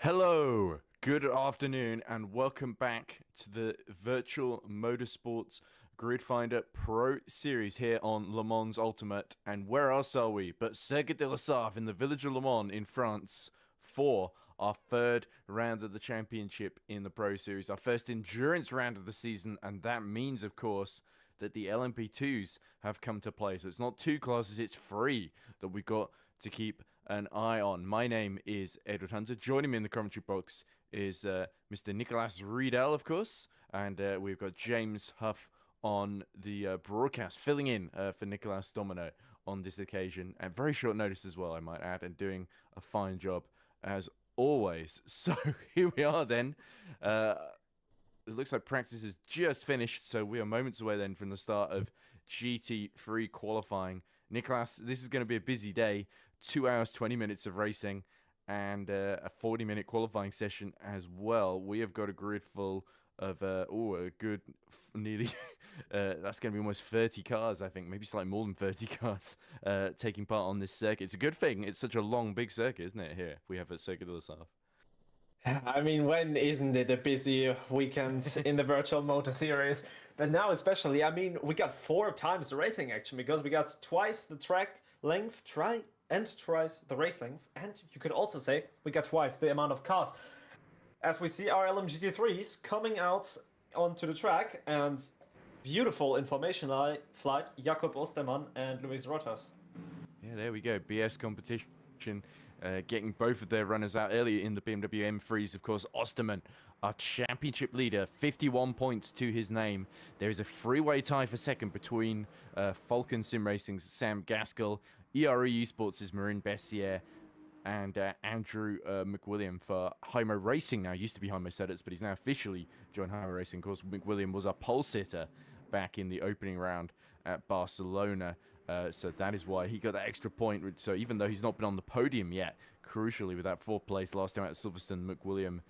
Hello, good afternoon, and welcome back to the Virtual Motorsports Grid Finder Pro Series here on Le Mans Ultimate. And where else are we but Circuit de la Sarthe in the village of Le Mans in France for our third round of the championship in the Pro Series, our first endurance round of the season, and that means, of course, that the LMP2s have come to play. So it's not two classes, it's three that we've got to keep an eye on. My name is Edward Hunter. Joining me in the commentary box is Mr. Niklas Riedel, of course, and we've got James Hough on the broadcast, filling in for Nicolas Domino on this occasion, at very short notice as well, I might add, and doing a fine job as always. So here we are then. It looks like practice is just finished, so we are moments away then from the start of GT3 qualifying. Niklas, this is going to be a busy day. 2 hours, 20 minutes of racing, and a 40-minute qualifying session as well. We have got a grid full of, a good, nearly, that's going to be almost 30 cars, I think, maybe slightly more than 30 cars taking part on this circuit. It's a good thing. It's such a long, big circuit, isn't it, here? We have a Circuit de la Sarthe. I mean, when isn't it a busy weekend in the Virtual Motor Series? But now especially, I mean, we got 4 times the racing action because we got twice the track length, twice the race length, and you could also say we got twice the amount of cars. As we see our LMGT3s coming out onto the track, and beautiful information flight, Jakob Ostermann and Luis Rotas. Yeah, there we go. BS competition. Getting both of their runners out earlier in the BMW M3s. Of course, Ostermann, our championship leader, 51 points to his name. There is a three-way tie for second between Falcon Sim Racing's Sam Gaskell, ERE Esports' Marin Bessier, and Andrew McWilliam for Homo Racing. Now, used to be Homo Sedits, but he's now officially joined Homo Racing. Of course, McWilliam was our pole sitter back in the opening round at Barcelona. So that is why he got that extra point. So even though he's not been on the podium yet, crucially with that 4th place last time at Silverstone, McWilliam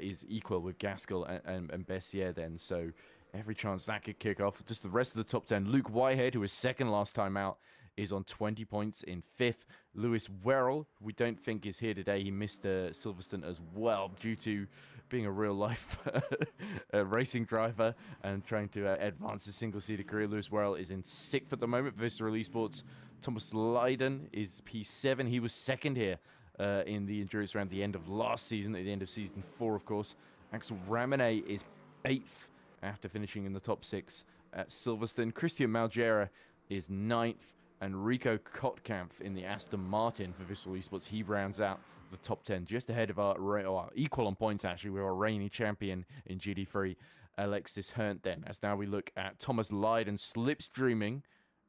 is equal with Gaskell and Bessier then. So every chance that could kick off. Just the rest of the top 10. Luke Whitehead, who was second last time out, is on 20 points in 5th. Lewis Werrell, we don't think is here today. He missed Silverstone as well due to being a real-life racing driver and trying to advance his single-seater career. Lewis Werrell is in 6th at the moment for Virtual Esports. Thomas Leiden is P7. He was second here in the endurance round at the end of last season, at the end of Season 4, of course. Axel Ramenet is 8th after finishing in the top 6 at Silverstone. Christian Malgera is 9th. And Rico Kotkampf in the Aston Martin for Virtual Esports, he rounds out the top 10, just ahead of our equal on points, actually, with our reigning champion in GD3, Alexis Herndt then. As now we look at Thomas Leiden slipstreaming.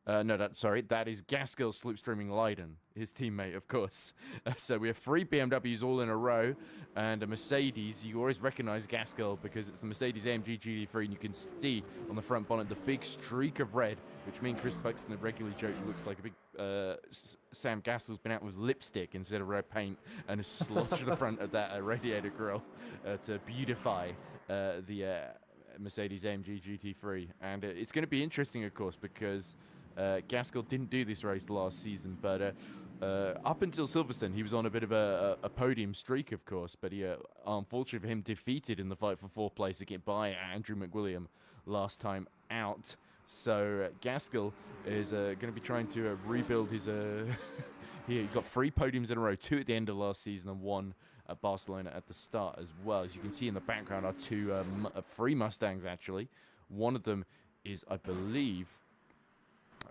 That is Gaskell slipstreaming Leiden, his teammate, of course. So we have 3 BMWs all in a row, and a Mercedes. You always recognize Gaskell because it's the Mercedes AMG GT3, and you can see on the front bonnet the big streak of red, which me and Chris Buxton have regularly joked looks like a big Sam Gaskell's been out with lipstick instead of red paint and has slotched the front of that radiator grille to beautify the Mercedes AMG GT3. And it's going to be interesting, of course, because Gaskell didn't do this race last season, but up until Silverstone, he was on a bit of a podium streak, of course, but he, unfortunately for him, defeated in the fight for 4th place to get by Andrew McWilliam last time out. So Gaskell is going to be trying to rebuild his... he got 3 podiums in a row, 2 at the end of last season and 1 at Barcelona at the start as well. As you can see in the background are 3 Mustangs, actually. One of them is, I believe,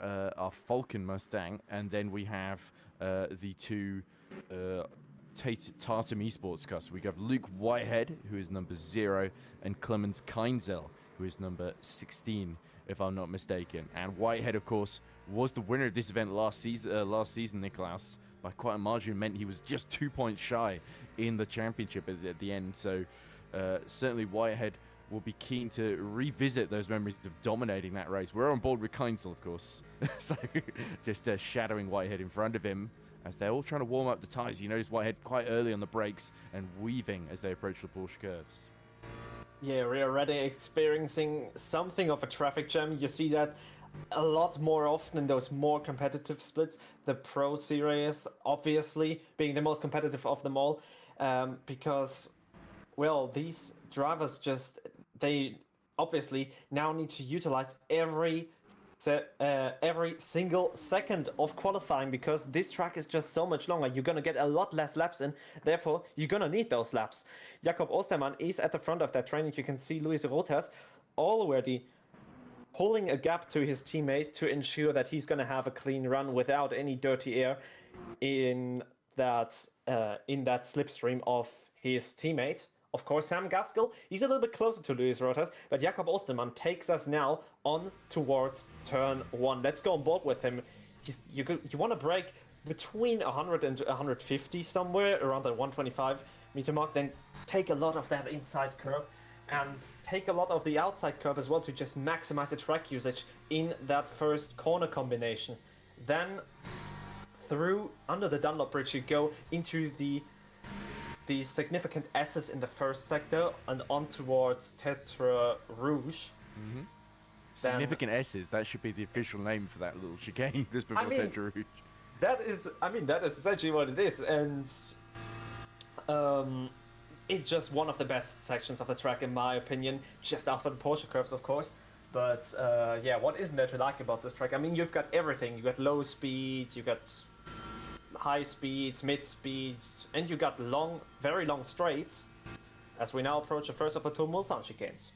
our Falcon Mustang, and then we have the 2 Tatum Esports cars. We have Luke Whitehead, who is number 0, and Clemens Keinzel, who is number 16, if I'm not mistaken. And Whitehead, of course, was the winner of this event last season, Niklas, by quite a margin. Meant he was just 2 points shy in the championship at the end. So certainly Whitehead will be keen to revisit those memories of dominating that race. We're on board with Keinzel, of course. So just shadowing Whitehead in front of him as they're all trying to warm up the tyres. You notice Whitehead quite early on the brakes and weaving as they approach the Porsche curves. Yeah, we're already experiencing something of a traffic jam. You see that a lot more often in those more competitive splits. The Pro Series, obviously, being the most competitive of them all, because, well, these drivers they obviously now need to utilize every single second of qualifying, because this track is just so much longer. You're gonna get a lot less laps in, therefore you're gonna need those laps. Jakob Ostermann is at the front of that training. You can see Luis Rotas already pulling a gap to his teammate to ensure that he's gonna have a clean run without any dirty air in that slipstream of his teammate. Of course, Sam Gaskell, he's a little bit closer to Luis Rotas, but Jakob Ostermann takes us now on towards turn 1. Let's go on board with him. You want to brake between 100 and 150, somewhere around the 125 meter mark, then take a lot of that inside curb and take a lot of the outside curb as well to just maximize the track usage in that first corner combination. Then through under the Dunlop Bridge you go into the significant S's in the first sector and on towards Tetra Rouge. Mm-hmm. Significant S's, that should be the official name for that little chicane just before Tetra Rouge. That is essentially what it is, and it's just one of the best sections of the track in my opinion, just after the Porsche curves of course. But yeah, what isn't there to like about this track? I mean, you've got everything. You got low speed, you got high speeds, mid speed, and you got very long straights, as we now approach the first of the two Mulsanne chicanes.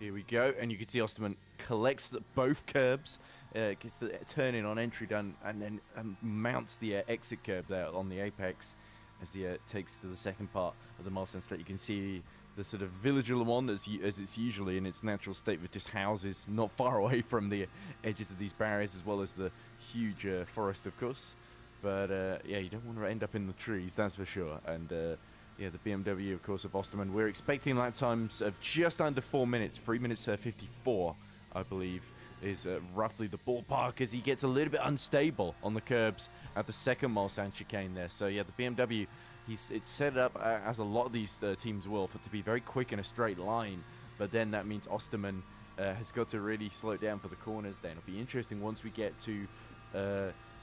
Here we go, and you can see Ostermann collects both curbs, gets the turn in on entry done, and then mounts the exit curb there on the apex as he takes to the second part of the Mulsanne straight. You can see the sort of Village of Le Mans as it's usually in its natural state, with just houses not far away from the edges of these barriers, as well as the huge forest, of course. But yeah, you don't want to end up in the trees, that's for sure. And yeah, the BMW, of course, of Ostermann. We're expecting lap times of just under 4 minutes, 3 minutes 54, I believe, is roughly the ballpark, as he gets a little bit unstable on the curbs at the second Mulsanne chicane there. So yeah, the BMW, it's set up as a lot of these teams will, for it to be very quick in a straight line. But then that means Ostermann has got to really slow down for the corners then. It'll be interesting once we get to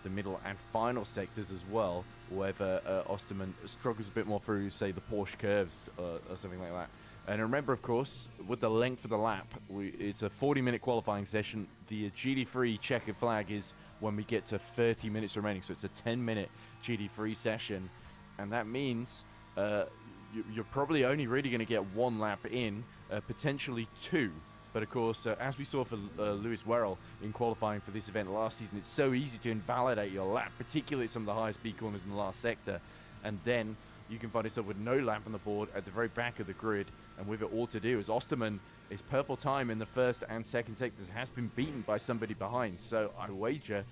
the middle and final sectors as well, whether Ostermann struggles a bit more through, say, the Porsche curves or something like that. And remember, of course, with the length of the lap, it's a 40-minute qualifying session. The GD3 checkered flag is when we get to 30 minutes remaining, so it's a 10-minute GD3 session. And that means you're probably only really going to get one lap in, potentially two. But of course, as we saw for Lewis Werrell in qualifying for this event last season, it's so easy to invalidate your lap, particularly some of the highest speed corners in the last sector. And then you can find yourself with no lap on the board at the very back of the grid. And with it all to do, as Ostermann, his purple time in the first and second sectors has been beaten by somebody behind. So I wager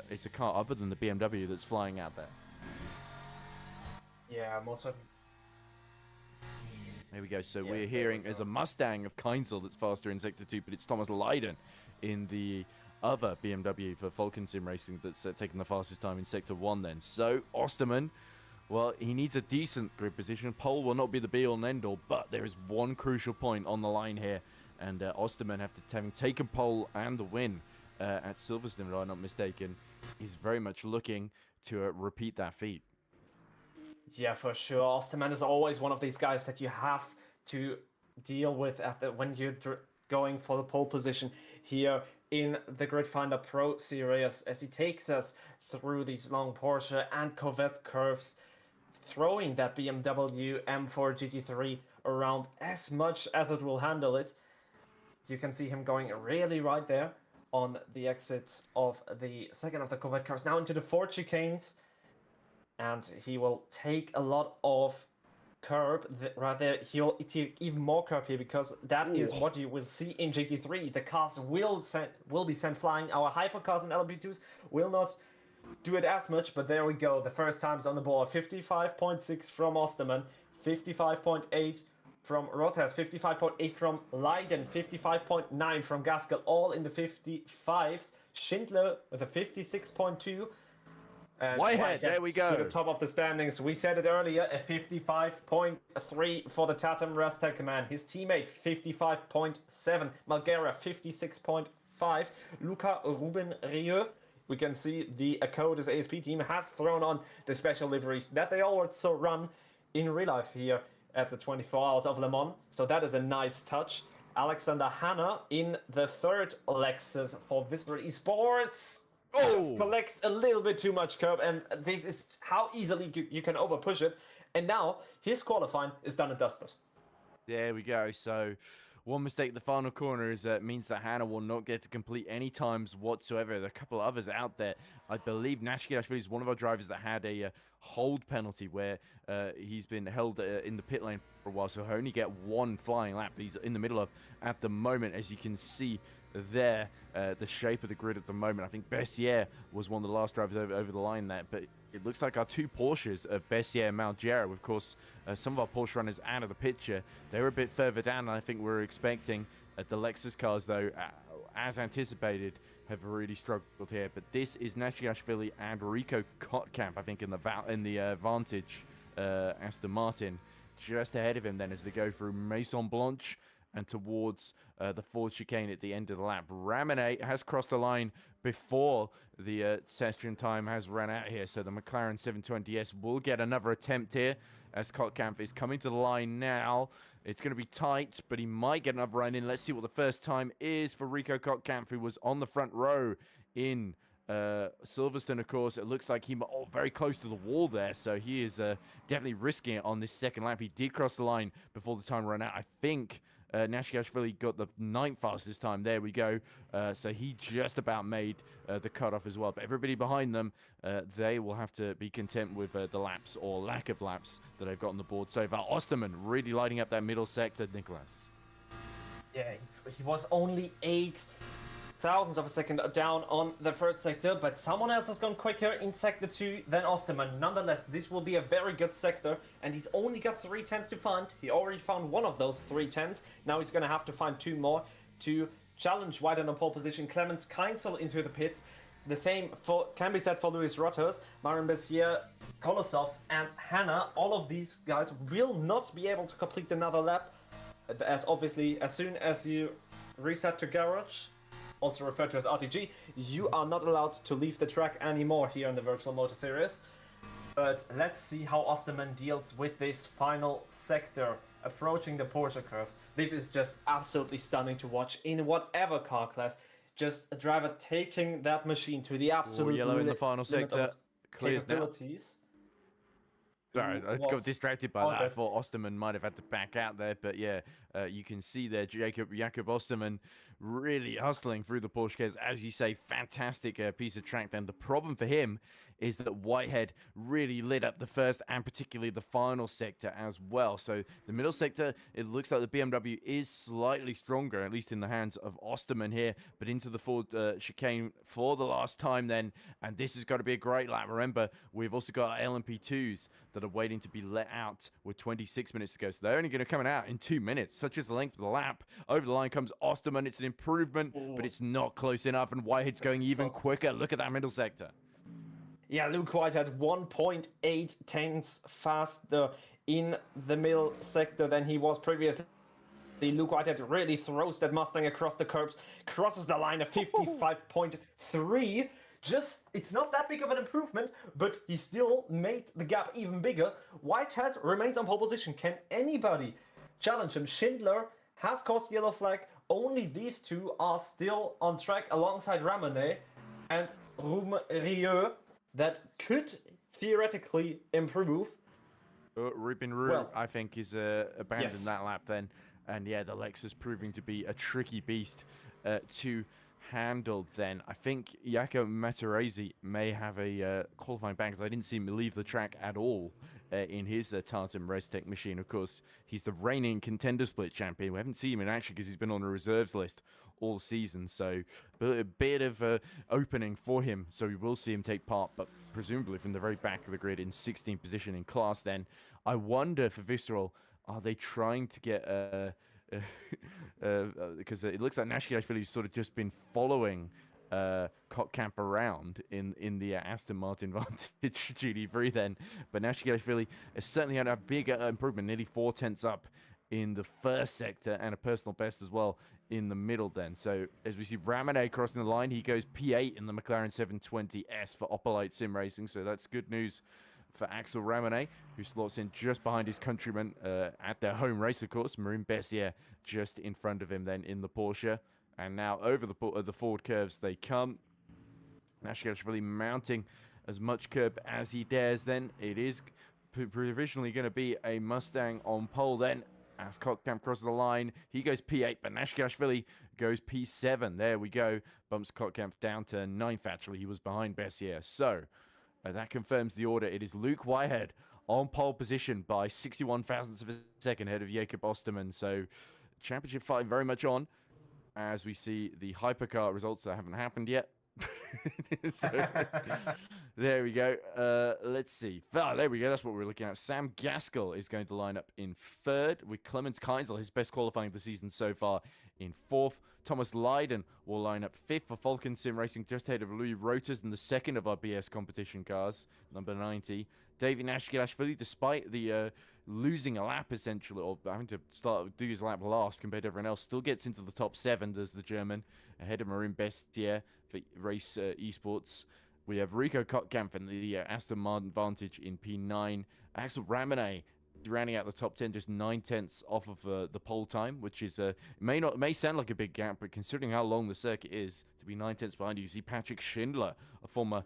it's a car other than the BMW that's flying out there. Yeah, I'm also... There we go. So yeah, we're hearing as a Mustang of Keinsel that's faster in Sector 2, but it's Thomas Leiden in the other BMW for Falcon Sim Racing that's taking the fastest time in Sector 1 then. So Ostermann, well, he needs a decent grid position. Pole will not be the be-all and end-all, but there is one crucial point on the line here. And Ostermann, after having taken pole and the win at Silverstone, if I'm not mistaken, is very much looking to repeat that feat. Yeah, for sure. Ostermann is always one of these guys that you have to deal with when you're going for the pole position here in the Grid Finder Pro Series, as he takes us through these long Porsche and Corvette curves, throwing that BMW M4 GT3 around as much as it will handle it. You can see him going really right there on the exits of the second of the Corvette cars, now into the Ford chicanes. And he will take a lot of curb right there. He'll take even more curb here, because that is what you will see in GT3. The cars will be sent flying. Our hypercars and LMP2s will not do it as much, but there we go. The first times on the board. 55.6 from Ostermann, 55.8 from Rotas, 55.8 from Leiden, 55.9 from Gaskell, all in the 55s. Schindler with a 56.2. And Whitehead, there we go. To the top of the standings. We said it earlier, a 55.3 for the Tatam Rastek man. His teammate, 55.7. Malgera, 56.4. 5, Luca Ruben Rieu. We can see the Akotis ASP team has thrown on the special liveries that they also run in real life here at the 24 Hours of Le Mans. So that is a nice touch. Alexander Hanna in the third Lexus for Visceral Esports. Just collect a little bit too much curb, and this is how easily you can over push it. And now his qualifying is done and dusted. There we go. So one mistake in the final corner means that Hanna will not get to complete any times whatsoever. There are a couple of others out there. I believe Nashikashvili is one of our drivers that had a hold penalty where he's been held in the pit lane for a while, so he'll only get one flying lap that he's in the middle of at the moment. As you can see there, the shape of the grid at the moment, I think Bessier was one of the last drivers over the line there, but it looks like our two Porsches of Bessier and Malgera. Of course, some of our Porsche runners out of the picture. They were a bit further down than I think we were expecting. The Lexus cars, though, as anticipated, have really struggled here. But this is Nashikashvili and Rico Kotkamp, I think, in the Vantage Aston Martin, just ahead of him then as they go through Maison Blanche and towards the Ford chicane at the end of the lap. Ramone has crossed the line before the session time has run out here, so the McLaren 720S will get another attempt here as Kotkamp is coming to the line now. It's going to be tight, but he might get another run in. Let's see what the first time is for Rico Kotkamp, who was on the front row in Silverstone, of course. It looks like he very close to the wall there, so he is definitely risking it on this second lap. He did cross the line before the time ran out. I think Nashikashvili got the 9th fastest time. There we go. So he just about made the cutoff as well. But everybody behind them, they will have to be content with the laps or lack of laps that they've got on the board so far. Osterman really lighting up that middle sector, Niklas. Yeah, he was only 8 thousandths of a second down on the first sector, but someone else has gone quicker in sector 2 than Osterman. Nonetheless, this will be a very good sector, and he's only got 3 tenths to find. He already found one of those 3 tenths. Now he's going to have to find 2 more to challenge White on pole position. Clemens Keinsel into the pits. The same can be said for Luis Rotters, Marin Bessier, Kolosov, and Hanna. All of these guys will not be able to complete another lap, as obviously as soon as you reset to garage, also referred to as RTG, you are not allowed to leave the track anymore here in the Virtual Motor Series. But let's see how Osterman deals with this final sector, approaching the Porsche curves. This is just absolutely stunning to watch in whatever car class. Just a driver taking that machine to the absolute yellow in the final sector. Clears now. Sorry, I got distracted by that. I thought Osterman might have had to back out there, but yeah, you can see there Jakob Osterman really hustling through the Porsche cars. As you say, fantastic piece of track. Then the problem for him is that Whitehead really lit up the first and particularly the final sector as well. So the middle sector, it looks like the BMW is slightly stronger, at least in the hands of Osterman here, but into the Ford chicane for the last time then, and this has got to be a great lap. Remember, we've also got our LMP2s that are waiting to be let out with 26 minutes to go, so they're only going to come out in 2 minutes. Such is the length of the lap. Over the line comes Osterman. It's an improvement, but it's not close enough, and Whitehead's going even quicker. Look at that middle sector. Yeah, Luke Whitehead 1.8 tenths faster in the middle sector than he was previously. Luke Whitehead really throws that Mustang across the curbs, crosses the line at 55.3. It's not that big of an improvement, but he still made the gap even bigger. Whitehead remains on pole position. Can anybody challenge him? Schindler has caused yellow flag. Only these two are still on track alongside Ramone and Rieu. That could theoretically improve. Ruben Roux, I think, is abandoned that lap then. And yeah, the Lexus proving to be a tricky beast to handle then. I think Jaco Matarese may have a qualifying ban, because I didn't see him leave the track at all in his Tartan Restec machine. Of course, he's the reigning contender split champion. We haven't seen him in action because he's been on the reserves list all season, so a bit of opening for him, so we will see him take part, but presumably from the very back of the grid in 16th position in class then. I wonder for Visceral, are they trying to get because it looks like Nashikashvili's sort of just been following Kotkamp around in the Aston Martin Vantage GT3 then, but Nashikashvili has certainly had a big improvement, nearly 4 tenths up in the first sector, and a personal best as well in the middle then. So as we see Ramone crossing the line, he goes P8 in the McLaren 720S for Opelite Sim Racing. So that's good news for Axel Ramone, who slots in just behind his countryman at their home race, of course. Marin Bessier just in front of him then in the Porsche. And now over the forward curves they come. Nashkashvili mounting as much curb as he dares then. It is provisionally going to be a Mustang on pole then. As Kottkamp crosses the line, he goes P8, but Nashkashvili goes P7. There we go. Bumps Kottkamp down to 9th, actually. He was behind Bessier. So, that confirms the order. It is Luke Whitehead on pole position by 61 thousandths of a second ahead of Jakob Osterman. So, championship fight very much on as we see the hypercar results that haven't happened yet. So, there we go. Let's see. There we go. That's what we're looking at. Sam Gaskell is going to line up in 3rd with Clemens Keinzel, his best qualifying of the season so far, in 4th. Thomas Leiden will line up 5th for Falcon Sim Racing, just ahead of Louis Roters in the 2nd of our BS competition cars, number 90. David Nashkashvili, despite the losing a lap essentially, or having to do his lap last compared to everyone else, still gets into the top 7, does the German, ahead of Marin Bessier for Race Esports. We have Rico Kottkamp in the Aston Martin Vantage in P9. Axel Ramone rounding out the top 10, just 9/10 off of the pole time, which is may sound like a big gap, but considering how long the circuit is, to be 9/10 behind you see Patrick Schindler, a former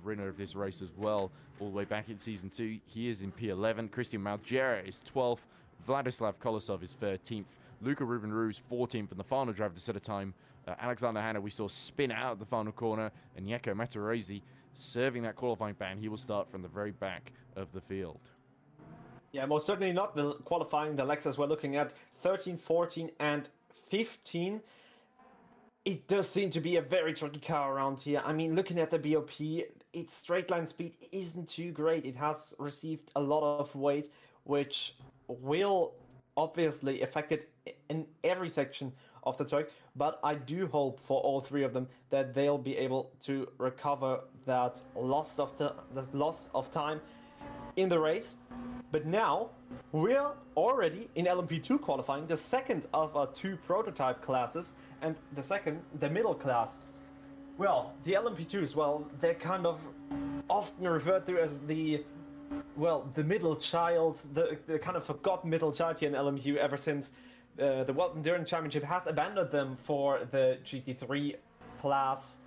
winner of this race as well, all the way back in season 2. He is in P11. Christian Malgera is 12th. Vladislav Kolosov is 13th. Luca Ruben Ruse 14th, and the final driver to set a time. Alexander Hanna we saw spin out of the final corner, and Yeko Matarese serving that qualifying ban. He will start from the very back of the field. Yeah, most certainly not the qualifying. The Lexus we're looking at 13, 14, and 15. It does seem to be a very tricky car around here. I mean, looking at the BOP, its straight line speed isn't too great. It has received a lot of weight, which will obviously affect it in every section of the track, but I do hope for all 3 of them that they'll be able to recover that loss of time in the race. But now we're already in LMP2 qualifying, the second of our 2 prototype classes, and the middle class. Well, the LMP2s, well, they're kind of often referred to as the middle child, the kind of forgotten middle child here in LMP2 ever since the World Endurance Championship has abandoned them for the GT3 class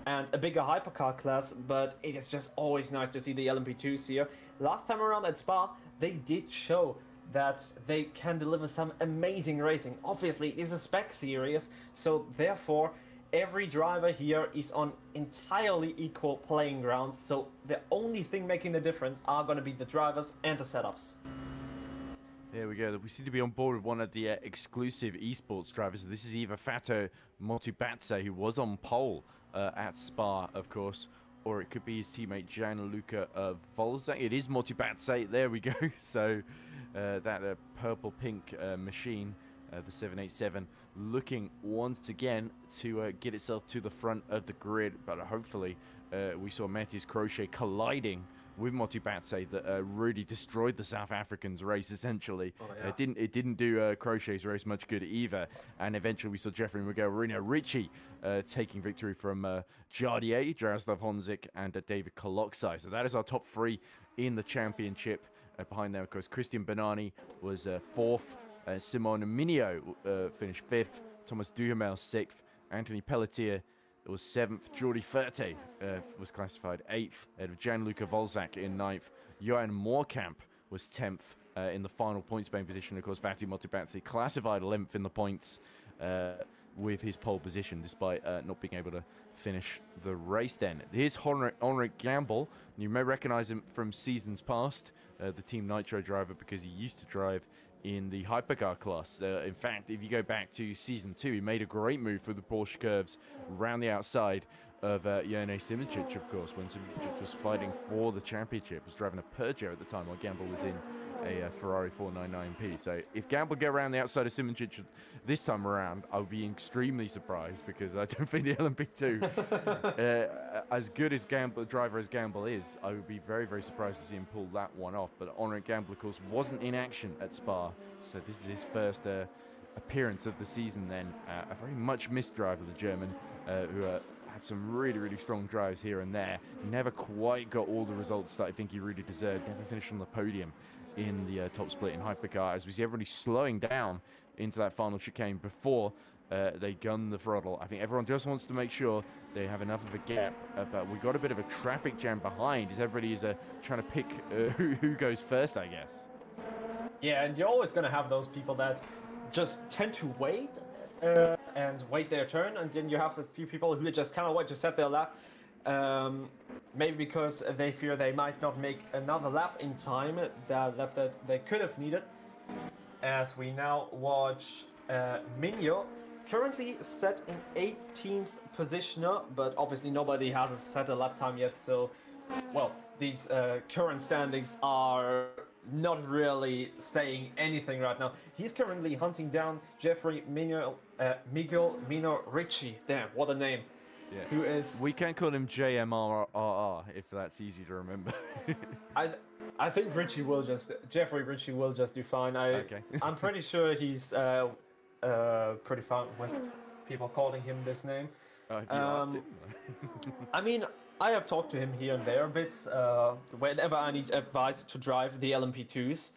and a bigger hypercar class, but it is just always nice to see the LMP2s here. Last time around at Spa, they did show that they can deliver some amazing racing. Obviously, it is a spec series, so therefore, every driver here is on entirely equal playing grounds, so the only thing making the difference are going to be the drivers and the setups. There we go. We seem to be on board with one of the exclusive esports drivers. This is either Fato Motubatse, who was on pole at Spa, of course, or it could be his teammate Gianluca Volzak. It is Motubatse. There we go. So that purple-pink machine, the 787, looking once again to get itself to the front of the grid. But hopefully, we saw Metis Crochet colliding with Motubatse that really destroyed the South Africans' race, essentially. Oh, yeah. It didn't do Crochet's race much good either. And eventually we saw Jeffrey Miguel Ricci taking victory from Jardier, Jaroslav Honzik, and David Koloksai. So that is our top 3 in the championship. Behind them, of course, Christian Benani was 4th. Simone Minio finished 5th. Thomas Duhamel 6th. Anthony Pelletier was 7th. Jordi Ferte was classified 8th, ahead of Gianluca Volzak in 9th. Johan Moorkamp was 10th in the final points paying position. Of course, Vati Motubatse classified 11th in the points with his pole position, despite not being able to finish the race then. Here's Henrik Gamble. You may recognize him from seasons past, the Team Nitro driver, because he used to drive in the hypercar class. In fact, if you go back to season 2, he made a great move for the Porsche curves around the outside of Jone Simoncic, of course, when Simoncic was fighting for the championship. He was driving a Peugeot at the time while Gamble was in a Ferrari 499P. So if Gamble get around the outside of Simoncic this time around, I would be extremely surprised, because I don't think the LMP2, as good as driver as Gamble is, I would be very, very surprised to see him pull that one off. But Henrik Gamble, of course, wasn't in action at Spa, so this is his first appearance of the season then. A very much missed driver, the German, who had some really, really strong drives here and there. Never quite got all the results that I think he really deserved. Never finished on the podium in the top split in hypercar, as we see everybody slowing down into that final chicane before they gun the throttle. I think everyone just wants to make sure they have enough of a gap, but we got a bit of a traffic jam behind as everybody is trying to pick who goes first, I guess. Yeah, and you're always going to have those people that just tend to wait and wait their turn, and then you have a few people who just cannot wait to set their lap. Maybe because they fear they might not make another lap in time, that lap that they could have needed. As we now watch Minyo, currently set in 18th position, but obviously nobody has set a lap time yet, so, well, these current standings are not really saying anything right now. He's currently hunting down Jeffrey Miguel Mino Ricci. Damn, what a name. Yeah. Who is... We can call him JMRRR if that's easy to remember. I think Jeffrey Ricci will just do fine. Okay. I'm pretty sure he's pretty fine with people calling him this name. Have you asked him? I mean, I have talked to him here and there a bit whenever I need advice to drive the LMP2s,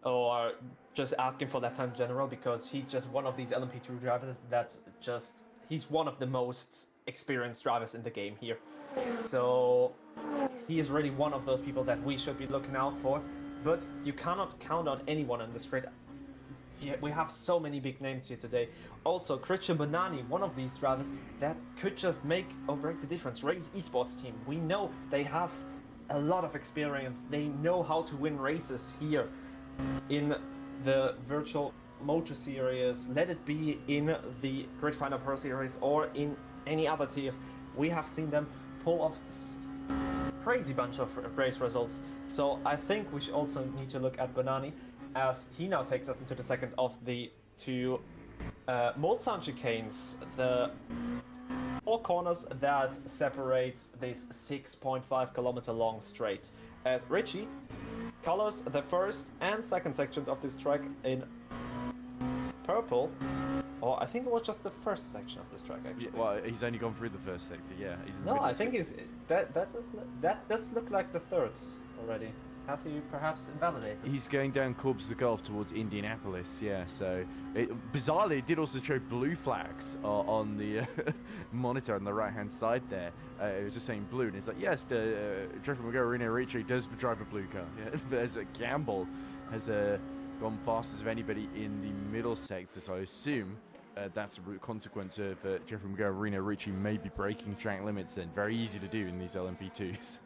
or just ask him for that time in general, because he's just one of these LMP2 drivers that he's one of the most experienced drivers in the game here. So he is really one of those people that we should be looking out for, but you cannot count on anyone in this grid. We have so many big names here today. Also, Christian Bonani, one of these drivers that could just make or break the difference. Ray's esports team, we know they have a lot of experience. They know how to win races here in the Virtual Motor Series. Let it be in the Grid Finder Pro Series or in any other tiers. We have seen them pull off crazy bunch of race results. So I think we should also need to look at Bonani, as he now takes us into the second of the two Mulsanne chicanes, the 4 corners that separates this 6.5 kilometer long straight. As Richie colors the first and second sections of this track in purple, or I think it was just the first section of this track actually. Yeah, well, he's only gone through the first sector. Yeah, he's in the No, middle I think that does look like the third already. Has he perhaps invalidated? He's going down Corbs the Gulf towards Indianapolis, yeah, so... bizarrely, it did also show blue flags on the monitor on the right-hand side there. It was just saying blue, and it's like, yes, the Jeffrey Miguel Ricci does drive a blue car. Yeah, but as Gamble has gone fastest of anybody in the middle sector, so I assume that's a consequence of Jeffrey Miguel Ricci maybe breaking track limits then. Very easy to do in these LMP2s.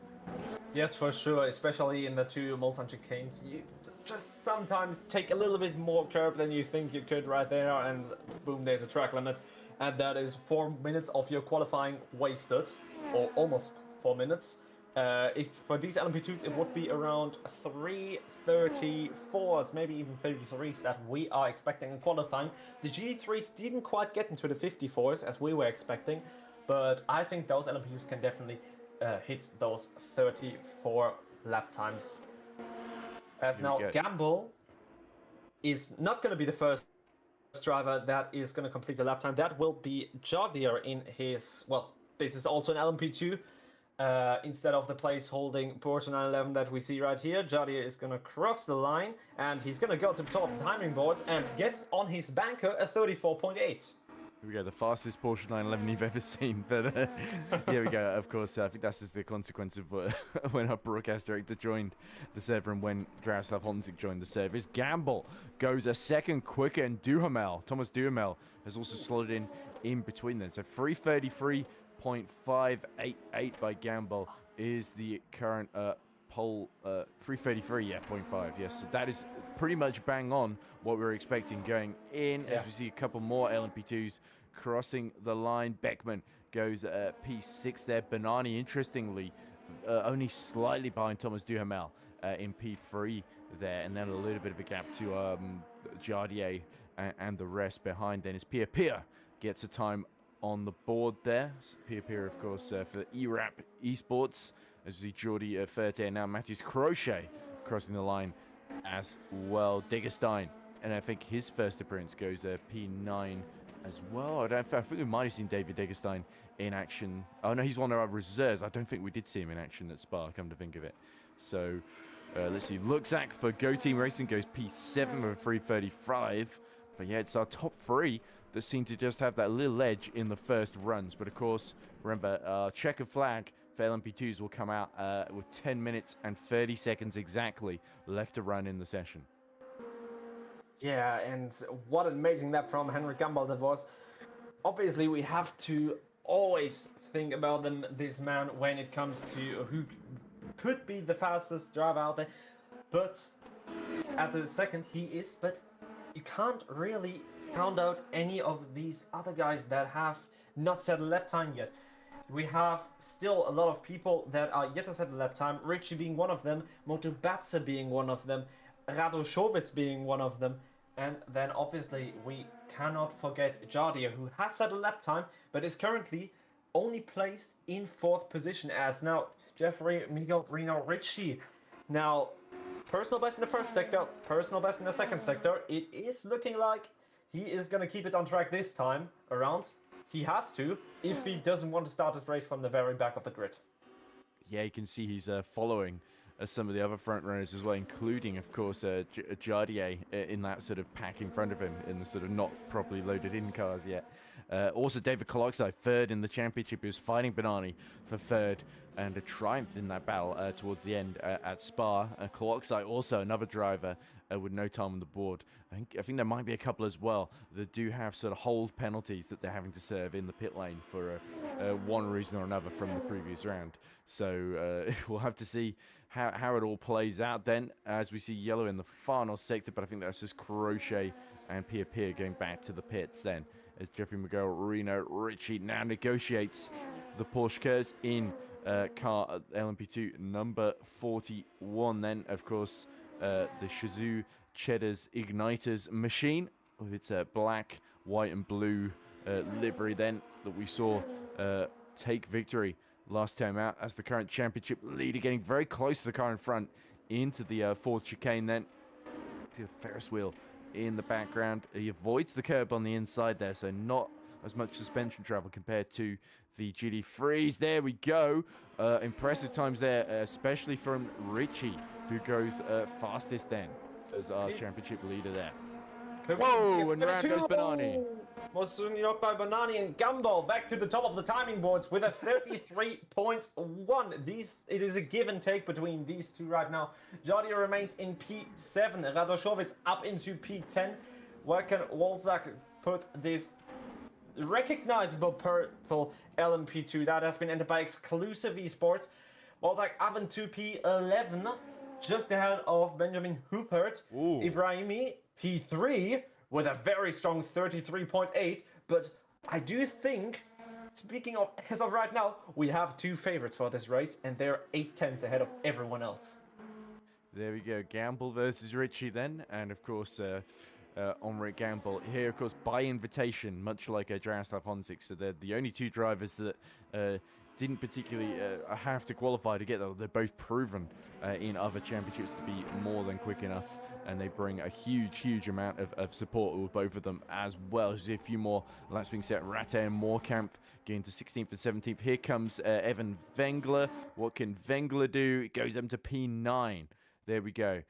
Yes, for sure, especially in the two Mulsanne chicanes. You just sometimes take a little bit more curb than you think you could right there, and boom, there's a track limit. And that is 4 minutes of your qualifying wasted, or almost 4 minutes. For these LMP2s, it would be around 3:34s, maybe even 33s that we are expecting in qualifying. The GT3s didn't quite get into the 54s as we were expecting, but I think those LMP2s can definitely hit those 34 lap times. As now Gamble is not going to be the first driver that is going to complete the lap time. That will be Jardier in his, well, this is also an LMP2. Instead of the place holding Porsche 911 that we see right here, Jardier is going to cross the line, and he's going to go to the top of the timing boards and get on his banker a 34.8. Here we go, the fastest Porsche 911 you've ever seen. But here we go, of course, I think that's just the consequence of when our broadcast director joined the server and when Dragoslav Honzik joined the service. Gamble goes a second quicker, and Thomas Duhamel has also slotted in between them. So 333.588 by Gamble is the current pole, 333, yeah, 0.5, yes. So that is pretty much bang on what we were expecting going in, as we see a couple more LMP2s crossing the line. Beckman goes P6 there. Bonani, interestingly, only slightly behind Thomas Duhamel in P3 there, and then a little bit of a gap to Jardier and the rest behind. Then as Pia gets a time on the board there. Pia, of course, for ERAP Esports, as we see Jordi Ferte and now Matthias Crochet crossing the line as well. Degerstein and I think his first appearance goes P9 as well. I think we might have seen David Eggestein in action. Oh no, he's one of our reserves. I don't think we did see him in action at Spa, come to think of it. So let's see. Luxak for Go Team Racing goes P7 with a 335. But yeah, it's our top 3 that seem to just have that little edge in the first runs. But of course, remember, checkered flag for LMP2s will come out with 10 minutes and 30 seconds exactly left to run in the session. Yeah, and what an amazing lap from Henrik Gamble that was. Obviously, we have to always think about this man when it comes to who could be the fastest driver out there. But at the second, he is. But you can't really count out any of these other guys that have not set a lap time yet. We have still a lot of people that are yet to set a lap time. Richie being one of them, Moto Batze being one of them, Radošovic being one of them, and then obviously we cannot forget Jardia, who has set a lap time but is currently only placed in 4th position as now Jeffrey Miguel Reno Richie. Now, personal best in the first sector, personal best in the second sector. It is looking like he is going to keep it on track this time around. He has to, if he doesn't want to start his race from the very back of the grid. Yeah, you can see he's following some of the other front runners as well, including, of course, Jardier in that sort of pack in front of him in the sort of not properly loaded in cars yet. Also, David Koloksai, 3rd in the championship. He was fighting Banani for 3rd and a triumph in that battle towards the end at Spa. Koloksai, also another driver with no time on the board. I think there might be a couple as well that do have sort of hold penalties that they're having to serve in the pit lane for one reason or another from the previous round. So we'll have to see how it all plays out then, as we see yellow in the final sector, but I think that's just Crochet and Pia Pia going back to the pits then, as Jeffrey Miguel Reno Richie now negotiates the Porsche Curse in car LMP2 number 41 then, of course, the Shazoo Cheddar's Igniters machine with its black, white and blue livery then that we saw take victory last time out as the current championship leader, getting very close to the car in front into the fourth chicane then. To the Ferris wheel in the background. He avoids the curb on the inside there, so not as much suspension travel compared to the GT3s. There we go. Impressive times there, especially from Richie, who goes fastest then as our championship leader there. Whoa, and round goes Banani. Was soon knocked by Banani and Gumball back to the top of the timing boards with a 33.1. It is a give and take between these two right now. Jardia remains in P7. Radošovic up into P10. Where can Wolzak put this recognizable purple LMP2 that has been entered by Exclusive Esports? Wolzak up into P11, just ahead of Benjamin Huppert. Ibrahimi P3 with a very strong 33.8, but I do think, speaking of as of right now, we have 2 favorites for this race, and they're 8/10 ahead of everyone else. There we go, Gamble versus Richie then, and of course, Henrik Gamble here, of course, by invitation, much like Jaroslav Honzik, so they're the only 2 drivers that didn't particularly have to qualify to get there. They're both proven in other championships to be more than quick enough, and they bring a huge amount of support with both of them as well. There's a few more laps being set. Ratte and Moorkamp getting to 16th and 17th. Here comes Evan Wengler. What can Wengler do? It goes up to P9. There we go.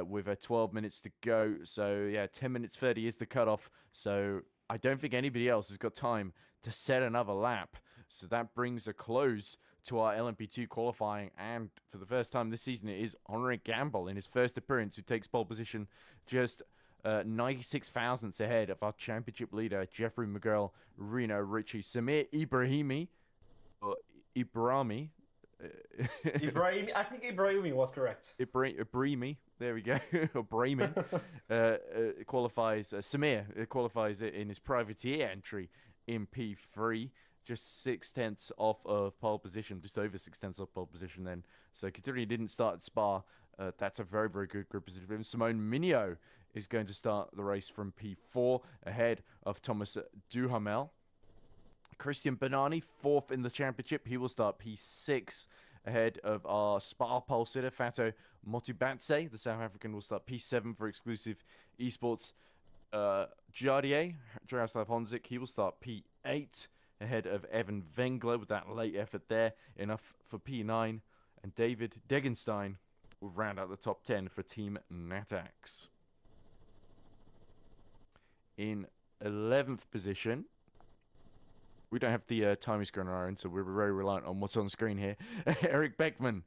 With 12 minutes to go. So, yeah, 10 minutes 30 is the cutoff. So, I don't think anybody else has got time to set another lap. So, that brings a close to our LMP2 qualifying, and for the first time this season, it is Henrik Gamble in his first appearance who takes pole position, just 96 thousandths ahead of our championship leader, Jeffrey Miguel Reno Richie. Samir Ibrahimi, Ibrahimi, I think Ibrahimi was correct. Ibrahimi, there we go, Ibrahimi, qualifies, Samir qualifies in his privateer entry in P3. Just 6/10 off of pole position, just over 6/10 off pole position then. So considering he didn't start at Spa, that's a very good group position for him. Simone Mignot is going to start the race from P4 ahead of Thomas Duhamel. Christian Banani, 4th in the championship. He will start P6 ahead of our Spa pole sitter, Fato Motubatse, the South African, will start P7 for exclusive esports. Jardier, Jaroslav Honzik, he will start P8 ahead of Evan Wengler with that late effort there. Enough for P9. And David Degenstein will round out the top 10 for Team Natax. In 11th position, we don't have the timing screen on our end, so we're very reliant on what's on screen here. Eric Beckman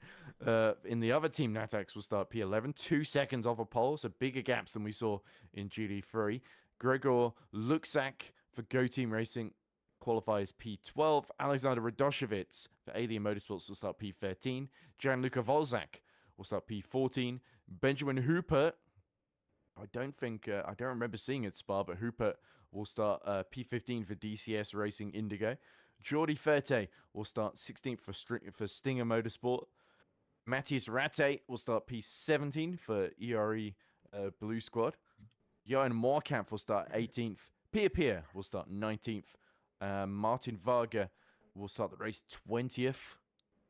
in the other Team Natax will start P11, 2 seconds off a pole, so bigger gaps than we saw in GD3. Gregor Luksak for Go Team Racing qualifies P12. Alexander Radoshevitz for Alien Motorsports will start P13. Gianluca Volzak will start P14. Benjamin Hooper, I don't remember seeing it Spa, but Hooper will start P15 for DCS Racing Indigo. Jordi Ferte will start 16th for Stinger Motorsport. Matthias Ratte will start P17 for ERE Blue Squad. Johan Moorkamp will start 18th. Pia Pia will start 19th. Martin Varga will start the race 20th.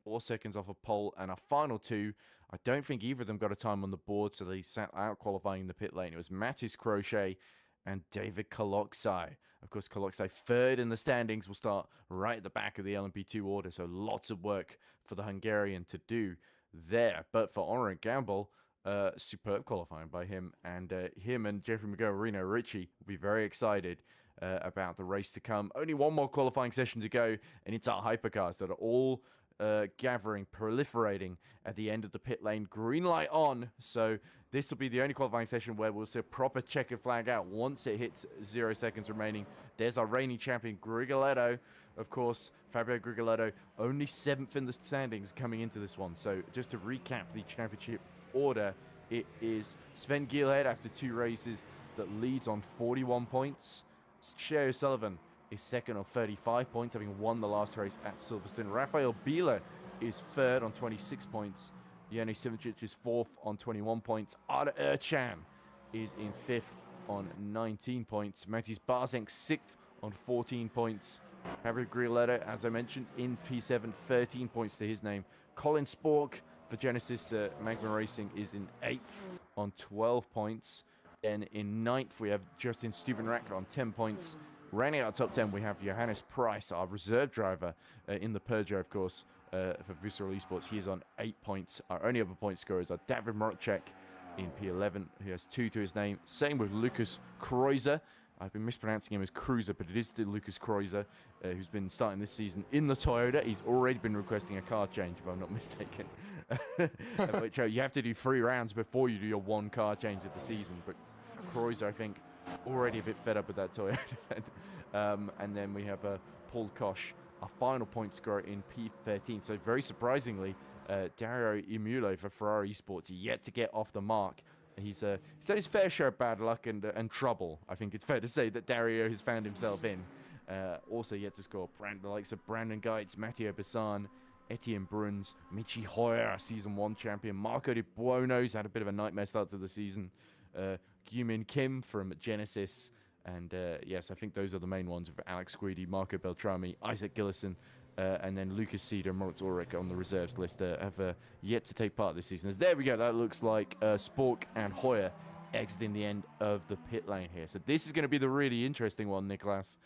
4 seconds off a pole. And our final two, I don't think either of them got a time on the board, so they sat out qualifying in the pit lane. It was Mattis Crochet and David Kaloksai. Of course, Kaloksai third in the standings will start right at the back of the LMP2 order, so lots of work for the Hungarian to do there. But for Honor and Gamble, superb qualifying by him, and him and Jeffrey McGill, Reno Ritchie will be very excited about the race to come. Only one more qualifying session to go, and it's our hypercars that are all gathering, proliferating at the end of the pit lane. Green light on, so this will be the only qualifying session where we'll see a proper checkered flag out once it hits 0 seconds remaining. There's our reigning champion, Grigoletto. Of course, Fabio Grigoletto, only 7th in the standings coming into this one. So just to recap the championship order, it is Sven Gielhed after 2 races that leads on 41 points. Shea O'Sullivan is second on 35 points, having won the last race at Silverstone. Rafael Biela is third on 26 points. Yoni Simoncic is fourth on 21 points. Arda Erchan is in fifth on 19 points. Mattis Barzenk sixth on 14 points. Fabio Grigoletto, as I mentioned, in P7, 13 points to his name. Colin Spork for Genesis Magma Racing is in 8th on 12 points. Then in 9th, we have Justin Stubenrack on 10 points. Rounding out top 10, we have Johannes Price, our reserve driver in the Peugeot, of course, for Visceral Esports. He is on 8 points. Our only other point scorers are David Morocek in P11. He has 2 to his name. Same with Lucas Kreuzer. I've been mispronouncing him as Cruiser, but it is Lucas Kreuzer, who's been starting this season in the Toyota. He's already been requesting a car change, if I'm not mistaken. Which you have to do 3 rounds before you do your 1 car change of the season. But Kreuzer, I think, already a bit fed up with that Toyota. And then we have Paul Kosh, our final point scorer in P13. So very surprisingly, Dario Imulo for Ferrari Esports yet to get off the mark. He's had his fair share of bad luck and trouble. I think it's fair to say that Dario has found himself in. Also yet to score the likes of Brandon Geitz, Matteo Bassan, Etienne Bruns, Michi Hoyer, Season 1 champion. Marco De Buono's had a bit of a nightmare start to the season. Gyumin Kim from Genesis. And yes, I think those are the main ones with Alex Guidi, Marco Beltrami, Isaac Gillison, and then Lucas Cedar and Moritz Ulrich on the reserves list have yet to take part this season. As there we go, that looks like Spork and Hoyer exiting the end of the pit lane here. So this is going to be the really interesting one, Niklas,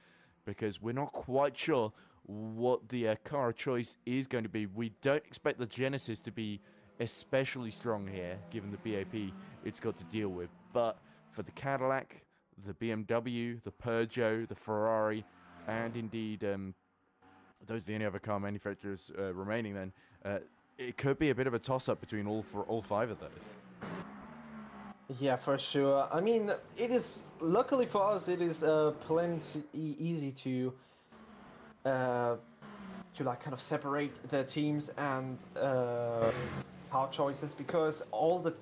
because we're not quite sure what the car choice is going to be. We don't expect the Genesis to be especially strong here, given the BAP it's got to deal with. But for the Cadillac, the BMW, the Peugeot, the Ferrari, and indeed those are the only other car manufacturers remaining then, it could be a bit of a toss-up between all 5 of those. Yeah, for sure. I mean, it is, luckily for us, it is plenty easy to like kind of separate the teams and car choices, because all the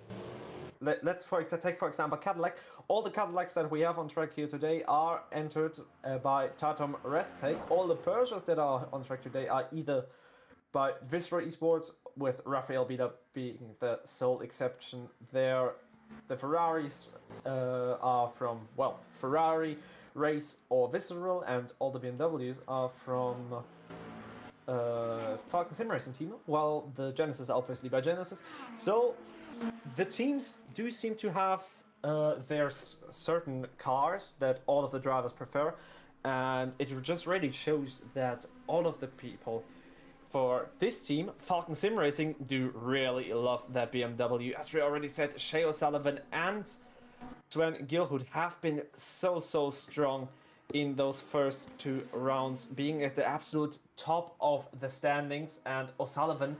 let's take for example Cadillac. All the Cadillacs that we have on track here today are entered by Tatum Restek. All the Peugeots that are on track today are either by Visceral Esports, with Rafael Biela being the sole exception there. The Ferraris are from, well, Ferrari, Race, or Visceral, and all the BMWs are from Falcon Sim Racing Team, while the Genesis are obviously by Genesis. So the teams do seem to have their certain cars that all of the drivers prefer, and it just really shows that all of the people for this team, Falcon Sim Racing, do really love that BMW. As we already said, Shea O'Sullivan and Sven Gilhood have been so strong in those first 2 rounds, being at the absolute top of the standings. And O'Sullivan,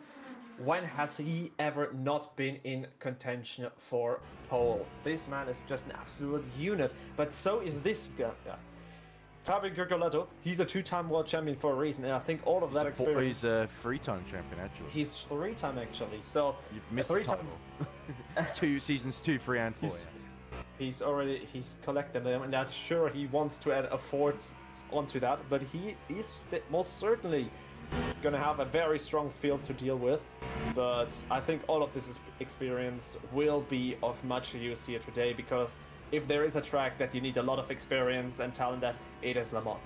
when has he ever not been in contention for pole? This man is just an absolute unit, but so is this guy. Fabio Grigoletto, he's a 2-time world champion for a reason, and I think all of that experience... He's a 3-time champion, actually. He's 3-time, actually, so... You've missed the title. 2 seasons, 2, 3, and 4. He's collected them, and I'm sure he wants to add a 4th onto that, but he is most certainly gonna have a very strong field to deal with. But I think all of this experience will be of much use here today, because if there is a track that you need a lot of experience and talent at, it is Le Mans.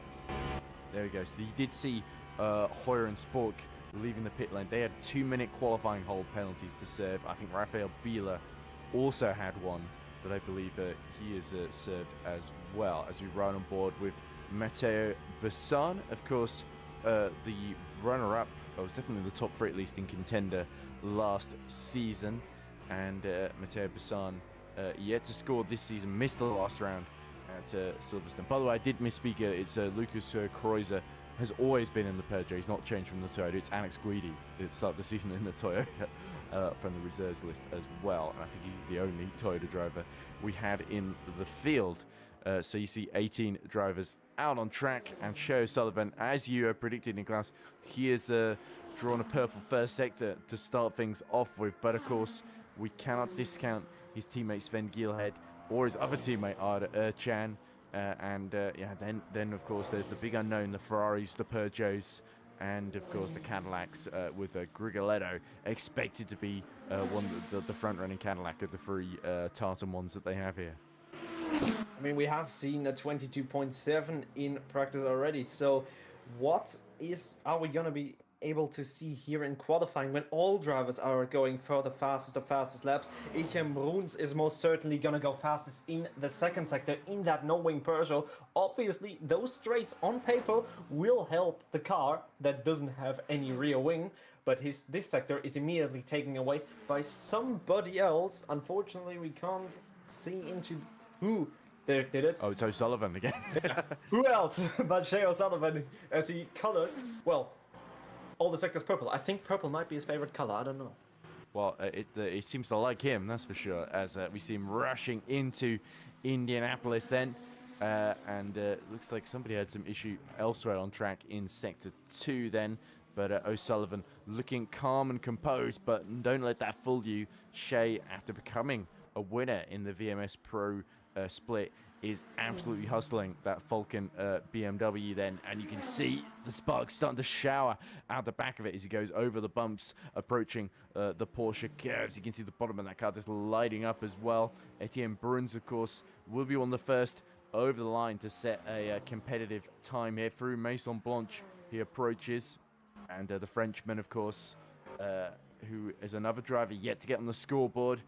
There we go. So you did see Hough and Spork leaving the pit lane. They had 2-minute qualifying hold penalties to serve. I think Rafael Biela also had one that I believe he is served as well, as we run on board with Matteo Bassan. Of course, the runner-up, was definitely the top 3 at least in contender last season. And Matteo Bassan yet to score this season, missed the last round at Silverstone. By the way, I did misspeak. It's Lucas Kreuzer has always been in the Peugeot. He's not changed from the Toyota. It's Alex Guidi that started the season in the Toyota from the reserves list as well. And I think he's the only Toyota driver we had in the field. So you see 18 drivers out on track, and Shea O'Sullivan, as you predicted, Niklas, he has drawn a purple first sector to start things off with. But of course, we cannot discount his teammate Sven Gielhed or his other teammate Arda Erchan. Then of course there's the big unknown, the Ferraris, the Peugeots, and of course the Cadillacs with Grigoletto expected to be the front-running Cadillac of the 3 Tartan ones that they have here. I mean, we have seen a 22.7 in practice already, so what are we gonna be able to see here in qualifying when all drivers are going for the fastest laps? Etienne Bruns is most certainly gonna go fastest in the second sector in that no-wing Peugeot. Obviously, those straights on paper will help the car that doesn't have any rear wing, but this sector is immediately taken away by somebody else. Unfortunately, we can't see into who did it. Oh, it's O'Sullivan again. Who else but Shea O'Sullivan, as he colors, well, all the sectors purple. I think purple might be his favorite color. I don't know. Well, it seems to like him, that's for sure, as we see him rushing into Indianapolis then. Looks like somebody had some issue elsewhere on track in Sector 2 then. But O'Sullivan looking calm and composed, but don't let that fool you. Shea, after becoming a winner in the VMS Pro split, is absolutely hustling that Falcon BMW then, and you can see the sparks starting to shower out the back of it as he goes over the bumps, approaching the Porsche curves. You can see the bottom of that car just lighting up as well. Etienne Bruns, of course, will be one of the first over the line to set a competitive time here through Maison Blanche. He approaches, and the Frenchman, of course, who is another driver yet to get on the scoreboard.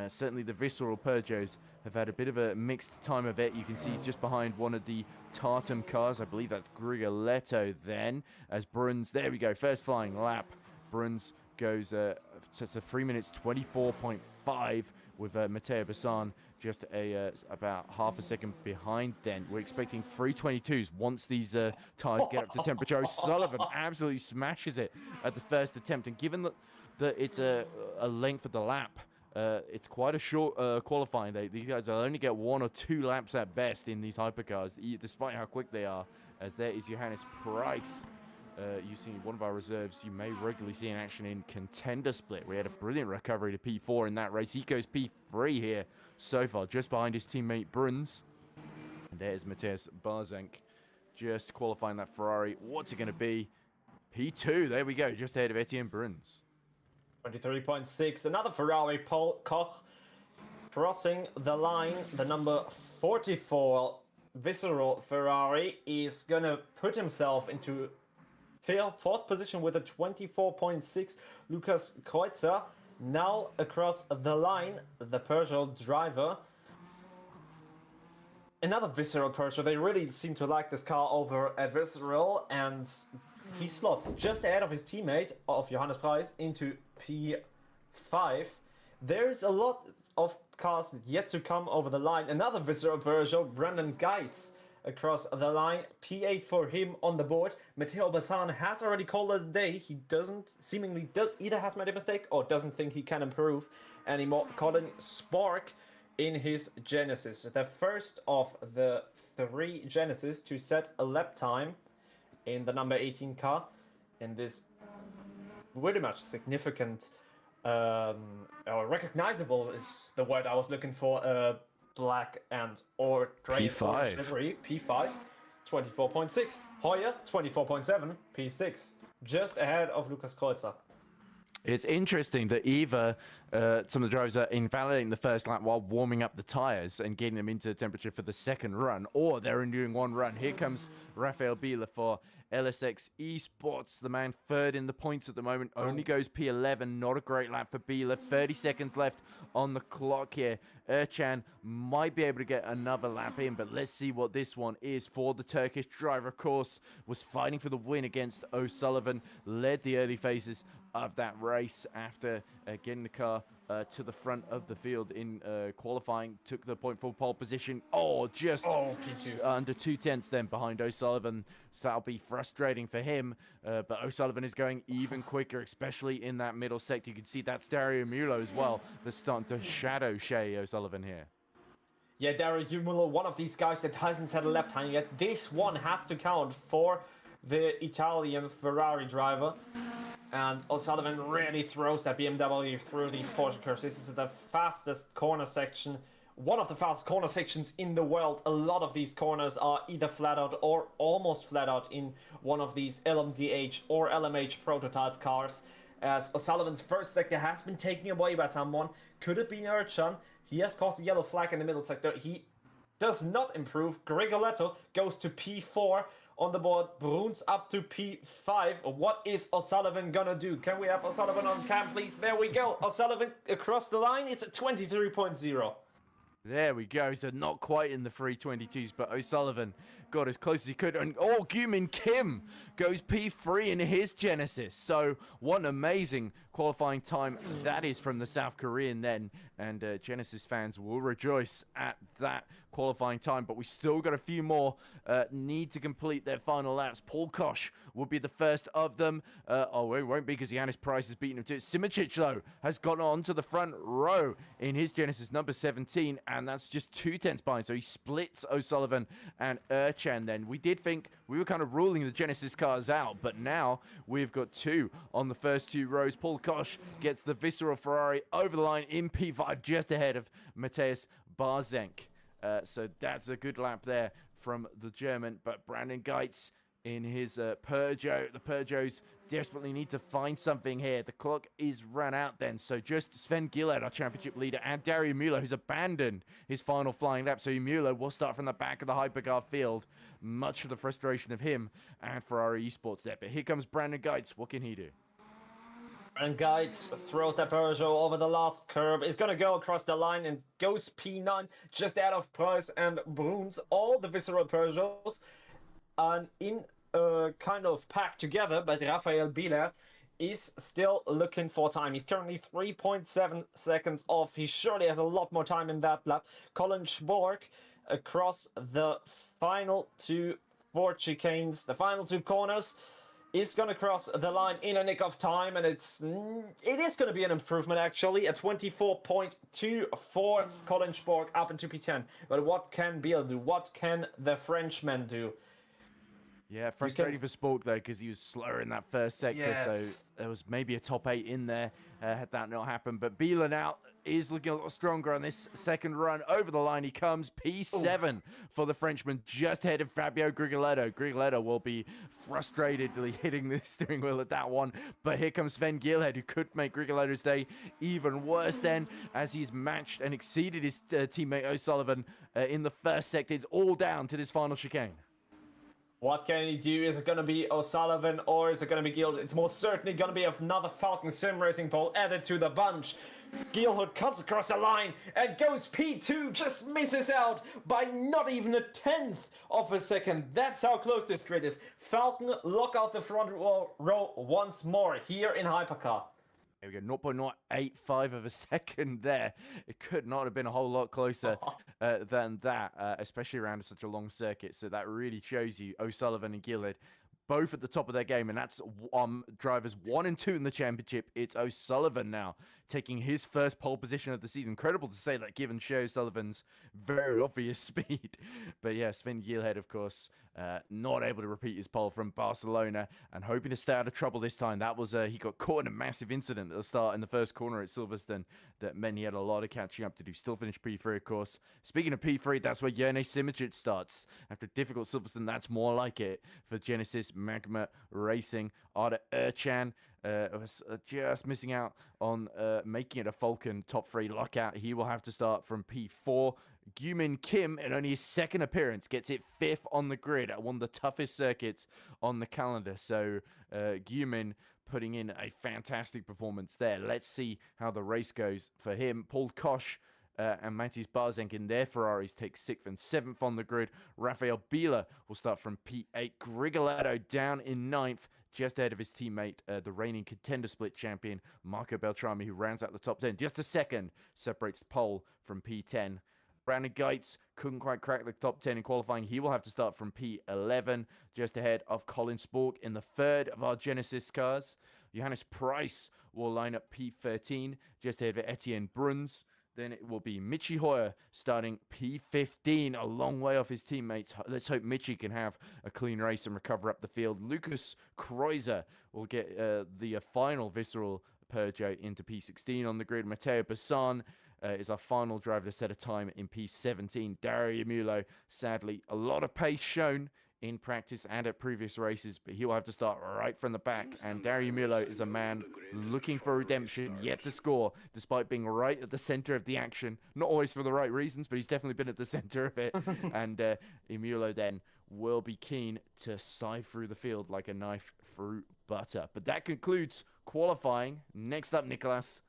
Certainly the Visceral Peugeots have had a bit of a mixed time of it. You can see he's just behind one of the Tartan cars. I believe that's Grigoletto then, as Bruns, there we go, first flying lap. Bruns goes to 3 minutes 24.5 with Matteo Bassan just about half a second behind then. We're expecting 3:22s once these tires get up to temperature. O'Sullivan absolutely smashes it at the first attempt, and given that it's a length of the lap, it's quite a short qualifying day. These guys will only get 1 or 2 laps at best in these hypercars, despite how quick they are. As there is Johannes Price. You see one of our reserves you may regularly see in action in Contender Split. We had a brilliant recovery to P4 in that race. He goes P3 here so far, just behind his teammate Bruns. And there's Matthias Barzank just qualifying that Ferrari. What's it going to be? P2, there we go, just ahead of Etienne Bruns. 23.6, another Ferrari, Paul Koch crossing the line. The number 44 Visceral Ferrari is gonna put himself into fourth position with a 24.6. Lucas Kreuzer Now across the line, the Peugeot driver. Another Visceral Peugeot. They really seem to like this car over at Visceral, and he slots just ahead of his teammate, of Johannes Preis, into P5. There's a lot of cars yet to come over the line. Another Visceral Peugeot, Brandon Geitz, across the line. P8 for him on the board. Matteo Bassan has already called it a day. He either has made a mistake or doesn't think he can improve anymore. Colin Spork in his Genesis. The first of the 3 Genesis to set a lap time in the number 18 car in this pretty much significant or recognizable is the word I was looking for, black and or gray P5 livery. P5 24.6. Hoyer 24.7. P6 just ahead of Lukas Kreuzer. It's interesting that either some of the drivers are invalidating the first lap while warming up the tires and getting them into temperature for the second run, or they're only doing one run. Here comes Rafael Biela for LSX Esports, the man third in the points at the moment, only goes P11. Not a great lap for Biela. 30 seconds left on the clock here. Ercan might be able to get another lap in, but let's see what this one is for the Turkish driver. Of course, was fighting for the win against O'Sullivan, led the early phases of that race after getting the car to the front of the field in qualifying, took the point for pole position. Just under 2/10 then behind O'Sullivan, so that'll be frustrating for him, but O'Sullivan is going even quicker, especially in that middle sector. You can see that's Dario Mulo as well, that's starting to shadow Shea O'Sullivan here. Yeah, Dario Mulo, one of these guys that hasn't set a lap time yet. This one has to count for the Italian Ferrari driver. And O'Sullivan really throws that BMW through these Porsche curves. This is the fastest corner section, one of the fastest corner sections in the world. A lot of these corners are either flat out or almost flat out in one of these LMDH or LMH prototype cars. As O'Sullivan's first sector has been taken away by someone. Could it be Ercan? He has caused a yellow flag in the middle sector. He does not improve. Grigoletto goes to P4. On the board, Bruns up to P5. What is O'Sullivan gonna do? Can we have O'Sullivan on cam, please? There we go. O'Sullivan across the line. It's a 23.0. There we go. So not quite in the 322s, but O'Sullivan got as close as he could. And Gyumin Kim goes P3 in his Genesis. So what an amazing qualifying time that is from the South Korean then. And Genesis fans will rejoice at that qualifying time. But we still got a few more need to complete their final laps. Paul Kosh will be the first of them. It won't be because Johannes Preis has beaten him too. Simičić, though, has gone on to the front row in his Genesis number 17. And that's just 2/10 behind. So he splits O'Sullivan and Ercan then. We did think we were kind of ruling the Genesis cars out, but now we've got 2 on the first 2 rows. Paul Kosh gets the Visceral Ferrari over the line in P5, just ahead of Matthias Barzenk. So that's a good lap there from the German, but Brandon Geitz in his Peugeot. The Peugeots desperately need to find something here. The clock is run out then, so just Sven Gillard, our championship leader, and Dario Mulo, who's abandoned his final flying lap. So Mulo will start from the back of the hypercar field, much to the frustration of him and Ferrari Esports there. But here comes Brandon Geitz. What can he do? And Geitz throws that Peugeot over the last curb. Is going to go across the line and goes P9 just out of Preis and Bruns. All the Visceral Peugeots are in kind of packed together, but Rafael Biela is still looking for time. He's currently 3.7 seconds off. He surely has a lot more time in that lap. Colin Spork across the final 2 Ford chicanes, the final 2 corners, is going to cross the line in a nick of time, and it is going to be an improvement, actually. A 24.2 for Colin Spork up into P10. But what can Biel do? What can the Frenchman do? Yeah, frustrating for Spork, though, because he was slower in that first sector, so there was maybe a top 8 in there had that not happened. But Biela now is looking a lot stronger on this second run. Over the line he comes, P7 for the Frenchman, just ahead of Fabio Grigoletto. Grigoletto will be frustratedly hitting the steering wheel at that one, but here comes Sven Gillhead, who could make Grigoletto's day even worse then, as he's matched and exceeded his teammate O'Sullivan in the first sector. It's all down to this final chicane. What can he do? Is it going to be O'Sullivan or is it going to be Gielhood? It's most certainly going to be another Falcon Sim Racing pole added to the bunch. Gielhood comes across the line and goes P2, just misses out by not even a tenth of a second. That's how close this grid is. Falcon lock out the front row once more here in Hypercar. There we go, 0.085 of a second there. It could not have been a whole lot closer than that, especially around such a long circuit. So that really shows you O'Sullivan and Gielhood both at the top of their game, and that's drivers 1 and 2 in the championship. It's O'Sullivan now taking his first pole position of the season. Incredible to say that, given Shea O'Sullivan's very obvious speed. But yeah, Sven Gielhoud, of course, not able to repeat his pole from Barcelona and hoping to stay out of trouble this time. That was he got caught in a massive incident at the start in the first corner at Silverstone that meant he had a lot of catching up to do. Still finished P3, of course. Speaking of P3, that's where Jene Simic starts. After a difficult Silverstone, that's more like it for Genesis Magma Racing. Arda Erchan was just missing out on making it a Falcon top 3 lockout. He will have to start from P4. Gumin Kim, in only his second appearance, gets it 5th on the grid at one of the toughest circuits on the calendar. So Gumin putting in a fantastic performance there. Let's see how the race goes for him. Paul Koch and Matis Barzenk in their Ferraris take 6th and 7th on the grid. Rafael Bila will start from P8. Grigoletto down in 9th, just ahead of his teammate, the reigning contender split champion, Marco Beltrami, who rounds out the top 10. Just a second separates pole from P10. Brandon Geitz couldn't quite crack the top 10 in qualifying. He will have to start from P11, just ahead of Colin Spork in the third of our Genesis cars. Johannes Price will line up P13, just ahead of Etienne Bruns. Then it will be Michi Hoyer starting P15, a long way off his teammates. Let's hope Michi can have a clean race and recover up the field. Lucas Kreuzer will get the final Visceral Peugeot into P16 on the grid. Matteo Bassan is our final driver to set a time in P17. Dario Mulo, sadly, a lot of pace shown in practice and at previous races, but he will have to start right from the back. And Dario Mulo is a man looking for redemption, yet to score, despite being right at the center of the action. Not always for the right reasons, but he's definitely been at the center of it. And Emulo then will be keen to sieve through the field like a knife through butter. But that concludes qualifying. Next up, Niklas,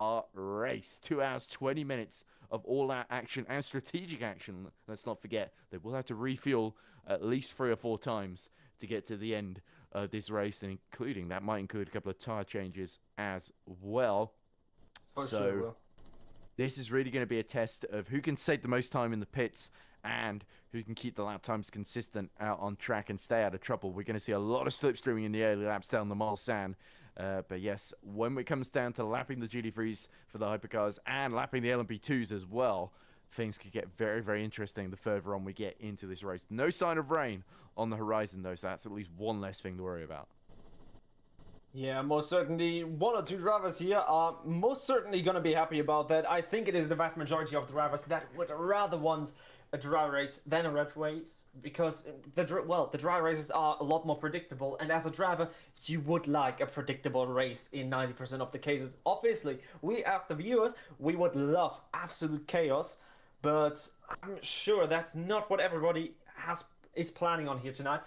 our race. 2 hours, 20 minutes of all-out action and strategic action. Let's not forget, they will have to refuel at least 3 or 4 times to get to the end of this race, and including that might include a couple of tire changes as well. For sure. This is really going to be a test of who can save the most time in the pits and who can keep the lap times consistent out on track and stay out of trouble. We're going to see a lot of slipstreaming in the early laps down the Mulsanne. But yes, when it comes down to lapping the GT3s for the hypercars and lapping the LMP2s as well, things could get very, very interesting the further on we get into this race. No sign of rain on the horizon, though, so that's at least one less thing to worry about. Yeah, most certainly. 1 or 2 drivers here are most certainly going to be happy about that. I think it is the vast majority of drivers that would rather want a dry race than a wet race, because the dry races are a lot more predictable, and as a driver you would like a predictable race in 90% of the cases. Obviously, we as the viewers, we would love absolute chaos, but I'm sure that's not what everybody is planning on here tonight.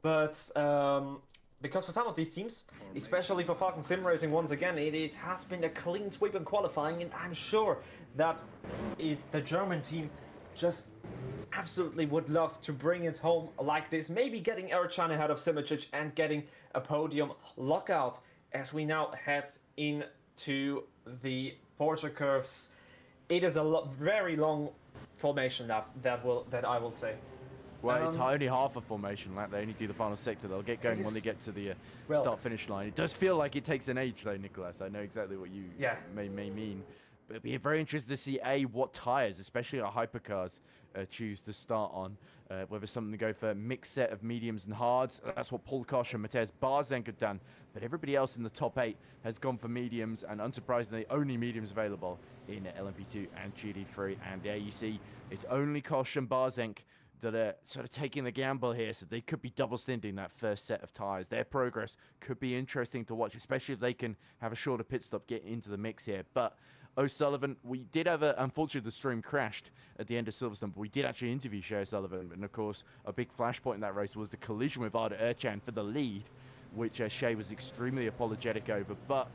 But because for some of these teams, especially for Falcon Sim Racing, once again, it has been a clean sweep in qualifying, and I'm sure that the German team just absolutely would love to bring it home like this. Maybe getting Erchan ahead of Simic and getting a podium lockout as we now head into the Porsche curves. It is a very long formation that I will say. Well, it's only half a formation lap. They only do the final sector. They'll get going when they get to the start-finish line. It does feel like it takes an age, though, Nicholas. I know exactly what you may mean. But it'll be very interesting to see, what tyres, especially our hypercars, choose to start on. Whether something to go for a mixed set of mediums and hards. That's what Paul Koch and Matej Barzenk have done. But everybody else in the top 8 has gone for mediums, and unsurprisingly, only mediums available in LMP2 and GT3. And there you see, it's only Koch and Barzenk that are sort of taking the gamble here, so they could be double stinting that first set of tyres. Their progress could be interesting to watch, especially if they can have a shorter pit stop, get into the mix here. But O'Sullivan. We did have unfortunately, the stream crashed at the end of Silverstone, but we did actually interview Shea O'Sullivan. And of course, a big flashpoint in that race was the collision with Arda Ercan for the lead, which Shea was extremely apologetic over. But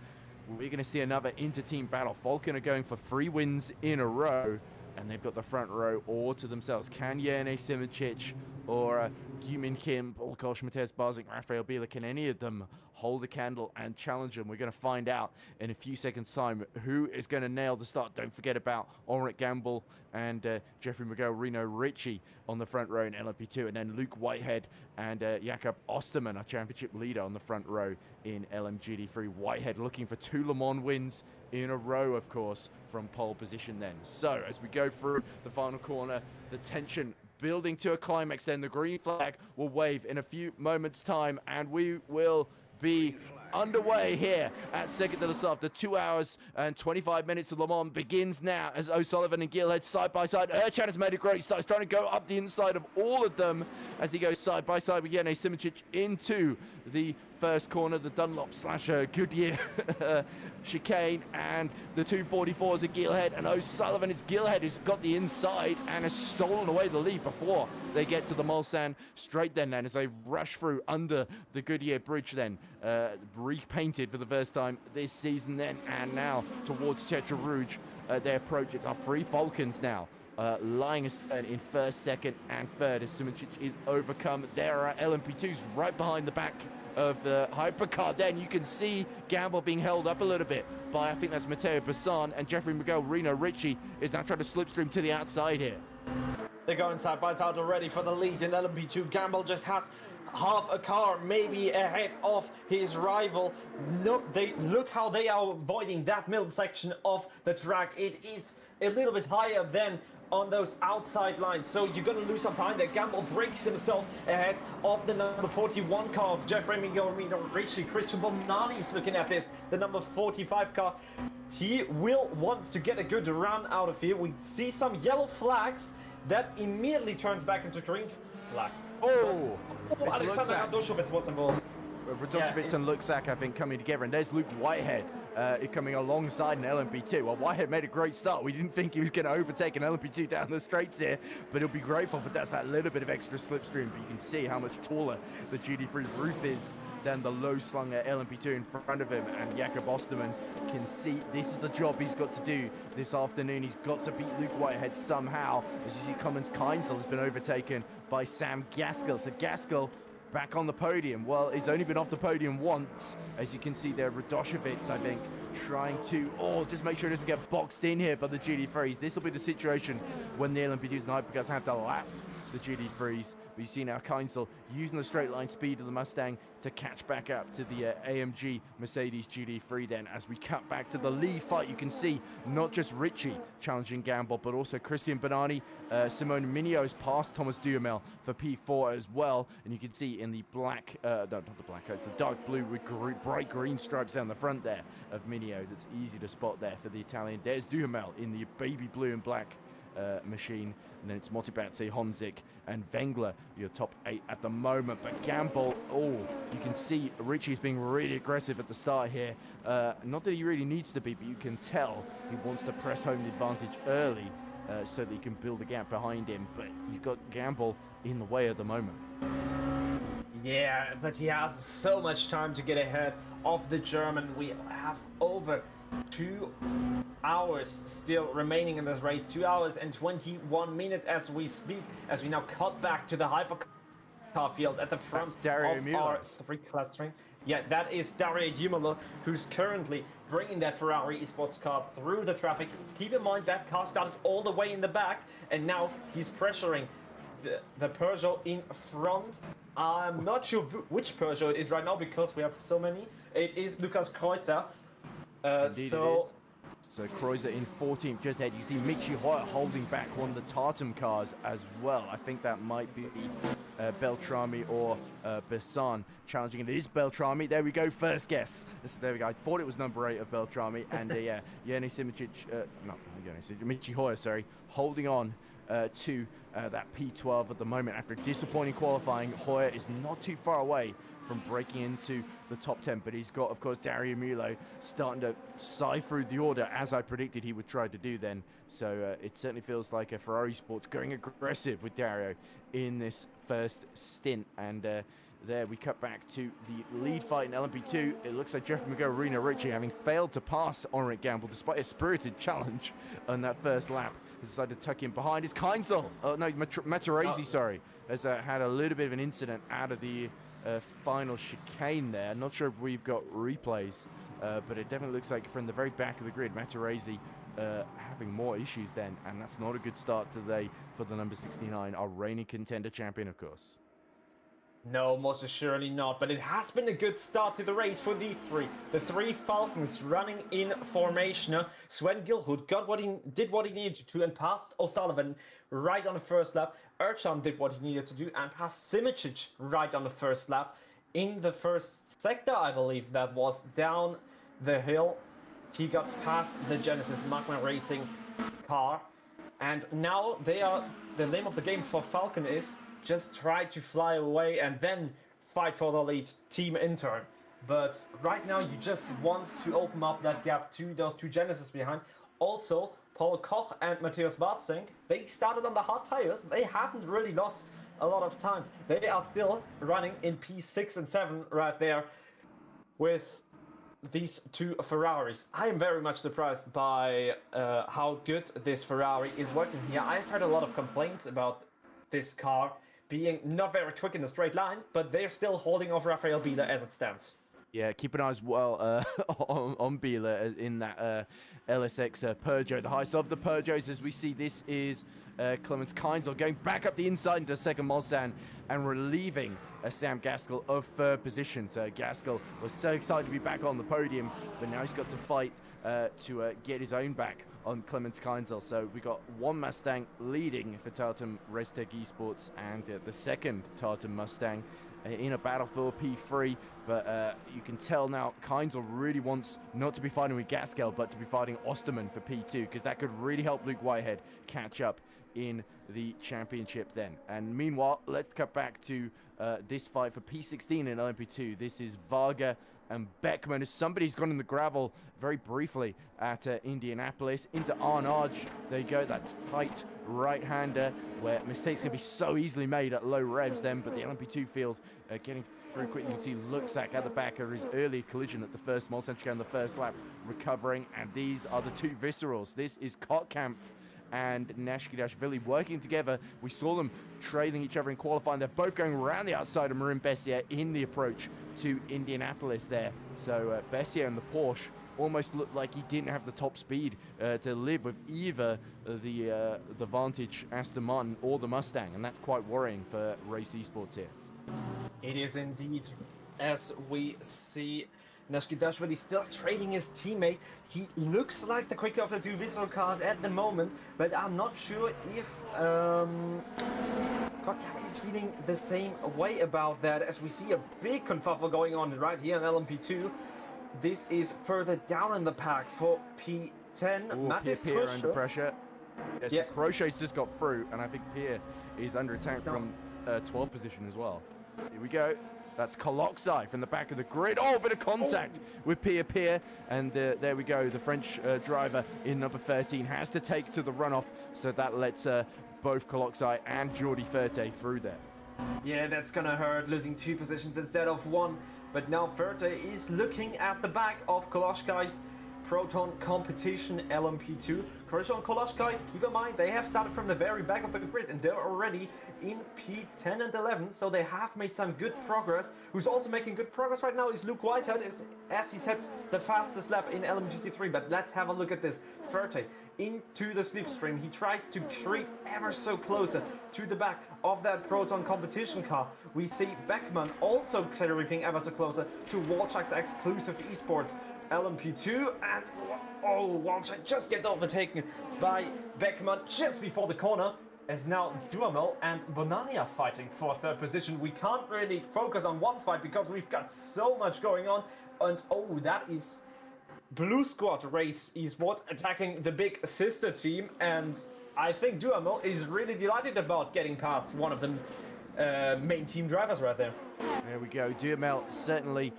we're going to see another inter-team battle. Falcon are going for 3 wins in a row, and they've got the front row all to themselves. Can Jene Simoncic or Gyumin Kim, Paul Kosh, Mateusz Barzik, Rafael Biela, can any of them hold a candle and challenge them? We're going to find out in a few seconds' time who is going to nail the start. Don't forget about Ulrich Gamble and Jeffrey Miguel Reno Ritchie on the front row in LMP2, and then Luke Whitehead and Jakob Osterman, our championship leader, on the front row in LMGT3. Whitehead looking for 2 Le Mans wins in a row, of course, from pole position then. So as we go through the final corner, the tension building to a climax, then the green flag will wave in a few moments' time, and we will be underway here at Circuit de la Sarthe. The 2 hours and 25 minutes of Le Mans begins now as O'Sullivan and Gill head side by side. Ercan has made a great start. He's trying to go up the inside of all of them as he goes side by side with Jene Simoncic into the first corner, the Dunlop / Goodyear chicane, and the 244s are Gillhead, and O'Sullivan is Gillhead who's got the inside and has stolen away the lead before they get to the Mulsanne straight then as they rush through under the Goodyear bridge then, repainted for the first time this season then, and now towards Tetra Rouge they approach. It's our 3 Falcons now lying in first, second and third as Simoncic is overcome. There are LMP2s right behind the back of the hypercar. Then you can see Gamble being held up a little bit by, I think that's Matteo Bassan, and Jeffrey Miguel Reno Ritchie is now trying to slipstream to the outside here. They're going side by side already for the lead in LMP2. Gamble just has half a car maybe ahead of his rival. Look how they are avoiding that middle section of the track. It is a little bit higher than on those outside lines, so you're going to lose some time there. Gamble breaks himself ahead of the number 41 car of Jeffrey Miguel Reno Ritchie. Christian Bonani is looking at this, the number 45 car. He will want to get a good run out of here. We see some yellow flags that immediately turns back into green flags. Alexander Radoshevitz was involved. Radoshevitz and Luxak, I think, coming together, and there's Luke Whitehead coming alongside an LMP2. Well, Whitehead made a great start. We didn't think he was going to overtake an LMP2 down the straights here, but he'll be grateful for that little bit of extra slipstream. But you can see how much taller the GT3 roof is than the low-slung LMP2 in front of him, and Jakob Osterman can see this is the job he's got to do this afternoon. He's got to beat Luke Whitehead somehow. As you see, Cummins Keinzel has been overtaken by Sam Gaskell. So Gaskell back on the podium. Well, he's only been off the podium once. As you can see there, Radoshevitz, I think, trying to, just make sure he doesn't get boxed in here by the GT3s. This will be the situation when the LMP2s and Hypercars have to lap the GT3s. But you see now Keinzel using the straight line speed of the Mustang to catch back up to the AMG Mercedes GT3 then. As we cut back to the lead fight, you can see not just Ritchie challenging Gamble, but also Christian Bonani. Simone Minio has passed Thomas Duhamel for P4 as well. And you can see in the black, no, not the black, it's the dark blue with bright green stripes down the front there of Minio. That's easy to spot there for the Italian. There's Duhamel in the baby blue and black machine, and then it's Motibatze, Honzik and Wengler, your top 8 at the moment. But Gamble, you can see Ritchie's being really aggressive at the start here. Not that he really needs to be, but you can tell he wants to press home the advantage early so that he can build a gap behind him. But he's got Gamble in the way at the moment. Yeah, but he has so much time to get ahead of the German. We have over 2 hours still remaining in this race. 2 hours and 21 minutes as we speak, as we now cut back to the hypercar field at the front of our 3 clustering. Yeah, that is Dario Jumala, who's currently bringing that Ferrari esports car through the traffic. Keep in mind that car started all the way in the back, and now he's pressuring the Peugeot in front. I'm not sure which Peugeot it is right now because we have so many. It is Lukas Kreuzer. So Kreuzer in 14th just ahead. You see Michi Hoyer holding back one of the Tartan cars as well. I think that might be Beltrami or Bessan challenging. It is Beltrami. There we go. First guess. There we go. I thought it was number 8 of Beltrami. And Jene Simoncic, Michi Hoyer, sorry, holding on to that P12 at the moment. After disappointing qualifying, Hough is not too far away from breaking into the top 10, but he's got, of course, Dario Mulo starting to sigh through the order, as I predicted he would try to do then. So it certainly feels like a Ferrari Sports going aggressive with Dario in this first stint. And there we cut back to the lead fight in LMP2. It looks like Jeff Reno Ritchie, having failed to pass Henrik Gamble despite a spirited challenge on that first lap, has decided to tuck in behind. It's Keinzel, Matarese, sorry, has had a little bit of an incident out of the final chicane there. Not sure if we've got replays, but it definitely looks like from the very back of the grid, Matarese having more issues then, and that's not a good start today for the number 69, our reigning contender champion, of course. No, most assuredly not, but it has been a good start to the race for the three Falcons running in formation. Sven Gilhood did what he needed to and passed O'Sullivan right on the first lap. Ercan did what he needed to do and passed Simicic right on the first lap. In the first sector, I believe that was, down the hill, he got past the Genesis Magma Racing car. And now the name of the game for Falcon is just try to fly away and then fight for the lead, team intern. But right now you just want to open up that gap to those two Genesis behind. Also, Paul Koch and Matthias Bartzink, they started on the hard tires. They haven't really lost a lot of time. They are still running in P6 and 7 right there with these two Ferraris. I am very much surprised by how good this Ferrari is working here. I've heard a lot of complaints about this car being not very quick in a straight line, but they're still holding off Rafael Biela as it stands. Yeah, keep an eye as well on Biela in that LSX Peugeot, the highest of the Peugeots. As we see, this is Clemens Keinzel going back up the inside into second Mulsanne and relieving Sam Gaskell of third position. So Gaskell was so excited to be back on the podium, but now he's got to fight to get his own back on Clemens Keinzel. So we got one Mustang leading for Tartan Restec Esports and the second Tartan Mustang in a battle for P3, but you can tell now Keinzel really wants not to be fighting with Gaskell, but to be fighting Osterman for P2, because that could really help Luke Whitehead catch up in the championship then. And meanwhile, let's cut back to this fight for P16 in LMP2. This is Varga and Beckman, as somebody's gone in the gravel very briefly at Indianapolis. Into Arnage, there you go, that tight right-hander where mistakes can be so easily made at low revs then, but the LMP2 field getting through quickly. You can see Luxak at the back of his early collision at the first small century on the first lap, recovering, and these are the two Viscerals. This is Kotkampf and Nashkidashvili working together. We saw them trailing each other in qualifying. They're both going around the outside of Marin Bessier in the approach to Indianapolis there. So Bessier and the Porsche almost looked like he didn't have the top speed to live with either the Vantage Aston Martin or the Mustang, and that's quite worrying for Race Esports here. It is indeed, as we see Nashkidashvili still trailing his teammate. He looks like the quicker of the two Visceral cars at the moment, but I'm not sure if Kotkami is feeling the same way about that, as we see a big confuffle going on right here in LMP2. This is further down in the pack for P10. Pierre under pressure. Yeah, so Crochet's just got through, and I think Pierre is under attack from 12th position as well. Here we go. That's Koloksai from the back of the grid. Oh, a bit of contact with Pierre. And there we go. The French driver in number 13 has to take to the runoff. So that lets both Koloksai and Jordi Ferte through there. Yeah, that's going to hurt, losing 2 positions instead of 1. But now Ferte is looking at the back of Koloskai's Proton Competition LMP2. Krylov and Koloskai, keep in mind, they have started from the very back of the grid and they're already in P10 and 11, so they have made some good progress. Who's also making good progress right now is Luke Whitehead, as he sets the fastest lap in LMGT3. But let's have a look at this. Ferte into the slipstream. He tries to creep ever so closer to the back of that Proton Competition car. We see Beckman also creeping ever so closer to Walchuk's exclusive esports LMP2, and Walchuk just gets overtaken by Beckman just before the corner, as now Duhamel and Bonani are fighting for 3rd position. We can't really focus on one fight because we've got so much going on, and that is Blue Squad Race Esports attacking the big sister team, and I think Duhamel is really delighted about getting past one of the main team drivers right there. There we go. Duhamel certainly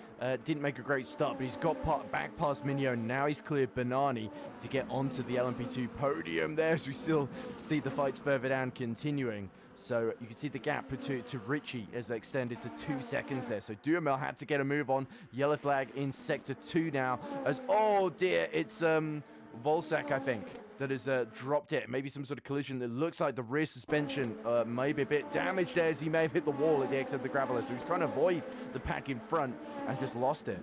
didn't make a great start, but he's got back past Mignot. Now he's cleared Banani to get onto the LMP2 podium there, as we still see the fights further down continuing. So you can see the gap to Richie has extended to 2 seconds there. So Duhamel had to get a move on. Yellow flag in sector 2 now. As, oh dear, it's Volsak, I think, that has dropped it. Maybe some sort of collision. It looks like the rear suspension may be a bit damaged there, as he may have hit the wall at the exit of the graveler. So he's trying to avoid the pack in front and just lost it.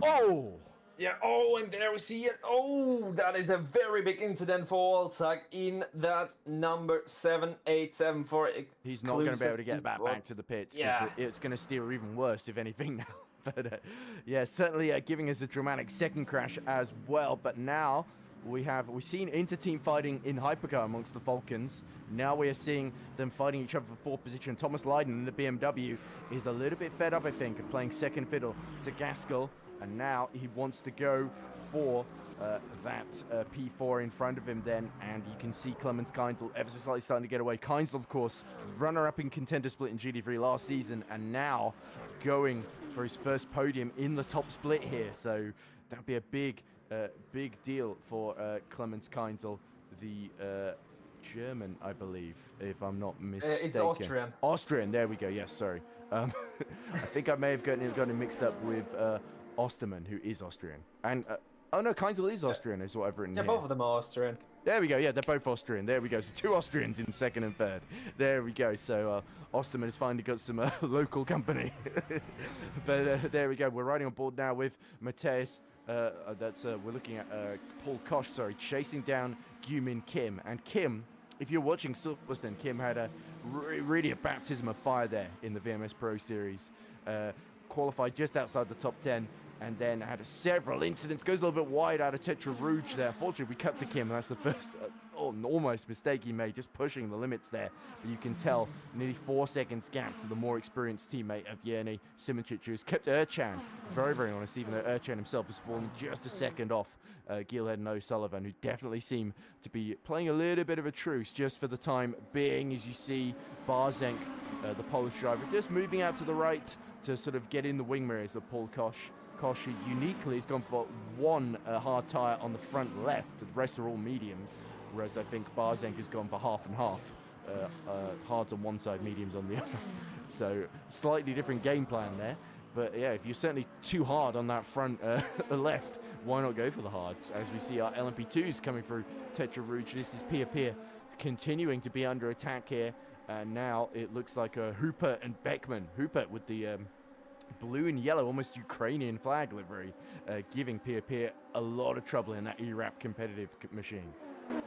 Oh! Yeah, oh, and there we see it. Oh, that is a very big incident for Volsak in that number 7874. He's not going to be able to get that back to the pits. Yeah. It's going to steer even worse, if anything, now. But yeah, certainly giving us a dramatic second crash as well. But now we've seen inter-team fighting in hypercar amongst the Falcons. Now we are seeing them fighting each other for fourth position. Thomas Lydon in the BMW is a little bit fed up, I think, of playing second fiddle to Gaskell. And now he wants to go for that P4 in front of him then. And you can see Clemens Keinzel ever so slightly starting to get away. Keinzel, of course, runner-up in contender split in GT3 last season, and now going for his first podium in the top split here. So that'd be a big deal for Clemens Keinzel, the German, I believe, if I'm not mistaken. It's Austrian. Austrian, there we go. Yes, sorry. I think I may have gotten him mixed up with Osterman, who is Austrian. And, oh no, Keinzel is Austrian, is what I've written here. Both of them are Austrian. There we go. Yeah, they're both Austrian. There we go. So 2 Austrians in second and third. There we go. So Osterman has finally got some local company. But there we go. We're riding on board now with Mateus. We're looking at Paul Koch, chasing down Gyumin Kim. And Kim, if you're watching Silverstone, Kim had really a baptism of fire there in the VMS Pro Series. Qualified just outside the top 10, and then had several incidents. Goes a little bit wide out of Tetra Rouge there. Unfortunately, we cut to Kim, and that's the first almost mistake he made, just pushing the limits there. But you can tell nearly 4 seconds gap to the more experienced teammate of Yerny Simoncic, who has kept Erchan very, very honest, even though Erchan himself has fallen just a second off Gilhead and O'Sullivan, who definitely seem to be playing a little bit of a truce just for the time being. As you see Barzenk, the Polish driver, just moving out to the right to sort of get in the wing mirrors of Paul Koch. Koch uniquely has gone for one hard tyre on the front left. The rest are all mediums, whereas I think Barzenk has gone for half and half. Hards on one side, mediums on the other. So slightly different game plan there. But yeah, if you're certainly too hard on that front left, why not go for the hards? As we see our LMP2s coming through Tetra Rouge. This is Pia continuing to be under attack here. And now it looks like Hooper and Beckman. Hooper with the blue and yellow, almost Ukrainian flag livery, giving Pia a lot of trouble in that ERAP competitive machine.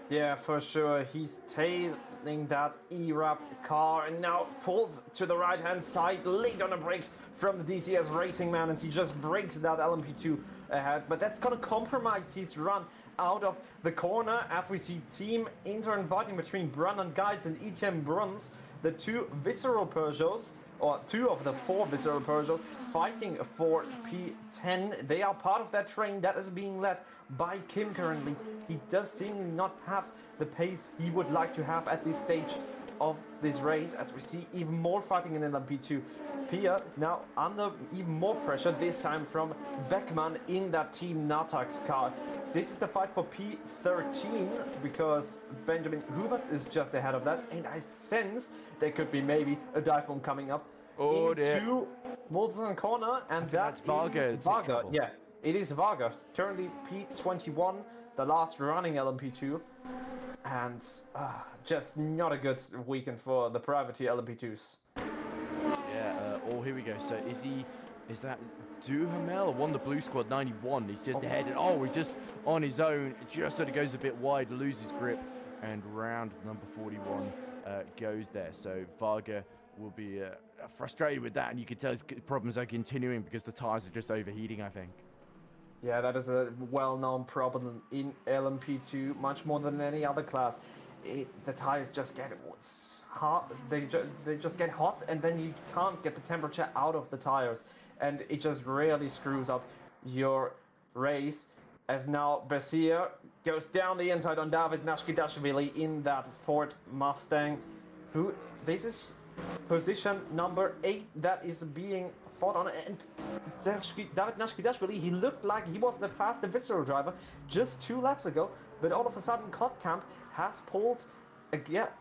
Yeah, for sure. He's tailing that ERAP car and now pulls to the right-hand side, late on the brakes from the DCS Racing Man, and he just breaks that LMP2 ahead. But that's going to compromise his run out of the corner, as we see team inter-fighting between Brun and Guides and Etienne Bruns, the 2 Visceral Peugeots, or 2 of the 4 Visceral Peugeots, fighting for P10. They are part of that train that is being led by Kim currently. He does seemingly not have the pace he would like to have at this stage of this race, as we see even more fighting in LMP2. Pia now under even more pressure, this time from Beckman in that Team Natax car. This is the fight for P13, because Benjamin Hubert is just ahead of that, and I sense there could be maybe a dive bomb coming up into Molson Corner, and that's Varga. Varga. Yeah, it is Varga. Currently P21, the last running LMP2, and just not a good weekend for the privateer LMP2s. Yeah, here we go. So is that Duhamel won the blue squad 91? He's just ahead, and he's just on his own, just sort of goes a bit wide, loses grip, and round number 41 goes there. So Varga will be frustrated with that, and you can tell his problems are continuing because the tires are just overheating, I think. Yeah, that is a well-known problem in LMP2, much more than any other class. The tires just get hot. They just get hot, and then you can't get the temperature out of the tires, and it just really screws up your race. as now Bessier goes down the inside on David Nashkidashvili in that Ford Mustang. This is position number 8 that is being fought on, and David Nashkidashvili, he looked like he was the faster Visceral driver just 2 laps ago, but all of a sudden Kotkamp has pulled a gap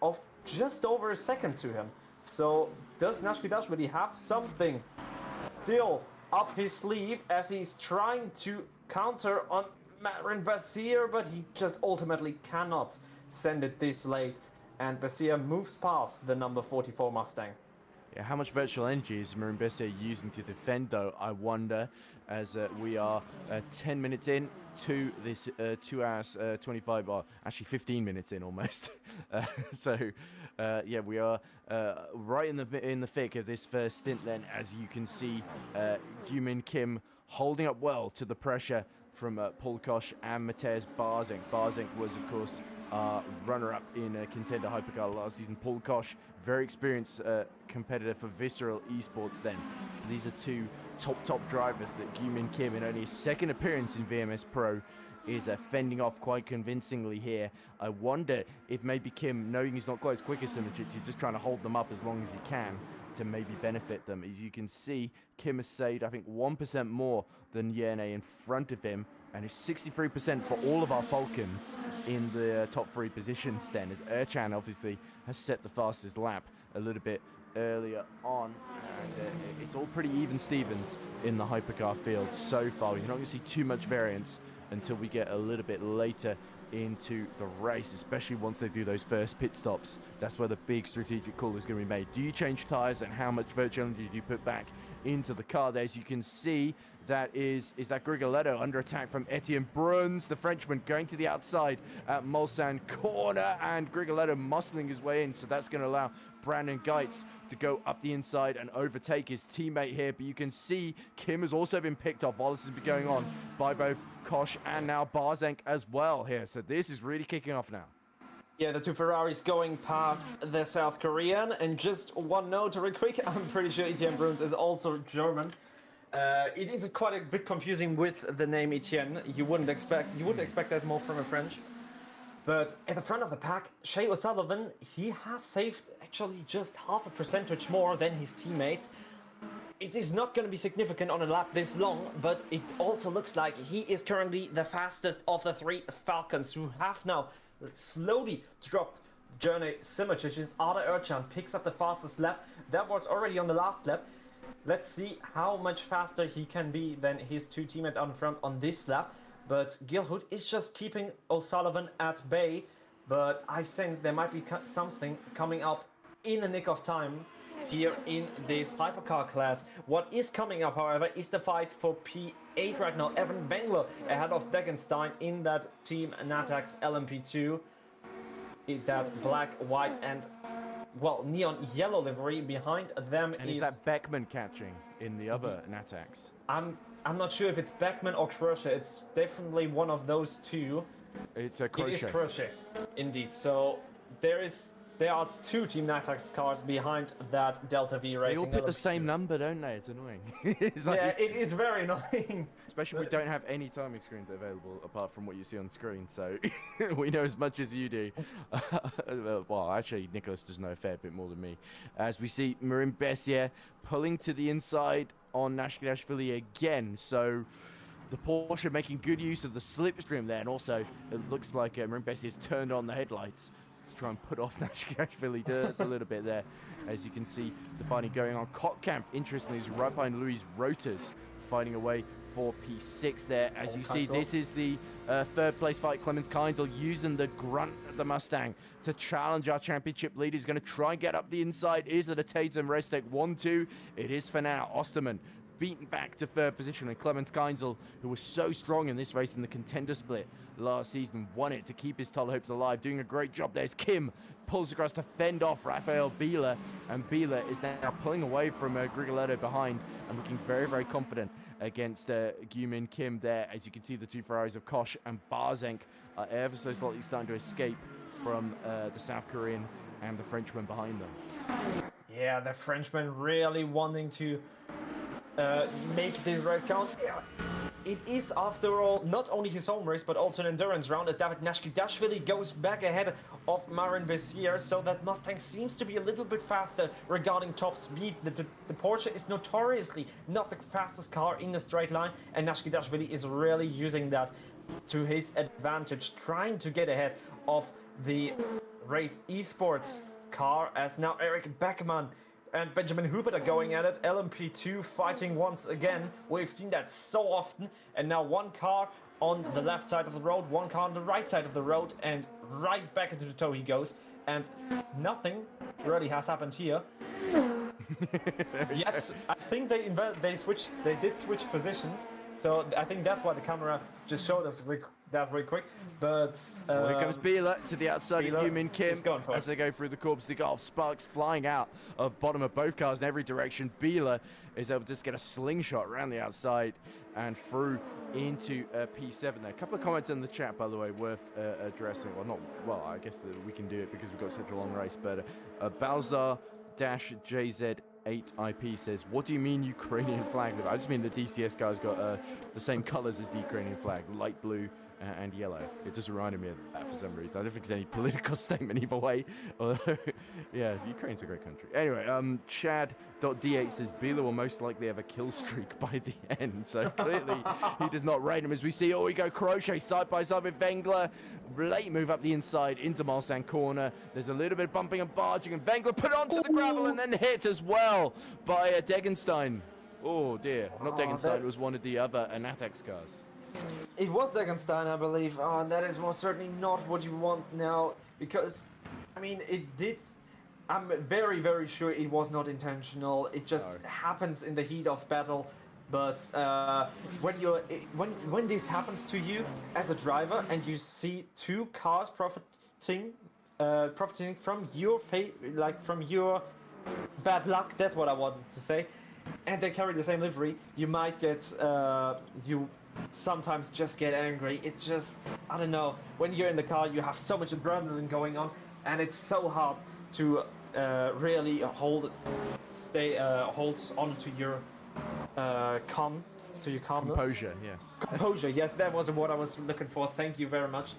of just over a second to him. So does Nashkidashvili have something still up his sleeve as he's trying to counter on Marin Bessier, but he just ultimately cannot send it this late, and Bessier moves past the number 44 Mustang. Yeah, how much virtual energy is Marin Bessier using to defend, though, I wonder, as we are 10 minutes in to this 2 hours 25, or actually 15 minutes in almost. Yeah, we are right in the thick of this first stint then, as you can see Gyu-Min Kim holding up well to the pressure from Paul Kosh and Mateusz Barzink. Barzink was, of course, runner-up in Contender Hypercar last season. Paul Kosh, very experienced competitor for Visceral Esports then. So these are 2 top drivers that Gyu-Min Kim, in only his 2nd appearance in VMS Pro, is fending off quite convincingly here. I wonder if maybe Kim, knowing he's not quite as quick as Simic, he's just trying to hold them up as long as he can to maybe benefit them. As you can see, Kim has saved, I think, 1% more than Yene in front of him, and is 63% for all of our Falcons in the top 3 positions then, as Erchan obviously has set the fastest lap a little bit earlier on, and it's all pretty even Stevens in the hypercar field so far. You're not going to see too much variance until we get a little bit later into the race, especially once they do those first pit stops. That's where the big strategic call is going to be made. Do you change tires, and how much virtual energy do you put back into the car there? As you can see, that is that Grigoletto under attack from Etienne Bruns, the Frenchman, going to the outside at Mulsanne corner, and Grigoletto muscling his way in, so that's going to allow Brandon Geitz to go up the inside and overtake his teammate here. But you can see Kim has also been picked off while this has been going on by both Kosh and now Barzink as well here. So this is really kicking off now. Yeah, the 2 Ferraris going past the South Korean, and just one note real quick, I'm pretty sure Etienne Bruns is also German. It is quite a bit confusing with the name Etienne. You wouldn't expect that more from a French. But at the front of the pack, Shea O'Sullivan, he has saved actually just half a percentage more than his teammates. It is not going to be significant on a lap this long, but it also looks like he is currently the fastest of the 3 Falcons, who have now slowly dropped Journey Simicic's. Arda Erchan picks up the fastest lap. That was already on the last lap. Let's see how much faster he can be than his 2 teammates out in front on this lap. But Gilhood is just keeping O'Sullivan at bay. But I sense there might be something coming up in the nick of time here in this hypercar class. What is coming up, however, is the fight for P8 right now. Evan Bengler ahead of Degenstein in that Team Natax LMP2. That black, white, and, well, neon yellow livery. Behind them and is that Beckman catching in the other Natax? I'm not sure if it's Beckman or Crochet. It's definitely one of those 2. It's a Crochet. It is Crochet, indeed. So there are 2 Team Natax cars behind that Delta V Racing. They all put the same number, don't they? It's annoying. It's yeah, it is very annoying. Especially we don't have any timing screens available apart from what you see on screen, so we know as much as you do. Well, actually, Niklas does know a fair bit more than me. As we see Marin Bessier pulling to the inside on Nashkidashvili again, so the Porsche making good use of the slipstream there, and also it looks like Marin Bessier's turned on the headlights to try and put off Nashkidashvili just a little bit there. As you can see, the fighting going on. Kotkamp, interestingly, is right behind Louis Roters, fighting away for P6 there. As you see, this is the 3rd place fight. Clemens Kindle using the grunt of the Mustang to challenge our championship lead. He's going to try and get up the inside. Is it a Tatum Restek 1-2? It is for now. Osterman beaten back to 3rd position, and Clemens Kindle, who was so strong in this race in the contender split last season, won it to keep his title hopes alive. Doing a great job. There's Kim, pulls across to fend off Rafael Bieler, and Bieler is now pulling away from Grigoletto behind and looking very, very confident against Gyu-Min Kim there. As you can see, the 2 Ferraris of Kosh and Barzink are ever so slightly starting to escape from the South Korean and the Frenchman behind them. Yeah, the Frenchman really wanting to make this race count. Yeah. it is, after all, not only his home race, but also an endurance round, as David Nashkidashvili goes back ahead of Marin Bessier, so that Mustang seems to be a little bit faster regarding top speed. The Porsche is notoriously not the fastest car in a straight line, and Nashkidashvili is really using that to his advantage, trying to get ahead of the race esports car, as now Eric Beckman and Benjamin Hubert are going at it. LMP2 fighting once again. We've seen that so often. And now one car on the left side of the road, one car on the right side of the road, and right back into the tow he goes. And nothing really has happened here. Yet, I think they did switch positions. So I think that's why the camera just showed us that very quick. But well, here comes Biela to the outside of Yumin Kim as they go through the Corps de Golf. Sparks flying out of bottom of both cars in every direction. Biela is able to just get a slingshot around the outside and through into P7 there. A couple of comments in the chat, by the way, worth addressing. Well, I guess that we can do it because we've got such a long race. But Balzar-JZ8IP says, what do you mean Ukrainian flag? I just mean the DCS guy's got the same colors as the Ukrainian flag, light blue and yellow. It just reminded me of that for some reason. I don't think it's any political statement either way. Although, yeah, Ukraine's a great country. Anyway, Chad.D8 says Biela will most likely have a kill streak by the end. So clearly he does not rate him, as we see. Oh, we go Crochet side by side with Wengler. Late move up the inside into Marsan corner. There's a little bit of bumping and barging, and Wengler put onto the gravel and then hit as well by Degenstein. Oh dear, not Degenstein, it was one of the other Anatex cars. It was Degenstein, I believe, and that is most certainly not what you want now, because, I mean, it did. I'm very, very sure it was not intentional. It just happens in the heat of battle. But when this happens to you as a driver and you see two cars profiting from your from your bad luck, that's what I wanted to say, and they carry the same livery, you might get you sometimes just get angry. It's just, I don't know, when you're in the car you have so much adrenaline going on, and it's so hard to really hold on to your calmness. Composure, yes. Composure, yes, that was what I was looking for. Thank you very much.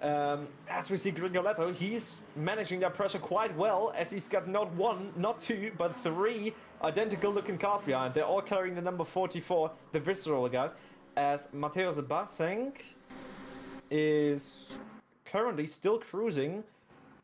As we see Grigoletto, he's managing that pressure quite well, as he's got not one, not two, but three identical looking cars behind. They're all carrying the number 44, the Visceral guys, as Mateusz Basenk is currently still cruising.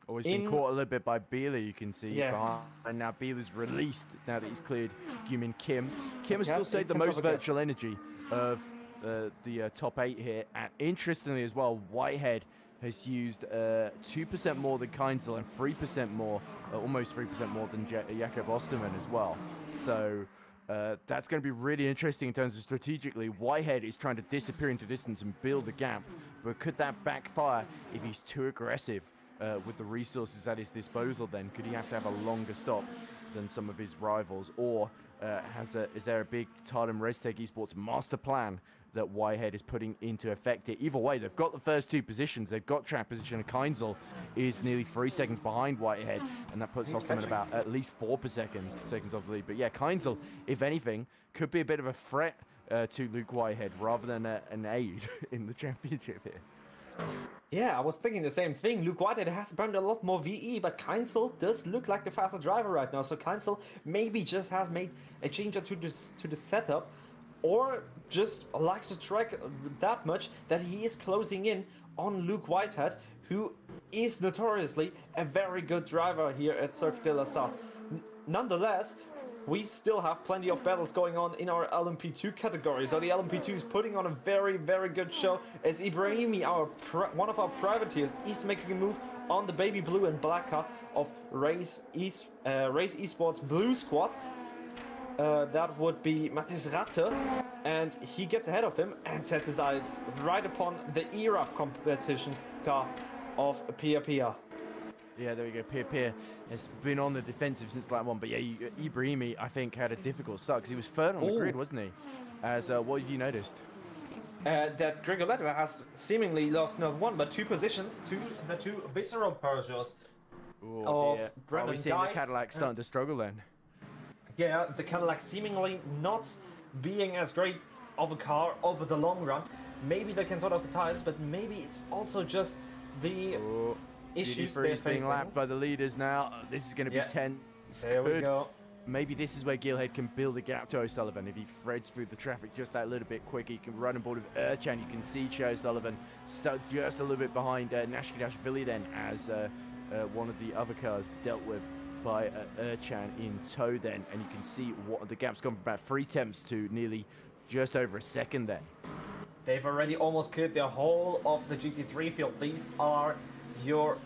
Oh, he's been caught a little bit by Biela, you can see. Yeah. And now Biela's released now that he's cleared Yumin Kim. Kim has still saved the most virtual energy of the top 8 here. And interestingly as well, Whitehead has used 2% more than Keinzel and 3% more, almost 3% more than Jakob Osterman as well. So that's going to be really interesting in terms of strategically. Whitehead is trying to disappear into distance and build a gap. But could that backfire if he's too aggressive? With the resources at his disposal, then could he have to have a longer stop than some of his rivals, or is there a big Tardem Restec Esports master plan that Whitehead is putting into effect here? Either way, they've got the first two positions. They've got track position, and Keinzel is nearly 3 seconds behind Whitehead, and that puts Osterman about at least 4 seconds off the lead. But yeah, Keinzel, if anything, could be a bit of a threat to Luke Whitehead rather than an aid in the championship here. Yeah, I was thinking the same thing. Luke Whitehead has burned a lot more VE, but Keinzel does look like the faster driver right now. So Keinzel maybe just has made a change to the setup, or just likes the track that much that he is closing in on Luke Whitehead, who is notoriously a very good driver here at Circuit de la Sarthe. Nonetheless, we still have plenty of battles going on in our LMP2 category. So the LMP2 is putting on a very, very good show, as Ibrahimi, one of our privateers, is making a move on the baby blue and black car of Race Esports Blue Squad. That would be Mathis Ratte, and he gets ahead of him and sets his eyes right upon the ERAP competition car of Pia Pia. Yeah, there we go. Pia has been on the defensive since lap 1. But yeah, Ibrahimi, I think, had a difficult start because he was third on the grid, wasn't he? As what have you noticed? That Grigoletto has seemingly lost not one, but 2 positions to the 2 Visceral Peugeots of Brendan. Are we seeing the Cadillac starting to struggle then? Yeah, the Cadillac seemingly not being as great of a car over the long run. Maybe they can sort out the tires, but maybe it's also just the issues they're is being facing. lapped by the leaders now. This is going to be tense. There we go. Maybe this is where Gilhead can build a gap to O'Sullivan. If he threads through the traffic just that little bit quicker, he can run on board with Erchan. You can see O'Sullivan stuck just a little bit behind Nashkidashvili then, as one of the other cars dealt with by Erchan in tow then. And you can see what the gap's gone from about 3 tenths to nearly just over a second then. They've already almost cleared the whole of the GT3 field. These are your...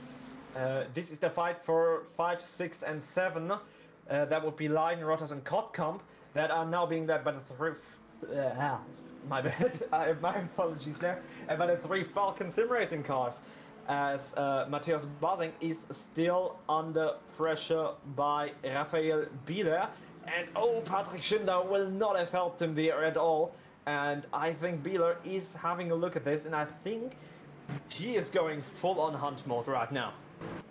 this is the fight for 5, 6, and 7. That would be Leiden, Rotters, and Kottkamp that are now being led by the three... my bad. My apologies there. By the 3 Falcon Sim Racing cars, as Matthias Basing is still under pressure by Raphael Bieler. And Patrick Schindler will not have helped him there at all. And I think Bieler is having a look at this, and I think he is going full on hunt mode right now.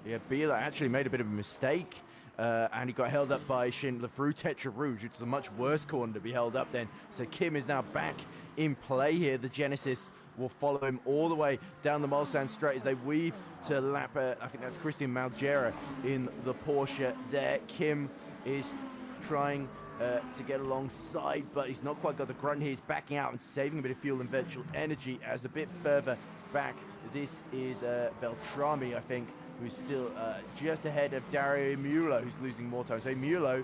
Yeah, Bieler actually made a bit of a mistake. And he got held up by Schindler through Tetra Rouge, which is a much worse corner to be held up then. So Kim is now back in play here. The Genesis will follow him all the way down the Mulsanne straight as they weave to lap, I think that's Christian Malgera in the Porsche there. Kim is trying to get alongside, but he's not quite got the grunt here. He's backing out and saving a bit of fuel and virtual energy. As a bit further back, this is Beltrami, I think, who's still just ahead of Dario Mulo, who's losing more time. So Mulo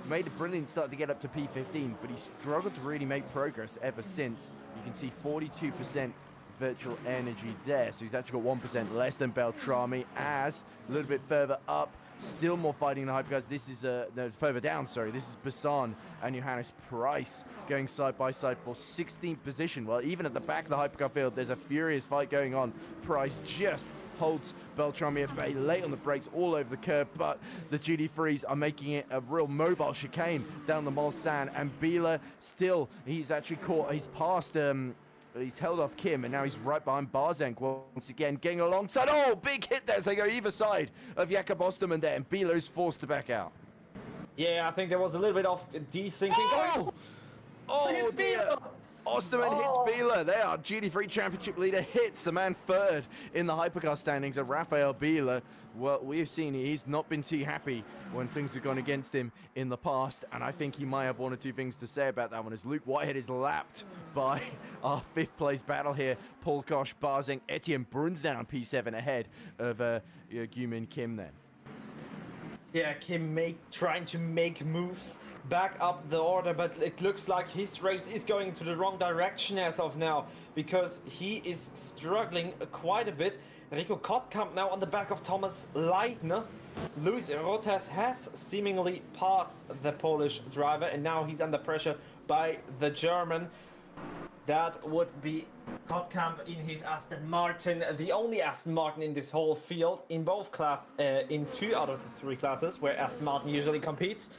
made a brilliant start to get up to P15, but he struggled to really make progress ever since. You can see 42% virtual energy there, so he's actually got 1% less than Beltrami. As a little bit further up, still more fighting in the hypercars. This is no, further down, sorry. This is Bassan and Johannes Price going side by side for 16th position. Well, even at the back of the hypercar field, there's a furious fight going on. Price just holds Beltrami at bay, late on the brakes, all over the curb, but the GT3s are making it a real mobile chicane down the Mulsanne, and Bieler still, he's actually caught, he's passed, he's held off Kim, and now he's right behind Barzenk once again, getting alongside. Oh, big hit there as they go either side of Jakob Osterman there, and Bieler is forced to back out. Yeah, I think there was a little bit of desyncing. Oh dear! Osterman hits Bieler. There, our GT3 Championship leader hits the man third in the hypercar standings of Raphael Bieler. Well, we've seen he's not been too happy when things have gone against him in the past, and I think he might have 1 or 2 things to say about that one, as Luke Whitehead is lapped by our 5th place battle here. Paul Kosh, Barzeng, Etienne Brunsdown, P7 ahead of Gumin Kim then. Yeah, Kim trying to make moves back up the order, but it looks like his race is going into the wrong direction as of now, because he is struggling quite a bit. Rico Kottkamp now on the back of Thomas Leitner. Luis Rotas has seemingly passed the Polish driver, and now he's under pressure by the German. That would be Kottkamp in his Aston Martin, the only Aston Martin in this whole field, in both in 2 out of the 3 classes where Aston Martin usually competes.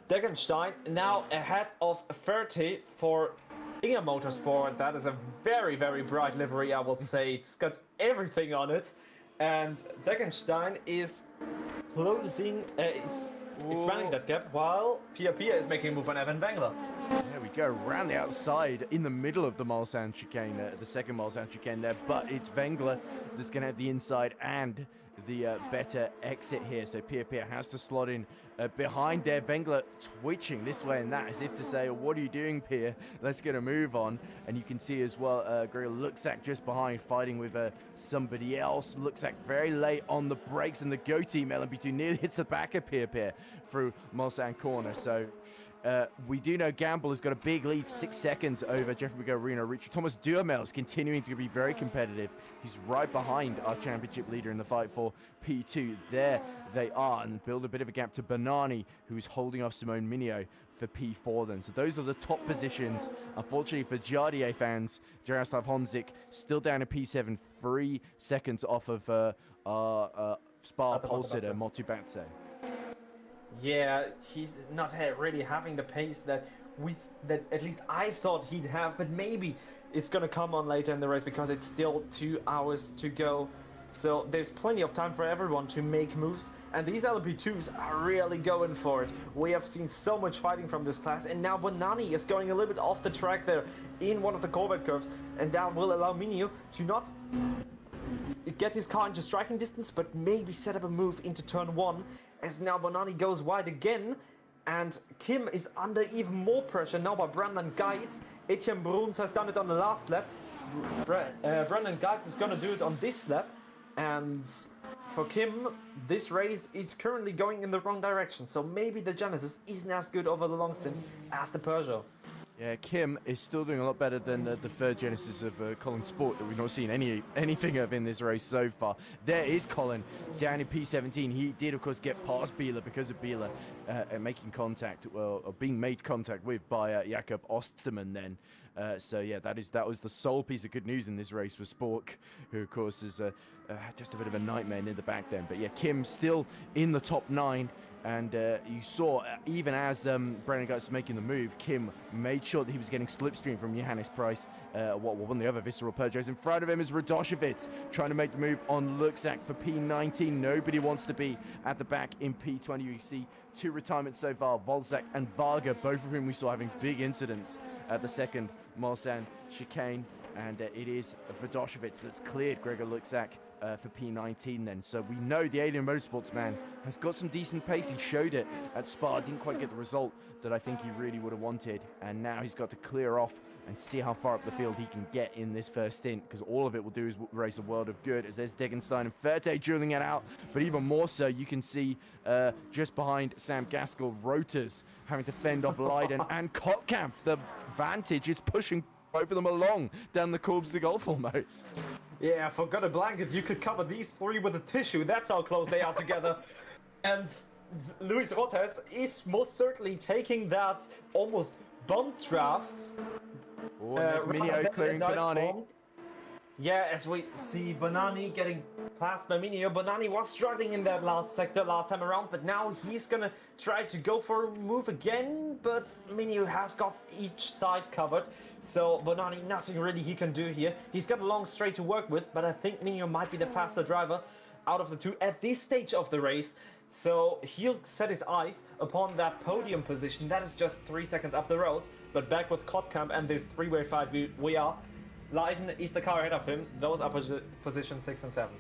Degenstein now ahead of 30 for Inge Motorsport. That is a very, very bright livery, I would say. It's got everything on it. And Degenstein is closing, is expanding that gap, while Pia is making a move on Evan Wengler. There we go, around the outside in the middle of the Mulsanne chicane, the second Mulsanne chicane there, but it's Wengler that's going to have the inside and the better exit here. So Pia has to slot in behind there. Wengler twitching this way and that, as if to say, what are you doing, Pia? Let's get a move on. And you can see as well, Gregor Luxak just behind, fighting with somebody else. Luxak very late on the brakes, and the Go Team LMP2 nearly hits the back of Pia through Mulsanne corner. So we do know Gamble has got a big lead, 6 seconds over Jeffrey Garino. Richard Thomas Duhamel is continuing to be very competitive. He's right behind our championship leader in the fight for P2. There they are, and build a bit of a gap to Banani, who's holding off Simone Minio for P4 then. So those are the top positions. Unfortunately for Jardier fans, Jaroslav Honzik still down to P7, 3 seconds off of Spa pole sitter Motubatse. Yeah, he's not really having the pace that at least I thought he'd have, but maybe it's gonna come on later in the race because it's still 2 hours to go So there's plenty of time for everyone to make moves, and these LP2s are really going for it. We have seen so much fighting from this class, and now Bonani is going a little bit off the track there in one of the Corvette curves, and that will allow Minio to not get his car into striking distance, but maybe set up a move into turn 1, as now Bonani goes wide again, and Kim is under even more pressure now by Brandon Geitz. Etienne Bruns has done it on the last lap. Brandon Geitz is going to do it on this lap. And for Kim, this race is currently going in the wrong direction. So maybe the Genesis isn't as good over the long stint as the Peugeot. Yeah, Kim is still doing a lot better than the third Genesis of Colin Sport that we've not seen anything of in this race so far. There is Colin down in P17. He did, of course, get past Biela because of Biela making contact, or being made contact with by Jakob Osterman then. So yeah, that was the sole piece of good news in this race for Spork, who of course is just a bit of a nightmare in the back then. But yeah, Kim still in the top 9. And you saw, even as Brandon Geitz making the move, Kim made sure that he was getting slipstream from Johannes Price. One of the other Visceral Peugeots. In front of him is Radoshevitz trying to make the move on Luxak for P19. Nobody wants to be at the back in P20. You see 2 retirements so far, Volzak and Varga, both of whom we saw having big incidents at the second Mulsanne chicane. And it is Radoshevitz that's cleared Gregor Luxak for P19 then. So we know the Alien Motorsports man has got some decent pace. He showed it at Spa, didn't quite get the result that I think he really would have wanted, and now he's got to clear off and see how far up the field he can get in this first stint, because all of it will do is race a world of good, as there's Degenstein and Ferte dueling it out. But even more so, you can see just behind Sam Gaskell, Rotors having to fend off Leiden and Kotkamp. The Vantage is pushing both of them along down the Corbs de Golf almost. Yeah, I forgot a blanket. You could cover these 3 with a tissue. That's how close they are together. And Luis Rotes is most certainly taking that almost bump draft. Oh, and there's Minio clearing Bonani. Yeah, as we see Bonani getting passed by Minio. Bonani was struggling in that last sector last time around, but now he's gonna try to go for a move again, but Minio has got each side covered, so Bonani, nothing really he can do here. He's got a long straight to work with, but I think Minio might be the faster driver out of the 2 at this stage of the race, so he'll set his eyes upon that podium position. That is just 3 seconds up the road, but back with Kotkamp and this 3-way fight we are. Leiden is the car ahead of him. Those are position 6 and 7.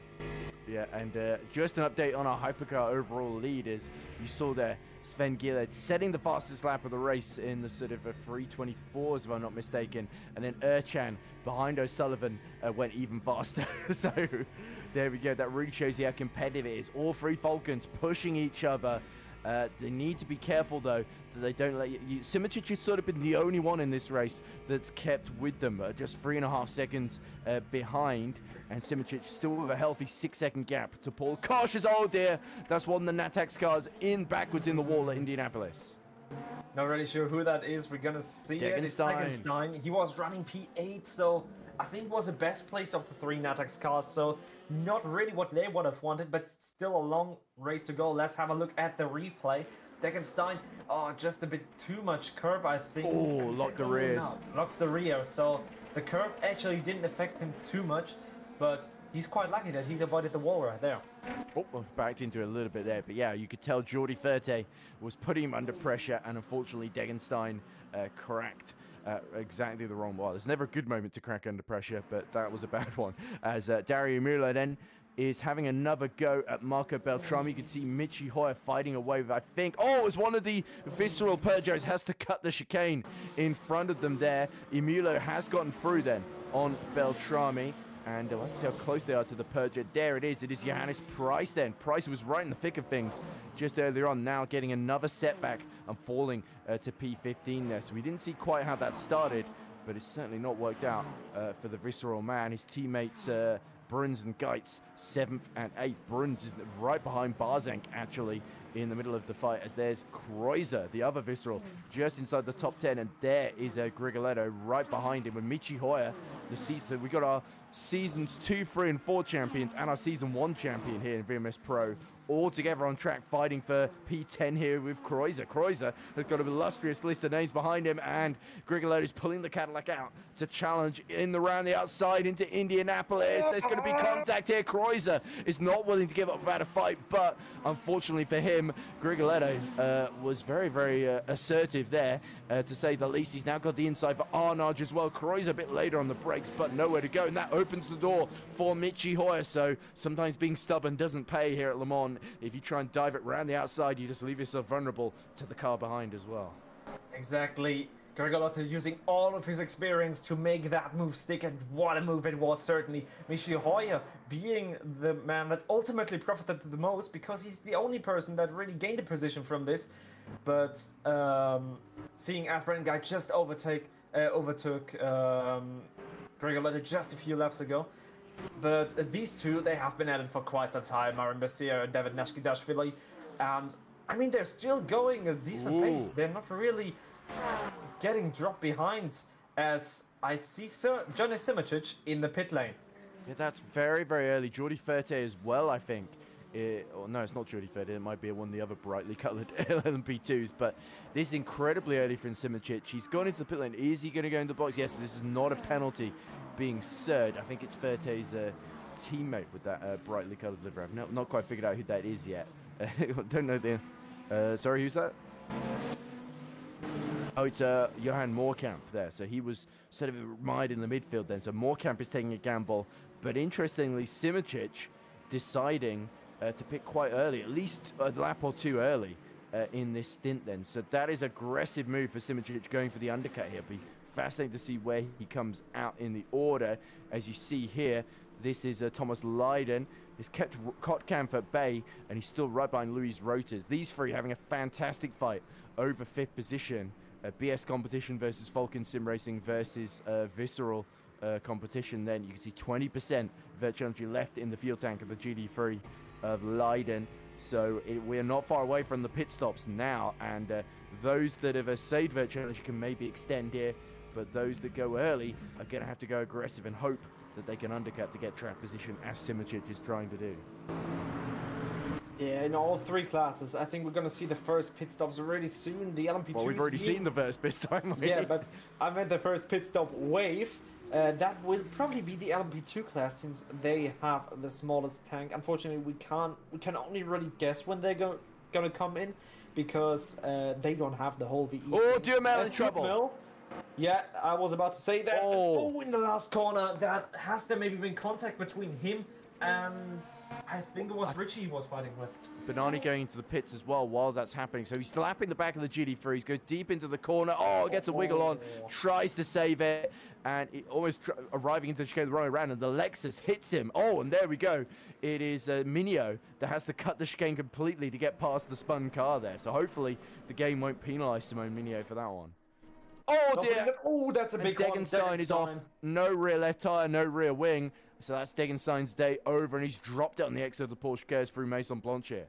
Yeah, and just an update on our hypercar overall lead is you saw there Sven Gillard setting the fastest lap of the race in the sort of 3:24s, if I'm not mistaken, and then Erchan behind O'Sullivan went even faster. So there we go. That really shows you how competitive it is. All 3 Falcons pushing each other. They need to be careful though that they don't let you. Simic has sort of been the only one in this race that's kept with them, just 3.5 seconds behind, and Simic still with a healthy 6-second gap to Paul Kosh's. Oh dear, that's one of the Natax cars in backwards in the wall at Indianapolis. Not really sure who that is. We're gonna see it. It's Degenstein. He was running P8, so I think was the best place of the 3 Natax cars. So not really what they would have wanted, but still a long race to go. Let's have a look at the replay. Degenstein, oh, just a bit too much curb, I think. Oh, locked the rears. Locked the rear, so the curb actually didn't affect him too much, but he's quite lucky that he's avoided the wall right there. Oh, backed into it a little bit there, but yeah, you could tell Jordi Ferte was putting him under pressure, and unfortunately Degenstein cracked exactly the wrong one. There's never a good moment to crack under pressure, but that was a bad one. As Dario Mueller then is having another go at Marco Beltrami. You can see Michi Hoyer fighting away with, I think, oh, it was one of the Visceral Peugeots has to cut the chicane in front of them there. Emulo has gotten through then on Beltrami. And let's see how close they are to the Peugeot. There it is. It is Johannes Price then. Price was right in the thick of things just earlier on. Now getting another setback and falling to P15 there. So we didn't see quite how that started, but it's certainly not worked out for the Visceral man. His teammates Bruns and Geitz 7th and 8th. Bruns is right behind Barzank actually in the middle of the fight, as there's Kreuzer, the other Visceral, just inside the top 10, and there is Grigoletto right behind him with Michi Hoyer. The season, we got our seasons 2, 3, and 4 champions and our season 1 champion here in VMS Pro all together on track, fighting for P10 here with Kreuzer. Kreuzer has got an illustrious list of names behind him, and Grigolotto is pulling the Cadillac out to challenge in the round the outside into Indianapolis. There's going to be contact here. Kreuzer is not willing to give up without a fight, but unfortunately for him, Grigolotto was very, very assertive there, to say the least. He's now got the inside for Arnage as well. Kreuzer a bit later on the brakes, but nowhere to go, and that opens the door for Michi Hoyer. So sometimes being stubborn doesn't pay here at Le Mans. If you try and dive it around the outside, you just leave yourself vulnerable to the car behind as well. Exactly. Grigolotto using all of his experience to make that move stick, and what a move it was, certainly. Michi Hoyer being the man that ultimately profited the most, because he's the only person that really gained a position from this. But seeing Asbjørn Guy just overtook Grigolotto just a few laps ago. But these two, they have been at it for quite some time, Marin Bessier and David Nashkidashvili. And, I mean, they're still going a decent pace. They're not really getting dropped behind, as I see Johnny Simoncic in the pit lane. Yeah, that's very, very early. Jordi Ferte as well, I think. No, it's not Jordi Ferte. It might be one of the other brightly coloured LMP2s. But this is incredibly early from Simoncic. He's gone into the pit lane. Is he going to go into the box? Yes, this is not a penalty being served. I think it's Ferte's teammate with that brightly coloured livery. I've not quite figured out who that is yet. Don't know the... sorry, who's that? Oh, it's Johan Moorkamp there. So he was sort of mired in the midfield then. So Moorkamp is taking a gamble. But interestingly, Simoncic deciding to pick quite early, at least a lap or two early in this stint then. So that is aggressive move for Simoncic, going for the undercut here. Be fascinating to see where he comes out in the order. As you see here, this is Thomas Leiden. He's kept Kotkamp at bay, and he's still right behind Luis Roters. These three having a fantastic fight over 5th position. BS competition versus Falcon Sim Racing versus Visceral competition. Then you can see 20% virtual energy left in the fuel tank of the GD3 of Leiden. So we're not far away from the pit stops now, and those that have saved virtual energy can maybe extend here, but those that go early are going to have to go aggressive and hope that they can undercut to get track position, as Simoncic is trying to do. Yeah, in all three classes, I think we're going to see the first pit stops really soon. The LMP2. Well, we've already seen the first pit stop. Yeah, but I meant the first pit stop wave. That will probably be the LMP2 class, since they have the smallest tank. Unfortunately, we can only really guess when they're gonna come in, because they don't have the whole VE. Oh, Duhamel in trouble. Yeah, I was about to say that. Oh, in the last corner, that has there maybe been contact between him and I think it was Richie he was fighting with. Banani going into the pits as well while that's happening. So he's slapping the back of the GD3s, goes deep into the corner. Oh, gets a wiggle on, tries to save it, and it almost arriving into the chicane the wrong way around, and the Lexus hits him. Oh, and there we go. It is Minio that has to cut the chicane completely to get past the spun car there. So hopefully the game won't penalise Simone Minio for that one. Oh dear! Oh, that's a big one. Degenstein is off. No rear left tyre, no rear wing. So that's Degenstein's day over, and he's dropped it on the exit of the Porsche Cars through Maison Blanchard.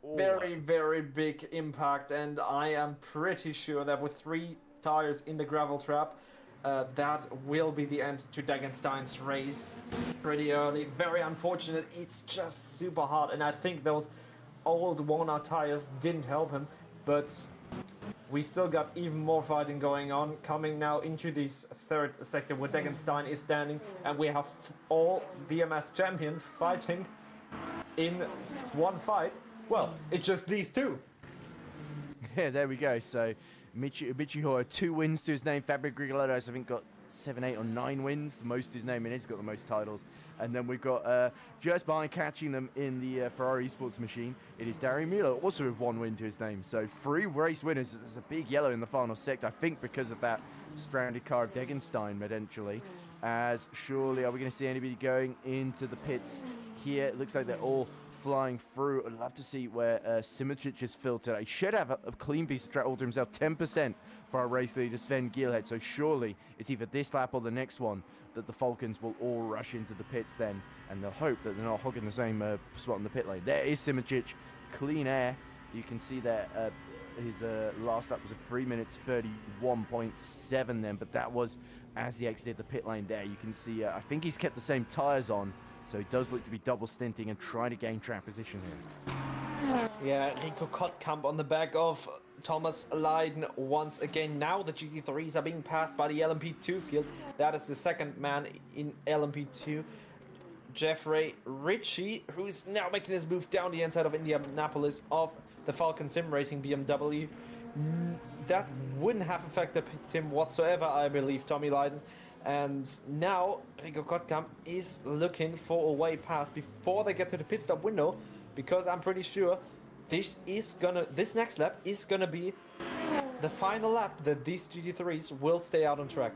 Oh. Very, very big impact, and I am pretty sure that with 3 tires in the gravel trap, that will be the end to Degenstein's race pretty early. Very unfortunate. It's just super hard, and I think those old worn-out tires didn't help him, but we still got even more fighting going on, coming now into this third sector where Degenstein is standing, and we have all BMS champions fighting in one fight. Well, it's just these two. Yeah, there we go. So Michi Hoyer, 2 wins to his name. Fabio Grigolotto, I think, got 7, 8, or 9 wins, the most to his name, and he's got the most titles. And then we've got just behind, catching them in the Ferrari Esports machine, it is Dario Milo, also with 1 win to his name. So 3 race winners. There's a big yellow in the final sector, I think because of that stranded car of Degenstein, potentially. As surely, are we going to see anybody going into the pits here? It looks like they're all flying through. I'd love to see where Simoncic is filtered. He should have a clean piece of track all to himself, 10% for our race leader, Sven Gielhed. So surely it's either this lap or the next one that the Falcons will all rush into the pits then, and they'll hope that they're not hogging the same spot in the pit lane. There is Simoncic, clean air. You can see that his last lap was a 3 minutes 31.7 then, but that was as he exited the pit lane there. You can see, I think he's kept the same tyres on So he does look to be double stinting and trying to gain track position here. Yeah, Rico Kottkamp on the back of Thomas Leiden once again. Now the GT3s are being passed by the LMP2 field. That is the second man in LMP2. Jeffrey Ritchie, who is now making his move down the inside of Indianapolis of the Falcon Sim Racing BMW. That wouldn't have affected him whatsoever, I believe, Tommy Leiden. And now Rico Kottkamp is looking for a way past before they get to the pit stop window, because I'm pretty sure this next lap is gonna be the final lap that these GT3s will stay out on track.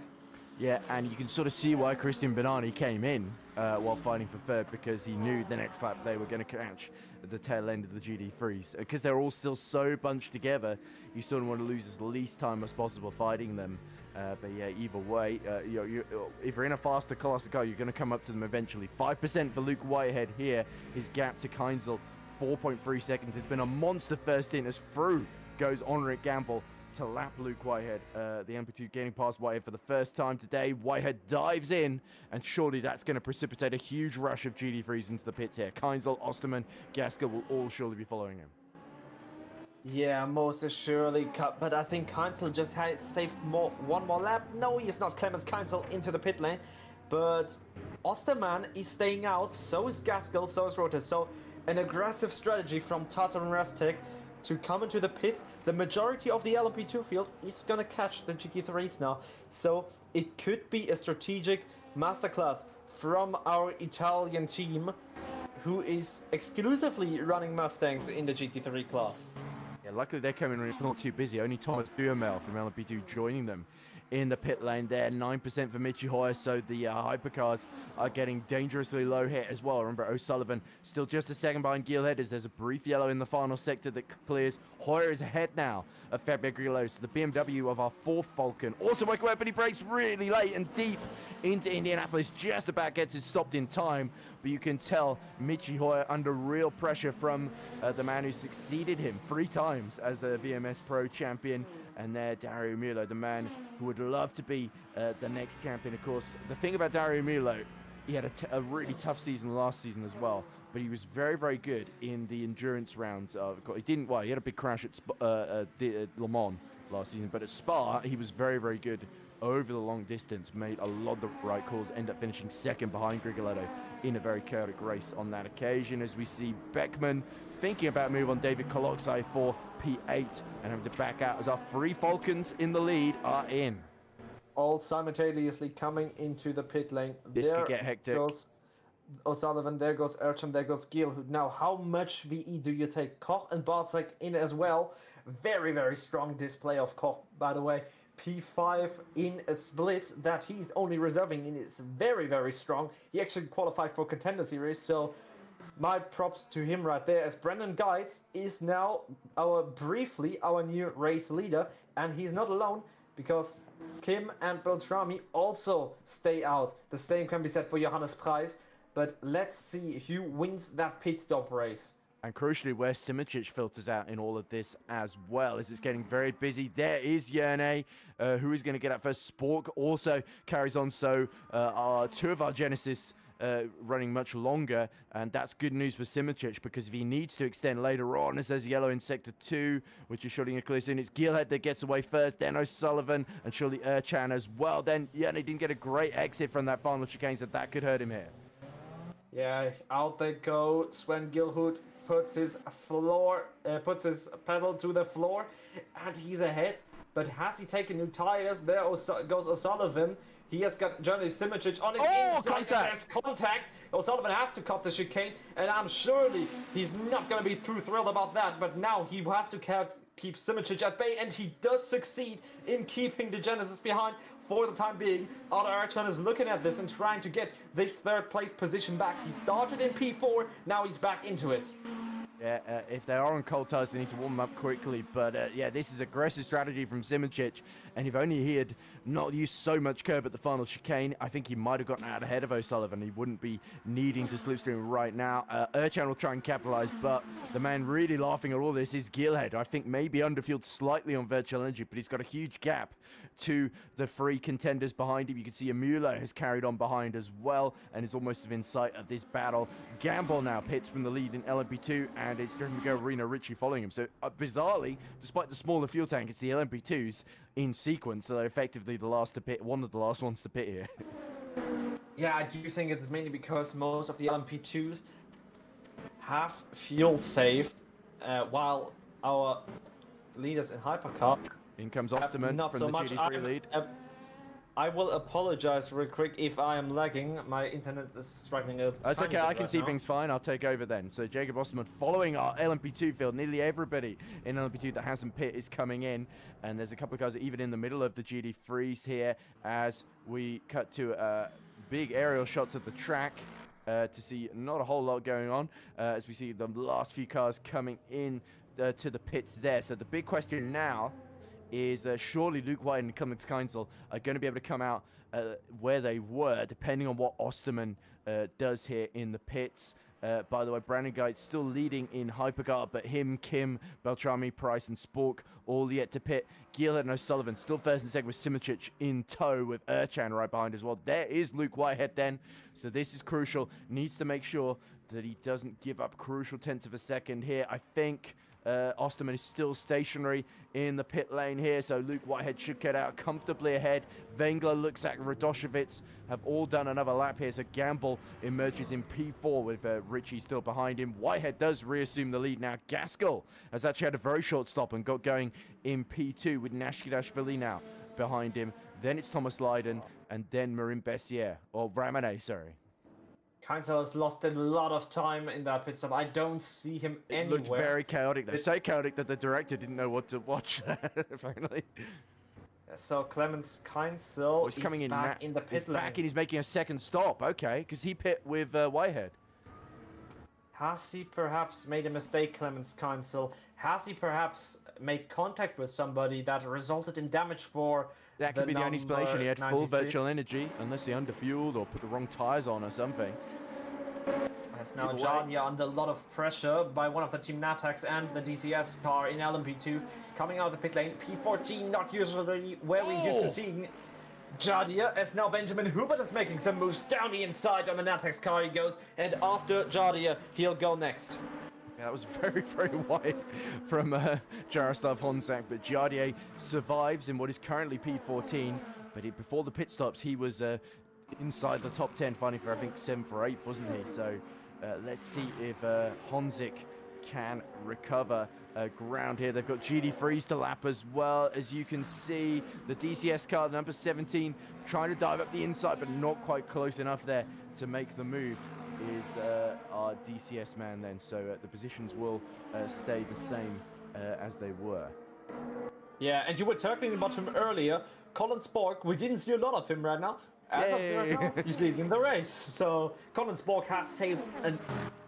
Yeah, and you can sort of see why Christian Benani came in while fighting for third, because he knew the next lap they were going to catch the tail end of the GT3s. Because they're all still so bunched together, you sort of want to lose as least time as possible fighting them. But yeah, either way, if you're in a faster class of car, you're going to come up to them eventually. 5% for Luke Whitehead here. His gap to Keinzel, 4.3 seconds. It's been a monster first stint as through goes Henrik Gamble to lap Luke Whitehead. The MP2 getting past Whitehead for the first time today. Whitehead dives in, and surely that's going to precipitate a huge rush of GT3s into the pits here. Keinzel, Osterman, Gaskell will all surely be following him. Yeah, most assuredly, but I think Keinzel just has saved one more lap. No, he is not. Clemens Keinzel into the pit lane, but Osterman is staying out, so is Gaskell, so is Rotor. So an aggressive strategy from Tatar and Rastek to come into the pit. The majority of the LMP2 field is gonna catch the GT3s now, so it could be a strategic masterclass from our Italian team, who is exclusively running Mustangs in the GT3 class. Yeah, luckily they're coming in, it's not too busy. Only Thomas Duhamel from LMP2 joining them in the pit lane there. 9% for Michi Hoyer, so the hypercars are getting dangerously low here as well. Remember, O'Sullivan still just a second behind Gilhead as there's a brief yellow in the final sector that clears. Hoyer is ahead now of Fabio Grillo, so the BMW of our fourth Falcon also waking up, but he breaks really late and deep into Indianapolis, just about gets it stopped in time. But you can tell Michi Hoyer under real pressure from the man who succeeded him 3 times as the VMS Pro champion. And there, Dario Mulo, the man who would love to be the next champion. Of course, the thing about Dario Mulo, he had a really tough season last season as well, but he was very, very good in the endurance rounds. He had a big crash at Le Mans last season, but at Spa, he was very, very good over the long distance, made a lot of the right calls, ended up finishing second behind Grigoletto in a very chaotic race on that occasion, as we see Beckman thinking about move on David Koloksai for P8 and having to back out as our 3 Falcons in the lead are in. All simultaneously coming into the pit lane. This could get hectic. Goes O'Sullivan, there goes Ercham, there goes Gilhood. Now, how much VE do you take? Koch and Bartzek in as well. Very, very strong display of Koch, by the way. P5 in a split that he's only reserving in is very, very strong. He actually qualified for Contender Series, so my props to him right there, as Brendan Guides is now our new race leader, and he's not alone because Kim and Beltrami also stay out. The same can be said for Johannes Preis, but let's see who wins that pit stop race. And crucially, where Simičić filters out in all of this as well, as it's getting very busy. There is Yerne, who is going to get out first. Spork also carries on, so 2 of our Genesis running much longer, and that's good news for Simičić, because if he needs to extend later on, as there's yellow in sector 2, which is shooting a clear soon, it's Gilhead that gets away first, then O'Sullivan, and surely Erchan as well. Then Yerne didn't get a great exit from that final chicane, so that could hurt him here. Yeah, out they go. Sven Gilhood puts his pedal to the floor, and he's ahead. But has he taken new tires? There goes O'Sullivan. He has got Johnny Simičić on his inside. There's contact. O'Sullivan has to cut the chicane, and I'm surely he's not going to be too thrilled about that. But now he has to keep Simičić at bay, and he does succeed in keeping the Genesis behind for the time being. Otto Archon is looking at this and trying to get this 3rd place position back. He started in P4, now he's back into it. Yeah, if they are on cold tires, they need to warm them up quickly. But yeah, this is aggressive strategy from Simičić. And if only he had not used so much curb at the final chicane, I think he might have gotten out ahead of O'Sullivan. He wouldn't be needing to slipstream right now. Ercan will try and capitalize, but the man really laughing at all this is Gilhead. I think maybe underfueled slightly on Virtual Energy, but he's got a huge gap to the three contenders behind him. You can see Müller has carried on behind as well and is almost within sight of this battle. Gamble now pits from the lead in LMP2, and it's Miguel Reno Ritchie following him. So bizarrely, despite the smaller fuel tank, it's the LMP2s in sequence that are effectively the last to pit, one of the last ones to pit here. Yeah, I do think it's mainly because most of the LMP2s have fuel saved, while our leaders in Hypercar In comes Osterman not from so the much. GD3 lead. I will apologize real quick if I am lagging. My internet is struggling a That's tiny okay, bit I can right see now. things fine. I'll take over then. So Jacob Osterman following our LMP2 field. Nearly everybody in LMP2 that hasn't pit is coming in. And there's a couple of guys even in the middle of the GD3s here as we cut to big aerial shots of the track to see not a whole lot going on as we see the last few cars coming in to the pits there. So the big question now is surely Luke White and Clemens Keinsel are going to be able to come out where they were, depending on what Osterman does here in the pits. By the way, Brandon Geitz still leading in Hypercar, but him, Kim, Beltrami, Price, and Spork all yet to pit. Gilhead and O'Sullivan still first and second with Simičić in tow with Ercan right behind as well. There is Luke Whitehead then, so this is crucial. Needs to make sure that he doesn't give up crucial tenths of a second here. I think Osterman is still stationary in the pit lane here, so Luke Whitehead should get out comfortably ahead. Wengler looks at Radošević, have all done another lap here, so Gamble emerges in P4 with Ritchie still behind him. Whitehead does reassume the lead now. Gaskell has actually had a very short stop and got going in P2 with Nashkidashvili now behind him. Then it's Thomas Lydon and then Marin Bessier, or Ramone, sorry. Keinsel has lost a lot of time in that pit stop. I don't see him anywhere. It looked very chaotic though. So chaotic that the director didn't know what to watch, apparently. So Clemens Keinsel He's coming in back in the pit he's lane. back and he's making a second stop. Okay, because he pit with Whitehead. Has he perhaps made a mistake, Clemens Keinsel? Has he perhaps made contact with somebody that resulted in damage for That could be the only explanation. He had full 96? virtual energy, unless he underfueled or put the wrong tires on or something. As now Either way. Jardia under a lot of pressure by one of the Team Natax and the DCS car in LMP2 coming out of the pit lane. P14 not usually where we used to seeing Jardia, as now Benjamin Hubert is making some moves down the inside on the Natax car he goes, and after Jardia he'll go next. Yeah, that was very, very wide from Jaroslav Honzak, but Jardier survives in what is currently P14, but before the pit stops he was inside the top 10, fighting for I think 7th or 8th, wasn't he? So let's see if Honzik can recover ground here. They've got GD3s to lap as well. As you can see, the DCS car, number 17, trying to dive up the inside, but not quite close enough there to make the move, is our DCS man then. So the positions will stay the same as they were. Yeah, and you were talking about him earlier. Colin Spork, we didn't see a lot of him right now. As of right now, he's leading the race. So Colin Spork has saved an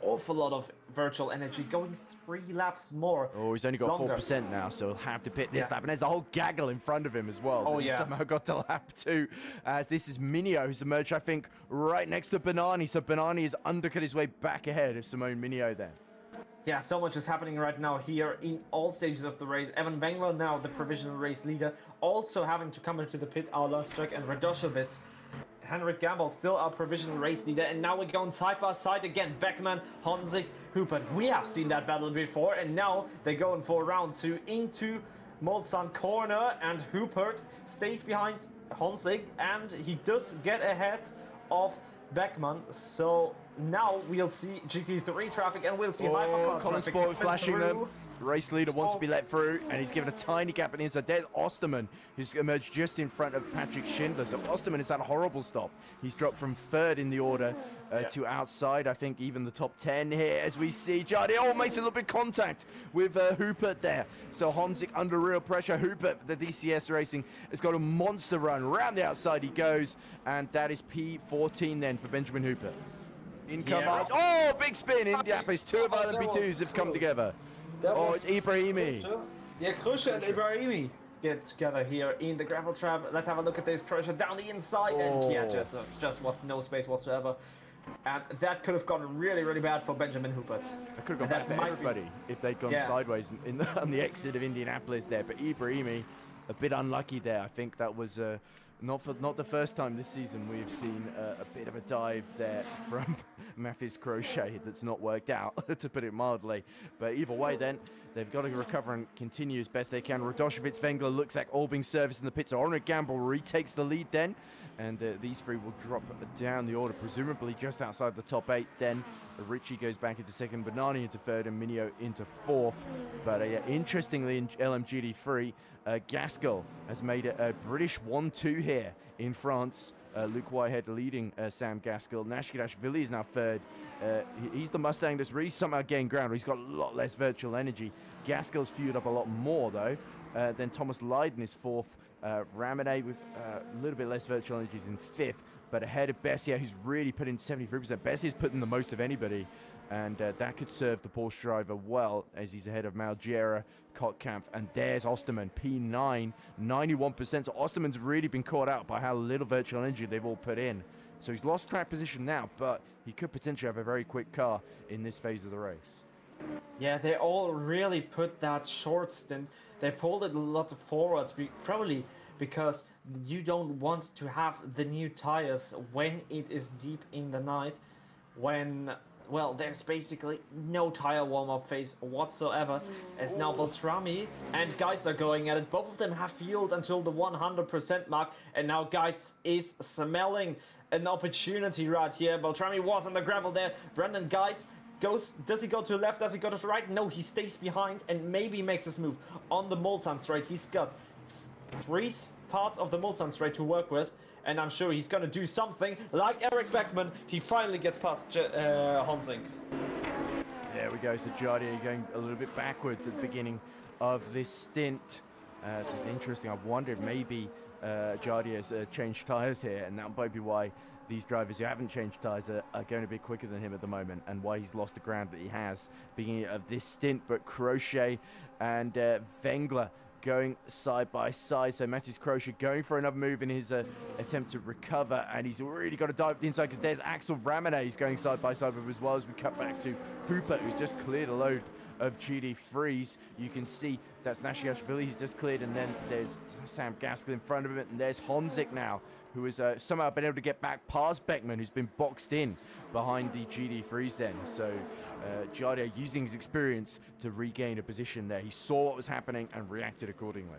awful lot of virtual energy, going 3 laps more. Oh, he's only got longer. 4% now, so he'll have to pit this lap. And there's a whole gaggle in front of him as well. Oh, that he yeah. somehow got to lap 2. As this is Minio, who's emerged, I think, right next to Benani. So Benani has undercut his way back ahead of Simone Minio then. Yeah, so much is happening right now here in all stages of the race. Evan Wengler, now the provisional race leader, also having to come into the pit, our last track, and Radošević. Henrik Gamble, still our provisional race leader, and now we're going side by side again. Beckman, Honzik, Hubert. We have seen that battle before, and now they're going for round 2 into Mulsanne corner, and Hubert stays behind Honzik, and he does get ahead of Beckman. So now we'll see GT3 traffic, and we'll see Hypercar Colin traffic Sport coming flashing them. through. The race leader wants to be let through, and he's given a tiny gap at the inside. There's Osterman, who's emerged just in front of Patrick Schindler. So Osterman has had a horrible stop. He's dropped from 3rd in the order to outside, I think, even the top 10 here, as we see Jardy makes a little bit of contact with Hubert there. So Honzik under real pressure. Hubert, the DCS Racing, has got a monster run. Round the outside he goes, and that is P14 then for Benjamin Hubert. In come Yeah. Oh, big spin. Indianapolis. Two of our LMP2s have come together. Oh, it's Ibrahimi. Yeah, Krylov and Ibrahimi get together here in the gravel trap. Let's have a look at this. Krylov down the inside, and yeah, just was no space whatsoever. And that could have gone really, really bad for Benjamin Huppert. It could have gone bad for everybody if they'd gone sideways on the exit of Indianapolis there. But Ibrahimi, a bit unlucky there. I think that was not the first time this season we've seen a bit of a dive there from Mathis Crochet that's not worked out, to put it mildly. But either way then, they've got to recover and continue as best they can. Radoshevich, Wengler, looks like all being serviced in the pits. Ornament Gamble retakes the lead then. And these three will drop down the order, presumably just outside the top 8. Then Ritchie goes back into second, Banani into third, and Minio into fourth. But interestingly, in LMGT3, Gaskell has made a British 1-2 here in France. Luke Whitehead leading Sam Gaskell. Nashikashvili is now third. He's the Mustang that's really somehow gained ground. He's got a lot less virtual energy. Gaskell's fueled up a lot more, though. Then Thomas Lydon is fourth. Ramade with a little bit less virtual energy is in fifth, but ahead of Bessier, who's really put in 73%. Bessier's putting the most of anybody, and that could serve the Porsche driver well, as he's ahead of Malgera, Kottkampf, and there's Osterman, P9, 91%. So Osterman's really been caught out by how little virtual energy they've all put in. So he's lost track position now, but he could potentially have a very quick car in this phase of the race. Yeah, they all really put that short stint. They pulled it a lot forwards, probably because you don't want to have the new tires when it is deep in the night, when, well, there's basically no tire warm-up phase whatsoever, as now Beltrami and Geitz are going at it. Both of them have fueled until the 100% mark, and now Geitz is smelling an opportunity right here. Beltrami was on the gravel there. Brendan Geitz does he go to the left? Does he go to the right? No, he stays behind and maybe makes his move on the Mulsanne straight. He's got 3 parts of the Mulsanne straight to work with, and I'm sure he's going to do something like Eric Beckman. He finally gets past Honsing. There we go. So Jardier going a little bit backwards at the beginning of this stint. So it's interesting. I wonder if maybe Jardier's changed tyres here, and that might be why these drivers who haven't changed tyres are going to be quicker than him at the moment, and why he's lost the ground that he has beginning of this stint. But Crochet and Wengler going side by side. So Mathis Crochet going for another move in his attempt to recover, and he's already got to dive the inside because there's Axel Ramone. He's going side by side with him as well, as we cut back to Hooper, who's just cleared a load of GD3s. You can see that's Nashikashvili, he's just cleared, and then there's Sam Gaskell in front of him, and there's Honzik now, who has somehow been able to get back past Beckman, who's been boxed in behind the GD3s then. So Jardier using his experience to regain a position there. He saw what was happening and reacted accordingly.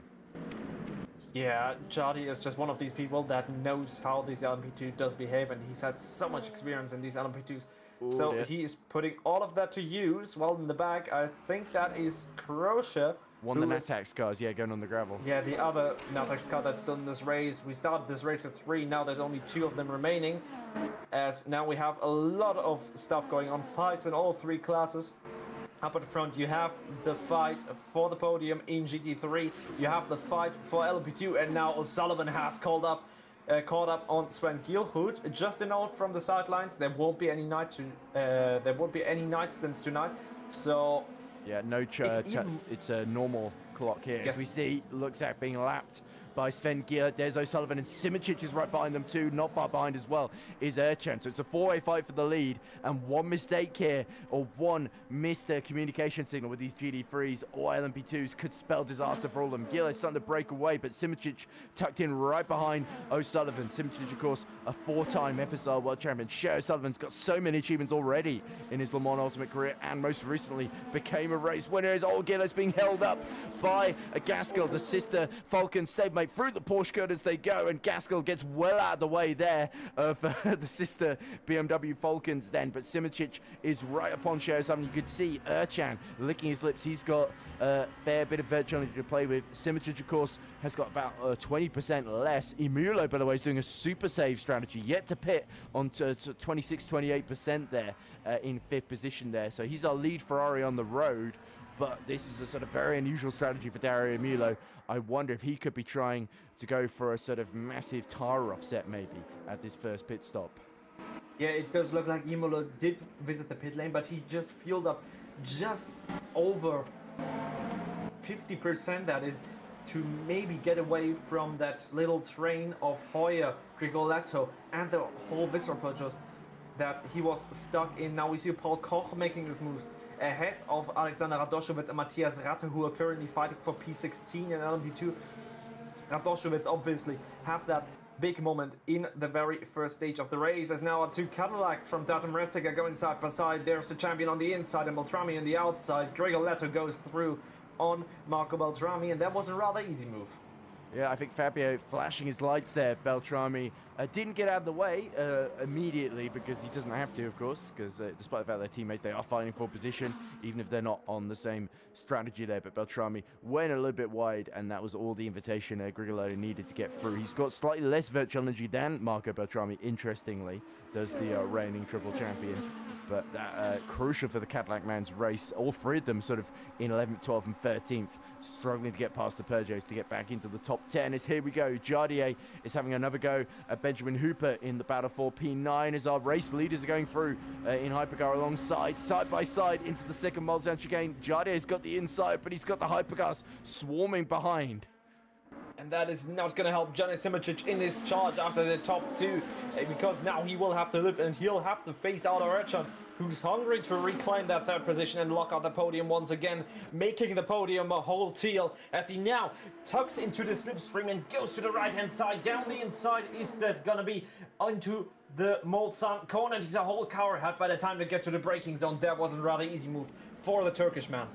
Yeah, Jardier is just one of these people that knows how this LMP2 does behave, and he's had so much experience in these LMP2s. So he is putting all of that to use. Well, in the back, I think that is Crochet. One of the Natax cars, yeah, going on the gravel. Yeah, the other Natax car that's done this race. We started this race with 3, now there's only 2 of them remaining. As now we have a lot of stuff going on, fights in all 3 classes. Up at the front, you have the fight for the podium in GT3. You have the fight for LP2, and now O'Sullivan has caught up on Sven Gielhut. Just a note from the sidelines: there won't be any night stints tonight. So yeah, no it's a normal clock here. As we see, looks at being lapped by Sven Gielhut. There's O'Sullivan, and Simičić is right behind them too. Not far behind as well is Erchan. So it's a 4-way fight for the lead, and one mistake here, or one missed communication signal with these GD3s or LMP2s could spell disaster for all of them. Gielhut's starting to break away, but Simičić tucked in right behind O'Sullivan. Simičić, of course, a 4-time FSR World Champion. Shea O'Sullivan's got so many achievements already in his Le Mans Ultimate career, and most recently became a race winner. As Gielhut's being held up by a Gaskell, the sister Falcon stablemate, through the Porsche code as they go, and Gaskell gets well out of the way there of the sister BMW Falcons then, but Simičić is right upon Shea O'Sullivan. You could see Erchan licking his lips. He's got a fair bit of virtual energy to play with. Simičić, of course, has got about 20% less. Emulo, by the way, is doing a super save strategy, yet to pit on 26-28% there in 5th position there. So he's our lead Ferrari on the road, but this is a sort of very unusual strategy for Dario Emulo. I wonder if he could be trying to go for a sort of massive tire offset maybe at this first pit stop. Yeah, it does look like Imola did visit the pit lane, but he just fueled up just over 50%, that is, to maybe get away from that little train of Hough, Rigoletto, and the whole Visser purchase that he was stuck in. Now we see Paul Koch making his moves ahead of Alexander Radoshevitz and Matthias Ratte, who are currently fighting for P16 and LMP2. Radoshevitz obviously had that big moment in the very first stage of the race, as now two Cadillacs from Datum Restic are going side by side. There's the champion on the inside and Beltrami on the outside. Rigoletto goes through on Marco Beltrami, and that was a rather easy move. Yeah, I think Fabio flashing his lights there. Beltrami didn't get out of the way immediately, because he doesn't have to, of course, because despite the fact their teammates, they are fighting for position, even if they're not on the same strategy there. But Beltrami went a little bit wide, and that was all the invitation Grigolado needed to get through. He's got slightly less virtual energy than Marco Beltrami, interestingly, does the reigning triple champion. But crucial for the Cadillac man's race. All three of them sort of in 11th, 12th and 13th, struggling to get past the Peugeots to get back into the top 10. As here we go, Jardier is having another go at Benjamin Hooper in the battle for P9 as our race leaders are going through in Hypercar alongside, side by side into the second Mulsanne chicane. Jardier's got the inside, but he's got the Hypercars swarming behind. And that is not going to help Janis Simoncic in his charge after the top two, because now he will have to live and he'll have to face out Ercan, who's hungry to reclaim that third position and lock out the podium once again, making the podium a whole teal as he now tucks into the slipstream and goes to the right-hand side. Down the inside is that going to be onto the Mulsanne corner, and he's a whole car ahead by the time to get to the braking zone. That was a rather easy move for the Turkish man.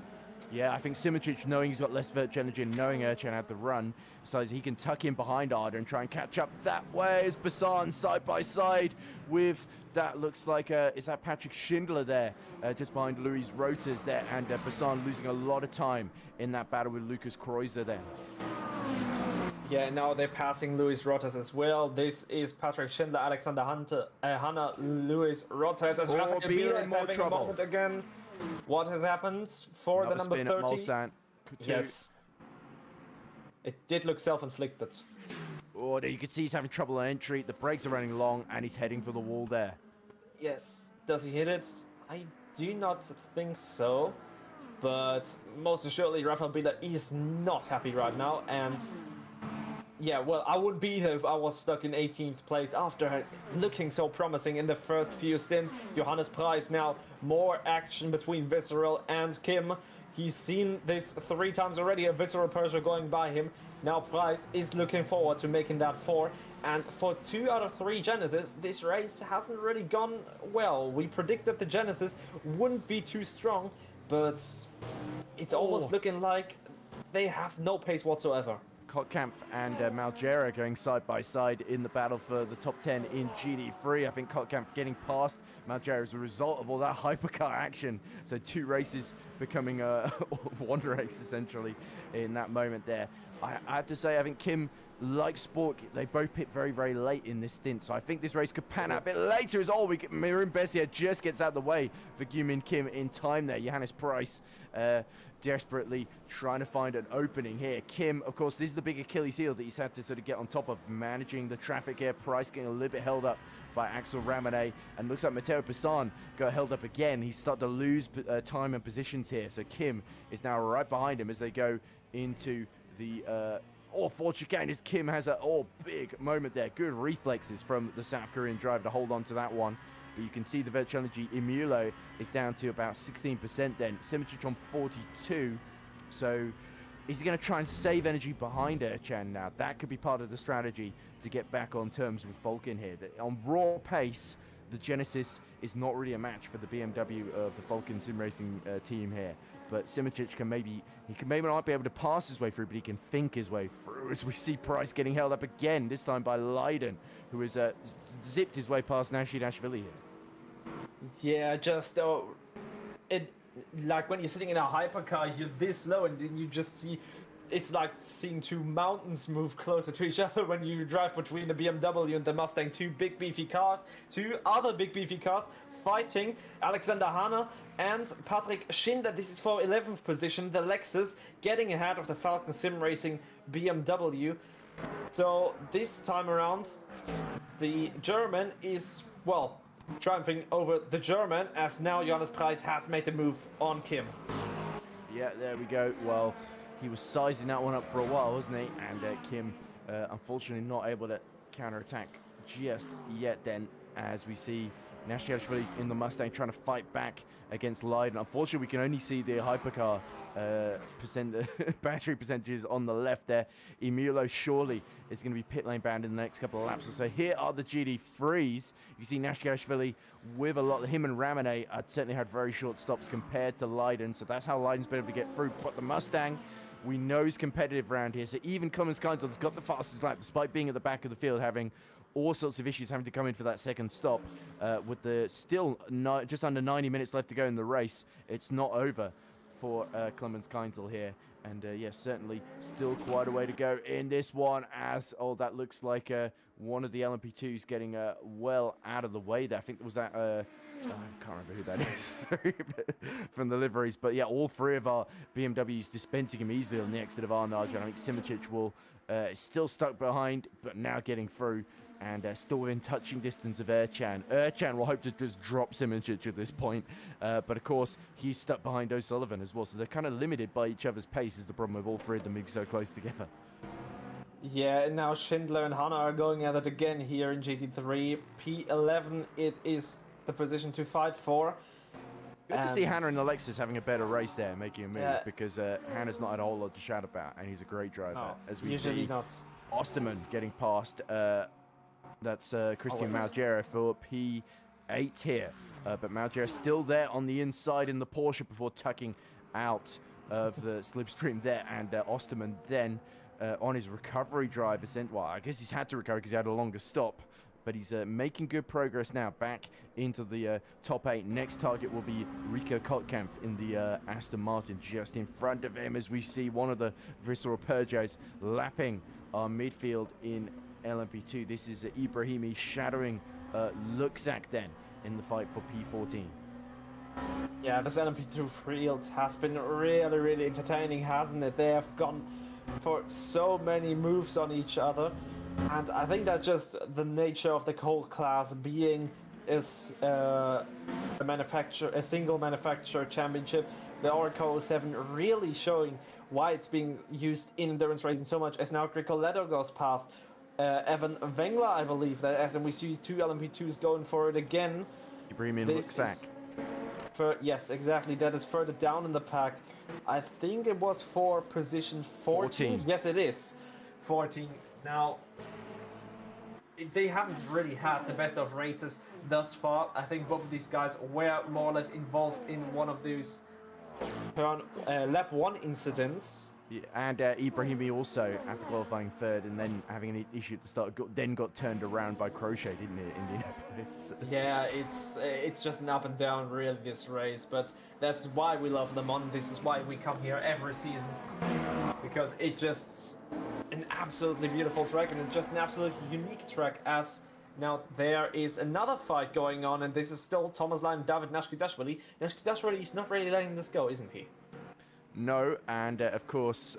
Yeah, I think Simoncic, knowing he's got less virtual energy and knowing Ercan had the run, decides he can tuck in behind Arda and try and catch up that way as Bassan side by side with, that looks like, is that Patrick Schindler there, just behind Luis Roters there, and Bassan losing a lot of time in that battle with Lucas Kreuzer there. Yeah, now they're passing Luis Roters as well. This is Patrick Schindler, Alexander Hanna, Luis Roters, as Rafael Biela is having a moment again. What has happened for Another the number 30? Mulsanne. Yes. It did look self-inflicted. Oh, you can see he's having trouble on entry. The brakes are running long, and he's heading for the wall there. Yes. Does he hit it? I do not think so. But most assuredly, Rafael Biela is not happy right now. And yeah, well, I wouldn't be either if I was stuck in 18th place after looking so promising in the first few stints. Johannes Preiss now, more action between Visceral and Kim. He's seen this 3 times already, a Visceral Peugeot going by him. Now Preiss is looking forward to making that 4. And for 2 out of 3 Genesis, this race hasn't really gone well. We predicted the Genesis wouldn't be too strong, but it's almost looking like they have no pace whatsoever. Kottkampf and Malgera going side by side in the battle for the top 10 in GD3. I think Kottkampf getting past Malgera as a result of all that hypercar action. So 2 races becoming one race essentially in that moment there. I have to say, I think Kim, like Spork, they both pit very, very late in this stint. So I think this race could pan out a bit later as all. Mirin Bessier just gets out of the way for Gyumin Kim in time there. Johannes Preiss desperately trying to find an opening here. Kim, of course, this is the big Achilles heel that he's had to sort of get on top of, managing the traffic here. Preiss getting a little bit held up by Axel Ramanet, and looks like Matteo Passan got held up again. He's started to lose time and positions here. So Kim is now right behind him as they go into the fourth chicane, as Kim has a big moment there. Good reflexes from the South Korean driver to hold on to that one. But you can see the virtual energy in Mulo is down to about 16% then. Simoncic on 42. So is he going to try and save energy behind Ercan now? That could be part of the strategy to get back on terms with Falcon here. On raw pace, the Genesis is not really a match for the BMW of the Falcon Sim Racing team here. But Simoncic can maybe not be able to pass his way through, but he can think his way through, as we see Preiss getting held up again, this time by Leiden, who has zipped his way past Nashidashvili here. Yeah, just it, like when you're sitting in a hypercar, you're this low, and then you just see, it's like seeing 2 mountains move closer to each other when you drive between the BMW and the Mustang. 2 big beefy cars, 2 other big beefy cars fighting. Alexander Hanna and Patrick Schindler, this is for 11th position. The Lexus getting ahead of the Falcon Sim Racing BMW. So this time around, the German is, well, triumphing over the German, as now Johannes Preiss has made the move on Kim. Yeah, there we go. Well, he was sizing that one up for a while, wasn't he? And Kim, unfortunately, not able to counterattack just yet then, as we see Nashikashvili in the Mustang trying to fight back against Leiden. Unfortunately, we can only see the hypercar battery percentages on the left there. Emilio surely is going to be pit lane bound in the next couple of laps or so. Here are the GD3s. You see Nashikashvili with a lot. Him and Ramone certainly had very short stops compared to Leiden, so that's how Leiden's been able to get through. But the Mustang, we know, is competitive around here. So even Cummins Keinzel's got the fastest lap, despite being at the back of the field, having all sorts of issues, having to come in for that second stop. With the still just under 90 minutes left to go in the race, it's not over for Clemens Keinzel here. And yes, certainly still quite a way to go in this one, as that looks like one of the LMP2s getting well out of the way there. I think it was that I can't remember who that is sorry, from the liveries, but yeah, all three of our BMWs dispensing him easily on the exit of Arnage. I think Simičić will still stuck behind, but now getting through, and still within touching distance of Ercan. Ercan will hope to just drop Simičić at this point, but of course he's stuck behind O'Sullivan as well, so they're kind of limited by each other's pace, is the problem with all three of them being so close together. Yeah, and now Schindler and Hanna are going at it again here in GT3. P11, it is the position to fight for. Good to see Hanna and the Lexus having a better race there, making a move, because Hanna's not had a whole lot to shout about, and he's a great driver. No, as we usually see not. Osterman getting past, that's Christian Malgera for P8 here. But Malgera still there on the inside in the Porsche before tucking out of the slipstream there, and Osterman then on his recovery drive. Well, I guess he's had to recover because he had a longer stop. But he's making good progress now, back into the top 8. Next target will be Rico Kottkampf in the Aston Martin, just in front of him, as we see one of the Visceral Peugeots lapping our midfield in LMP2. This is Ibrahimi shadowing Luxac then in the fight for P14. Yeah, this LMP2 field has been really, really entertaining, hasn't it? They have gone for so many moves on each other. And I think that just the nature of the whole class being is a single manufacturer championship. The Oracle 07 really showing why it's being used in endurance racing so much, as now Gricoletto goes past Evan Wengler, I believe, that as we see two LMP2s going for it again. Ibrahimi and Luxac. Yes, exactly. That is further down in the pack. I think it was for position 14. Yes, it is 14. Now, they haven't really had the best of races thus far. I think both of these guys were more or less involved in one of those lap 1 incidents. Yeah, and Ibrahimi also, after qualifying third and then having an issue at the start, got turned around by Crochet, didn't it, in Indianapolis? Yeah, it's just an up and down, really, this race. But that's why we love Le Mans. This is why we come here every season, because it just an absolutely beautiful track, and it's just an absolutely unique track. As now there is another fight going on, and this is still Thomas Line and David Nashikashvili. Nashikashvili is not really letting this go, isn't he? No, and of course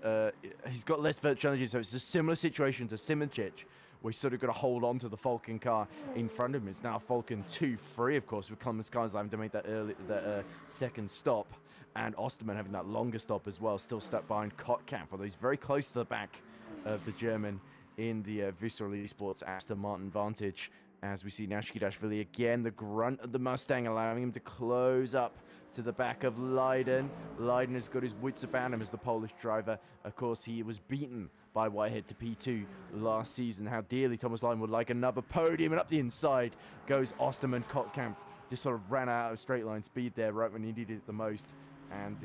he's got less virtual energy, so it's a similar situation to Simičić. We sort of got to hold on to the Falcon car in front of him. It's now Falcon 2-3, of course, with Clemens Keinzel having to make that second stop, and Osterman having that longer stop as well, still stuck behind Kottkampf, although he's very close to the back of the German in the Visceral Esports Aston Martin Vantage, as we see Nashikashvili again, the grunt of the Mustang, allowing him to close up to the back of Leiden. Leiden has got his wits about him as the Polish driver. Of course, he was beaten by Whitehead to P2 last season. How dearly Thomas Leiden would like another podium, and up the inside goes Osterman. Kottkampf just sort of ran out of straight line speed there right when he needed it the most. And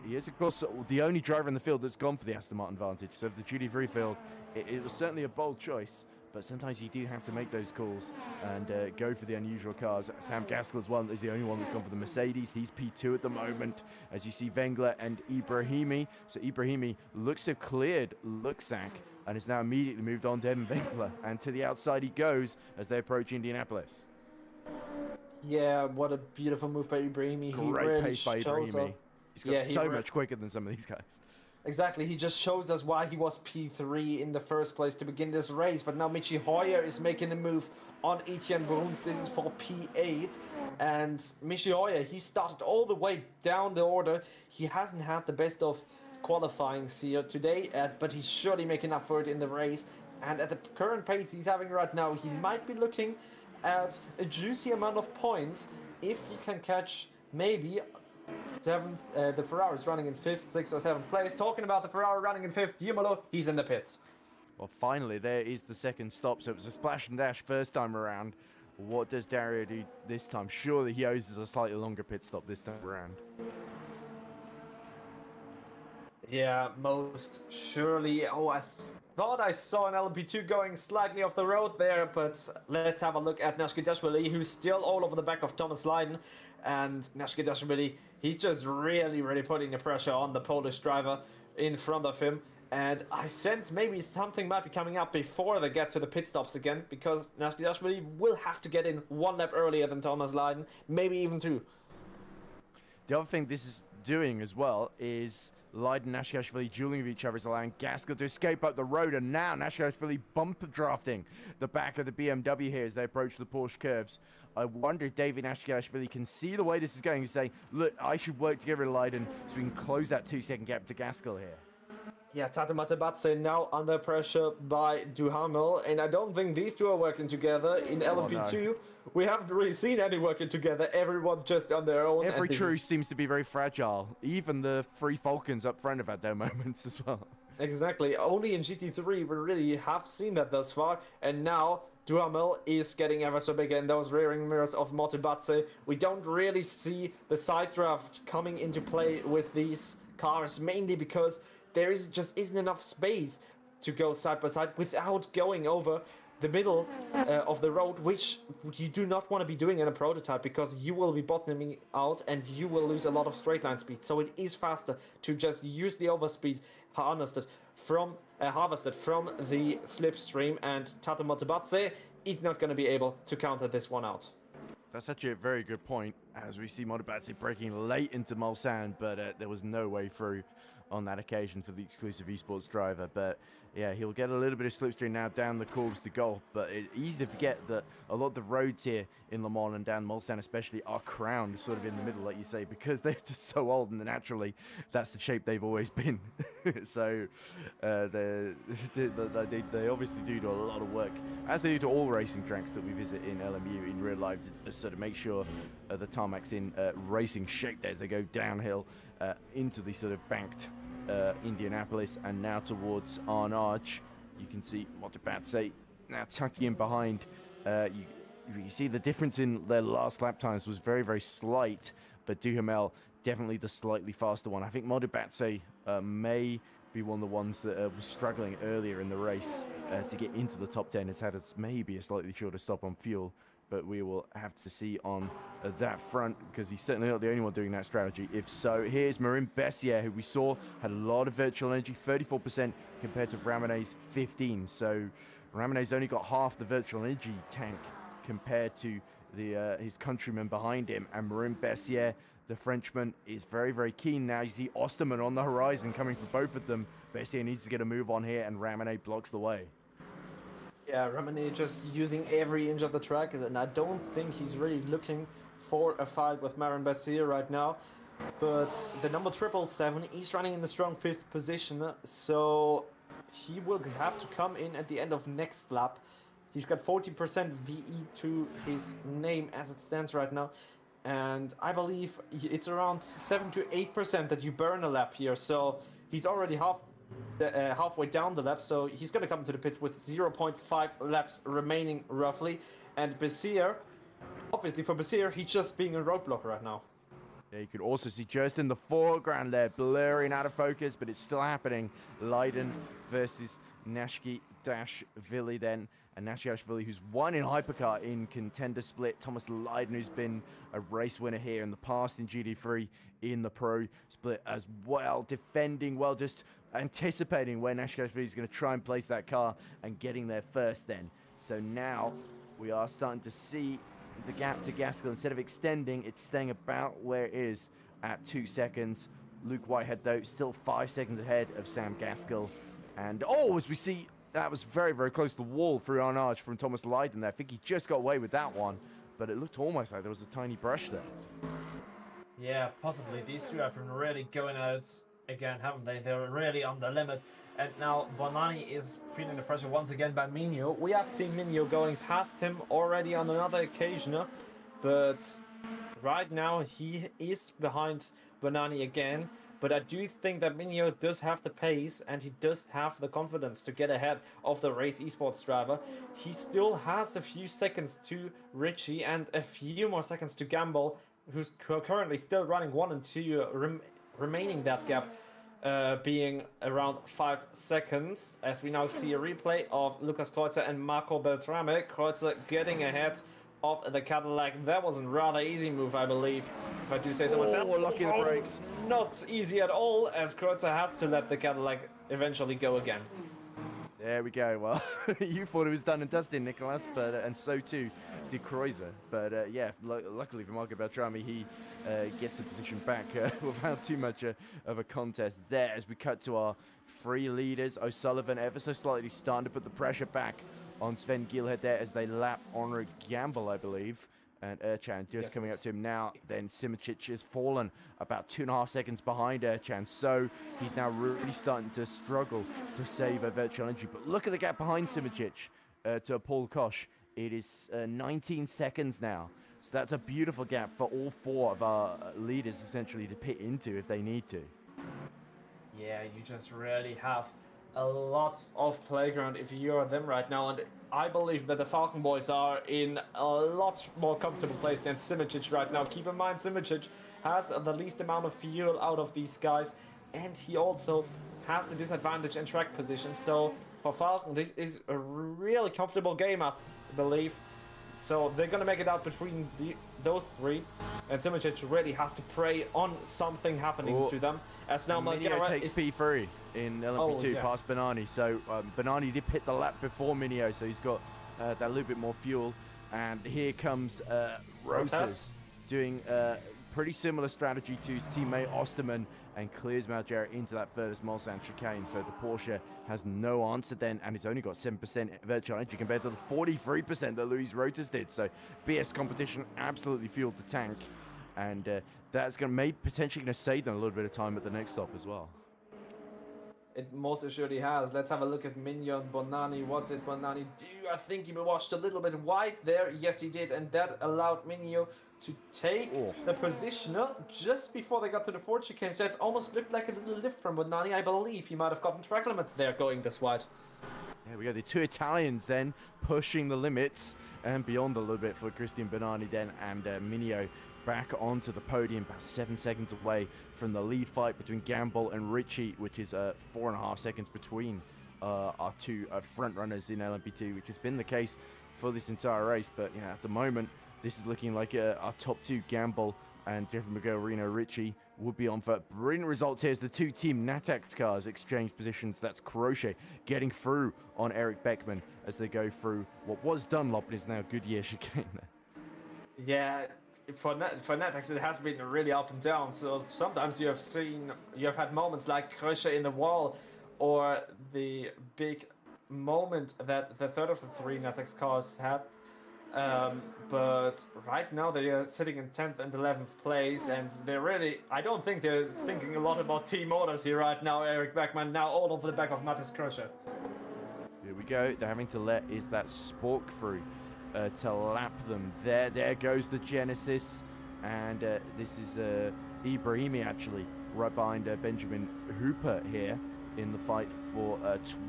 he is, of course, the only driver in the field that's gone for the Aston Martin Vantage. So the GT3 field, it was certainly a bold choice, but sometimes you do have to make those calls and go for the unusual cars. Sam Gaskell as well is the only one that's gone for the Mercedes. He's P2 at the moment, as you see Wengler and Ibrahimi. So Ibrahimi looks to have cleared Luxac and has now immediately moved on to Evan Wengler. And to the outside he goes as they approach Indianapolis. Yeah, what a beautiful move by Ibrahimi. Great pace by Ibrahimi. He's got so much quicker than some of these guys. Exactly, he just shows us why he was P3 in the first place to begin this race. But now Michi Hoyer is making a move on Etienne Bruns. This is for P8. And Michi Hoyer, he started all the way down the order. He hasn't had the best of qualifying here today, but he's surely making up for it in the race. And at the current pace he's having right now, he might be looking at a juicy amount of points if he can catch maybe seventh. The Ferrari is running in fifth, sixth, or seventh place. Talking about the Ferrari running in fifth, Yumalo, he's in the pits. Well, finally, there is the second stop. So it was a splash and dash first time around. What does Dario do this time? Surely he owes us a slightly longer pit stop this time around. Yeah, most surely. Oh, I thought I saw an LMP2 going slightly off the road there, but let's have a look at Nashkidashvili, who's still all over the back of Thomas Leiden. And Nashkidashvili, he's just really putting the pressure on the Polish driver in front of him. And I sense maybe something might be coming up before they get to the pit stops again, because Nashkidashvili will have to get in one lap earlier than Thomas Leiden, maybe even two. The other thing this is doing as well is Leiden and Nashkashvili dueling with each other is allowing Gaskell to escape up the road, and now Nashkashvili bumper drafting the back of the BMW here as they approach the Porsche curves. I wonder if David Nashkashvili can see the way this is going and say, look, I should work to get rid of Leiden so we can close that 2-second gap to Gaskell here. Yeah, Tata Matebatse now under pressure by Duhamel, and I don't think these two are working together in LMP2. No. We haven't really seen any working together, everyone just on their own. Every truce seems to be very fragile. Even the three Falcons up front have had their moments as well. Exactly, only in GT3 we really have seen that thus far, and now Duhamel is getting ever so big in those rearing mirrors of Matebatse. We don't really see the side draft coming into play with these cars, mainly because there just isn't enough space to go side by side without going over the middle of the road, which you do not want to be doing in a prototype, because you will be bottoming out and you will lose a lot of straight line speed. So it is faster to just use the overspeed harvested from the slipstream, and Tata Motobatse is not going to be able to counter this one out. That's actually a very good point, as we see Motobatse breaking late into Mulsanne, but there was no way through on that occasion for the exclusive esports driver. But yeah, he'll get a little bit of slipstream now down the course to Gulf, but it's easy to forget that a lot of the roads here in Le Mans and down Mulsanne especially are crowned sort of in the middle, like you say, because they're just so old, and naturally that's the shape they've always been. So they obviously do a lot of work, as they do to all racing tracks that we visit in LMU in real life, to sort of make sure the tarmac's in racing shape there as they go downhill into the sort of banked Indianapolis and now towards Arnage. You can see Motobatse now tucking in behind. You see the difference in their last lap times was very slight, but Duhamel definitely the slightly faster one. I think Motobatse may be one of the ones that was struggling earlier in the race to get into the top 10. Has had maybe a slightly shorter stop on fuel, but we will have to see on that front, because he's certainly not the only one doing that strategy. If so, here's Marin Bessier, who we saw had a lot of virtual energy, 34% compared to Ramonet's 15. So Ramonet's only got half the virtual energy tank compared to his countryman behind him. And Marin Bessier, the Frenchman, is very keen now. You see Osterman on the horizon coming for both of them. Bessier needs to get a move on here, and Ramonet blocks the way. Yeah, Ramonet just using every inch of the track, and I don't think he's really looking for a fight with Marin Bessier right now. But the number 777 is running in the strong 5th position, so he will have to come in at the end of next lap. He's got 40% VE to his name as it stands right now, and I believe it's around 7 to 8% that you burn a lap here, so he's already halfway down the lap, so he's going to come to the pits with 0.5 laps remaining roughly. And Bessier, obviously for Bessier, he's just being a roadblock right now. Yeah, you could also see just in the foreground there, blurring out of focus, but it's still happening. Leiden versus Nashkidashvili then. And Nashkidashvili, who's won in Hypercar in Contender Split. Thomas Leiden, who's been a race winner here in the past in GT3 in the Pro Split as well. Defending well, just anticipating where Nashkidashvili is going to try and place that car and getting there first then. So now we are starting to see the gap to Gaskell. Instead of extending, it's staying about where it is at 2 seconds. Luke Whitehead, though, still 5 seconds ahead of Sam Gaskell. And, oh, as we see, that was very, very close to the wall through on arch from Thomas Lydon there. I think he just got away with that one, but it looked almost like there was a tiny brush there. Yeah, possibly. These two have been really going at it again, haven't they? They're really on the limit. And now Bonani is feeling the pressure once again by Minio. We have seen Minio going past him already on another occasion, but right now he is behind Bonani again. But I do think that Minio does have the pace and he does have the confidence to get ahead of the race esports driver. He still has a few seconds to Richie and a few more seconds to Gamble, who's currently still running 1 and 2, remaining that gap being around 5 seconds. As we now see a replay of Lucas Kreuzer and Marco Beltrame. Kreuzer getting ahead of the Cadillac. That was a rather easy move, I believe, if I do say so myself. Oh, lucky the brakes. Not easy at all, as Kreuzer has to let the Cadillac eventually go again. There we go. Well, you thought it was done and dusted, Niklas, but and so too did Kreuzer. But yeah, luckily for Marco Beltrami, he gets the position back without too much of a contest there. As we cut to our 3 leaders, O'Sullivan ever so slightly starting to put the pressure back on Sven Gielhed there as they lap Henrik Gamble, I believe. And Erchan just coming up to him now. Then Simičić has fallen about 2.5 seconds behind Erchan. So he's now really starting to struggle to save a Virtual Energy. But look at the gap behind Simičić to Paul Kosh. It is 19 seconds now. So that's a beautiful gap for all 4 of our leaders essentially to pit into if they need to. Yeah, you just really have a lot of playground if you're them right now, and I believe that the Falcon boys are in a lot more comfortable place than Simičić right now. Keep in mind, Simičić has the least amount of fuel out of these guys, and he also has the disadvantage in track position. So for Falcon, this is a really comfortable game, I believe. So they're gonna make it out between those 3, and Simičić really has to pray on something happening to them. As now Minio takes P3 in LMP2 past Bonani. So Bonani did pit the lap before Minio, so he's got that little bit more fuel. And here comes Rotas doing a pretty similar strategy to his teammate Osterman and clears Malgera into that furthest Mulsanne chicane. So the Porsche has no answer then, and it's only got 7% virtual energy compared to the 43% that Luis Rotas did. So BS competition absolutely fueled the tank, and that's going to potentially going to save them a little bit of time at the next stop as well. It most assuredly has. Let's have a look at Minio and Bonani. What did Bonani do? I think he washed a little bit wide there. Yes, he did, and that allowed Minio to take the position just before they got to the 4 chicane. So it almost looked like a little lift from Bonani. I believe he might have gotten track limits there going this wide. There we go. The 2 Italians then pushing the limits and beyond a little bit for Christian Bonani then, and Minio back onto the podium, about 7 seconds away from the lead fight between Gamble and Richie, which is 4.5 seconds between our 2 front runners in LMP2, which has been the case for this entire race. But you know, at the moment, this is looking like our top 2, Gamble and Jeffrey McGill, Richie, would be on for brilliant results here as the 2 Team Natax cars exchange positions. That's Crochet getting through on Eric Beckman as they go through what was Dunlop and is now Goodyear chicane there. Yeah, for Natax it has been really up and down. So sometimes you have had moments like Crochet in the wall, or the big moment that the third of the 3 Natax cars had. But right now they are sitting in 10th and 11th place, and they're really, I don't think they're thinking a lot about team motors here right now. Eric Beckman now all over the back of Matthias Crusher. Here we go. They're having to let that Spork through to lap them. There goes the Genesis, and this is Ibrahimi actually right behind Benjamin Hooper here in the fight for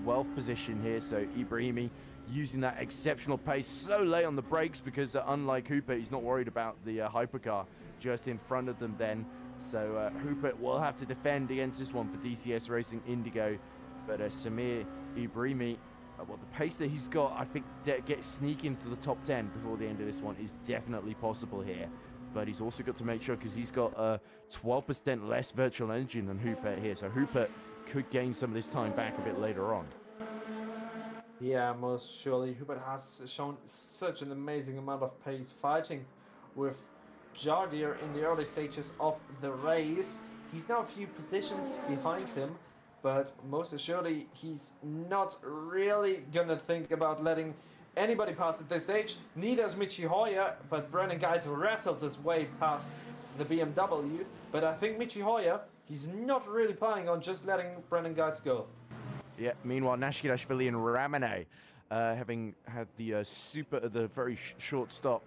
12th position here. So Ibrahimi using that exceptional pace so late on the brakes because unlike Hooper, he's not worried about the hypercar just in front of them then. So Hooper will have to defend against this one for DCS Racing Indigo. But Samir Ibrahimi, well, the pace that he's got, I think sneaking into the top 10 before the end of this one is definitely possible here. But he's also got to make sure, because he's got 12% less virtual energy than Hooper here. So Hooper could gain some of this time back a bit later on. Yeah, most surely. Hubert has shown such an amazing amount of pace fighting with Jardir in the early stages of the race. He's now a few positions behind him, but most assuredly, he's not really gonna think about letting anybody pass at this stage. Neither is Michi Hoyer, but Brennan Guides wrestles his way past the BMW. But I think Michi Hoyer, he's not really planning on just letting Brennan Guides go. Yeah, meanwhile, Nashikashvili and Ramane, having had the very short stop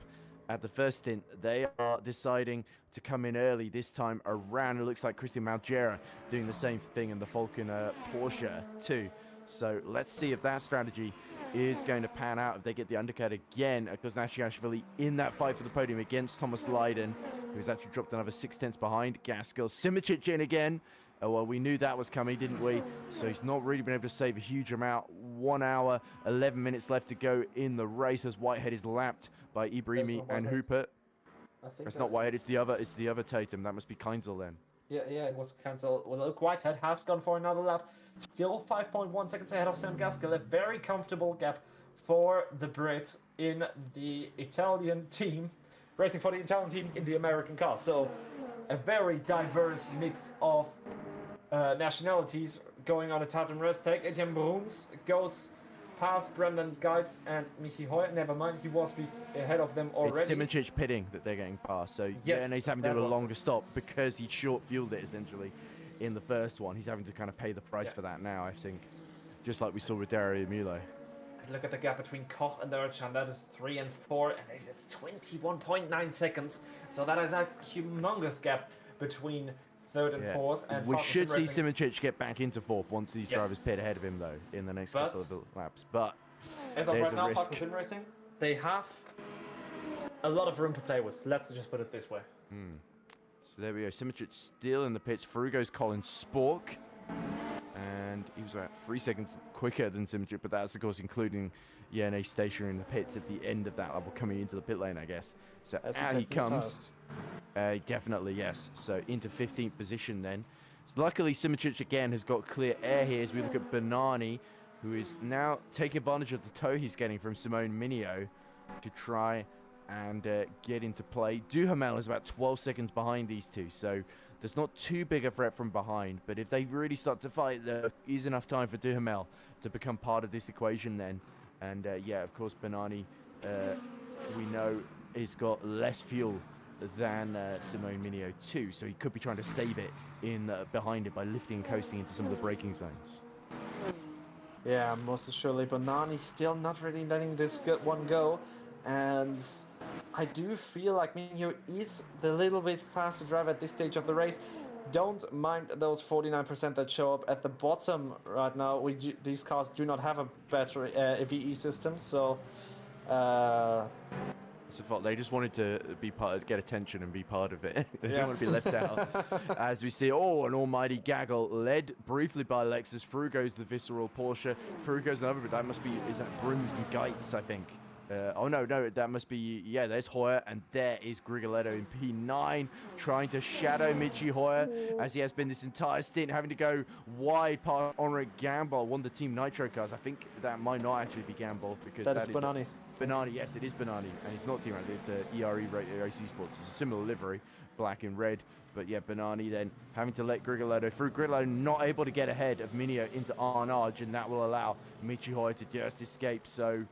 at the first stint, they are deciding to come in early this time around. It looks like Christian Malgera doing the same thing in the Falcon Porsche too. So let's see if that strategy is going to pan out, if they get the undercut again, because Nashikashvili in that fight for the podium against Thomas Leiden, who's actually dropped another 6/10 behind. Gaskell, Simičić in again. Well, we knew that was coming, didn't we? So he's not really been able to save a huge amount. 1 hour, 11 minutes left to go in the race as Whitehead is lapped by Ibrahimi and Hooper. That's not Whitehead, it's the other Tatum. That must be Keinzel then. Yeah, it was cancelled. Well, look, Whitehead has gone for another lap. Still 5.1 seconds ahead of Sam Gaskell. A very comfortable gap for the Brits in the Italian team, racing for the Italian team in the American car. So a very diverse mix of nationalities going on a Tatum race take. Etienne Bruns goes past Brendan Guides and Michi Hoyer. Never mind, he was ahead of them already. It's Simičić pitting that they're getting past. So yes, and he's having to do a longer stop because he short-fueled it essentially in the first one. He's having to kind of pay the price for that now, I think. Just like we saw with Dario Mulo. And look at the gap between Koch and Ercan. That is 3 and 4, and it's 21.9 seconds. So that is a humongous gap between third and fourth. And we should see Simičić get back into fourth once these drivers pit ahead of him, though, in the next couple of laps. But as of right now, Falcon Racing, they have a lot of room to play with. Let's just put it this way. So there we go. Simičić still in the pits. Through goes Colin Spork. And he was about 3 seconds quicker than Simičić, but that's, of course, including Jene stationary in the pits at the end of that level, coming into the pit lane, I guess. So out he comes. Definitely, yes. So into 15th position then. So luckily, Simičić again has got clear air here as we look at Bernani, who is now taking advantage of the tow he's getting from Simone Minio to try and get into play. Duhamel is about 12 seconds behind these two, so there's not too big a threat from behind. But if they really start to fight, there is enough time for Duhamel to become part of this equation then. And yeah, of course, Bernani, we know, has got less fuel than Simone Minio too, so he could be trying to save it in behind it by lifting and coasting into some of the braking zones. Yeah, most assuredly, Bernani still not really letting this one go, and I do feel like Minio is the little bit faster driver at this stage of the race. Don't mind those 49% that show up at the bottom right now. These cars do not have a battery VE system, so it's a fault. They just wanted to be get attention and be part of it. They don't want to be left out. As we see, an almighty gaggle led briefly by Lexus. Through goes the Visceral Porsche. Through goes another, but that must be, is that Bruns and Geitz, I think. No, that must be, yeah, there's Hoyer, and there is Grigoletto in P9, trying to shadow Michi Hoyer, as he has been this entire stint, having to go wide past Henrik Gamble, one of the Team Nitro cars. I think that might not actually be Gamble, because that is Bernani. Bernani, yes, it is Bernani, and it's not Team Nitro, it's ERE Racing Sports. It's a similar livery, black and red. But yeah, Bernani then having to let Grigoletto through. Grigoletto not able to get ahead of Minio into Arnage, and that will allow Michi Hoyer to just escape. So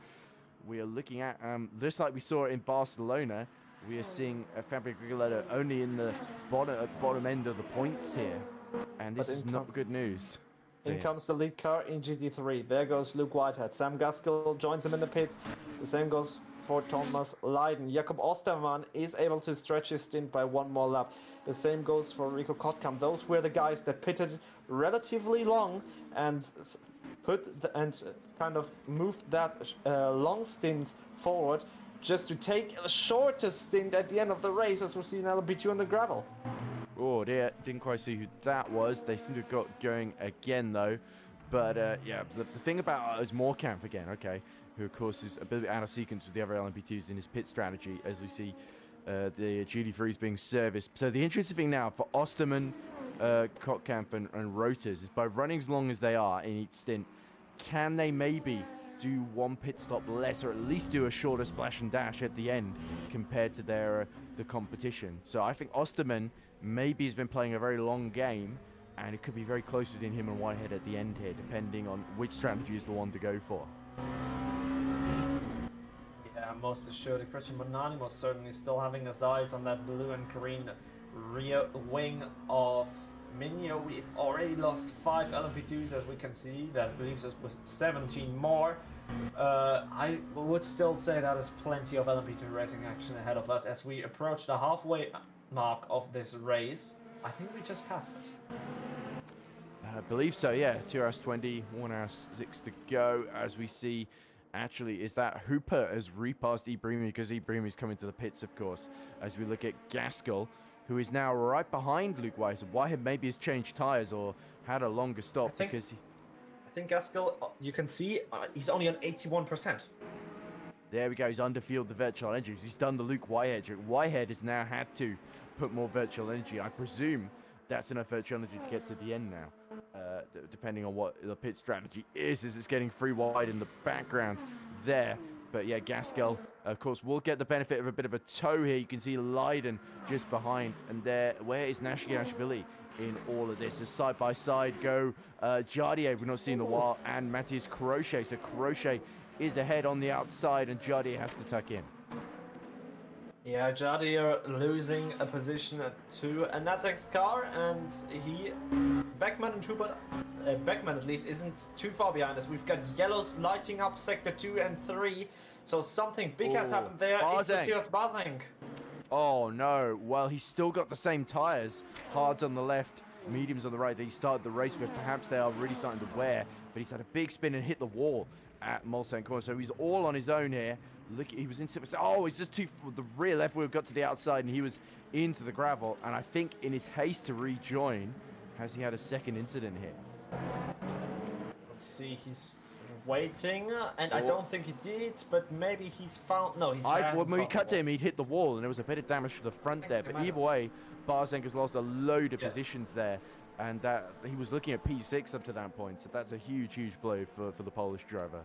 we are looking at, just like we saw in Barcelona, we are seeing Fabio Grigoletto only in the bottom end of the points here. And this is not good news. In comes the lead car in GT3. There goes Luke Whitehead. Sam Gaskell joins him in the pit. The same goes for Thomas Leiden. Jakob Ostermann is able to stretch his stint by one more lap. The same goes for Rico Kottkamp. Those were the guys that pitted relatively long and kind of moved that long stint forward just to take a shorter stint at the end of the race, as we see in LMP2 on the gravel. Oh dear, didn't quite see who that was. They seem to have got going again though. But yeah, the thing about is Moorkamp again, okay, who of course is a bit out of sequence with the other LMP2s in his pit strategy, as we see the GT3s being serviced. So the interesting thing now for Ostermann, Kottkamp and Roters is by running as long as they are in each stint, can they maybe do one pit stop less, or at least do a shorter splash and dash at the end compared to the competition? So I think Ostermann, maybe he's been playing a very long game, and it could be very close between him and Whitehead at the end here, depending on which strategy is the one to go for. Yeah, most assuredly. Christian Bonani was certainly still having his eyes on that blue and green rear wing of Minio. We've already lost 5 LMP2s, as we can see. That leaves us with 17 more. I would still say that is plenty of LMP2 racing action ahead of us as we approach the halfway mark of this race. I think we just passed it. I believe so, yeah. 2 hours 20, 1 hour 6 to go. As we see, actually, is that Hooper has repassed Ibrahimi, because Ibrahimi is coming to the pits, of course. As we look at Gaskell, who is now right behind Luke Whitehead. Whitehead maybe has changed tyres or had a longer stop because he... I think Gaskell, you can see, he's only on 81%. There we go, he's underfield the virtual energies. He's done the Luke Whitehead trick. Whitehead has now had to put more virtual energy. I presume that's enough virtual energy to get to the end now. Depending on what the pit strategy is, as it's getting free wide in the background there. But yeah, Gaskell, of course, will get the benefit of a bit of a tow here. You can see Leiden just behind. And there, where is Nashikashvili in all of this? As side by side go Jardier, we've not seen in a while, and Matthias Crochet. So Crochet is ahead on the outside, and Jardier has to tuck in. Yeah, Jardier losing a position to a Natex's car, and Beckman and Hooper, Beckman at least isn't too far behind us. We've got yellows lighting up sector 2 and 3, so something big has happened there. It's Matthias Basing. Oh no, well, he's still got the same tyres, hards on the left, mediums on the right that he started the race with. Perhaps they are really starting to wear, but he's had a big spin and hit the wall at Mulsanne Corner, so he's all on his own here. Look, he was in... Oh, he's just the rear left wheel got to the outside, and he was into the gravel. And I think in his haste to rejoin, has he had a second incident here? Let's see, he's waiting, and I don't think he did, but maybe he's found... No, he's... When we cut to him, he'd hit the wall, and there was a bit of damage to the front there. But either way, Barzenk has lost a load of positions there, and he was looking at P6 up to that point. So that's a huge, huge blow for the Polish driver.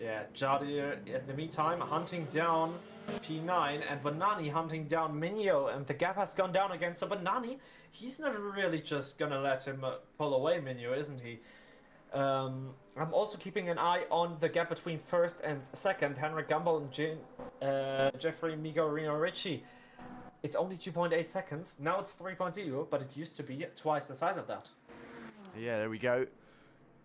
Yeah, Jardier in the meantime hunting down P9 and Bonani hunting down Minio, and the gap has gone down again. So Bonani, he's not really just gonna let him pull away Minio, isn't he? I'm also keeping an eye on the gap between first and second, Henrik Gumbel and Jeffrey Migorino Ricci. It's only 2.8 seconds. Now it's 3.0, but it used to be twice the size of that. Yeah, there we go.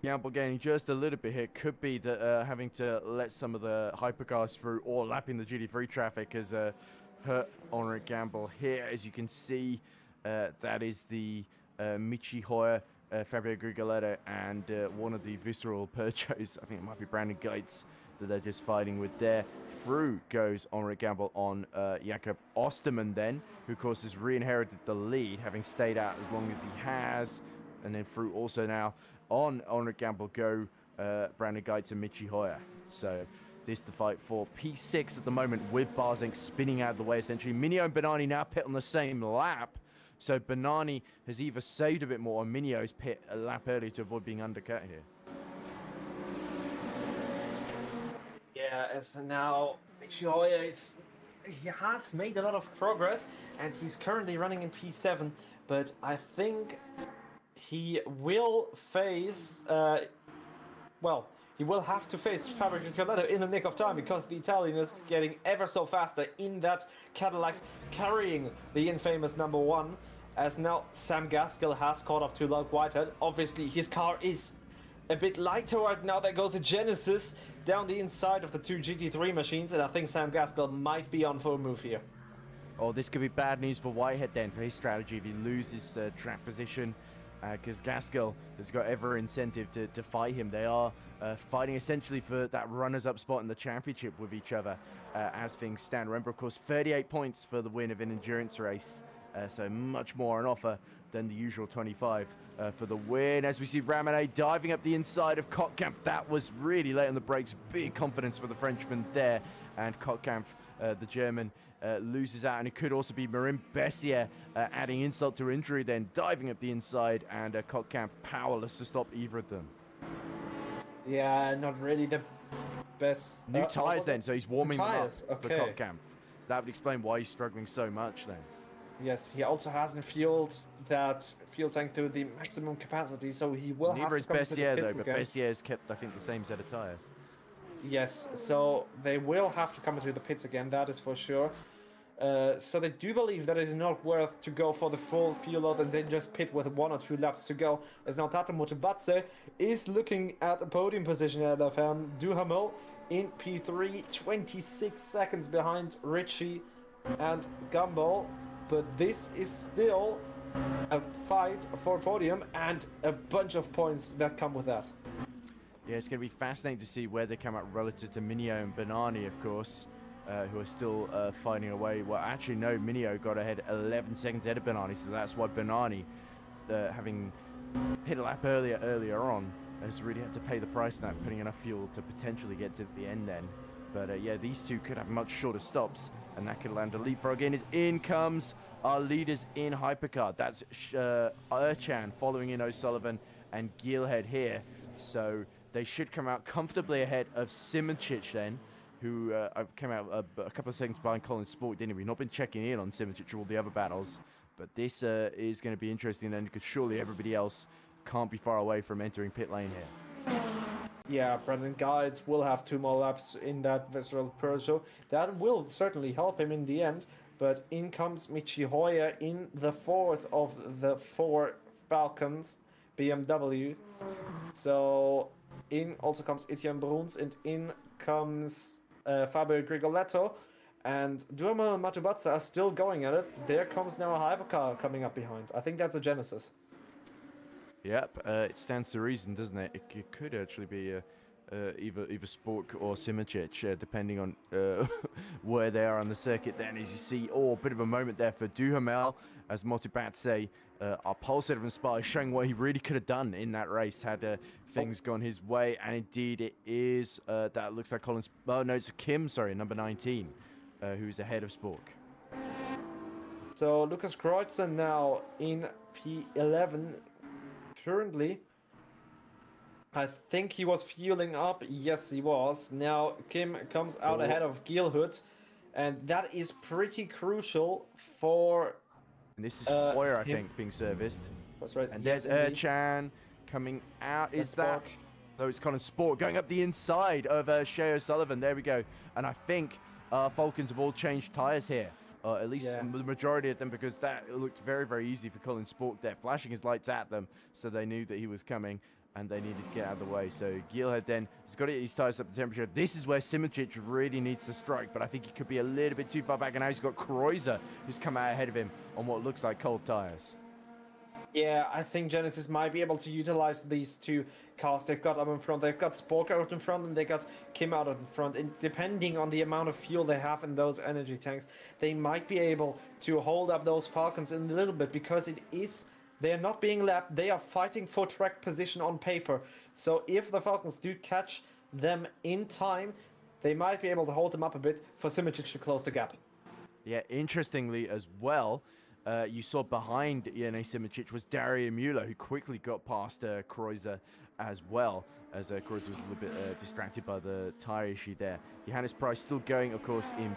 Gamble gaining just a little bit here. Could be that having to let some of the hypercars through or lapping the GT3 traffic has hurt Henrik Gamble here. As you can see, that is the Michi Hoyer, Fabio Grigoletto, and one of the Visceral Peugeots. I think it might be Brandon Geitz that they're just fighting with there. Through goes Henrik Gamble on Jakob Osterman then, who of course has re-inherited the lead, having stayed out as long as he has. And then through also now on Henrik Gamble go Brandon Geitz and Michi Hoyer. So this is the fight for P6 at the moment, with Barzenk spinning out of the way essentially. Minio and Bonani now pit on the same lap. So Bonani has either saved a bit more, or Minio's pit a lap early to avoid being undercut here. Yeah, as now Michi Hoyer he has made a lot of progress, and he's currently running in P7, but I think he will face, he will have to face Fabio Grigoletto in the nick of time, because the Italian is getting ever so faster in that Cadillac, carrying the infamous number 1, as now Sam Gaskell has caught up to Luke Whitehead. Obviously, his car is a bit lighter right now. There goes a Genesis down the inside of the 2 GT3 machines, and I think Sam Gaskell might be on for a move here. Oh, this could be bad news for Whitehead then, for his strategy, if he loses track position. Because Gaskell has got every incentive to fight him. They are fighting essentially for that runners-up spot in the championship with each other as things stand. Remember, of course, 38 points for the win of an endurance race, so much more on offer than the usual 25 for the win. As we see Ramone diving up the inside of Kottkamp. That was really late on the brakes. Big confidence for the Frenchman there. And Kottkamp, the German, loses out, and it could also be Marin Bessier adding insult to injury then, diving up the inside, and Kottkamp powerless to stop either of them. Yeah, not really the best. New tyres then, so he's warming them up okay. for Kottkamp. So that would explain why he's struggling so much then. Yes, he also hasn't fueled that fuel tank to the maximum capacity, so he will have Neither to is come to the Bessier, pit though, but again. Bessier has kept, I think, the same set of tyres. Yes, so they will have to come into the pits again, that is for sure. So they do believe that it is not worth to go for the full fuel load and then just pit with 1 or 2 laps to go. As now Tata Motobatse is looking at a podium position ahead of him. Duhamel in P3, 26 seconds behind Ritchie and Gumbel. But this is still a fight for podium and a bunch of points that come with that. Yeah, it's going to be fascinating to see where they come out relative to Minio and Bernani, of course, who are still fighting away. Well, actually, no, Minio got ahead 11 seconds ahead of Bernani, so that's why Bernani, having hit a lap earlier on, has really had to pay the price now, putting enough fuel to potentially get to the end then. But yeah, these two could have much shorter stops, and that could land a leapfrog in. As in comes our leaders in Hypercar. That's Erchan following in O'Sullivan and Gilhead here. So they should come out comfortably ahead of Simoncic then, who came out a couple of seconds behind Colin Sport, didn't he? We've not been checking in on Simoncic or all the other battles, but this is going to be interesting then, because surely everybody else can't be far away from entering pit lane here. Yeah, Brendan Guides will have 2 more laps in that Visceral Peugeot. That will certainly help him in the end, but in comes Michi Hoyer in the 4th of the 4 Falcons BMW. So in also comes Etienne Bruns, and in comes Fabio Grigoletto, and Duhamel and Matubatsa are still going at it. There comes now a hypercar coming up behind. I think that's a Genesis. Yep, it stands to reason, doesn't it? It could actually be either Spork or Simoncic, depending on where they are on the circuit. Then, as you see, a bit of a moment there for Duhamel, as Motibatse, our pole sitter from Spa, is showing what he really could have done in that race had things gone his way. And indeed, it is, that looks like Collins, no, it's Kim, sorry, number 19, who's ahead of Spork. So Lucas Kreuzer now in P11. Currently, I think he was fueling up. Yes, he was. Now Kim comes out ahead of Gilhood, and that is pretty crucial for. And this is Hoyer, I think, being serviced. That's right. And yes, there's Erchan coming out. Is that? Oh, it's Colin Sport going up the inside of Shea O'Sullivan. There we go. And I think Falcons have all changed tyres here. At least the majority of them, because that looked very, very easy for Colin Sport there, flashing his lights at them, so they knew that he was coming and they needed to get out of the way. So Gilhead then has got to get his tyres up to temperature. This is where Simoncic really needs to strike, but I think he could be a little bit too far back, and now he's got Kreuzer, who's come out ahead of him on what looks like cold tyres. Yeah, I think Genesis might be able to utilize these 2 cars they've got up in front. They've got Spork out in front and they got Kim out in front. And depending on the amount of fuel they have in those energy tanks, they might be able to hold up those Falcons in a little bit, because they're not being lapped. They are fighting for track position on paper. So if the Falcons do catch them in time, they might be able to hold them up a bit for Simoncic to close the gap. Yeah, interestingly as well, you saw behind Jene Simoncic was Dario Mueller, who quickly got past Kreuzer as well, as Kreuzer was a little bit distracted by the tyre issue there. Johannes Price still going, of course, in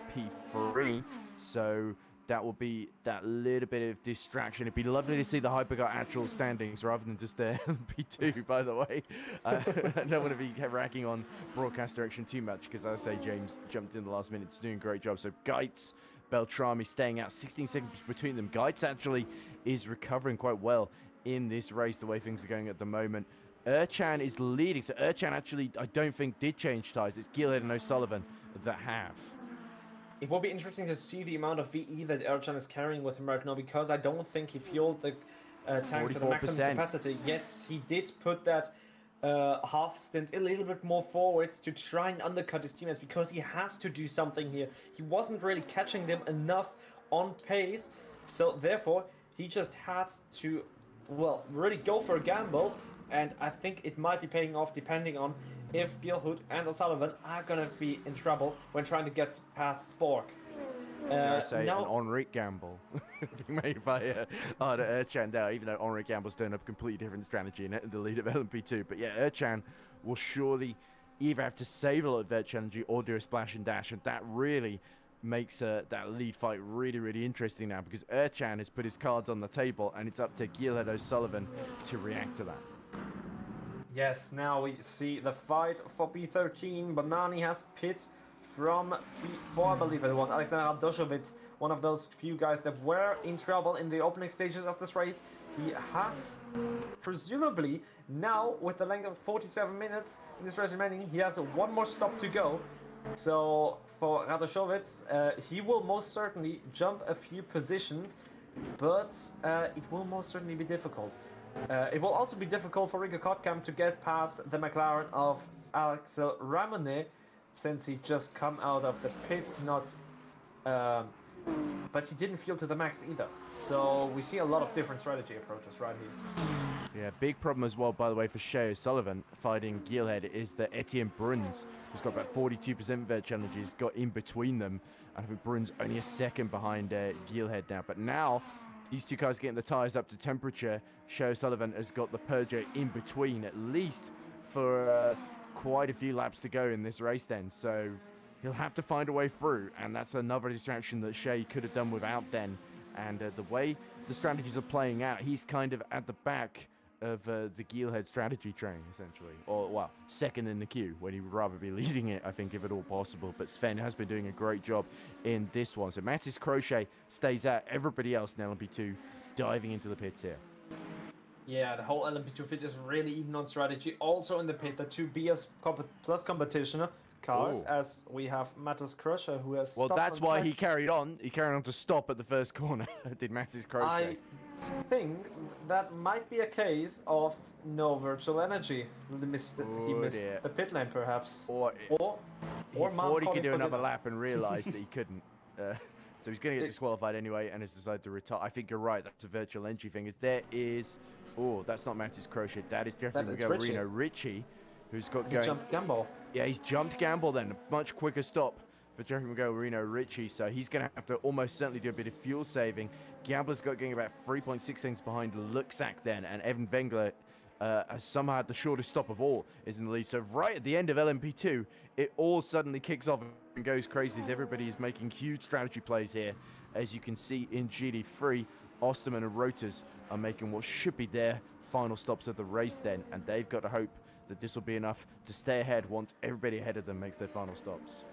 P3, so that will be that little bit of distraction. It'd be lovely to see the Hypercar actual standings rather than just their P2, by the way. I don't want to be racking on broadcast direction too much, because as I say, James jumped in the last minute. He's doing a great job. So Geitz, Beltrami staying out, 16 seconds between them. Geitz actually is recovering quite well in this race, the way things are going at the moment. Erchan is leading, so Erchan actually, I don't think, did change tyres. It's Gilhead and O'Sullivan that have. It will be interesting to see the amount of VE that Erchan is carrying with him right now, because I don't think he fueled the tank to the maximum capacity. Yes, he did put that half stint a little bit more forwards to try and undercut his teammates, because he has to do something here. He wasn't really catching them enough on pace, so therefore he just had to, well, really go for a gamble, and I think it might be paying off depending on if Gilhood and O'Sullivan are gonna be in trouble when trying to get past Spork. Dare I say, an Henrik gamble being made by Erchan there, even though Henrik Gamble's doing a completely different strategy in the lead of LMP2. But yeah, Erchan will surely either have to save a lot of Erchan energy or do a splash and dash, and that really makes that lead fight really, really interesting now, because Erchan has put his cards on the table, and it's up to Gearhead O'Sullivan to react to that. Yes, now we see the fight for P13. Banani has pit from P4, I believe it was. Alexander Radoshovitz, one of those few guys that were in trouble in the opening stages of this race. He has, presumably, now with the length of 47 minutes in this race remaining, he has one more stop to go. So for Radoshovitz, he will most certainly jump a few positions, but it will most certainly be difficult. It will also be difficult for Rico Kottkamp to get past the McLaren of Axel Ramonet, since he just come out of the pits, but he didn't feel to the max either. So we see a lot of different strategy approaches right here. Yeah, big problem as well, by the way, for Shea O'Sullivan fighting Geelhead is that Etienne Bruns, who's got about 42% vert challenges, got in between them. And I think Bruns only a second behind Geelhead now. But now, these two guys getting the tyres up to temperature. Shea O'Sullivan has got the Peugeot in between, at least for quite a few laps to go in this race then. So he'll have to find a way through, and that's another distraction that Shea could have done without then. And the way the strategies are playing out, he's kind of at the back of the Geelhead strategy train, essentially. Or, well, second in the queue, when he would rather be leading it, I think, if at all possible. But Sven has been doing a great job in this one. So Mathis Crochet stays out. Everybody else in LMP2 diving into the pits here. Yeah, the whole LMP2 fit is really even on strategy. Also in the pit, the two BS plus competition cars, as we have Mathis Crusher, who has Well, that's why he carried on. He carried on to stop at the first corner, did Mathis Crochet. I think that might be a case of no virtual energy. He missed the pit lane, perhaps. Or he thought he could do another lap and realized that he couldn't. So he's going to get disqualified anyway and has decided to retire. I think you're right. That's a virtual entry thing. That's not Mathis Crochet. That is Jeffrey Reno Ritchie, who's got going. Jumped Gamble. Yeah, he's jumped Gamble then. A much quicker stop for Jeffrey Reno Ritchie. So he's going to have to almost certainly do a bit of fuel saving. Gambler's got going about 3.6 seconds behind Luxac then. And Evan Wengler has somehow had the shortest stop of all, is in the lead. So right at the end of LMP2, it all suddenly kicks off and goes crazy as everybody is making huge strategy plays here. As you can see in GD3, Osterman and Roters are making what should be their final stops of the race then, and they've got to hope that this will be enough to stay ahead once everybody ahead of them makes their final stops.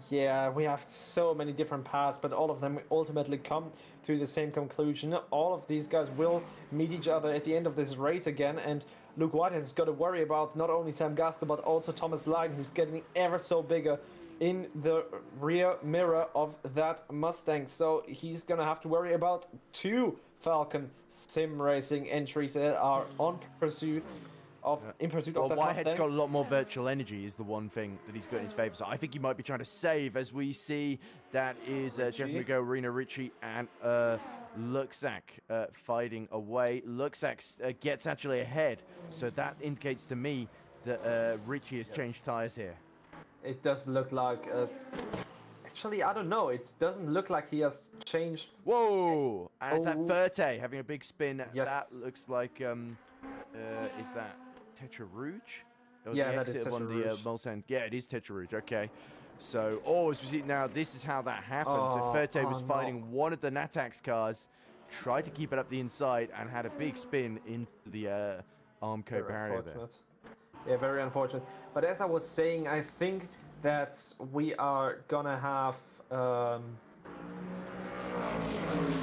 Yeah, we have so many different paths, but all of them ultimately come to the same conclusion. All of these guys will meet each other at the end of this race again, and Luke White has got to worry about not only Sam Gaskell, but also Thomas Lydon, who's getting ever so bigger in the rear mirror of that Mustang. So he's going to have to worry about two Falcon sim racing entries that are in pursuit of that Whitehead's Mustang. got a lot more virtual energy is the one thing that he's got in his favour. So I think he might be trying to save, as we see that is Jeff Migo, Reno Ritchie, and Luxac fighting away. Luxac gets actually ahead, so that indicates to me that Ritchie has changed tyres here. It does look like... Actually, I don't know. It doesn't look like he has changed... Whoa! And it's that Ferte having a big spin. Yes. That looks like... is that Tetra Rouge? Or yeah, the that is exit Tetra on Rouge. the Mulsanne. Yeah, it is Tetra Rouge. Okay. So, as we see now, this is how that happened. So Ferte was fighting one of the Natax cars, tried to keep it up the inside, and had a big spin into the Armco barrier there. Yeah, very unfortunate. But as I was saying, I think that we are gonna have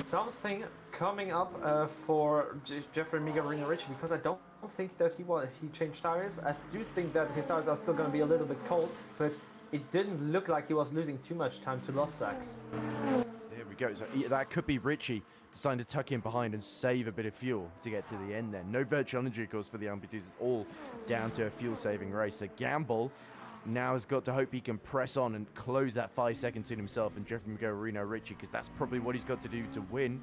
something coming up for Jeffrey Migarino Rich, because I don't think that he changed tires. I do think that his tires are still gonna be a little bit cold, but it didn't look like he was losing too much time to Luxac. There we go. So that could be Ritchie deciding to tuck in behind and save a bit of fuel to get to the end then. No virtual energy, of course, for the LMP2s. It's all down to a fuel-saving race. So Gamble now has got to hope he can press on and close that 5 seconds in himself and Jeffrey Reno Ritchie, because that's probably what he's got to do to win.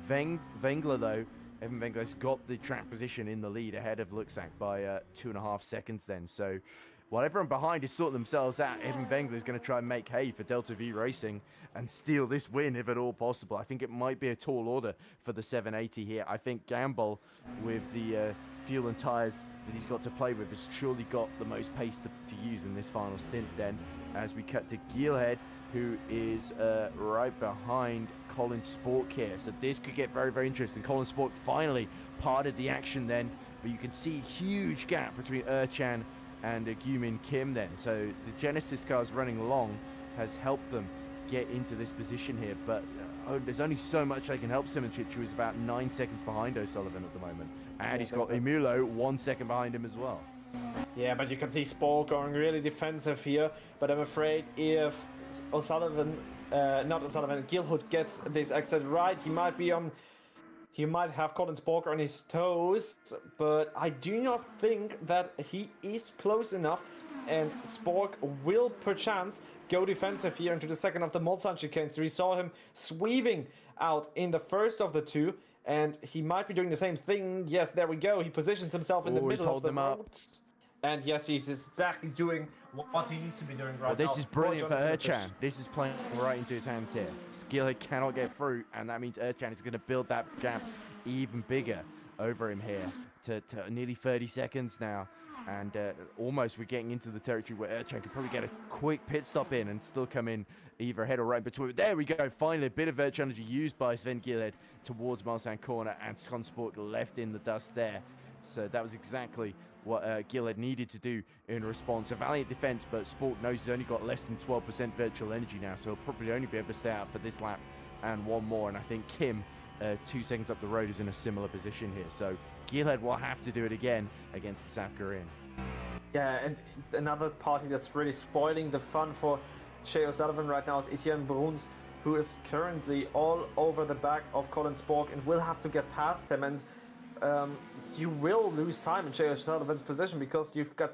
Wengler, though, Evan Wengler's got the track position in the lead ahead of Luxac by 2.5 seconds then. So while everyone behind is sorting themselves out, Evan Wengler is going to try and make hay for Delta V Racing and steal this win if at all possible. I think it might be a tall order for the 780 here. I think Gamble, with the fuel and tyres that he's got to play with, has surely got the most pace to use in this final stint then. As we cut to Geelhead, who is right behind Colin Spork here. So this could get very, very interesting. Colin Spork finally parted the action then, but you can see a huge gap between Chan and Gumin Kim then. So the Genesis cars running long has helped them get into this position here, but there's only so much they can help Simoncic, who is about 9 seconds behind O'Sullivan at the moment. And he's got Emulo 1 second behind him as well. Yeah, but you can see Spork going really defensive here, but I'm afraid if O'Sullivan, not O'Sullivan, Gilhood gets this exit right, he might have Colin Spork on his toes, but I do not think that he is close enough, and Spork will perchance go defensive here into the second of the Mulsanne chicane. So we saw him sweeping out in the first of the two, and he might be doing the same thing. Yes, there we go. He positions himself in the middle of the roads. And yes, he's exactly doing what he needs to be doing right now. This is brilliant for Erchan. This is playing right into his hands here. Skillhead cannot get through, and that means Erchan is going to build that gap even bigger over him here to nearly 30 seconds now. And almost we're getting into the territory where Erchan could probably get a quick pit stop in and still come in either ahead or right between. There we go. Finally, a bit of Erchan energy used by Sven Gillhead towards Mulsanne corner, and Scott Sport left in the dust there. So that was exactly what Gillhead needed to do in response. A valiant defense, but Sport knows he's only got less than 12% virtual energy now, so he'll probably only be able to stay out for this lap and one more. And I think Kim, 2 seconds up the road, is in a similar position here. So Gillhead will have to do it again against the South Korean. Yeah, and another party that's really spoiling the fun for Shea O'Sullivan right now is Etienne Bruns, who is currently all over the back of Colin Spork and will have to get past him. And you will lose time in Shea O'Sullivan's position because you've got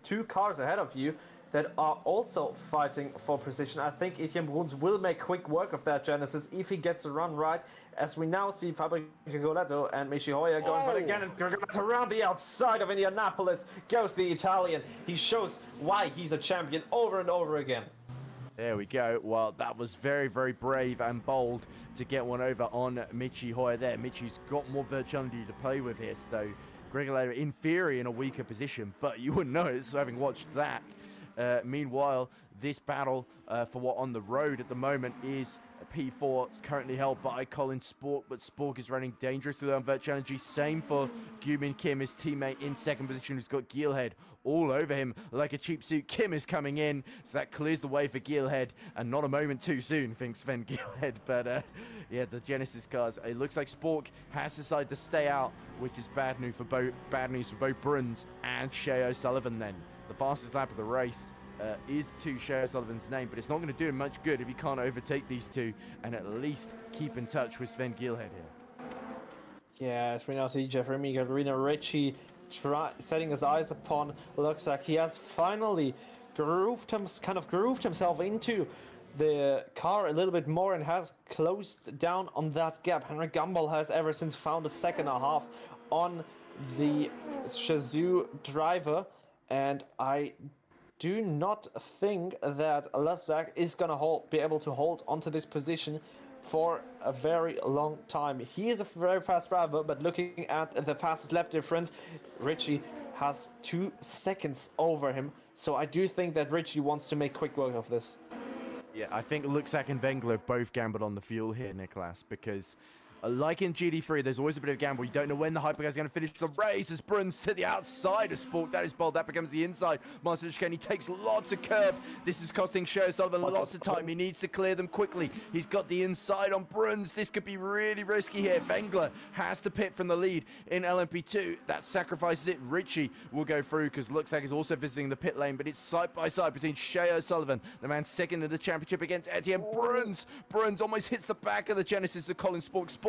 2 cars ahead of you that are also fighting for position. I think Etienne Bruns will make quick work of that Genesis if he gets the run right, as we now see Fabio Rigoletto and Michi Hoyer going, but again, around the outside of Indianapolis goes the Italian. He shows why he's a champion over and over again. There we go. Well, that was very, very brave and bold to get one over on Michi Hoyer there. Michi's got more virtuality to play with here, so Rigoletto in theory in a weaker position, but you wouldn't know it, so having watched that. Meanwhile, this battle for what on the road at the moment is P4. It's currently held by Colin Spork, but Spork is running dangerously on virtual energy. Same for Gumin Kim, his teammate in second position, who's got Gillhead all over him like a cheap suit. Kim is coming in, so that clears the way for Gillhead, and not a moment too soon, thinks Sven Gillhead. But yeah, the Genesis cars, it looks like Spork has decided to stay out, which is bad news for both Bruns and Shea O'Sullivan then. The fastest lap of the race is to Shea O'Sullivan's name, but it's not going to do him much good if he can't overtake these two and at least keep in touch with Sven Gillhead here. Yeah, as we now see Jeffrey Miguelina Ricci setting his eyes upon, looks like he has finally grooved himself into the car a little bit more and has closed down on that gap. Henrik Gumbel has ever since found a second and a half on the Shazoo driver, and I do not think that Lasak is going to be able to hold onto this position for a very long time. He is a very fast driver, but looking at the fastest lap difference, Richie has 2 seconds over him. So I do think that Richie wants to make quick work of this. Yeah, I think Luxak and Wengler have both gambled on the fuel here, Niklas, because like in GD3, there's always a bit of a gamble. You don't know when the hypercar is going to finish the race. As Bruns to the outside of Sport. That is bold. That becomes the inside. Monster Chicane, he takes lots of curb. This is costing Shea O'Sullivan lots of time. He needs to clear them quickly. He's got the inside on Bruns. This could be really risky here. Wengler has to pit from the lead in LMP2. That sacrifices it. Richie will go through because Luxak is also visiting the pit lane, but it's side by side between Shea O'Sullivan, the man second in the championship, against Etienne Bruns. Bruns almost hits the back of the Genesis of Colin Spork. Spork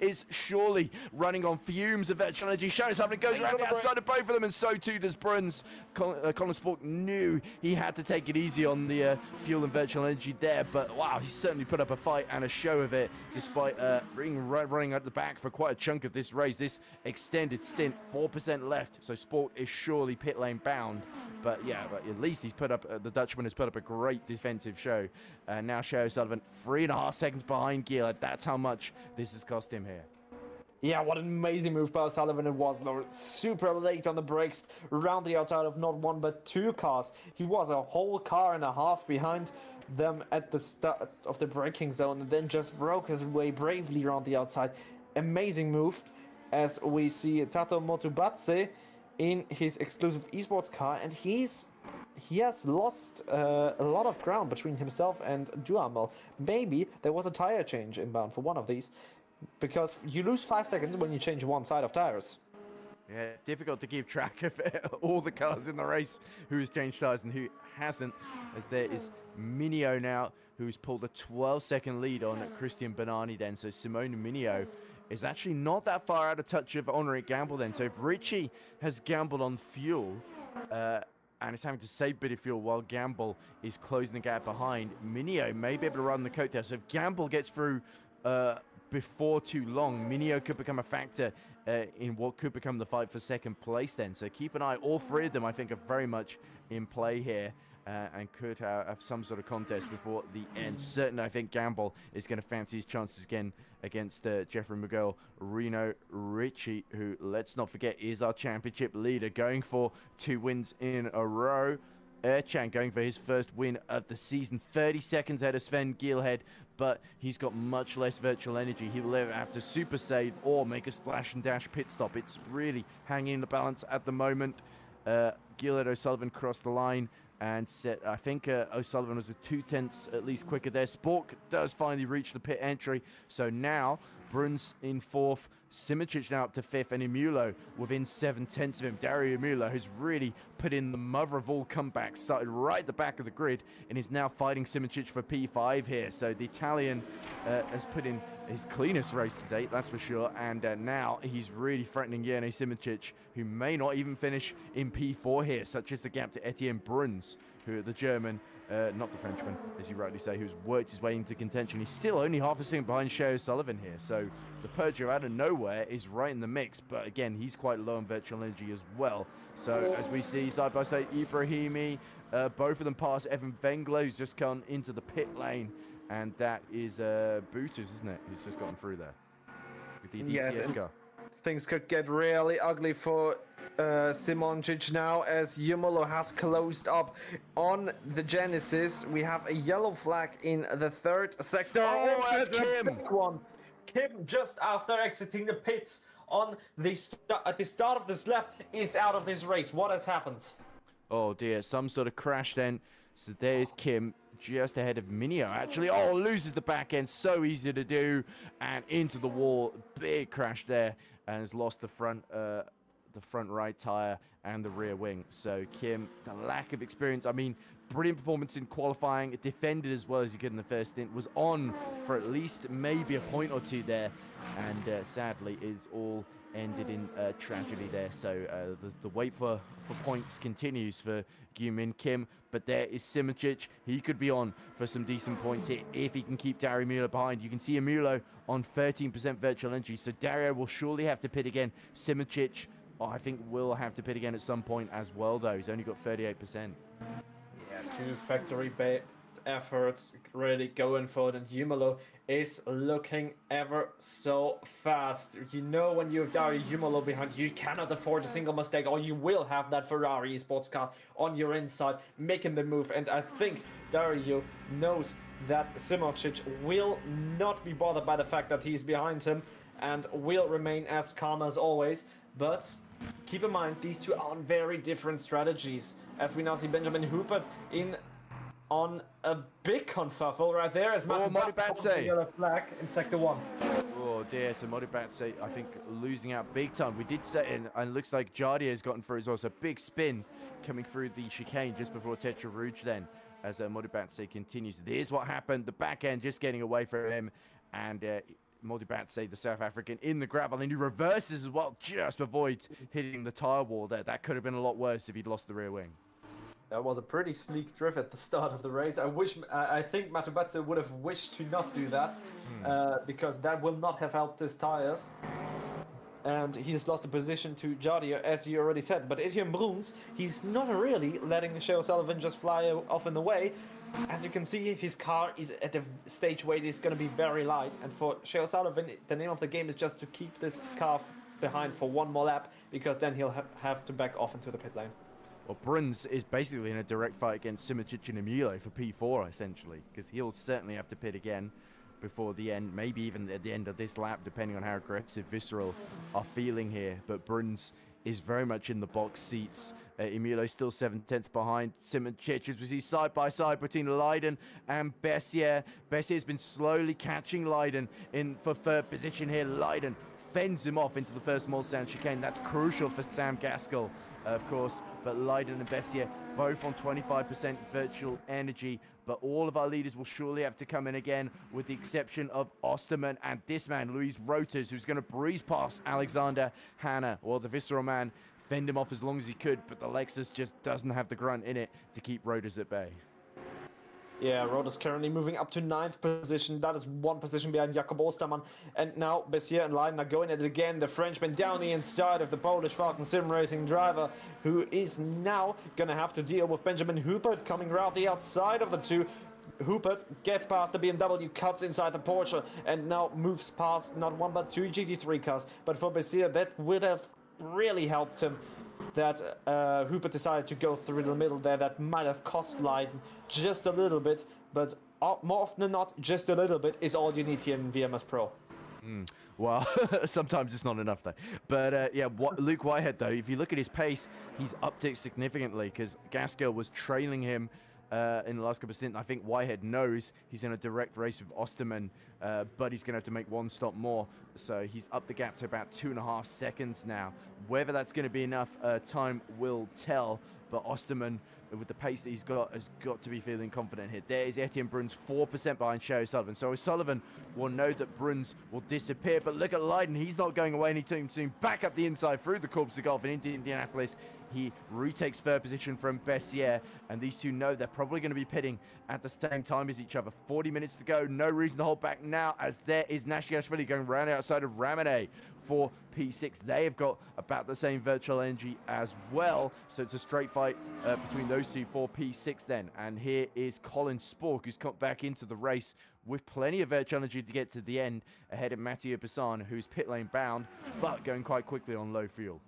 is surely running on fumes of virtual energy. Shea O'Sullivan goes around the outside of both of them, and so too does Bruns. Colin Spork knew he had to take it easy on the fuel and virtual energy there, but wow, he certainly put up a fight and a show of it, despite running at the back for quite a chunk of this race. This extended stint, 4% left, so Sport is surely pit lane bound. But yeah, but at least he's put up, the Dutchman has put up a great defensive show. Now Shea O'Sullivan 3.5 seconds behind Gillard. That's how much this has cost him here. Yeah, what an amazing move by O'Sullivan it was, though. Super late on the brakes, around the outside of not 1 but 2 cars. He was a whole car and a half behind them at the start of the braking zone and then just broke his way bravely around the outside. Amazing move, as we see Tato Motubatse in his exclusive esports car, and he has lost a lot of ground between himself and Duhamel. Maybe there was a tire change inbound for one of these, because you lose 5 seconds when you change one side of tires. Yeah, difficult to keep track of all the cars in the race, who's changed tyres and who hasn't, as there is Minio now, who's pulled a 12-second lead on Christian Banani then. So Simone Minio is actually not that far out of touch of Henri Gamble then. So if Richie has gambled on fuel, and is having to save a bit of fuel while Gamble is closing the gap behind, Minio may be able to run the coattail. So if Gamble gets through before too long, Minio could become a factor in what could become the fight for second place then. So keep an eye. All three of them, I think, are very much in play here and could have some sort of contest before the end. Certainly, I think Gamble is going to fancy his chances again against Jeffrey Miguel Reno Ricci, who, let's not forget, is our championship leader, going for 2 wins in a row. Erchan going for his first win of the season, 30 seconds ahead of Sven Gielhed, but he's got much less virtual energy. He will either have to super save or make a splash and dash pit stop. It's really hanging in the balance at the moment. Gielhed O'Sullivan crossed the line and set, I think O'Sullivan was a 0.2 at least quicker there. Spork does finally reach the pit entry, so now Bruns in 4th, Simic now up to 5th, and Emulo within 7/10 of him. Dario Emulo has really put in the mother of all comebacks, started right at the back of the grid, and is now fighting Simic for P5 here. So the Italian has put in his cleanest race to date, that's for sure, and now he's really threatening Jene Simic, who may not even finish in P4 here, such as the gap to Etienne Bruns, who the German, not the Frenchman, as you rightly say, who's worked his way into contention. He's still only half a second behind Shea O'Sullivan here, so the Purger out of nowhere is right in the mix, but again, he's quite low on virtual energy as well. So as we see side by side, Ibrahimi, both of them pass Evan Vengler, who's just gone into the pit lane, and that is Bootus, isn't it, who's just gotten through there with the DCS car. Things could get really ugly for Simonjic now, as Jumolo has closed up on the Genesis. We have a yellow flag in the 3rd sector. Oh, that's a Kim. big one. Kim, just after exiting the pits on the at the start of this lap, is out of this race. What has happened? Oh dear, some sort of crash then. So there's Kim just ahead of Minio actually. Oh, loses the back end, so easy to do, and into the wall. Big crash there, and has lost the front right tire and the rear wing. So Kim, the lack of experience, I mean, brilliant performance in qualifying, defended as well as he could in the first stint, was on for at least maybe a point or two there, and sadly it's all ended in tragedy there. So the wait for points continues for Gyumin Kim, but there is Simic. He could be on for some decent points here if he can keep Dario Mulo behind. You can see Emulo on 13% virtual energy, so Dario will surely have to pit again. Simic, I think, will have to pit again at some point as well, though. He's only got 38%. Yeah, 2 factory-based efforts really going for it, and Jumolo is looking ever so fast. You know, when you have Dario Jumolo behind you, you cannot afford a single mistake, or you will have that Ferrari sports car on your inside making the move. And I think Dario knows that Simocic will not be bothered by the fact that he's behind him and will remain as calm as always. But keep in mind, these two are on very different strategies, as we now see Benjamin Hubert on a big confuffle right there, as Modibatse flag in sector 1. Oh dear, so Modibatse, I think, losing out big time. We did set in, and it looks like Jardier has gotten through as well, so big spin coming through the chicane just before Tetra Rouge then, as Modibatse continues. There's what happened, the back end just getting away from him, and Modibatse, the South African, in the gravel, and he reverses as well, just avoids hitting the tyre wall there. That could have been a lot worse if he'd lost the rear wing. That was a pretty sleek drift at the start of the race. I think Matubatse would have wished to not do that, because that will not have helped his tires. And he's lost the position to Jardier, as you already said. But Etienne Bruns, he's not really letting Shea O'Sullivan just fly off in the way. As you can see, his car is at the stage where it is going to be very light. And for Shea O'Sullivan, the name of the game is just to keep this car behind for one more lap, because then he'll have to back off into the pit lane. Well, Bruns is basically in a direct fight against Simic and Emilio for P4, essentially, because he'll certainly have to pit again before the end, maybe even at the end of this lap, depending on how aggressive Visceral are feeling here. But Bruns is very much in the box seats. Emilio still 7/10 behind Simic, as we see side by side between Leiden and Bessier. Bessier's been slowly catching Leiden in for third position here. Leiden fends him off into the first Mulsanne chicane. That's crucial for Sam Gaskell, of course, but Leiden and Bessier both on 25% virtual energy. But all of our leaders will surely have to come in again, with the exception of Osterman and this man, Luis Roters, who's going to breeze past Alexander Hanna, or the Visceral man, fend him off as long as he could, but the Lexus just doesn't have the grunt in it to keep Roters at bay. Yeah, Roters currently moving up to 9th position. That is 1 position behind Jakob Ostermann. And now Bessier and Leiden are going at it again. The Frenchman down the inside of the Polish Falcon Sim Racing driver, who is now going to have to deal with Benjamin Huppert coming around the outside of the two. Huppert gets past the BMW, cuts inside the Porsche, and now moves past not 1 but 2 GT3 cars. But for Bessier, that would have really helped him, that Huppert decided to go through the middle there. That might have cost Leiden just a little bit, but more often than not, just a little bit is all you need here in VMS Pro. Well, sometimes it's not enough though. But yeah, Luke Whitehead though, if you look at his pace, he's upped it significantly, because Gaskell was trailing him in the last couple of stints. I think Whitehead knows he's in a direct race with Osterman, but he's going to have to make 1 stop more. So he's upped the gap to about 2.5 seconds now. Whether that's going to be enough, time will tell. But Osterman, with the pace that he's got, has got to be feeling confident here. There is Etienne Bruns, 4% behind Shea O'Sullivan. So O'Sullivan will know that Bruns will disappear. But look at Leiden. He's not going away anytime soon. Back up the inside through the Corps de Golf and into Indianapolis. He retakes third position from Bessier, and these two know they're probably going to be pitting at the same time as each other. 40 minutes to go. No reason to hold back now, as there is Nashigashvili going round outside of Ramone for P6. They have got about the same virtual energy as well, so it's a straight fight between those two for P6 then. And here is Colin Spork, who's come back into the race with plenty of virtual energy to get to the end, ahead of Mathieu Bassan, who's pit lane bound, but going quite quickly on low fuel.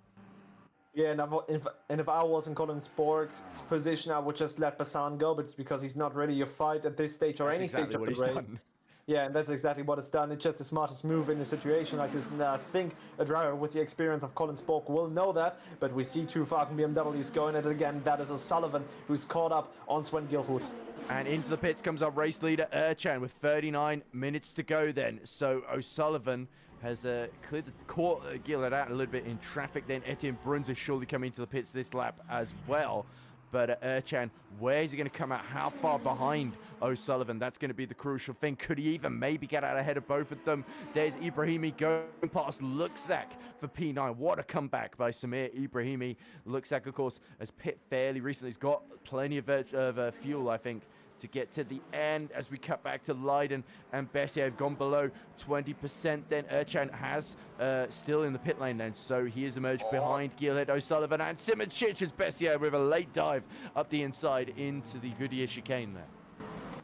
Yeah, and if I was in Colin Spork's position, I would just let Bassan go, but because he's not ready to fight at this stage or That's any exactly stage of the what race. he's done. Yeah, and that's exactly what it's done. It's just the smartest move in a situation like this, and I think a driver with the experience of Colin Spork will know that. But we see 2 Falcon BMWs going at it again. That is O'Sullivan, who's caught up on Sven Gilhout. And into the pits comes our race leader, Erchan, with 39 minutes to go then. So O'Sullivan has caught Gillard out a little bit in traffic. Then Etienne Bruns is surely coming into the pits this lap as well. But Erchan, where is he going to come out? How far behind O'Sullivan? That's going to be the crucial thing. Could he even maybe get out ahead of both of them? There's Ibrahimi going past Luxak for P9. What a comeback by Samir Ibrahimi. Luxak, of course, has pit fairly recently. He's got plenty of fuel, I think, to get to the end. As we cut back to Leiden and Bessier have gone below 20%. Then Erchan has still in the pit lane then, so he has emerged behind Gilhead, O'Sullivan, and Simoncic as Bessier with a late dive up the inside into the Goodyear chicane there.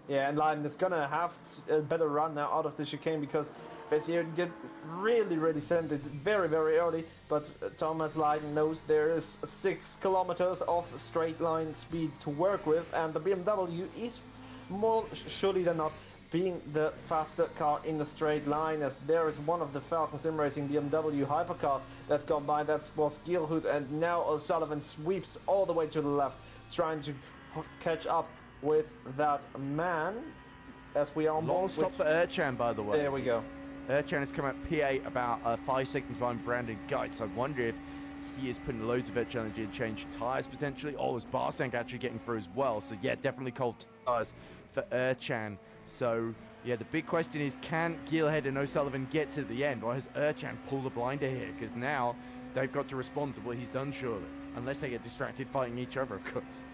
Yeah, and Leiden is gonna have a better run now out of the chicane, because Bessier get really sent it very early, but Thomas Leiden knows there is 6 kilometers of straight line speed to work with, and the BMW is more surely than not being the faster car in the straight line, as there is one of the Falcon Sim Racing BMW hypercars that's gone by. That was Gilhout, and now O'Sullivan sweeps all the way to the left, trying to catch up with that man, as we are on Long stop for Erchan, by the way. There we go. Erchan has come at P8 about 5 seconds behind Brandon Geitz. I wonder if he is putting loads of virtual energy and change tyres potentially. Oh, is Barsank actually getting through as well? So yeah, definitely cold tyres for Erchan. So yeah, the big question is, can Gilhead and O'Sullivan get to the end, or has Erchan pulled a blinder here? Because now they've got to respond to what he's done, surely. Unless they get distracted fighting each other, of course.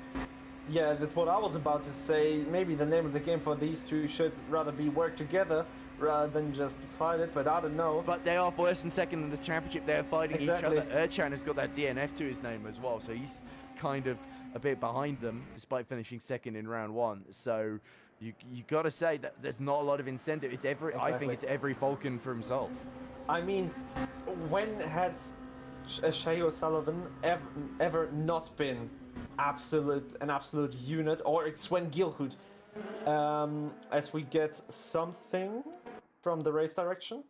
Yeah, that's what I was about to say. Maybe the name of the game for these two should rather be work together rather than just fight it, but I don't know. But they are first and second in the championship. They're fighting Exactly. each other. Erchan has got that DNF to his name as well, so he's kind of a bit behind them, despite finishing second in round 1. So you got to say that there's not a lot of incentive. It's every, I think it's every Falcon for himself. I mean, when has Shea O'Sullivan ever not been an absolute unit, or it's Sven Gilhut. As we get something from the race direction.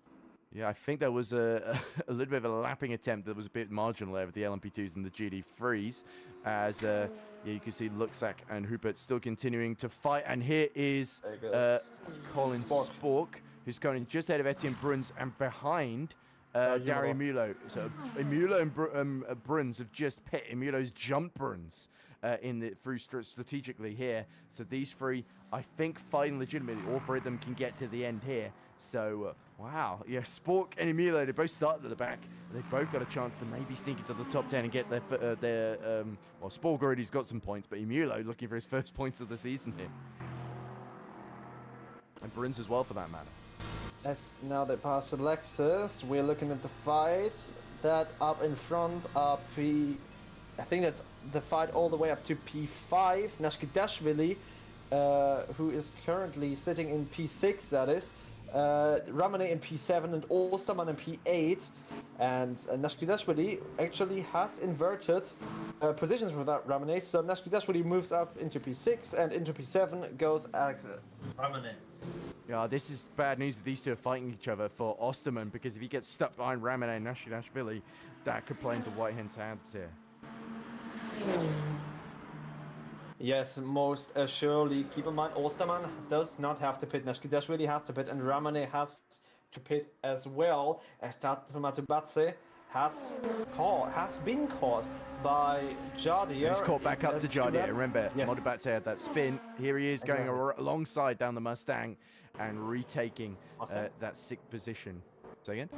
Yeah, I think there was a little bit of a lapping attempt that was a bit marginal there with the LMP2s and the GD3s. As yeah, you can see Luxak and Hubert still continuing to fight. And here is Colin Spork, who's going just ahead of Etienne Bruns and behind Dario Mulo. So Mulo and Bruns have just pit. Mulo's jumped Bruns through strategically here. So these three, I think, fighting legitimately. All three of them can get to the end here. So, wow. Yeah, Spork and Emilio, they both started at the back. They've both got a chance to maybe sneak into the top 10 and get well, Spork already's got some points, but Emilio looking for his first points of the season here. And Bruns as well, for that matter. As now they pass the Lexus, we're looking at the fight. That up in front are I think that's the fight all the way up to P5. Nashkidashvili, who is currently sitting in P6, that is. Ramane in P7 and Osterman in P8, and Nashkidashvili actually has inverted positions with that Ramane, so Nashkidashvili moves up into P6 and into P7 goes Alex Ramane. Yeah, this is bad news that these two are fighting each other for Osterman, because if he gets stuck behind Ramane and Nashkidashvili, that could play into Whitehand's hands here. Yes, most surely. Keep in mind, Osterman does not have to pit. Nashkidashvili has to pit, and Ramane has to pit as well, as Matubatse has been caught by Jardier. He's caught back up to Jardier. Remember, yes. Matubatse had that spin. Here he is going alongside down the Mustang and retaking that sixth position. Say again?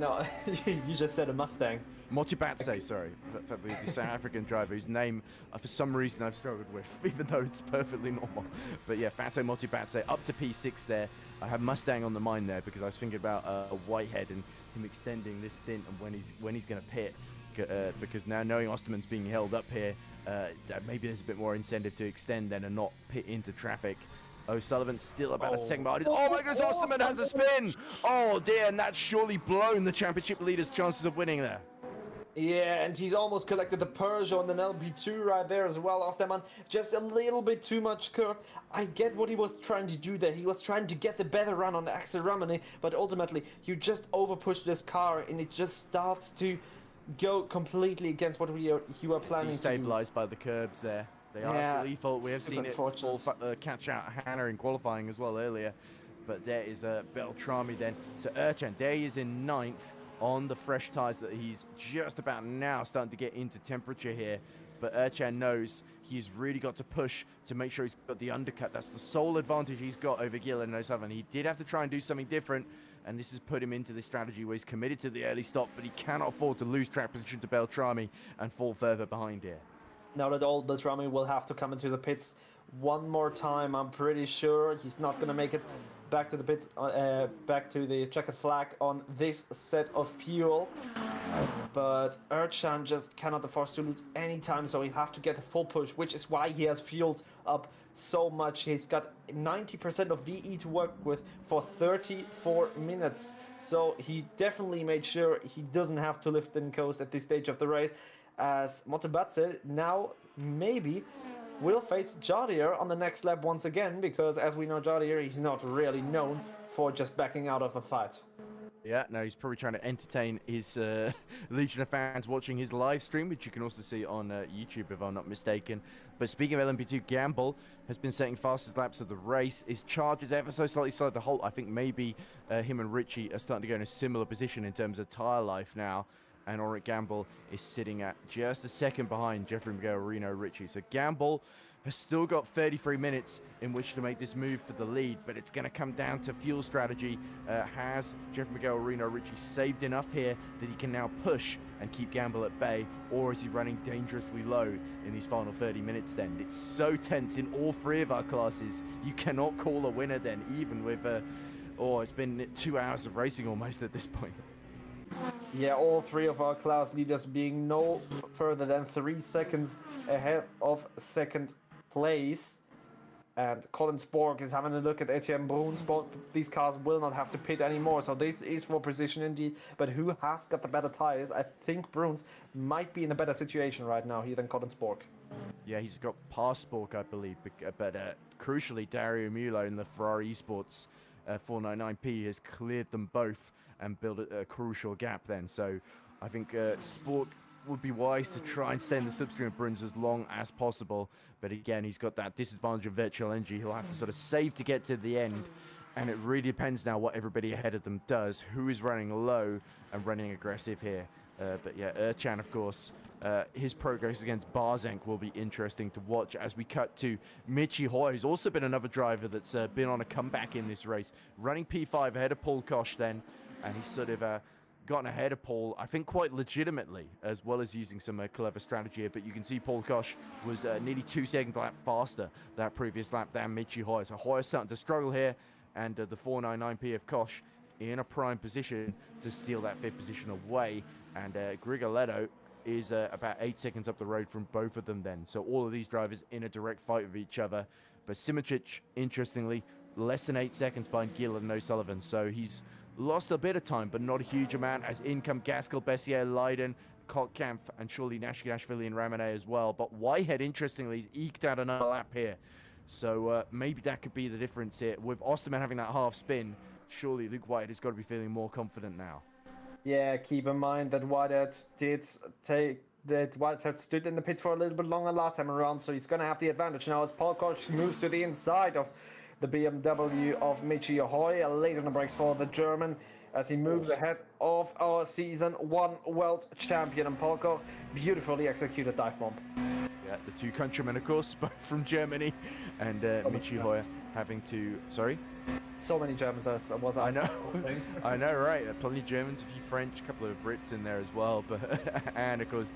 No, you just said a Mustang. Motibatse, sorry, the South African driver whose name, for some reason, I've struggled with, even though it's perfectly normal. But yeah, Fato Motibatse up to P6 there. I have Mustang on the mind there because I was thinking about Whitehead and him extending this stint and when he's going to pit. Because now knowing Osterman's being held up here, maybe there's a bit more incentive to extend then and not pit into traffic. O'Sullivan still about a second behind. Oh my goodness, Osterman has a spin! Oh dear, and that's surely blown the championship leader's chances of winning there. Yeah, and he's almost collected the Peugeot and an LB2 right there as well, Osterman. Just a little bit too much curve. I get what he was trying to do there. He was trying to get the better run on Axel Ramane, but ultimately, you just overpush this car and it just starts to go completely against what you were planning to do. Destabilized by the curbs there. They are lethal. We have seen it catch out Hannah in qualifying as well earlier. But there is Beltrami then. So Erchan, there he is in 9th on the fresh tyres that he's just about now starting to get into temperature here. But Erchan knows he's really got to push to make sure he's got the undercut. That's the sole advantage he's got over Gil and O'Sullivan. He did have to try and do something different, and this has put him into this strategy where he's committed to the early stop, but he cannot afford to lose track position to Beltrami and fall further behind here. Now that old Beltrami will have to come into the pits one more time, I'm pretty sure he's not going to make it back to the pits, back to the checkered flag on this set of fuel. But Erchan just cannot afford to lose any time, so he'll have to get a full push, which is why he has fueled up so much. He's got 90% of VE to work with for 34 minutes. So he definitely made sure he doesn't have to lift and coast at this stage of the race, as Motobatse now maybe will face Jardier on the next lap once again, because as we know, Jardier, he's not really known for just backing out of a fight. Yeah, no, he's probably trying to entertain his legion of fans watching his live stream, which you can also see on YouTube if I'm not mistaken. But speaking of LMP2, Gamble has been setting fastest laps of the race. His charge is ever so slightly started to halt. I think maybe him and Richie are starting to go in a similar position in terms of tyre life now. And Ulrich Gamble is sitting at just a second behind Jeffrey Miguel Reno Richie. So Gamble has still got 33 minutes in which to make this move for the lead, but it's going to come down to fuel strategy. Has Jeffrey Miguel Reno Richie saved enough here that he can now push and keep Gamble at bay, or is he running dangerously low in these final 30 minutes then? It's so tense in all three of our classes. You cannot call a winner then, even with, it's been 2 hours of racing almost at this point. Yeah, all three of our class leaders being no further than 3 seconds ahead of second place. And Colin Spork is having a look at Etienne Bruns. Both of these cars will not have to pit anymore, so this is for position indeed. But who has got the better tires? I think Bruns might be in a better situation right now here than Colin Spork. Yeah, he's got past Spork, I believe, but crucially, Dario Mulo in the Ferrari Esports 499P has cleared them both and built a crucial gap then. So I think Spork would be wise to try and stay in the slipstream of Bruns as long as possible. But again, he's got that disadvantage of virtual energy. He'll have to sort of save to get to the end. And it really depends now what everybody ahead of them does. Who is running low and running aggressive here. But yeah, Erchan, of course, his progress against Barzenk will be interesting to watch as we cut to Michi Hough, who's also been another driver that's been on a comeback in this race. Running P5 ahead of Paul Kosh then. And he's sort of gotten ahead of Paul, I think quite legitimately, as well as using some clever strategy here. But you can see Paul Kosh was nearly 2 seconds lap faster that previous lap than Michi Hough. So Hough is starting to struggle here, and the 499P of Kosh in a prime position to steal that 5th position away. And Grigoletto is about 8 seconds up the road from both of them then. So all of these drivers in a direct fight with each other. But Simoncic, interestingly, less than 8 seconds behind Gillard and O'Sullivan. So he's lost a bit of time, but not a huge amount, as in come Gaskell, Bessier, Leiden, Koltkamp, and surely Nashikashvili and Ramone as well. But Whitehead, interestingly, he's eked out another lap here. So maybe that could be the difference here. With Osterman having that half spin, surely Luke Whitehead has got to be feeling more confident now. Yeah, keep in mind that Whitehead stood in the pit for a little bit longer last time around, so he's going to have the advantage now as Paul Koch moves to the inside of the BMW of Michi Hough, late on the brakes for the German as he moves ahead of our season 1 world champion. And Paul Koch, beautifully executed dive bomb. Yeah, the two countrymen, of course, both from Germany, and Michi Hough having to... Sorry? So many Germans as was I know. I know, right? Plenty of Germans, a few French, a couple of Brits in there as well. But and of course,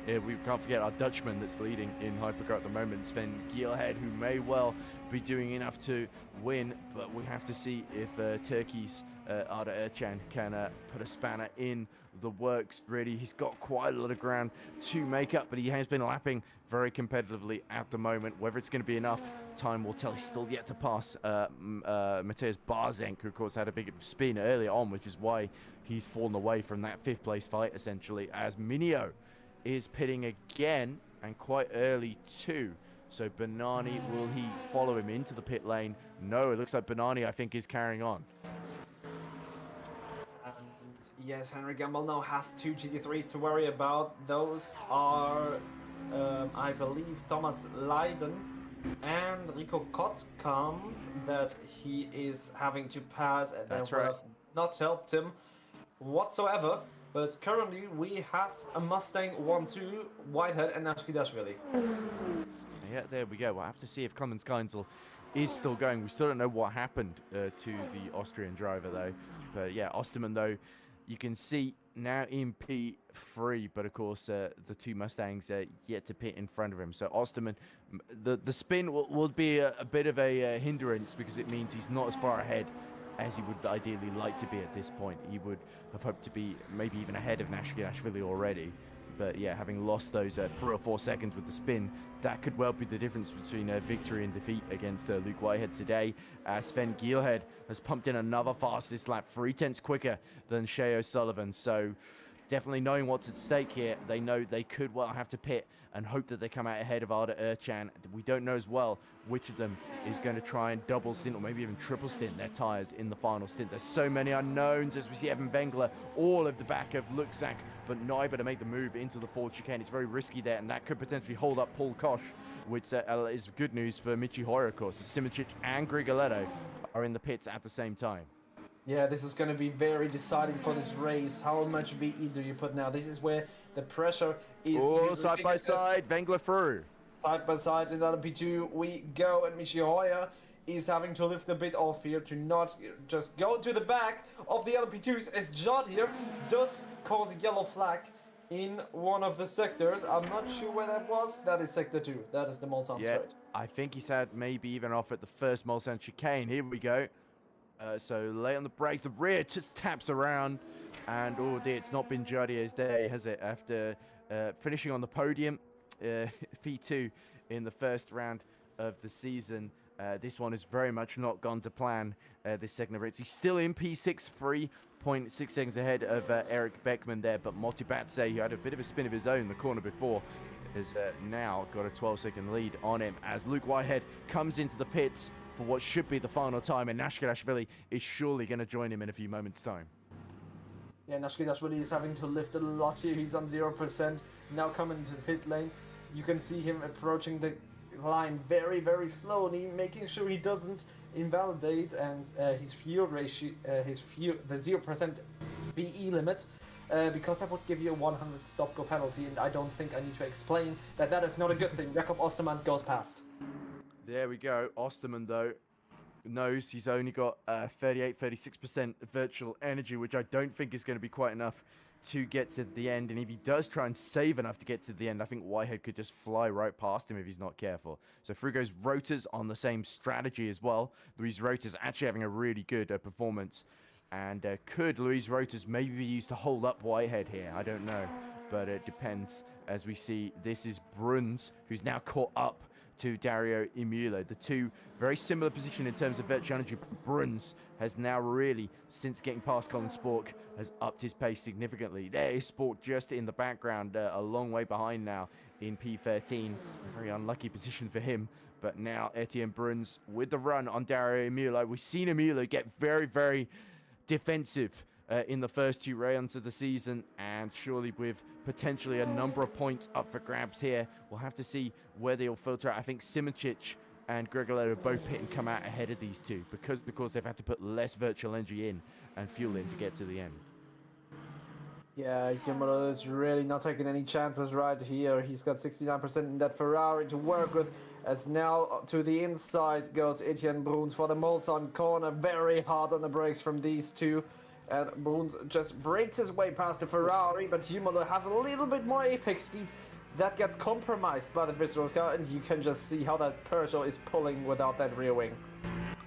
we can't forget our Dutchman that's leading in Hypercar at the moment, Sven Gielhed, who may well be doing enough to win. But we have to see if Turkey's Arda Ercan can put a spanner in the works. Really, he's got quite a lot of ground to make up, but he has been lapping very competitively at the moment. Whether it's going to be enough, time will tell. He's still yet to pass Mateusz Barzenk, who of course had a big spin earlier on, which is why he's fallen away from that 5th place fight essentially, as Minio is pitting again and quite early too. So Bonani, will he follow him into the pit lane? No, it looks like Bonani, I think, is carrying on. Yes, Henry Gamble now has 2 GT3s to worry about. Those are, I believe, Thomas Leiden and Rico Kotkam that he is having to pass, and That's that would right. have not helped him whatsoever. But currently we have a Mustang 1-2, Whitehead and Nashikashvili. Yeah, there we go. We'll have to see if Clemens Keinzel is still going. We still don't know what happened to the Austrian driver, though. But yeah, Osterman, though, you can see now in P3, but of course the 2 Mustangs yet to pit in front of him. So Osterman, the spin will be a bit of a hindrance, because it means he's not as far ahead as he would ideally like to be at this point. He would have hoped to be maybe even ahead of Nashikashvili already. But yeah, having lost those 3 or 4 seconds with the spin, that could well be the difference between victory and defeat against Luke Whitehead today. Sven Gielhed has pumped in another fastest lap, 3/10 quicker than Shea O'Sullivan. So definitely knowing what's at stake here, they know they could well have to pit and hope that they come out ahead of Arda Ercan. We don't know as well which of them is going to try and double stint or maybe even triple stint their tyres in the final stint. There's so many unknowns as we see Evan Wengler all at the back of Luxak, but not able to make the move into the forward chicane. It's very risky there, and that could potentially hold up Paul Koch, which is good news for Michi Hough, of course. Simoncic and Grigoletto are in the pits at the same time. Yeah, this is going to be very deciding for this race. How much VE do you put now? This is where the pressure is... Oh, side by side, Wengler through. Side by side in the P2 we go, and Michi Hough is having to lift a bit off here to not just go to the back of the other P2s, as Judd here does cause a yellow flag in one of the sectors. I'm not sure where that was. That is sector 2. That is the Mulsanne straight. I think he's had maybe even off at the first Mulsanne chicane. Here we go. So late on the brakes, the rear just taps around, and oh dear, it's not been Jardier's day, has it? After finishing on the podium, P2 in the first round of the season, This one has very much not gone to plan this second of race. He's still in P6, 3.6 seconds ahead of Eric Beckman there, but Motibatse, who had a bit of a spin of his own in the corner before, has now got a 12-second lead on him as Luke Whitehead comes into the pits for what should be the final time, and Nashkadashvili is surely going to join him in a few moments' time. Yeah, Nashkadashvili is having to lift a lot here. He's on 0%. Now coming into the pit lane, you can see him approaching the line very, very slowly, making sure he doesn't invalidate and his fuel ratio, the 0% VE limit, because that would give you a 100 stop-go penalty, and I don't think I need to explain that that is not a good thing. Jakob Osterman goes past. There we go. Osterman, though, knows he's only got 36% virtual energy, which I don't think is going to be quite enough to get to the end. And if he does try and save enough to get to the end, I think Whitehead could just fly right past him if he's not careful. So through goes Rotors on the same strategy as well. Luis Rotors actually having a really good performance. And could Luis Rotors maybe be used to hold up Whitehead here? I don't know. But it depends. As we see, this is Bruns, who's now caught up to Dario Imulo. The two very similar position in terms of virtual energy. Bruns has now really, since getting past Colin Spork, has upped his pace significantly. There is Spork just in the background, a long way behind now in P13. A very unlucky position for him. But now Etienne Bruns with the run on Dario Imulo. We've seen Imulo get very, very defensive in the first two rounds of the season, and surely with potentially a number of points up for grabs here. We'll have to see where they'll filter out. I think Simoncic and Grigoletto both pit and come out ahead of these two because, of course, they've had to put less virtual energy in and fuel in to get to the end. Yeah, Yamamoto is really not taking any chances right here. He's got 69% in that Ferrari to work with. As now to the inside goes Etienne Bruns for the Mulsanne corner. Very hard on the brakes from these two. And Bruns just breaks his way past the Ferrari, but Yamamoto has a little bit more apex speed. That gets compromised by the visceral car, and you can just see how that Peugeot is pulling without that rear wing.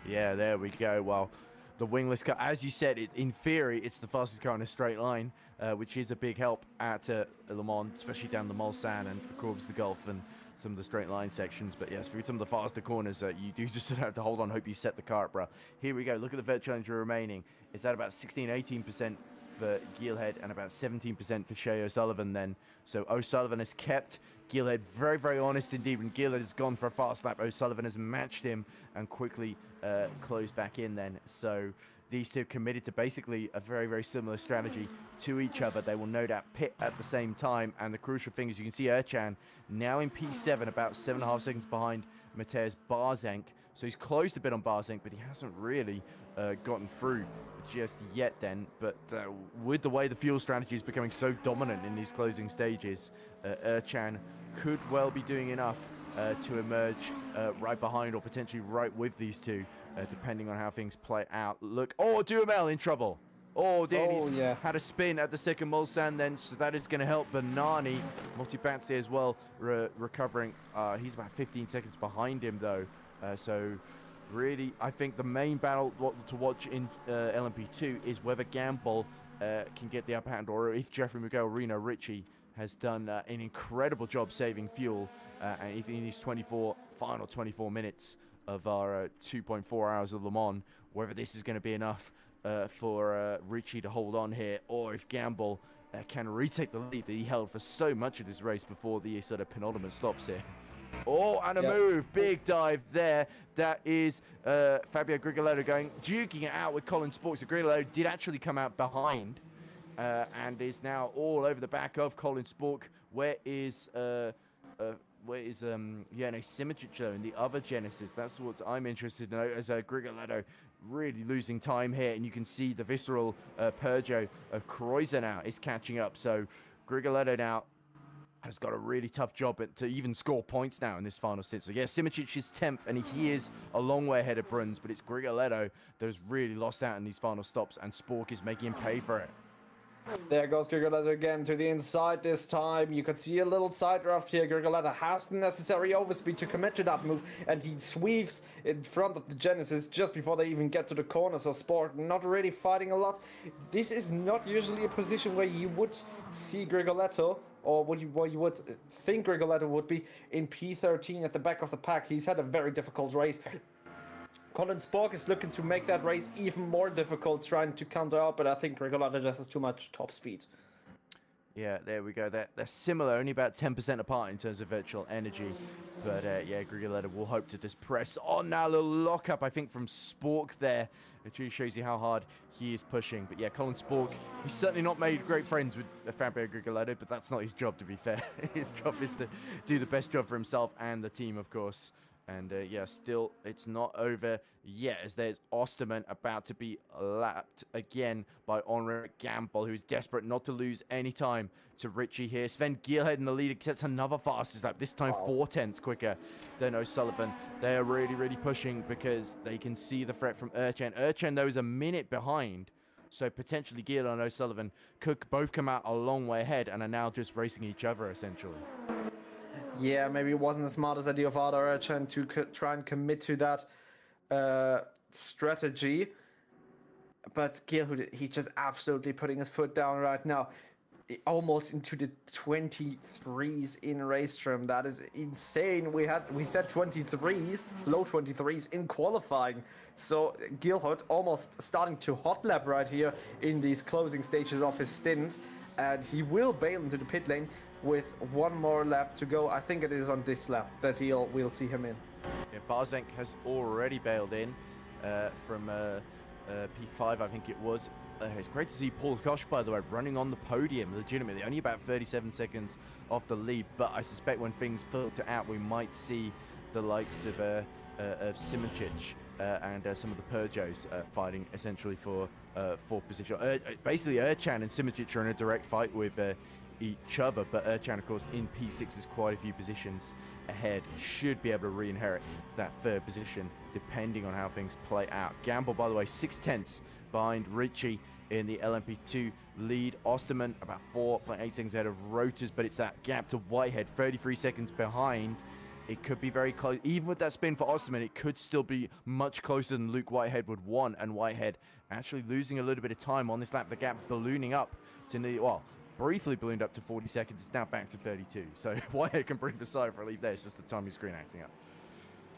Yeah, there we go. Well, the wingless car, as you said, in theory, it's the fastest car in a straight line, which is a big help at Le Mans, especially down the Mulsanne and the Courbes de Gulf and some of the straight line sections. But yes, for some of the faster corners, you do just have to hold on, hope you set the car up, bro. Here we go. Look at the virtual energy remaining. It's at about 16-18% for Gilhead and about 17% for Shea O'Sullivan then. So O'Sullivan has kept Gilhead very, very honest indeed. When Gilhead has gone for a fast lap, O'Sullivan has matched him and quickly closed back in then. So these two committed to basically a very, very similar strategy to each other. They will no doubt pit at the same time. And the crucial thing is you can see Erchan now in P7, about 7.5 seconds behind Mateusz Barzenk. So he's closed a bit on Barzenk, but he hasn't really gotten through just yet then. But with the way the fuel strategy is becoming so dominant in these closing stages, Erchan could well be doing enough to emerge right behind or potentially right with these two, depending on how things play out. Look, oh, Duhamel in trouble. Oh, Danny's had a spin at the second Mulsanne then, so that is going to help Banani. Motibatse as well recovering. He's about 15 seconds behind him though, so really I think the main battle to watch in LMP2 is whether Gamble can get the upper hand, or if Jeffrey Miguel Reno Ritchie has done an incredible job saving fuel, and if in these final 24 minutes of our 2.4 hours of Le Mans, whether this is going to be enough for Ritchie to hold on here, or if Gamble can retake the lead that he held for so much of this race before the sort of penultimate stops here. Oh, and a move. Big dive there. That is Fabio Grigoletto duking it out with Colin Spork. So Grigoletto did actually come out behind and is now all over the back of Colin Spork. Where is Simic though in the other Genesis? That's what I'm interested in, as Grigoletto really losing time here, and you can see the visceral Peugeot of Kreuzer now is catching up. So Grigoletto now has got a really tough job to even score points now in this final stint. So yeah, Simic is 10th, and he is a long way ahead of Bruns, but it's Grigoletto that has really lost out in these final stops, and Spork is making him pay for it. There goes Grigoletto again to the inside this time. You could see a little side draft here. Grigoletto has the necessary overspeed to commit to that move, and he sweeps in front of the Genesis just before they even get to the corner. So Sport not really fighting a lot. This is not usually a position where you would see Grigoletto, or what you would think Grigoletto would be in P13 at the back of the pack. He's had a very difficult race. Colin Spork is looking to make that race even more difficult, trying to counter out, but I think Rigolata just has too much top speed. Yeah, there we go. They're similar, only about 10% apart in terms of virtual energy. But yeah, Grigoletta will hope to just press on now. A little lockup, I think, from Spork there. It really shows you how hard he is pushing. But yeah, Colin Spork, he's certainly not made great friends with Fabio Grigoletta, but that's not his job, to be fair. His job is to do the best job for himself and the team, of course. And yeah, still, it's not over yet, as there's Osterman about to be lapped again by Henrik Gamble, who's desperate not to lose any time to Richie here. Sven Gielhed in the lead gets another fastest lap, this time 4/10 quicker than O'Sullivan. They are really, really pushing because they can see the threat from Erchen. Erchen, though, is a minute behind, so potentially Gielhed and O'Sullivan could both come out a long way ahead and are now just racing each other, essentially. Yeah, maybe it wasn't the smartest idea of Arda Erchen to try and commit to that strategy. But Gilhood, he's just absolutely putting his foot down right now. Almost into the 23s in race trim. That is insane. We said 23s, low 23s in qualifying. So Gilhood almost starting to hot lap right here in these closing stages of his stint. And he will bail into the pit lane with one more lap to go. I think it is on this lap that we'll see him in. Yeah, Barzenk has already bailed in from P5, I think it was. It's great to see Paul Koch, by the way, running on the podium, legitimately. Only about 37 seconds off the lead, but I suspect when things filter out, we might see the likes of Simoncic and some of the Peugeots fighting essentially for fourth position. Basically, Erchan and Simoncic are in a direct fight with each other, but Erchan, of course, in P6 is quite a few positions ahead. Should be able to re-inherit that third position depending on how things play out. Gamble, by the way, 6/10 behind Ricci in the LMP2 lead. Osterman about 4.8 seconds ahead of Rotors, but it's that gap to Whitehead, 33 seconds behind. It could be very close. Even with that spin for Osterman, it could still be much closer than Luke Whitehead would want, and Whitehead actually losing a little bit of time on this lap. The gap ballooning up to nearly, well, briefly ballooned up to 40 seconds. It's now back to 32. So Whitehead can breathe a sigh of relief there. It's just the timing screen acting up.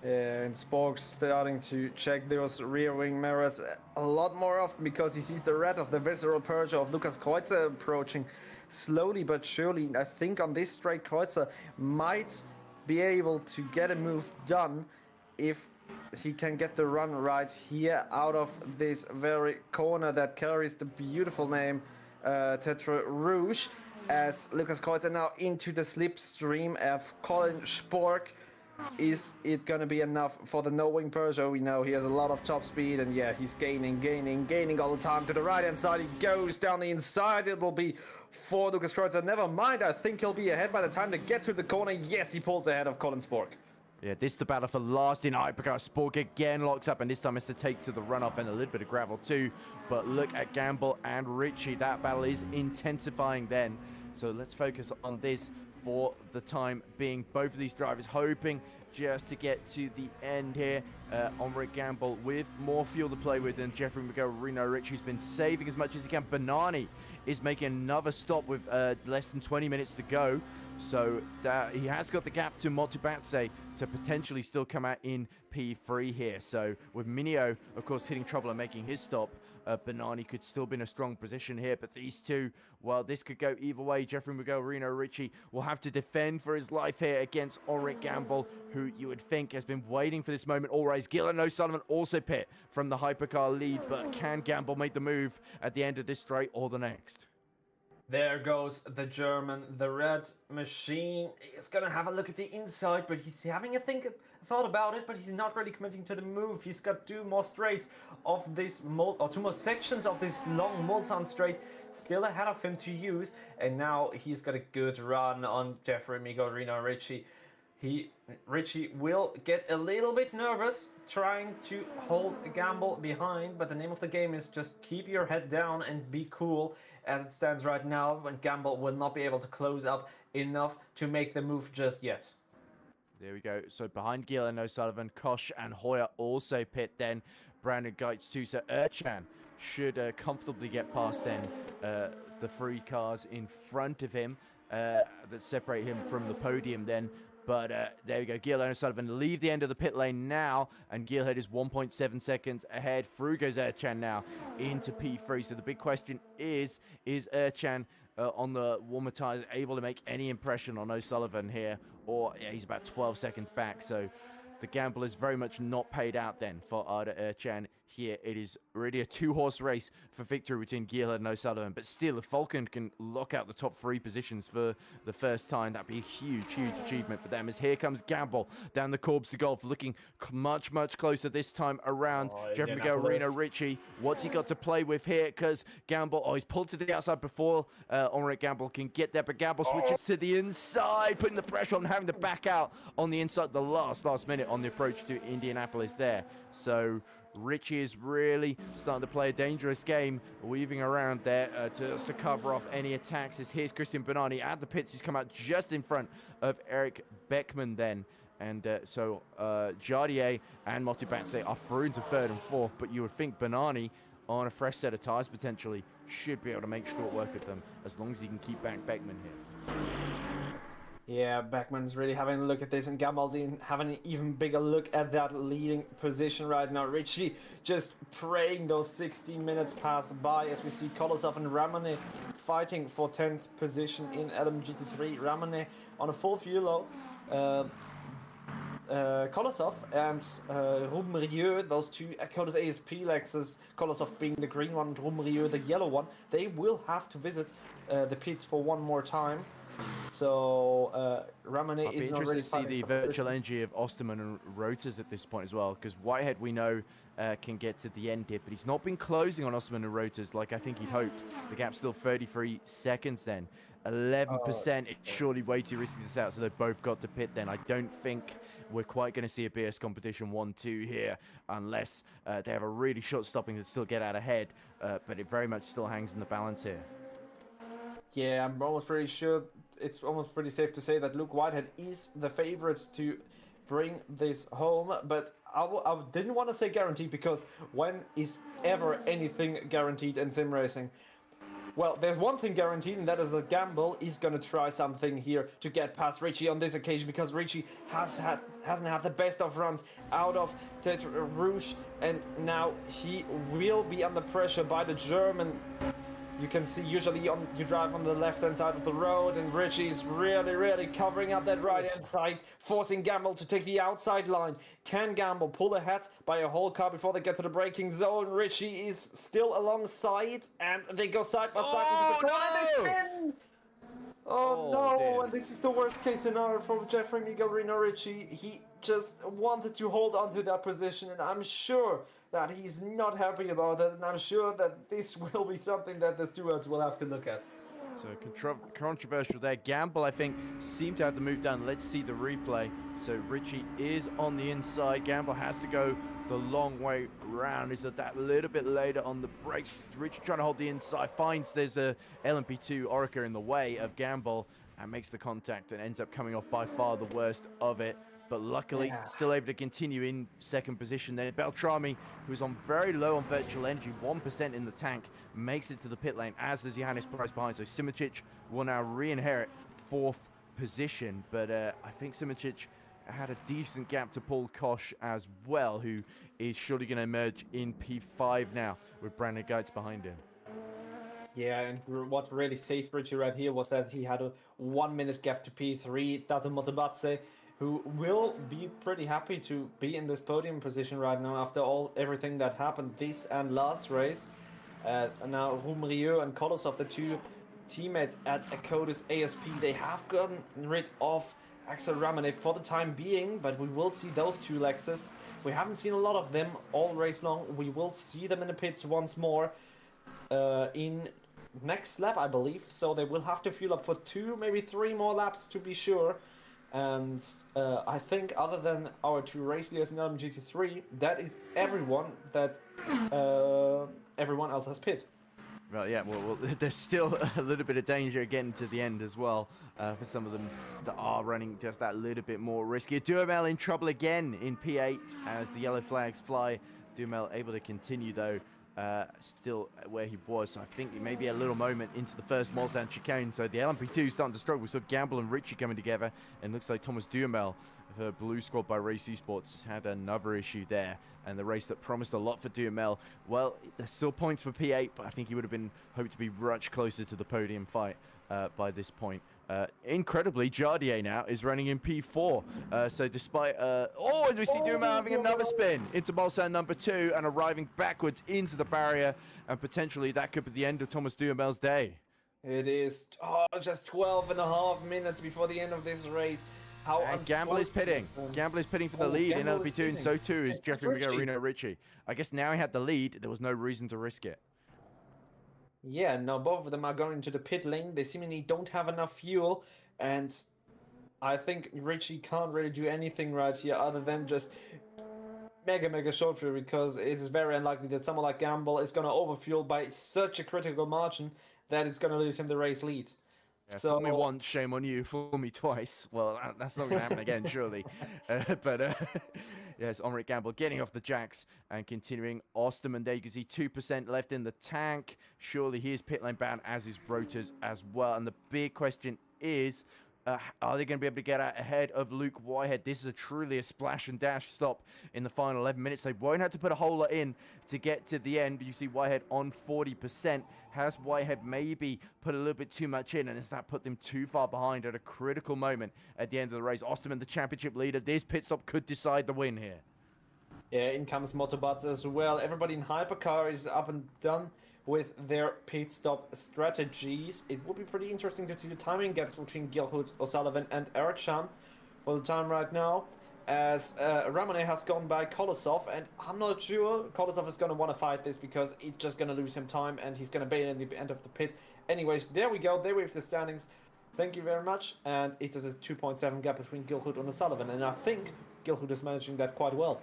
And Spork's starting to check those rear wing mirrors a lot more often because he sees the red of the visceral purge of Lukas Kreuzer approaching slowly but surely. I think on this straight, Kreuzer might be able to get a move done if he can get the run right here out of this very corner that carries the beautiful name Tetra Rouge, as Lukas Kreuzer now into the slipstream of Colin Spork. Is it going to be enough for the no-wing Peugeot? We know he has a lot of top speed, and yeah, he's gaining all the time. To the right-hand side, he goes down the inside. It'll be for Lukas Kreuzer. Never mind, I think he'll be ahead by the time to get to the corner. Yes, he pulls ahead of Colin Spork. Yeah, this is the battle for last in Hypercar. Spork again locks up, and this time has to take to the runoff and a little bit of gravel too. But look at Gamble and Ritchie. That battle is intensifying then. So let's focus on this for the time being. Both of these drivers hoping just to get to the end here. Henrik Gamble with more fuel to play with than Jeffrey McGill. Reno Rich, who's been saving as much as he can. Banani is making another stop with less than 20 minutes to go. So he has got the gap to Motubatse to potentially still come out in P3 here. So with Minio, of course, hitting trouble and making his stop, Banani could still be in a strong position here. But these two, well, this could go either way. Jeffrey Miguel, Reno Ricci will have to defend for his life here against Ulrich Gamble, who you would think has been waiting for this moment always. Gillen O'Sullivan also pit from the hypercar lead, but can Gamble make the move at the end of this straight or the next? There goes the German, the red machine. He's gonna have a look at the inside, but he's having a thought about it, but he's not really committing to the move. He's got two more straights of this two more sections of this long Mulsanne straight still ahead of him to use, and now he's got a good run on Jeffrey Miguel Reno Ricci. Ricci will get a little bit nervous trying to hold a Gamble behind, but the name of the game is just keep your head down and be cool. As it stands right now, when Gamble will not be able to close up enough to make the move just yet. There we go. So behind Gillen O'Sullivan, Koch and Hoyer also pit then. Brandon Geitz too. So Erchan should comfortably get past then the three cars in front of him that separate him from the podium then. But there we go. Gearhead and O'Sullivan leave the end of the pit lane now, and Gearhead is 1.7 seconds ahead. Through goes Erchan now into P3. So the big question is Erchan on the warmer tires able to make any impression on O'Sullivan here? Or yeah, he's about 12 seconds back. So the gamble is very much not paid out then for Arda Erchan here. It is really a two-horse race for victory between Gearhead and O'Sullivan. But still, if Falcon can lock out the top 3 positions for the first time, that'd be a huge, huge achievement for them. As here comes Gamble down the Corbs of Golf, looking much, much closer this time around. Jeff Miguel Reno Ritchie, what's he got to play with here? Because Gamble, he's pulled to the outside before Henri Gamble can get there, but Gamble switches to the inside, putting the pressure on, having to back out on the inside the last minute on the approach to Indianapolis there. So Ritchie is really starting to play a dangerous game, weaving around there just to cover off any attacks. As here's Christian Bonani at the pits. He's come out just in front of Eric Beckman then. And so Jardier and Motibatse are through into 3rd and 4th, but you would think Bonani on a fresh set of tyres potentially should be able to make short work of them as long as he can keep back Beckman here. Yeah, Beckman's really having a look at this, and Gamble's having an even bigger look at that leading position right now. Ritchie just praying those 16 minutes pass by as we see Kolosov and Ramone fighting for 10th position in LMGT3. Ramone on a full fuel load. Kolosov and Rumrieux, those two Kodas ASP Lexus, Kolosov being the green one, Rumrieux the yellow one, they will have to visit the pits for one more time. So Ramone I'd be is interested to see the virtual energy of Osterman and Rotors at this point as well, because Whitehead we know can get to the end here, but he's not been closing on Osterman and Rotors like I think he'd hoped. The gap's still 33 seconds then. 11%, it's surely way too risky to set out, so they both got to pit then. I don't think we're quite going to see a BS competition 1-2 here unless they have a really short stopping to still get out ahead, but it very much still hangs in the balance here. Yeah, I'm almost pretty sure, it's almost pretty safe to say that Luke Whitehead is the favorite to bring this home, but I didn't want to say guaranteed, because when is ever anything guaranteed in sim racing? Well, there's one thing guaranteed, and that is that Gamble is going to try something here to get past Ritchie on this occasion, because Ritchie hasn't had the best of runs out of Tete Rouge, and now he will be under pressure by the German. You can see usually you drive on the left-hand side of the road, and Ritchie's really covering up that right-hand side, forcing Gamble to take the outside line. Can Gamble pull ahead by a whole car before they get to the braking zone? Ritchie is still alongside, and they go side by side into the corner, and they spin! Oh no, dear. and this is the worst case scenario for Jeffrey Miguelino Ritchie. He just wanted to hold on to that position, and I'm sure that he's not happy about it, and I'm sure that this will be something that the stewards will have to look at. So controversial there. Gamble, I think, seemed to have to move down. Let's see the replay. So Ritchie is on the inside. Gamble has to go the long way round. Is that little bit later on the brakes? Ritchie trying to hold the inside. Finds there's a LMP2 Orica in the way of Gamble and makes the contact and ends up coming off by far the worst of it. But luckily, still able to continue in 2nd position. Then Beltrami, who's on very low on virtual energy, 1% in the tank, makes it to the pit lane, as does Johannes Price behind. So Simičić will now re-inherit 4th position. But I think Simičić had a decent gap to Paul Kosh as well, who is surely going to emerge in P5 now with Brandon Geitz behind him. Yeah, and what really saved Ritchie right here was that he had a 1-minute gap to P3. Tato Motabatse, who will be pretty happy to be in this podium position right now after everything that happened this and last race. And now Rumrieux and Kolosov, the two teammates at Kodas ASP, they have gotten rid of Axel Ramone for the time being, but we will see those two Lexus. We haven't seen a lot of them all race long. We will see them in the pits once more in next lap, I believe. So they will have to fuel up for 2, maybe 3 more laps to be sure. And I think other than our 2 race leaders in LMGT3, that is everyone that everyone else has pit. Well, yeah, well, there's still a little bit of danger getting to the end as well for some of them that are running just that little bit more risky. Duhamel in trouble again in P8 as the yellow flags fly. Duhamel able to continue, though, still where he was. So I think it may be a little moment into the first Mulsanne chicane. So the LMP2 starting to struggle. We saw Gamble and Richie coming together, and looks like Thomas Duhamel, the Blue Squad by Race Esports, had another issue there. And the race that promised a lot for Duhamel, well, there's still points for P8, but I think he would have been hoped to be much closer to the podium fight by this point. Incredibly, Jardier now is running in P4. So despite... and we see Duhamel having another spin into Mulsanne number 2 and arriving backwards into the barrier. And potentially that could be the end of Thomas Duhamel's day. It is just 12.5 minutes before the end of this race. And Gamble is pitting. Gamble is pitting for the lead in LP2, and so too is Jeffrey Miguel Richie. I guess now he had the lead, there was no reason to risk it. Yeah, now both of them are going into the pit lane. They seemingly don't have enough fuel, and I think Richie can't really do anything right here other than just mega short fuel, because it is very unlikely that someone like Gamble is going to overfuel by such a critical margin that it's going to lose him the race lead. Yeah, fool me once, shame on you. Fool me twice. Well, that's not going to happen again, surely. Yes, Henrik Gamble getting off the jacks and continuing. Osterman there, you can see 2% left in the tank. Surely he is pit lane bound, as is Rotors as well. And the big question is, are they going to be able to get out ahead of Luke Whitehead? This is truly a splash and dash stop in the final 11 minutes. They won't have to put a whole lot in to get to the end. You see Whitehead on 40%. Has Whitehead maybe put a little bit too much in, and has that put them too far behind at a critical moment at the end of the race? Osterman, the championship leader. This pit stop could decide the win here. Yeah, in comes Motobots as well. Everybody in Hypercar is up and done with their pit stop strategies. It would be pretty interesting to see the timing gaps between Gilhood, O'Sullivan and Erchan for the time right now, as Ramone has gone by Kolosov, and I'm not sure Kolosov is going to want to fight this because it's just going to lose him time and he's going to bail in the end of the pit. Anyways, there we go. There we have the standings. Thank you very much. And it is a 2.7 gap between Gilhood and O'Sullivan, and I think Gilhood is managing that quite well.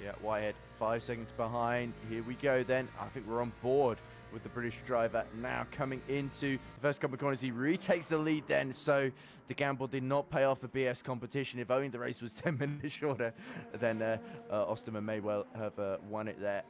Yeah, Whitehead 5 seconds behind. Here we go then. I think we're on board with the British driver now coming into the first couple of corners. He retakes the lead then, so the gamble did not pay off for BS competition. If only the race was 10 minutes shorter, then Osterman may well have won it there.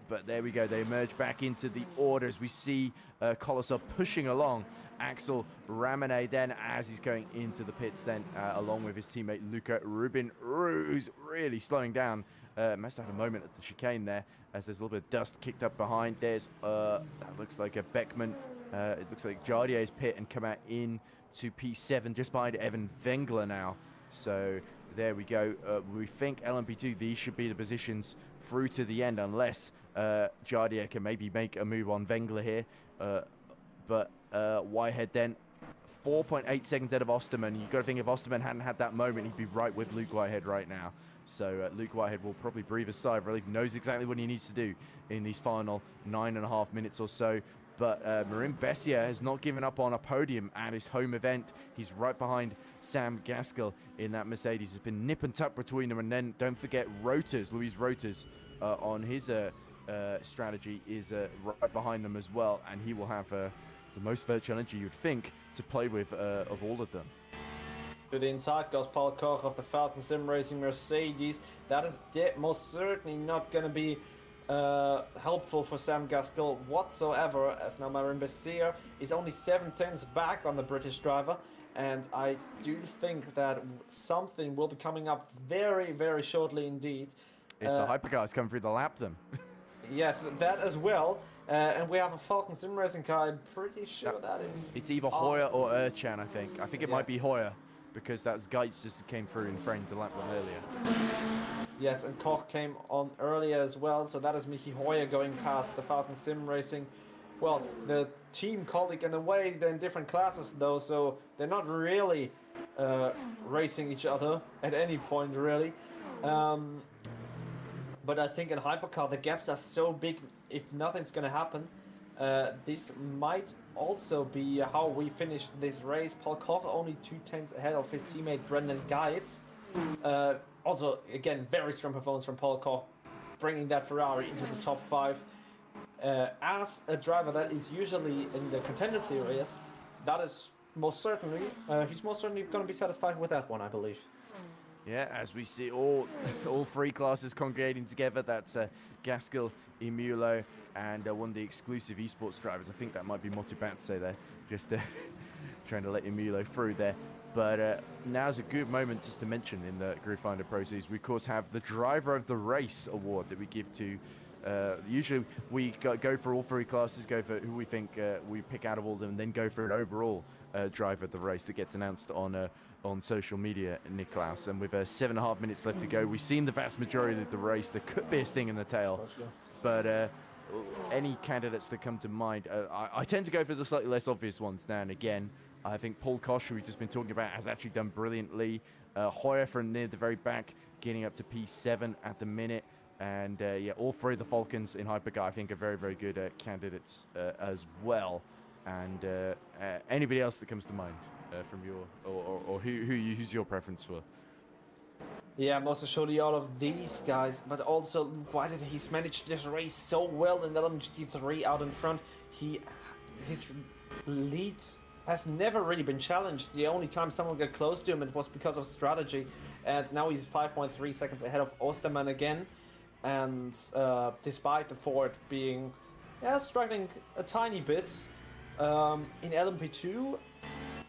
But there we go. They emerge back into the orders. We see Kolosov pushing along Axel Ramone then as he's going into the pits then, along with his teammate Luca Rubin, who's really slowing down. Must have had a moment at the chicane there, as there's a little bit of dust kicked up behind. There's that looks like a Beckman. It looks like Jardier's pit and come out in to P7 just behind Evan Wengler now. So there we go. We think LMP2, these should be the positions through to the end, unless Jardier can maybe make a move on Wengler here. But Whitehead then 4.8 seconds ahead of Osterman. You've got to think if Osterman hadn't had that moment, he'd be right with Luke Whitehead right now. So Luke Whitehead will probably breathe a sigh of relief, knows exactly what he needs to do in these final 9.5 minutes or so. But Marin Bessier has not given up on a podium at his home event. He's right behind Sam Gaskell in that Mercedes. There's been nip and tuck between them. And then don't forget Rotors, Luis Rotors on his strategy is right behind them as well. And he will have the most virtual energy you'd think to play with of all of them. To the inside goes Paul Koch of the Falcon Sim Racing Mercedes. That is most certainly not going to be helpful for Sam Gaskell whatsoever, as now Marin Bessier is only 7/10 back on the British driver, and I do think that something will be coming up very shortly indeed. It's the hypercars coming through to lap them. Yes, that as well. And we have a Falcon Sim Racing car. I'm pretty sure that is... It's either Hough or Erchan, I think. I think it might be Hough, because that's Geitz just came through in frame to lap them earlier. Yes, and Koch came on earlier as well, so that is Michi Hoyer going past the Falcon Sim Racing. Well, the team colleague, in a way, they're in different classes though, so they're not really racing each other at any point, really. But I think in Hypercar, the gaps are so big, if nothing's going to happen. This might also be how we finish this race. Paul Koch only 2/10 ahead of his teammate Brendan Geitz. Also, again, very strong performance from Paul Koch, bringing that Ferrari into the top 5. As a driver that is usually in the contender series, that is most certainly, he's most certainly going to be satisfied with that one, I believe. Yeah, as we see all three classes congregating together. That's Gaskell, Emulo, and one of the exclusive esports drivers. I think that might be Motibatse there. Just trying to let Emulo through there. But now's a good moment just to mention in the Grid Finder Pro Series, we of course have the Driver of the Race award that we give to. Usually we go for all three classes, go for who we think we pick out of all of them, and then go for an overall driver of the race that gets announced on social media, Niklas. And with 7.5 minutes left to go, we've seen the vast majority of the race. There could be a sting in the tail, but any candidates that come to mind, I tend to go for the slightly less obvious ones now and again. I think Paul Kosh, who we've just been talking about, has actually done brilliantly. Hough from near the very back, getting up to P7 at the minute. And yeah, all three of the Falcons in Hypercar, I think, are very, very good candidates as well. And anybody else that comes to mind from your, or who's your preference for? Yeah, most assuredly all of these guys, but also why did he's managed this race so well in LMGT3 out in front? His lead has never really been challenged. The only time someone got close to him, it was because of strategy, and now he's 5.3 seconds ahead of Osterman again. And despite the Ford being struggling a tiny bit in LMP2,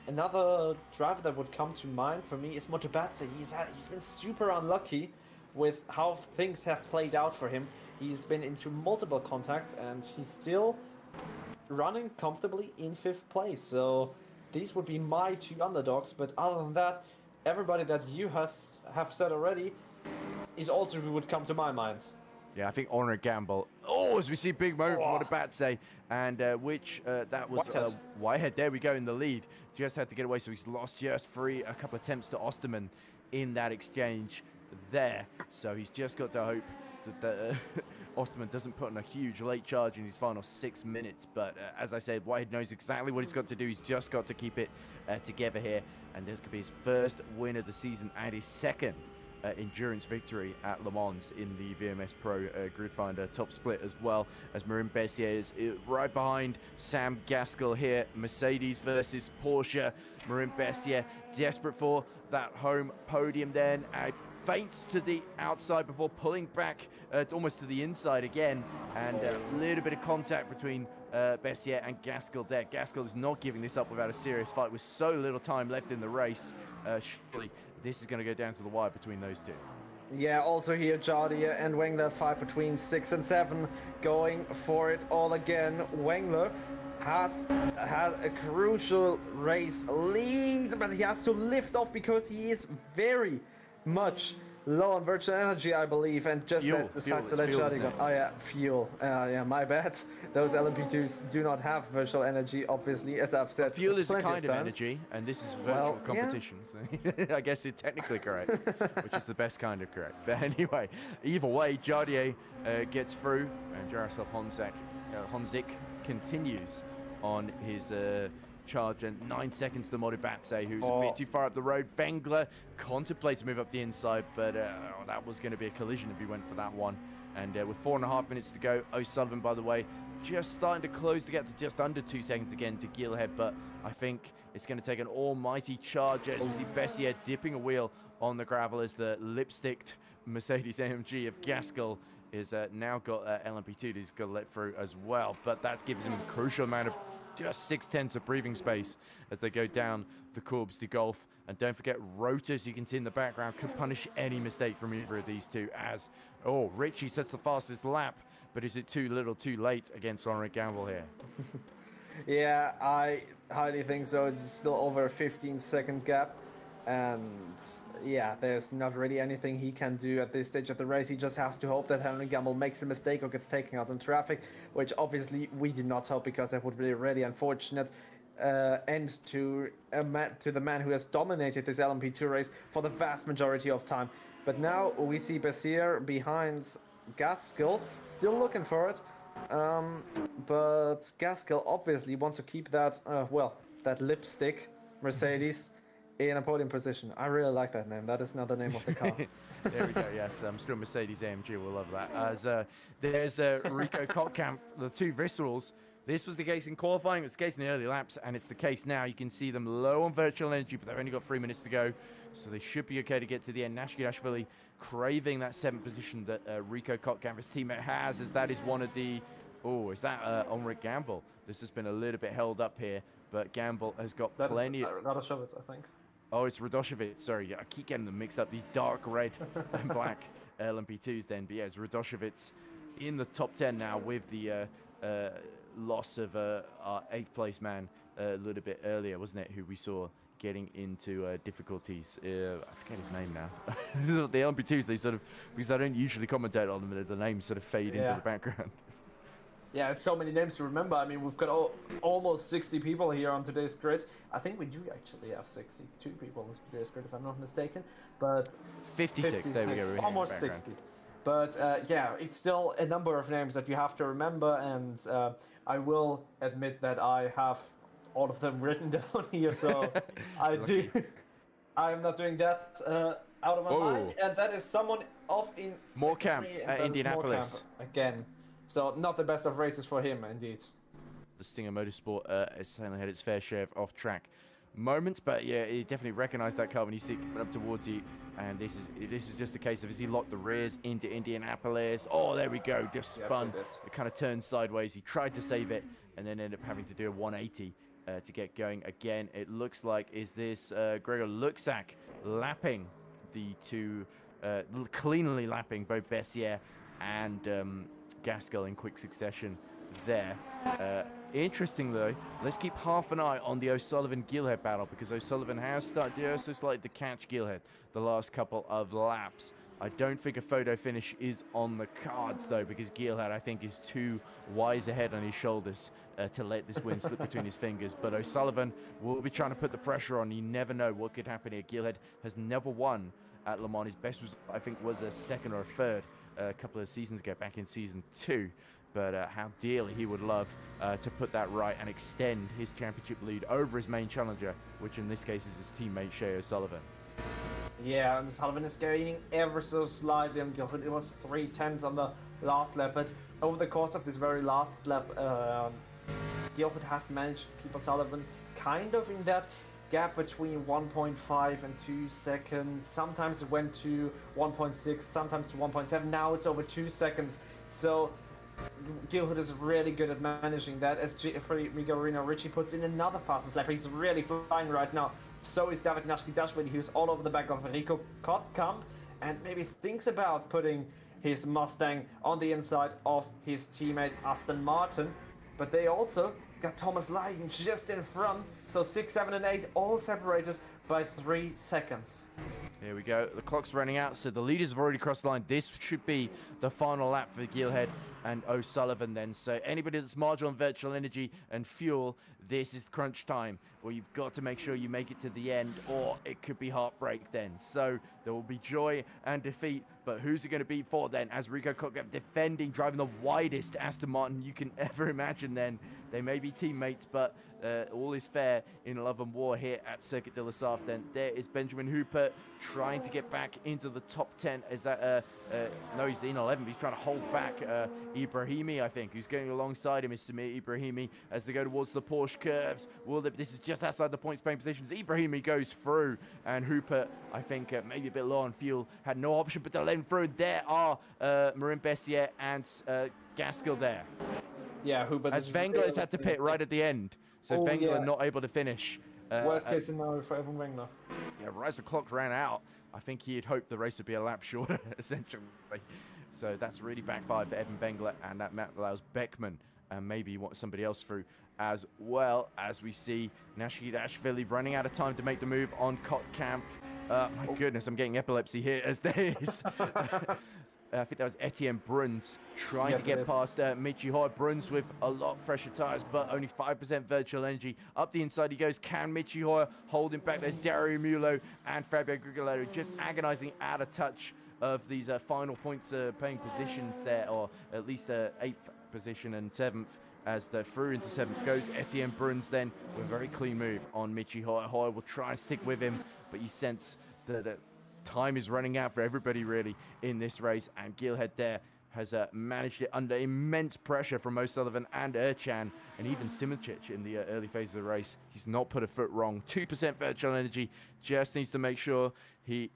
another driver that would come to mind for me is Motobatse. He's been super unlucky with how things have played out for him. He's been into multiple contacts and he's still running comfortably in 5th place. So these would be my two underdogs. But other than that, everybody that you have said already is also who would come to my mind. Yeah, I think Honor Gamble. Oh, as we see big moment from Motobatse, and that was Whitehead. There we go in the lead. Just had to get away, so he's lost just a couple attempts to Osterman in that exchange there. So he's just got to hope that Osterman doesn't put on a huge late charge in his final 6 minutes. But as I said, Whitehead knows exactly what he's got to do. He's just got to keep it together here, and this could be his first win of the season and his second endurance victory at Le Mans in the VMS Pro Grid Finder top split, as well as Marin Bessier is right behind Sam Gaskell here. Mercedes versus Porsche. Marin Bessier desperate for that home podium, then feints to the outside before pulling back almost to the inside again, and a little bit of contact between Bessier and Gaskell there. Gaskell is not giving this up without a serious fight with so little time left in the race. Surely this is going to go down to the wire between those two. Yeah, also here Jardia and Wengler fight between 6 and 7, going for it all again. Wengler has had a crucial race lead, but he has to lift off because he is very much low on virtual energy, I believe, and just decides to let Jardia go. Oh yeah, fuel. Yeah, my bad. Those LMP2s do not have virtual energy, obviously, as I've said. Fuel is a kind of energy, and this is virtual competition. Yeah. So I guess it's technically correct, which is the best kind of correct. But anyway, either way, Jardier gets through, and Jaroslav Honzik continues on his charge, and 9 seconds to Motobatse, who's a bit too far up the road. Wengler contemplates to move up the inside, but that was going to be a collision if he went for that one. And with 4.5 minutes to go, O'Sullivan, by the way, just starting to close the gap to just under 2 seconds again to Gilhead, but I think it's going to take an almighty charge as we see Bessier dipping a wheel on the gravel as the lipsticked Mercedes AMG of Gaskell is now got LMP2 that he's got to let through as well, but that gives him a crucial amount of just 6/10 of breathing space as they go down the Courbes de Golf. And don't forget, rotors you can see in the background could punish any mistake from either of these two, as Richie sets the fastest lap, but is it too little too late against Henri Gamble here? Yeah, I highly think so. It's still over a 15-second gap, and yeah, there's not really anything he can do at this stage of the race. He just has to hope that Henry Gamble makes a mistake or gets taken out in traffic, which obviously we do not hope, because that would be a really unfortunate end to the man who has dominated this LMP2 race for the vast majority of time. But now we see Bessier behind Gaskell, still looking for it, but Gaskell obviously wants to keep that that lipstick Mercedes in a podium position. I really like that name. That is not the name of the car. There we go. Yes, still Mercedes AMG will love that. As there's Rico Kottkamp, the two viscerals, This was the case in qualifying, it was the case in the early laps, and it's the case now. You can see them low on virtual energy, but they've only got 3 minutes to go, so they should be okay to get to the end. Nashikidashvili craving that 7th position that Rico Kottkamp, his teammate, has, as that is one of the... Oh, is that Omric Gamble? This has been a little bit held up here, but Gamble has got plenty... Radoshovitz, I think. Oh, it's Radoshovitz. Sorry, I keep getting them mixed up. These dark red and black LMP2s then. But yeah, it's Radoshovitz in the top 10 now with the loss of our 8th place man a little bit earlier, wasn't it? Who we saw getting into difficulties. I forget his name now. The LMP2s, they sort of, because I don't usually commentate on them, the names sort of fade into the background. Yeah, it's so many names to remember. I mean, we've got almost 60 people here on today's grid. I think we do actually have 62 people on today's grid, if I'm not mistaken. But 56, there we go. Almost 60. But yeah, it's still a number of names that you have to remember, and I will admit that I have all of them written down here, so I do. I'm not doing that out of my mind, and that is someone off in Morecamp at Indianapolis again. So not the best of races for him, indeed. The Stinger Motorsport has certainly had its fair share of off-track moments, but yeah, you definitely recognise that car when you see it coming up towards you. And this is just a case of, as he locked the rears into Indianapolis. Oh, there we go, just spun. It kind of turned sideways. He tried to save it, and then ended up having to do a 180 to get going again. It looks like, is this Gregor Luxak lapping the two, cleanly lapping both Bessier and Gaskell in quick succession there. Interesting though, let's keep half an eye on the O'Sullivan-Gilhead battle, because O'Sullivan has started to catch Gilhead the last couple of laps. I don't think a photo finish is on the cards though, because Gilhead, I think, is too wise ahead on his shoulders to let this win slip between his fingers. But O'Sullivan will be trying to put the pressure on. You never know what could happen here. Gilhead has never won at Le Mans. His best was, I think, was a 2nd or a 3rd a couple of seasons ago, back in season 2. But how dearly he would love to put that right and extend his championship lead over his main challenger, which in this case is his teammate Shea O'Sullivan. Yeah, and Sullivan is gaining ever so slightly on Gilhead. It was 3/10 on the last lap, but over the course of this very last lap, Gilhead has managed to keep O'Sullivan kind of in that gap between 1.5 and 2 seconds. Sometimes it went to 1.6, sometimes to 1.7. Now it's over 2 seconds. So Gilhead is really good at managing that, as Miguelino Ricci puts in another fastest lap. He's really flying right now. So is David Nashikidashvili, who's all over the back of Rico Kottkamp, and maybe thinks about putting his Mustang on the inside of his teammate Aston Martin. But they also got Thomas Lydon just in front, so 6, 7, and 8 all separated by 3 seconds. Here we go. The clock's running out, so the leaders have already crossed the line. This should be the final lap for Gilhead and O'Sullivan then. So anybody that's marginal on virtual energy and fuel, this is crunch time, where you've got to make sure you make it to the end, or it could be heartbreak then. So there will be joy and defeat, but who's it going to be for then, as Rico Kottkamp defending, driving the widest Aston Martin you can ever imagine then. They may be teammates, but all is fair in love and war here at Circuit de la Sarthe then. There is Benjamin Hooper trying to get back into the top 10. Is that, no, he's in 11th. He's trying to hold back Ibrahimi, I think, who's going alongside him is Samir Ibrahimi as they go towards the Porsche curves. This is just outside the points paying positions. Ibrahimi goes through, and Hooper, I think, maybe a bit low on fuel, had no option but to let him through. There are Marin Bessier and Gaskell there. Yeah, Hooper. As Wengler has had to pit right at the end, so Wengler not able to finish. Worst case scenario for Evan Wengler. Yeah, right as the clock ran out, I think he had hoped the race would be a lap shorter, essentially. So that's really backfired for Evan Wengler, and that allows Beckman and maybe somebody else through, as well as we see Nashikidashvili running out of time to make the move on Kottkamp. My goodness, I'm getting epilepsy here as there is. I think that was Etienne Bruns trying to get past Michi Hoy. Bruns with a lot fresher tyres, but only 5% virtual energy. Up the inside he goes. Can Michi Hoy hold him back? There's Dario Mulo and Fabio Grigoletto just agonizing out of touch of these final points paying positions there, or at least 8th position and 7th. As they're through into 7th goes Etienne Bruns then with a very clean move on Michi Hoy. Hoy will try and stick with him, but you sense that time is running out for everybody really in this race, and Gilhead there has managed it under immense pressure from O'Sullivan and Ercan, and even Simoncic in the early phase of the race. He's not put a foot wrong. 2% virtual energy, just needs to make sure he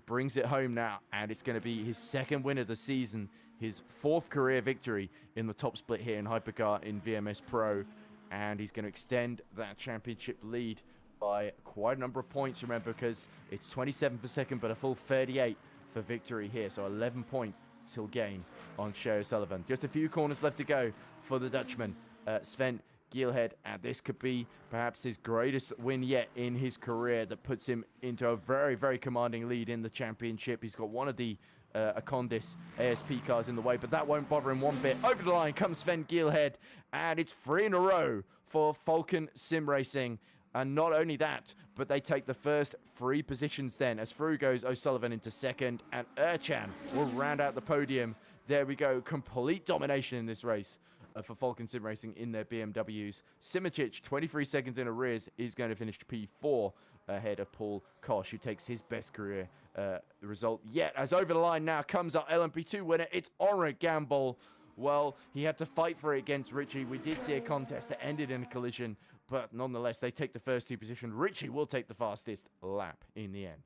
brings it home now, and it's going to be his second win of the season, his 4th career victory in the top split here in Hypercar in VMS Pro, and he's going to extend that championship lead by quite a number of points, remember, because it's 27 for second, but a full 38 for victory here, so 11 points he'll gain on Shea O'Sullivan. Just a few corners left to go for the Dutchman, Sven Gielhed, and this could be perhaps his greatest win yet in his career that puts him into a very, very commanding lead in the championship. He's got one of the Acondis ASP cars in the way, but that won't bother him one bit. Over the line comes Sven Gielhed, and it's 3 in a row for Falcon Sim Racing. And not only that, but they take the first 3 positions then, as through goes O'Sullivan into second, and Ercan will round out the podium. There we go, complete domination in this race for Falcon Sim Racing in their BMWs. Simoncic, 23 seconds in arrears, is going to finish P4 ahead of Paul Kosh, who takes his best career result yet. As over the line now comes our LMP2 winner, it's Henri Gamble. Well, he had to fight for it against Richie. We did see a contest that ended in a collision, but nonetheless, they take the first 2 positions. Richie will take the fastest lap in the end.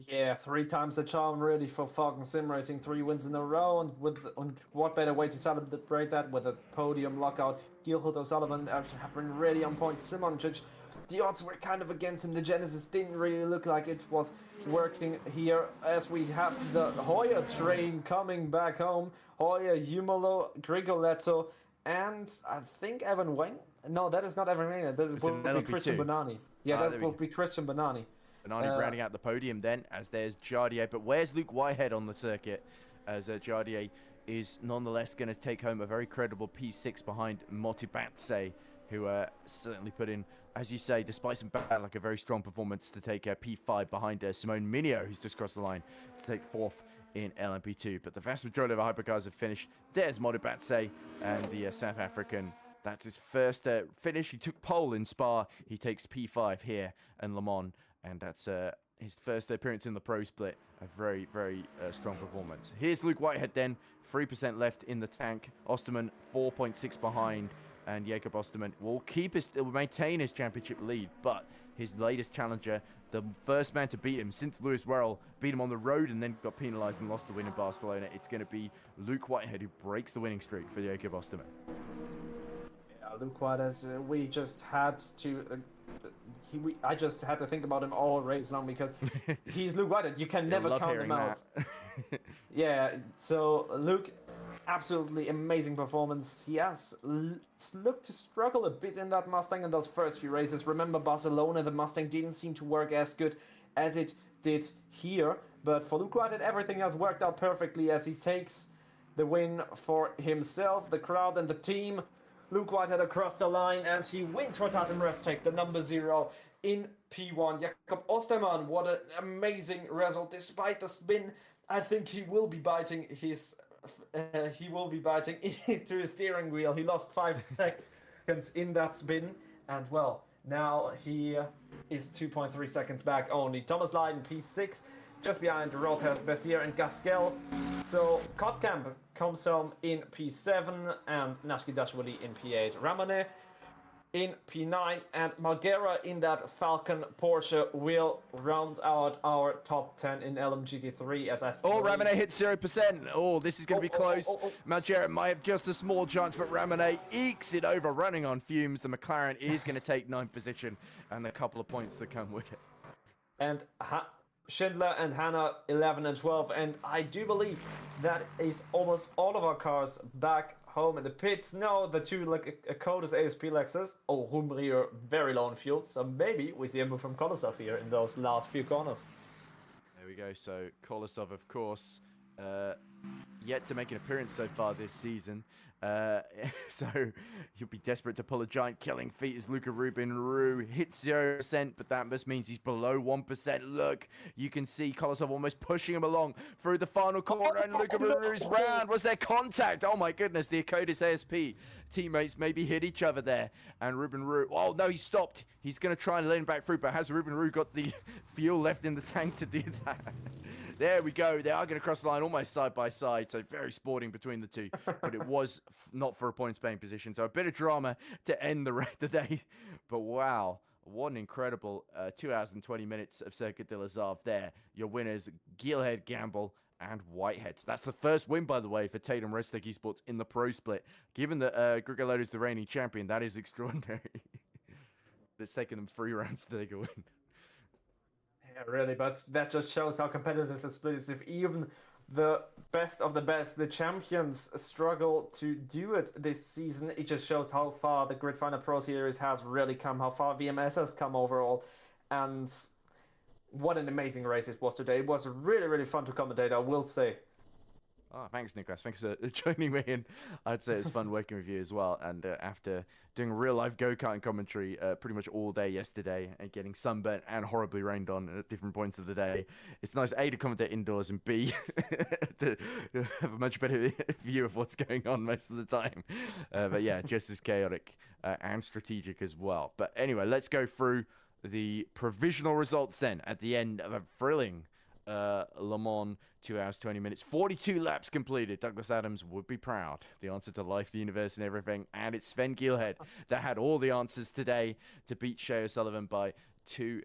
Yeah, 3 times the charm really for Falcon Sim Racing, 3 wins in a row, and what better way to celebrate that with a podium lockout. Gielhed, O'Sullivan have been really on point. Simoncic, the odds were kind of against him. The Genesis didn't really look like it was working here, as we have the Hoya train coming back home. Hoya, Jumalo, Grigoletto, and I think Evan Wayne. No, that is not Evan Wayne. That will be Christian Bonani. Yeah, that will be Christian Bonani. Bonani rounding out the podium then, as there's Jardier. But where's Luke Whitehead on the circuit? As Jardier is nonetheless going to take home a very credible P6 behind Motibatse, who certainly put in, as you say, despite some bad luck, a very strong performance to take P5 behind Simone Minio, who's just crossed the line to take 4th in LMP2. But the vast majority of our hypercars have finished. There's Motibatse and the South African. That's his first finish. He took pole in Spa. He takes P5 here in Le Mans. And that's his first appearance in the pro split. A very, very strong performance. Here's Luke Whitehead then. 3% left in the tank. Osterman 4.6 behind. And Jakob Osterman will maintain his championship lead. But his latest challenger, the first man to beat him since Lewis Werrell, beat him on the road and then got penalised and lost the win in Barcelona. It's going to be Luke Whitehead who breaks the winning streak for Jakob Osterman. Yeah, Luke Whitehead, we just had to... I just had to think about him all race long because he's Luke Whitehead. You can never count him out. Yeah, so Luke, absolutely amazing performance. He has looked to struggle a bit in that Mustang in those first few races. Remember Barcelona, the Mustang didn't seem to work as good as it did here. But for Luke Whitehead, everything has worked out perfectly as he takes the win for himself, the crowd and the team. Luke Whitehead across the line, and he wins for Tatum Restek, the number 0 in P1. Jakob Osterman, what an amazing result. Despite the spin, I think he will be biting his into his steering wheel. He lost 5 seconds in that spin, and well, now he is 2.3 seconds back only. Thomas Leiden, P6, just behind Rothes, Bessier and Gaskell. So Kotkamp comes home in P7 and Nashki Dashwali in P8. Ramone in P9 and Margera in that Falcon Porsche will round out our top 10 in LMGT3 as I think. Oh, Ramone hits 0%. Oh, this is going to be close. Margera might have just a small chance, but Ramone ekes it over, running on fumes. The McLaren is going to take 9th position and a couple of points to come with it. And Schindler and Hanna 11 and 12, and I do believe that is almost all of our cars back home in the pits. No, the 2 Codus ASP Lexus, Rumri are very low on fuel, so maybe we see a move from Kolosov here in those last few corners. There we go. So Kolosov, of course, yet to make an appearance so far this season. So you'll be desperate to pull a giant killing feat as Luca Rubin Rue hits 0%, but that just means he's below 1%. Look, you can see Kolosov almost pushing him along through the final corner, and Luca Rubin Rue's round. Was there contact? Oh my goodness, the Akodis ASP teammates maybe hit each other there, and Rubin Rue, oh no, he stopped. He's going to try and let him back through, but has Rubin Rue got the fuel left in the tank to do that? There we go. They are going to cross the line almost side by side, so very sporting between the two. But it was not for a points-paying position, so a bit of drama to end the day. But wow, what an incredible 2 hours and 20 minutes of Circuit de la Zarve there. Your winners, Geelhead, Gamble, and Whiteheads. That's the first win, by the way, for Tatum Restec Esports in the pro split. Given that Grigaloto is the reigning champion, that is extraordinary. It's taken them 3 rounds to take a win. Yeah, really, but that just shows how competitive the split is. If even the best of the best, the champions, struggle to do it this season, it just shows how far the Gridfinder Pro Series has really come, how far VMS has come overall, and what an amazing race it was today. It was really, really fun to commentate, I will say. Oh, thanks, Niklas. Thanks for joining me in. I'd say it's fun working with you as well. And after doing real life go-karting commentary pretty much all day yesterday and getting sunburnt and horribly rained on at different points of the day, it's nice, A, to commentate indoors, and B, to have a much better view of what's going on most of the time. But yeah, just as chaotic and strategic as well. But anyway, let's go through the provisional results then at the end of a thrilling Le Mans 2 hours 20 minutes, 42 laps completed. Douglas Adams would be proud. The answer to life, the universe, and everything. And it's Sven Geelhead that had all the answers today to beat Shea O'Sullivan by 2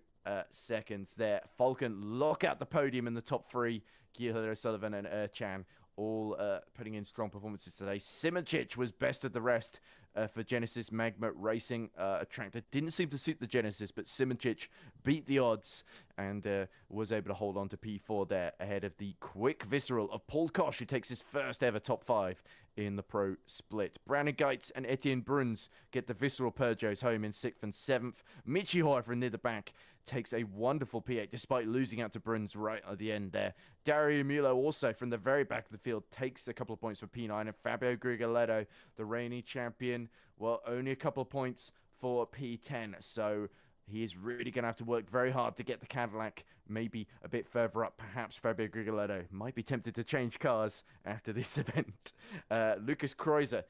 seconds there. Falcon lock out the podium in the top 3. Geelhead, O'Sullivan, and Erchan all putting in strong performances today. Simoncic was best of the rest for Genesis Magma Racing, a track that didn't seem to suit the Genesis, but Simoncic beat the odds and was able to hold on to P4 there ahead of the quick visceral of Paul Kosh, who takes his first ever top 5 in the pro split. Brandon Geitz and Etienne Bruns get the visceral Peugeots home in 6th and 7th. Michi Hoy from near the back takes a wonderful P8 despite losing out to Bruns right at the end there. Dario Mulo also from the very back of the field takes a couple of points for P9, and Fabio Grigoletto, the reigning champion, well, only a couple of points for P10. So he is really going to have to work very hard to get the Cadillac maybe a bit further up. Perhaps Fabio Grigoletto might be tempted to change cars after this event. Lucas Kreuzer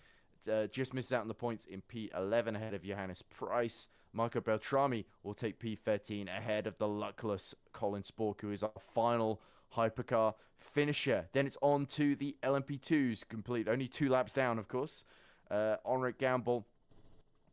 just misses out on the points in P11 ahead of Johannes Price. Marco Beltrami will take P13 ahead of the luckless Colin Spork, who is our final hypercar finisher. Then it's on to the LMP2s, complete only 2 laps down, of course. Henrik Gamble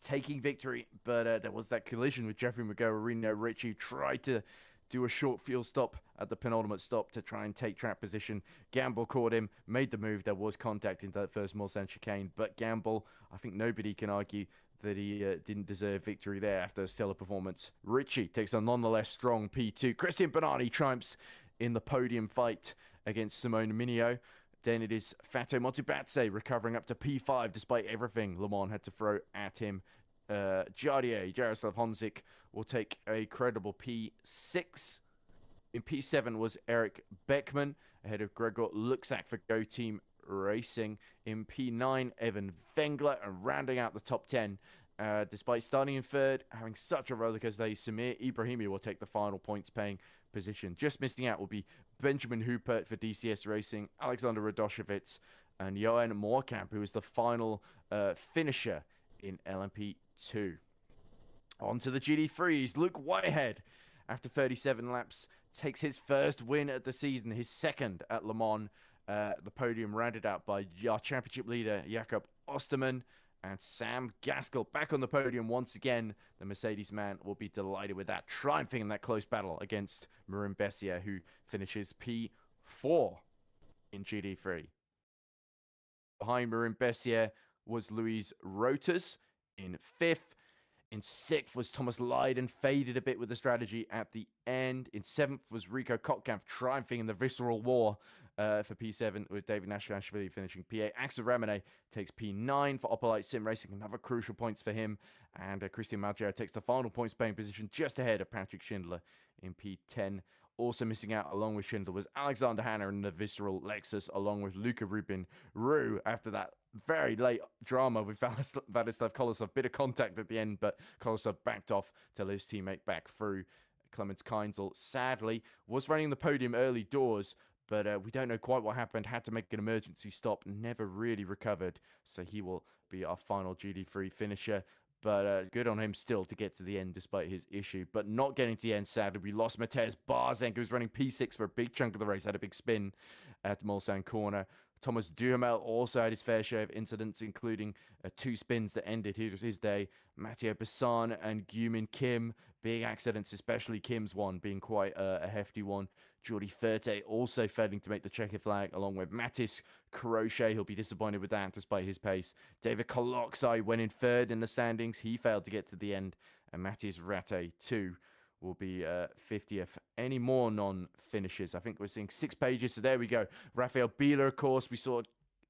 taking victory, but there was that collision with Jeffrey McGarino. Richie tried to do a short fuel stop at the penultimate stop to try and take track position. Gamble caught him, made the move. There was contact into that first Mulsanne chicane, but Gamble, I think nobody can argue that he didn't deserve victory there after a stellar performance. Richie takes a nonetheless strong P2. Christian Bernardi triumphs in the podium fight against Simone Minio. Then it is Fato Motubatse recovering up to P5 despite everything Le Mans had to throw at him. Jardier, Jaroslav Honzik will take a credible P6. In P7 was Eric Beckman ahead of Gregor Luxak for Go Team Racing. In P9, Evan Wengler, and rounding out the top 10. Despite starting in 3rd, having such a rollercoaster day, Samir Ibrahimi will take the final points-paying position. Just missing out will be Benjamin Huppert for DCS Racing, Alexander Radoshevitz, and Johan Moorkamp, who is the final finisher in LMP2. On to the GD3s. Luke Whitehead, after 37 laps, takes his first win at the season, his second at Le Mans. The podium rounded out by our championship leader, Jakob Osterman, and Sam Gaskell back on the podium once again. The Mercedes man will be delighted with that, triumphing in that close battle against Marin Bessier, who finishes P4 in GD3. Behind Marin Bessier was Louise Roters in 5th. In 6th was Thomas Lydon, faded a bit with the strategy at the end. In 7th was Rico Kotkamp, triumphing in the visceral war for P7, with David Nashvili finishing P8. Axel Ramone takes P9 for Opelite Sim Racing, another crucial points for him. And Christian Malgero takes the final points-paying position just ahead of Patrick Schindler in P10. Also missing out along with Schindler was Alexander Hanna in the visceral Lexus, along with Luca Rubin Rue after that very late drama with Vladislav Kolosov. Bit of contact at the end, but Kolosov backed off to let his teammate back through. Clemens Keinzel, sadly, was running the podium early doors, but we don't know quite what happened. Had to make an emergency stop, never really recovered. So he will be our final GD3 finisher. But good on him still to get to the end despite his issue. But not getting to the end, sadly. We lost Mateusz Barzenk, who was running P6 for a big chunk of the race. Had a big spin at the Mulsanne corner. Thomas Duhamel also had his fair share of incidents, including 2 spins that ended his day. Matteo Bassan and Gumin Kim, big accidents, especially Kim's one being quite a hefty one. Jordi Ferte also failing to make the checker flag, along with Mattis Crochet. He'll be disappointed with that despite his pace. David Koloksai went in third in the standings. He failed to get to the end. And Mattis Ratte, too, will be 50th. Any more non-finishes? I think we're seeing 6 pages. So there we go. Raphael Bieler, of course, we saw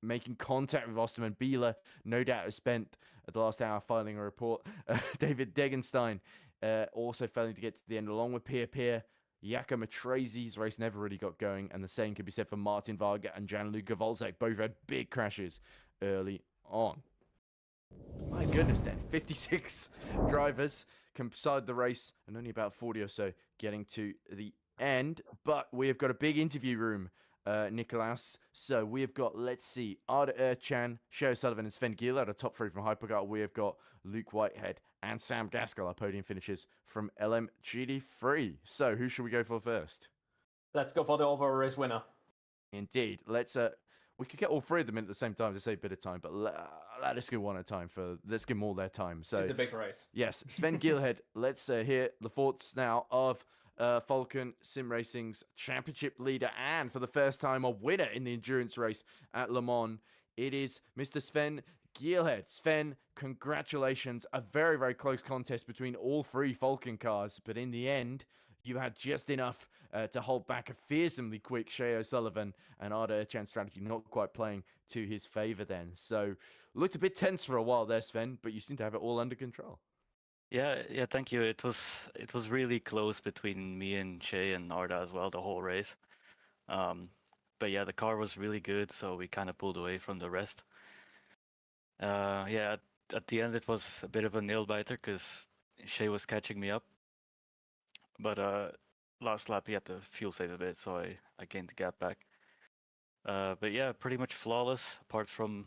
making contact with Osterman. Bieler, no doubt, has spent the last hour filing a report. David Degenstein also failing to get to the end, along with Pierre. Jakob Matrezi's race never really got going, and the same could be said for Martin Varga and Gianluca Volzek. Both had big crashes early on. My goodness, then 56 drivers completed the race, and only about 40 or so getting to the end. But we have got a big interview room, Niklas. So we have got, let's see, Arda Erchan, Shea O'Sullivan, and Sven Giel at the top 3 from Hypercar. We have got Luke Whitehead and Sam Gaskell, our podium finishers from LMGD3. So who should we go for first? Let's go for the overall race winner. Indeed. Let's we could get all 3 of them in at the same time to save a bit of time, but let's go one at a time. Let's give them all their time. So it's a big race. Yes, Sven Gielhed. Let's hear the thoughts now of Falcon Sim Racing's championship leader and for the first time a winner in the endurance race at Le Mans. It is Mr. Sven Gielhed. Sven, congratulations. A very, very close contest between all 3 Falcon cars, but in the end, you had just enough to hold back a fearsomely quick Shea O'Sullivan and Arda Erchan's strategy not quite playing to his favour then. So, looked a bit tense for a while there, Sven, but you seem to have it all under control. Yeah, thank you. It was really close between me and Shea and Arda as well, the whole race. But yeah, the car was really good, so we kind of pulled away from the rest. Yeah, at the end it was a bit of a nail biter because Shea was catching me up. But last lap he had to fuel save a bit, so I gained the gap back. But yeah, pretty much flawless, apart from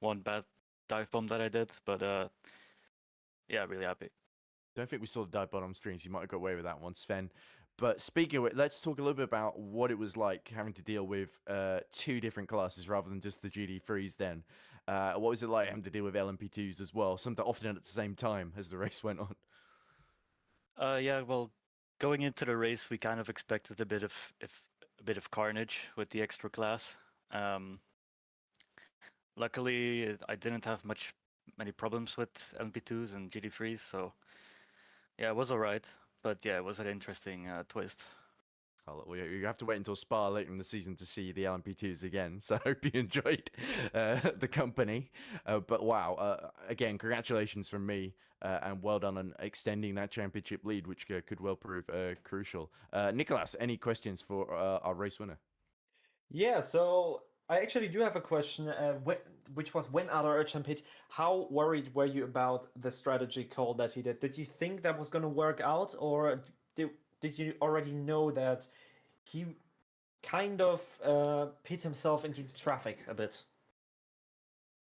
one bad dive bomb that I did. But yeah, really happy. Don't think we saw the dive bomb on screens. You might have got away with that one, Sven. But speaking of it, let's talk a little bit about what it was like having to deal with 2 different classes rather than just the GD3s then. What was it like having to deal with LMP2s as well, sometimes often at the same time as the race went on? Yeah, well, going into the race, we kind of expected a bit of carnage with the extra class. Luckily, I didn't have many problems with LMP2s and GD3s, so yeah, it was alright. But yeah, it was an interesting twist. You have to wait until Spa later in the season to see the LMP2s again, so I hope you enjoyed the company. But wow, again, congratulations from me, and well done on extending that championship lead, which could well prove crucial. Niklas, any questions for our race winner? Yeah, so I actually do have a question, which was when Arda Erchan pit, how worried were you about the strategy call that he did? Did you think that was going to work out, or did you already know that he kind of pit himself into traffic a bit?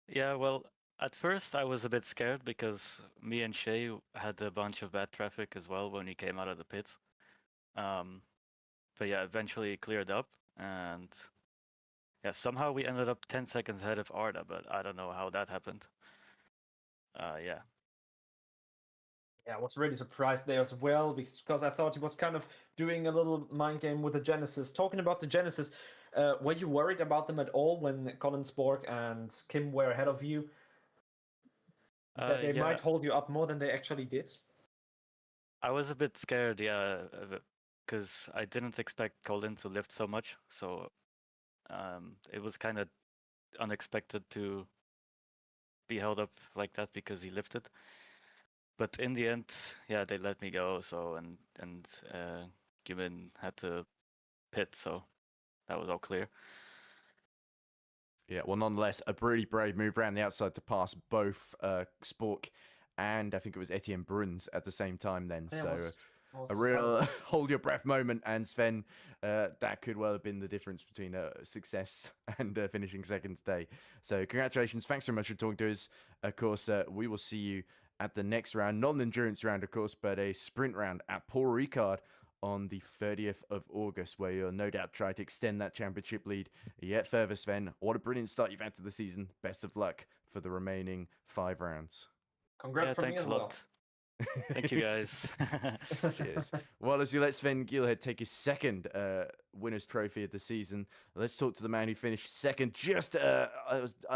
Yeah, well, at first I was a bit scared because me and Shea had a bunch of bad traffic as well when we came out of the pits. But yeah, eventually it cleared up, and yeah, somehow we ended up 10 seconds ahead of Arda, but I don't know how that happened. Yeah. Yeah, I was really surprised there as well, because I thought he was kind of doing a little mind game with the Genesis. Talking about the Genesis, were you worried about them at all when Colin Spork and Kim were ahead of you? That they might hold you up more than they actually did? I was a bit scared, yeah, because I didn't expect Colin to lift so much, so it was kind of unexpected to be held up like that because he lifted. But in the end, yeah, they let me go. So and Gibbon had to pit, so that was all clear. Yeah, well, nonetheless, a pretty brave move around the outside to pass both Spork and I think it was Etienne Bruns at the same time then. Yeah, So was a the real Sullivan. hold your breath moment. And Sven, that could well have been the difference between success and finishing second today. So congratulations. Thanks so much for talking to us. Of course, we will see you at the next round, not an endurance round, of course, but a sprint round at Paul Ricard on the 30th of August, where you'll no doubt try to extend that championship lead yet further, Sven. What a brilliant start you've had to the season. Best of luck for the remaining 5 rounds. Congrats Yeah, from me thanks as a well. lot. Thank you, guys. Cheers. Well, as you let Sven Gilhead take his second winner's trophy of the season, let's talk to the man who finished second, just a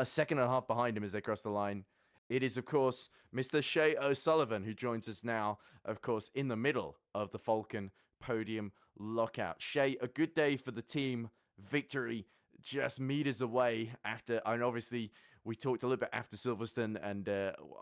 second and a half behind him as they crossed the line. It is, of course, Mr. Shay O'Sullivan, who joins us now, of course, in the middle of the Falcon podium lockout. Shay, a good day for the team. Victory just meters away after, and obviously we talked a little bit after Silverstone, and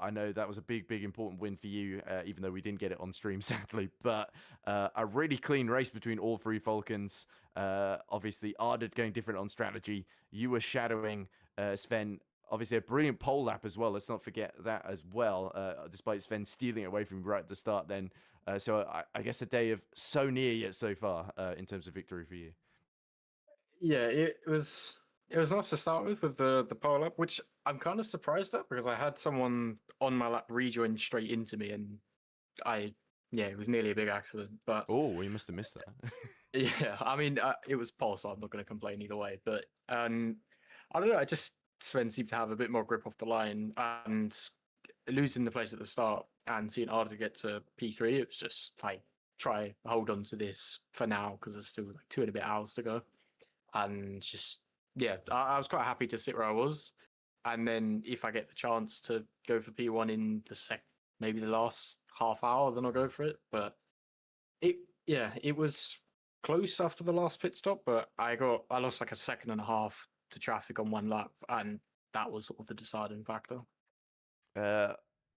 I know that was a big, important win for you, even though we didn't get it on stream, sadly. But a really clean race between all 3 Falcons. Obviously, Arded going different on strategy. You were shadowing Sven. Obviously, a brilliant pole lap as well. Let's not forget that as well, despite Sven stealing it away from you right at the start then. So I guess a day of so near yet so far in terms of victory for you. Yeah, it was nice to start with the pole up, which I'm kind of surprised at because I had someone on my lap rejoin straight into me, and it was nearly a big accident. But Oh, we must have missed that. yeah, I mean, it was pole, so I'm not going to complain either way. But I don't know, Sven seemed to have a bit more grip off the line, and losing the place at the start and seeing Arda get to P3, it was just like try hold on to this for now because there's still like 2 and a bit hours to go. And just I was quite happy to sit where I was, and then if I get the chance to go for P1 in maybe the last half hour, then I'll go for it. But it was close after the last pit stop, but I lost like a second and a half to traffic on 1 lap, and that was sort of the deciding factor.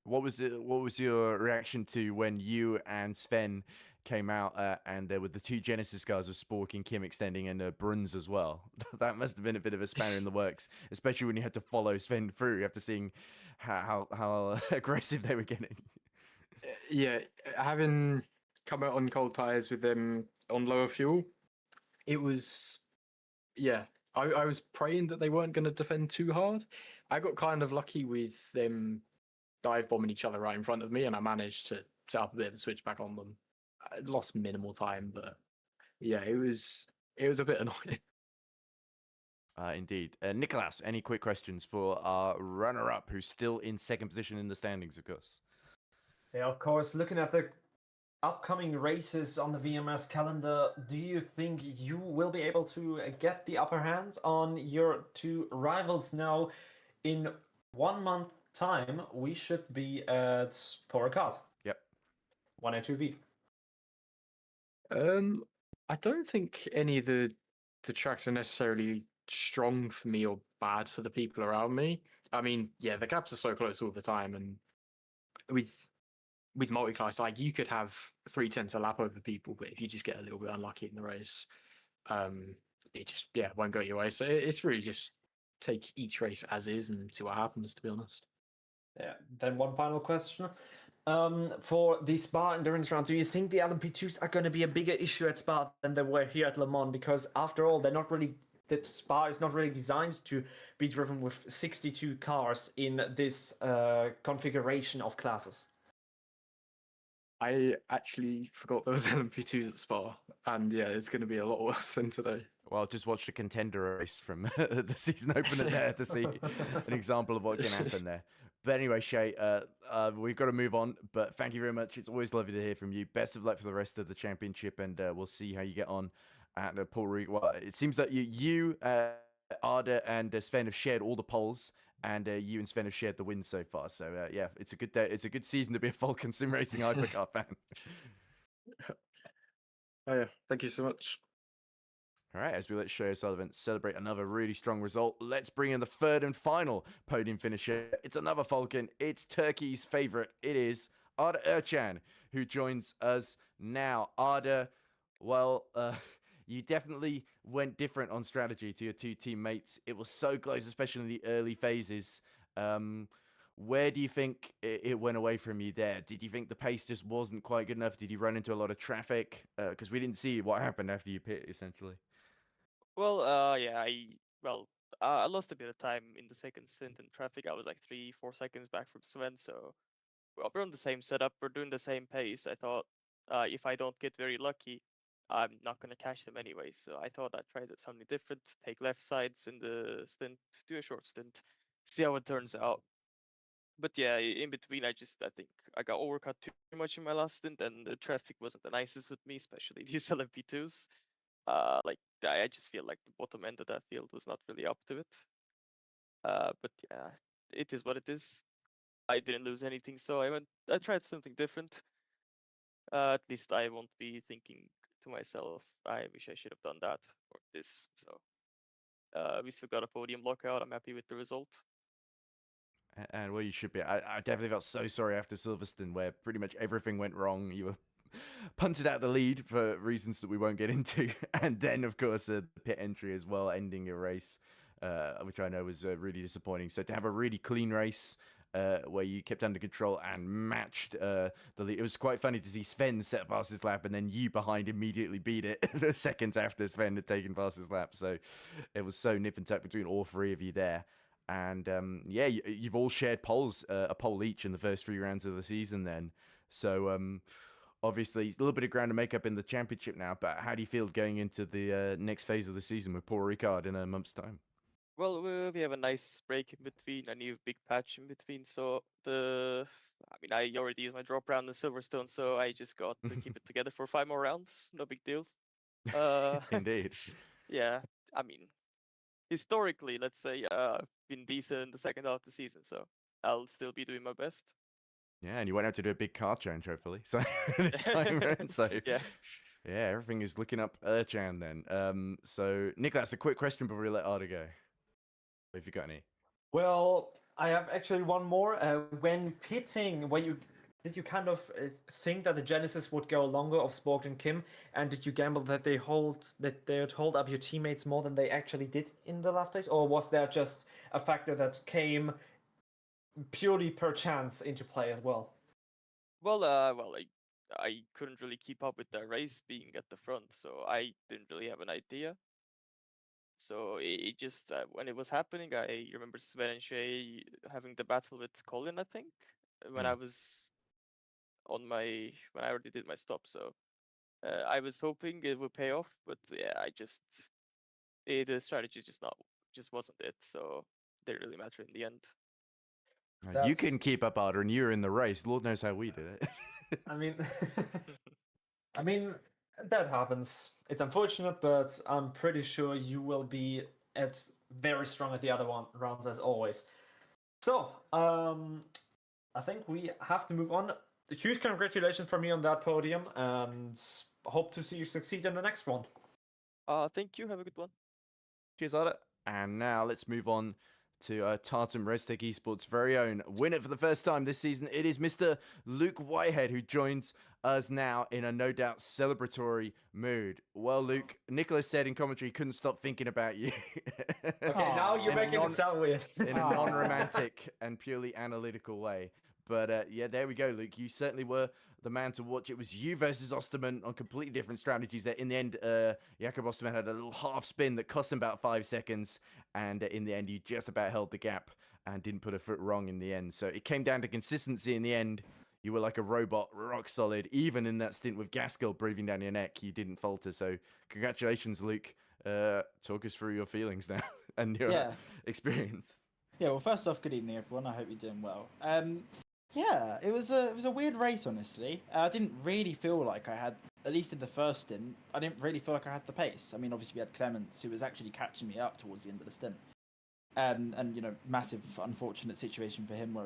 What was your reaction to when you and Sven came out and there were the 2 Genesis cars of Spork and Kim extending and Bruns as well? That must have been a bit of a spanner in the works, especially when you had to follow Sven through after seeing how aggressive they were getting. Yeah, having come out on cold tires with them on lower fuel, it was I was praying that they weren't going to defend too hard. I got kind of lucky with them dive bombing each other right in front of me, and I managed to set up a bit of a switch back on them. I lost minimal time, but yeah, it was a bit annoying. Indeed. Niklas, any quick questions for our runner-up, who's still in second position in the standings, of course? Yeah, of course. Looking at the upcoming races on the VMS calendar, do you think you will be able to get the upper hand on your 2 rivals now? In 1 month time, we should be at Paul Ricard. Yep. 1A2V. I don't think any of the tracks are necessarily strong for me or bad for the people around me. I mean, yeah, the gaps are so close all the time, and with multi-class, like you could have 3/10 a lap over people, but if you just get a little bit unlucky in the race, it just won't go your way. So it's really just take each race as is and see what happens, to be honest. Yeah. Then one final question. For the Spa endurance round, do you think the LMP2s are going to be a bigger issue at Spa than they were here at Le Mans? Because after all, the Spa is not really designed to be driven with 62 cars in this configuration of classes. I actually forgot there was LMP2s at Spa, and yeah, it's going to be a lot worse than today. Well, just watch the contender race from the season opener there to see an example of what can happen there. But anyway, Shay, we've got to move on. But thank you very much. It's always lovely to hear from you. Best of luck for the rest of the championship, and we'll see how you get on at the Paul Ricard. Well, it seems that you Arda, and Sven have shared all the poles, and you and Sven have shared the wins so far. So yeah, it's a good day. It's a good season to be a Falcon Sim Racing hypercar fan. Oh yeah, thank you so much. All right, as we let Shay O'Sullivan celebrate another really strong result, let's bring in the 3rd and final podium finisher. It's another Falcon. It's Turkey's favorite. It is Arda Ercan, who joins us now. Arda, well, you definitely went different on strategy to your two teammates? It was so close, especially in the early phases. Where do you think it went away from you there? Did you think the pace just wasn't quite good enough? Did you run into a lot of traffic? Because we didn't see what happened after you pit, essentially. Well, yeah, I lost a bit of time in the second stint in traffic. I was like 3-4 seconds back from Sven, so well, we're on the same setup. We're doing the same pace. I thought if I don't get very lucky, I'm not gonna catch them anyway. So I thought I'd try something different. Take left sides in the stint, do a short stint, see how it turns out. But yeah, in between, I think I got overcut too much in my last stint, and the traffic wasn't the nicest with me, especially these LMP2s. Like I just feel like the bottom end of that field was not really up to it. But yeah, it is what it is. I didn't lose anything, so I tried something different. At least I won't be thinking to myself, I wish I should have done that or this. So we still got a podium lockout. I'm happy with the result. And well, you should be. I definitely felt so sorry after Silverstone, where pretty much everything went wrong. You were punted out the lead for reasons that we won't get into, and then of course the pit entry as well, ending your race, which I know was really disappointing. So to have a really clean race where you kept under control and matched the lead, it was quite funny to see Sven set fastest lap, and then you behind immediately beat it the seconds after Sven had taken fastest lap. So it was so nip and tuck between all three of you there. And yeah, you've all shared poles, a pole each in the first 3 rounds of the season then. So obviously, a little bit of ground to make up in the championship now, but how do you feel going into the next phase of the season with Paul Ricard in a month's time? Well, we have a nice break in between, a new big patch in between. So I already used my drop round in Silverstone, so I just got to keep it together for 5 more rounds. No big deal. Indeed. Yeah, I mean, historically, let's say, been decent in the second half of the season, so I'll still be doing my best. Yeah, and you went out to do a big car change, hopefully. So this time around, so yeah, everything is looking up Chan then. So Niklas, a quick question before we let Arda go. If you got any. Well, I have actually one more. When pitting, did you kind of think that the Genesis would go longer of Spork and Kim, and did you gamble that they'd hold up your teammates more than they actually did in the last place, or was there just a factor that came purely per chance into play as well? well, I couldn't really keep up with the race being at the front, so I didn't really have an idea. So it just when it was happening, I remember Sven and Shay having the battle with Colin, I think, when I was when I already did my stop. So I was hoping it would pay off, but yeah, the strategy just wasn't it. So it didn't really matter in the end. You couldn't keep up, Arda, and you were in the race. Lord knows how we did it. I mean, that happens. It's unfortunate, but I'm pretty sure you will be very strong at the other rounds as always. So, I think we have to move on. Huge congratulations from me on that podium, and hope to see you succeed in the next one. Thank you. Have a good one. Cheers, Arda. And now let's move on to Tartan Restec Esports' very own winner for the first time this season. It is Mr. Luke Whitehead, who joins us now in a no doubt celebratory mood. Well, Luke, Niklas said in commentary he couldn't stop thinking about you. Okay, now you're making it sound weird. In a non-romantic and purely analytical way. But yeah, there we go, Luke. You certainly were the man to watch. It was you versus Osterman on completely different strategies there. In the end, Jakob Osterman had a little half spin that cost him about 5 seconds. And in the end, you just about held the gap and didn't put a foot wrong in the end. So it came down to consistency in the end. You were like a robot, rock solid. Even in that stint with Gaskell breathing down your neck, you didn't falter. So congratulations, Luke. Talk us through your feelings now and your experience. Yeah, well, first off, good evening, everyone. I hope you're doing well. Yeah, it was a weird race, honestly. I didn't really feel like I had, at least in the first stint, I didn't really feel like I had the pace. I mean, obviously we had Clements, who was actually catching me up towards the end of the stint. And massive unfortunate situation for him where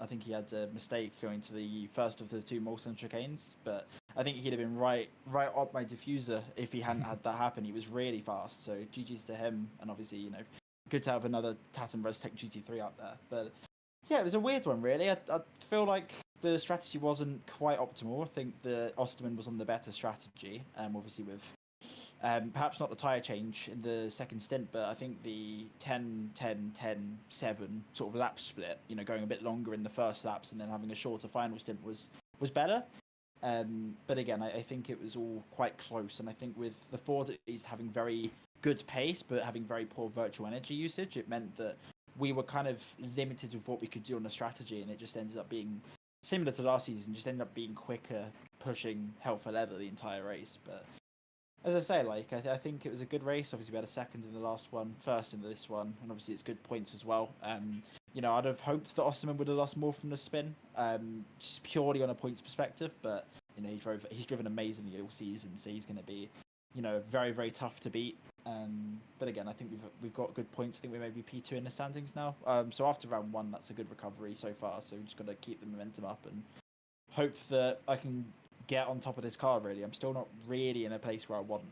I think he had a mistake going to the first of the 2 Molson chicanes, but I think he'd have been right up my diffuser if he hadn't had that happen. He was really fast, so GG's to him, and obviously, good to have another Tatum Restec GT3 up there. But yeah, it was a weird one, really. I feel like the strategy wasn't quite optimal. I think the Osterman was on the better strategy, obviously with Perhaps not the tyre change in the second stint, but I think the 10, 10, 10, 7 sort of lap split, going a bit longer in the first laps and then having a shorter final stint was better. But again, I think it was all quite close. And I think with the Ford at least having very good pace, but having very poor virtual energy usage, it meant that we were kind of limited with what we could do on the strategy. And it just ended up being similar to last season, just ended up being quicker, pushing hell for leather the entire race. But as I say, I think it was a good race. Obviously, we had a second in the last one, first in this one, and obviously it's good points as well. I'd have hoped that Osterman would have lost more from the spin, just purely on a points perspective. But he's driven amazingly all season, so he's going to be, very very tough to beat. But again, I think we've got good points. I think we may be P2 in the standings now. So after round 1, that's a good recovery so far. So we've just got to keep the momentum up and hope that I can get on top of this car. Really, I'm still not really in a place where I want.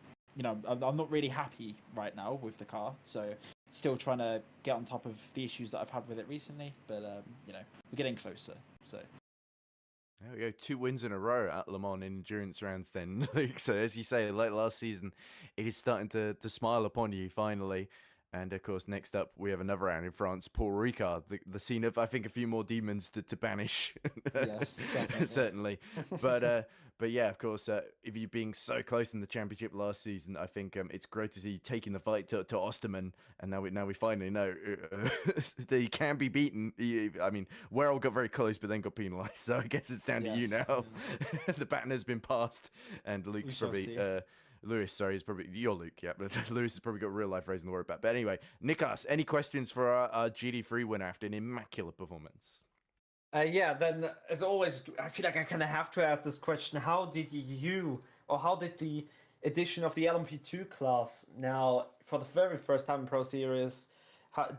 I'm not really happy right now with the car, so still trying to get on top of the issues that I've had with it recently. But we're getting closer. So there we go, 2 wins in a row at Le Mans in endurance rounds then, Luke. So as you say, like last season, it is starting to smile upon you finally. And of course, next up, we have another round in France, Paul Ricard, the scene of, I think, a few more demons to banish. Yes, definitely. Certainly. But yeah, of course, if you being so close in the championship last season, I think it's great to see you taking the fight to Osterman. And now we finally know that he can be beaten. I mean, Werrell got very close, but then got penalised. So I guess it's down to you now. The baton has been passed, and Luke's probably... Lewis, sorry, is probably your Luke, yeah, but Lewis has probably got real life raising the worry about. But anyway, Niklas, any questions for our GD3 winner after an immaculate performance? Then as always, I feel like I kind of have to ask this question: how did the addition of the LMP2 class now for the very first time in Pro Series,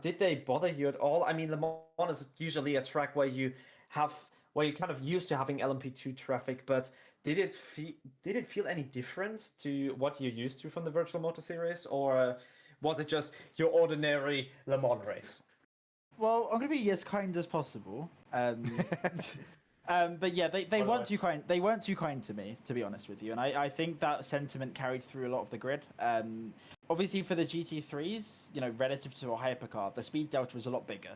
did they bother you at all? I mean, Le Mans is usually a track where you're kind of used to having LMP2 traffic, but did it feel any different to what you're used to from the Virtual Motor Series, or was it just your ordinary Le Mans race? Well, I'm going to be as kind as possible. But yeah, they weren't too kind. They weren't too kind to me, to be honest with you. And I think that sentiment carried through a lot of the grid. Obviously, for the GT3s, relative to a hypercar, the speed delta is a lot bigger.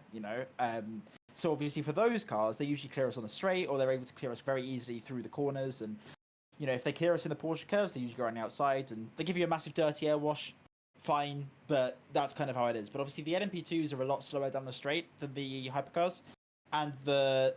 So obviously for those cars, they usually clear us on the straight, or they're able to clear us very easily through the corners. And if they clear us in the Porsche curves, they usually go on the outside, and they give you a massive dirty air wash. Fine, but that's kind of how it is. But obviously the LMP2s are a lot slower down the straight than the hypercars, and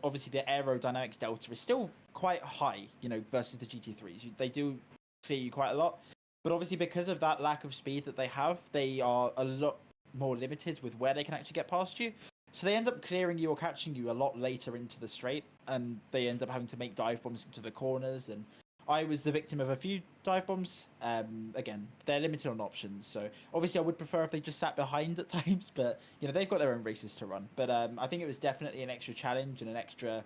obviously the aerodynamics delta is still quite high, versus the GT3s. They do clear you quite a lot, but obviously because of that lack of speed that they have, they are a lot more limited with where they can actually get past you. So they end up clearing you or catching you a lot later into the straight, and they end up having to make dive bombs into the corners. And I was the victim of a few dive bombs. Again, they're limited on options, so obviously I would prefer if they just sat behind at times, but they've got their own races to run. But I think it was definitely an extra challenge and an extra,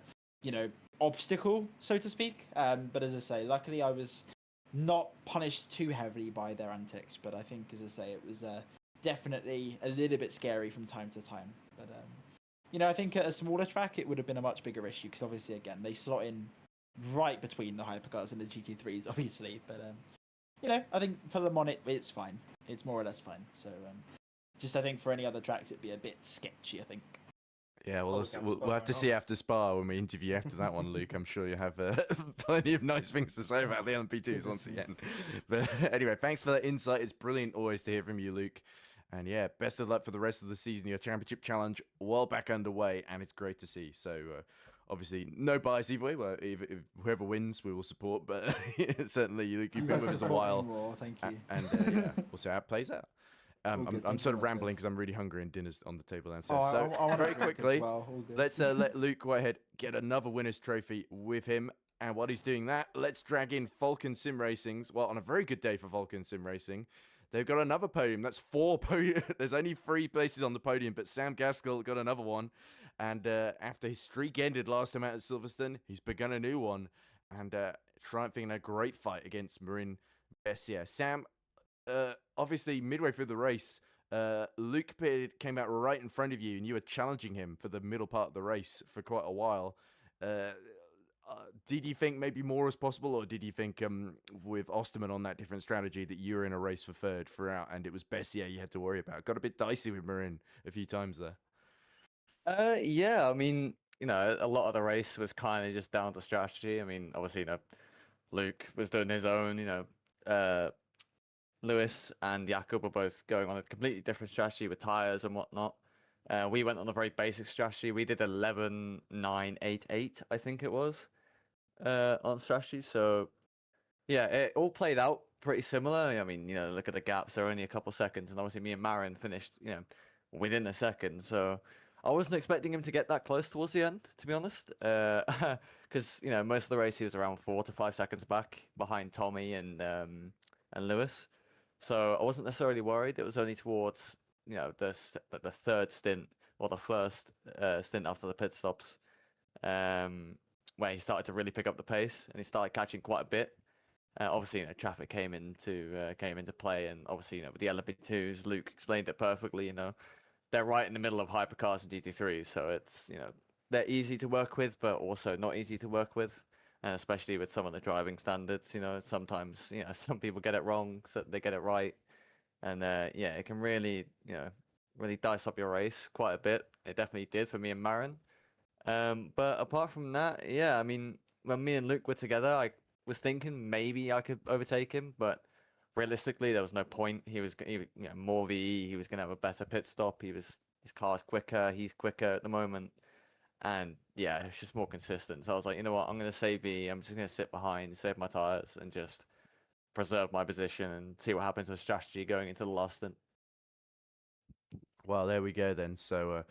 obstacle, so to speak. But as I say, luckily I was not punished too heavily by their antics. But I think, as I say, it was definitely a little bit scary from time to time. But I think at a smaller track it would have been a much bigger issue, because obviously again they slot in right between the hypercars and the GT3s, obviously. But I think for Le Mans it's fine. It's more or less fine. So just I think for any other tracks it'd be a bit sketchy, I think. Yeah, well, we'll have to see after Spa when we interview after that one, Luke. I'm sure you have plenty of nice things to say about the LMP2s once again. But anyway, thanks for that insight. It's brilliant always to hear from you, Luke. And yeah, best of luck for the rest of the season. Your championship challenge well back underway, and it's great to see. So obviously, no bias either way. Well, if whoever wins, we will support. But certainly, Luke, you've been with us a while. More, thank you. And yeah, we'll see how it plays out. I'm sort of rambling because I'm really hungry and dinner's on the table downstairs. So very quickly, let's let Luke go ahead, get another winner's trophy with him. And while he's doing that, let's drag in Falcon Sim Racing's. Well, on a very good day for Falcon Sim Racing, they've got another podium. That's 4 podium. There's only 3 places on the podium, but Sam Gaskell got another one. And after his streak ended last time out at Silverstone, he's begun a new one and triumphing in a great fight against Marin Bessier. Sam, obviously midway through the race, Luke came out right in front of you and you were challenging him for the middle part of the race for quite a while. did you think maybe more was possible, or did you think with Osterman on that different strategy that you were in a race for third throughout, and it was Bessier you had to worry about? Got a bit dicey with Marin a few times there. Yeah, I mean, a lot of the race was kind of just down to strategy. I mean, obviously, Luke was doing his own, Lewis and Jakob were both going on a completely different strategy with tires and whatnot. We went on a very basic strategy. We did 11-9-8-8, I think it was, on strategy. So yeah, it all played out pretty similar. I mean, look at the gaps; they're only a couple seconds, and obviously me and Marin finished, within a second. So I wasn't expecting him to get that close towards the end, to be honest. Because most of the race he was around 4 to 5 seconds back behind Tommy and Lewis. So I wasn't necessarily worried. It was only towards the third stint or the first stint after the pit stops, where he started to really pick up the pace and he started catching quite a bit. Obviously, traffic came into play, and obviously, with the LMP2s, Luke explained it perfectly. They're right in the middle of hypercars and GT3s, so it's they're easy to work with, but also not easy to work with, and especially with some of the driving standards. Sometimes some people get it wrong, so they get it right, and it can really really dice up your race quite a bit. It definitely did for me and Marin. But apart from that, yeah, I mean, when me and Luke were together, I was thinking maybe I could overtake him, but realistically, there was no point. He more VE. He was going to have a better pit stop. His car's quicker. He's quicker at the moment, and yeah, it's just more consistent. So I was like, you know what, I'm going to save VE. I'm just going to sit behind, save my tires, and just preserve my position and see what happens with strategy going into the last stint. Well, there we go then. So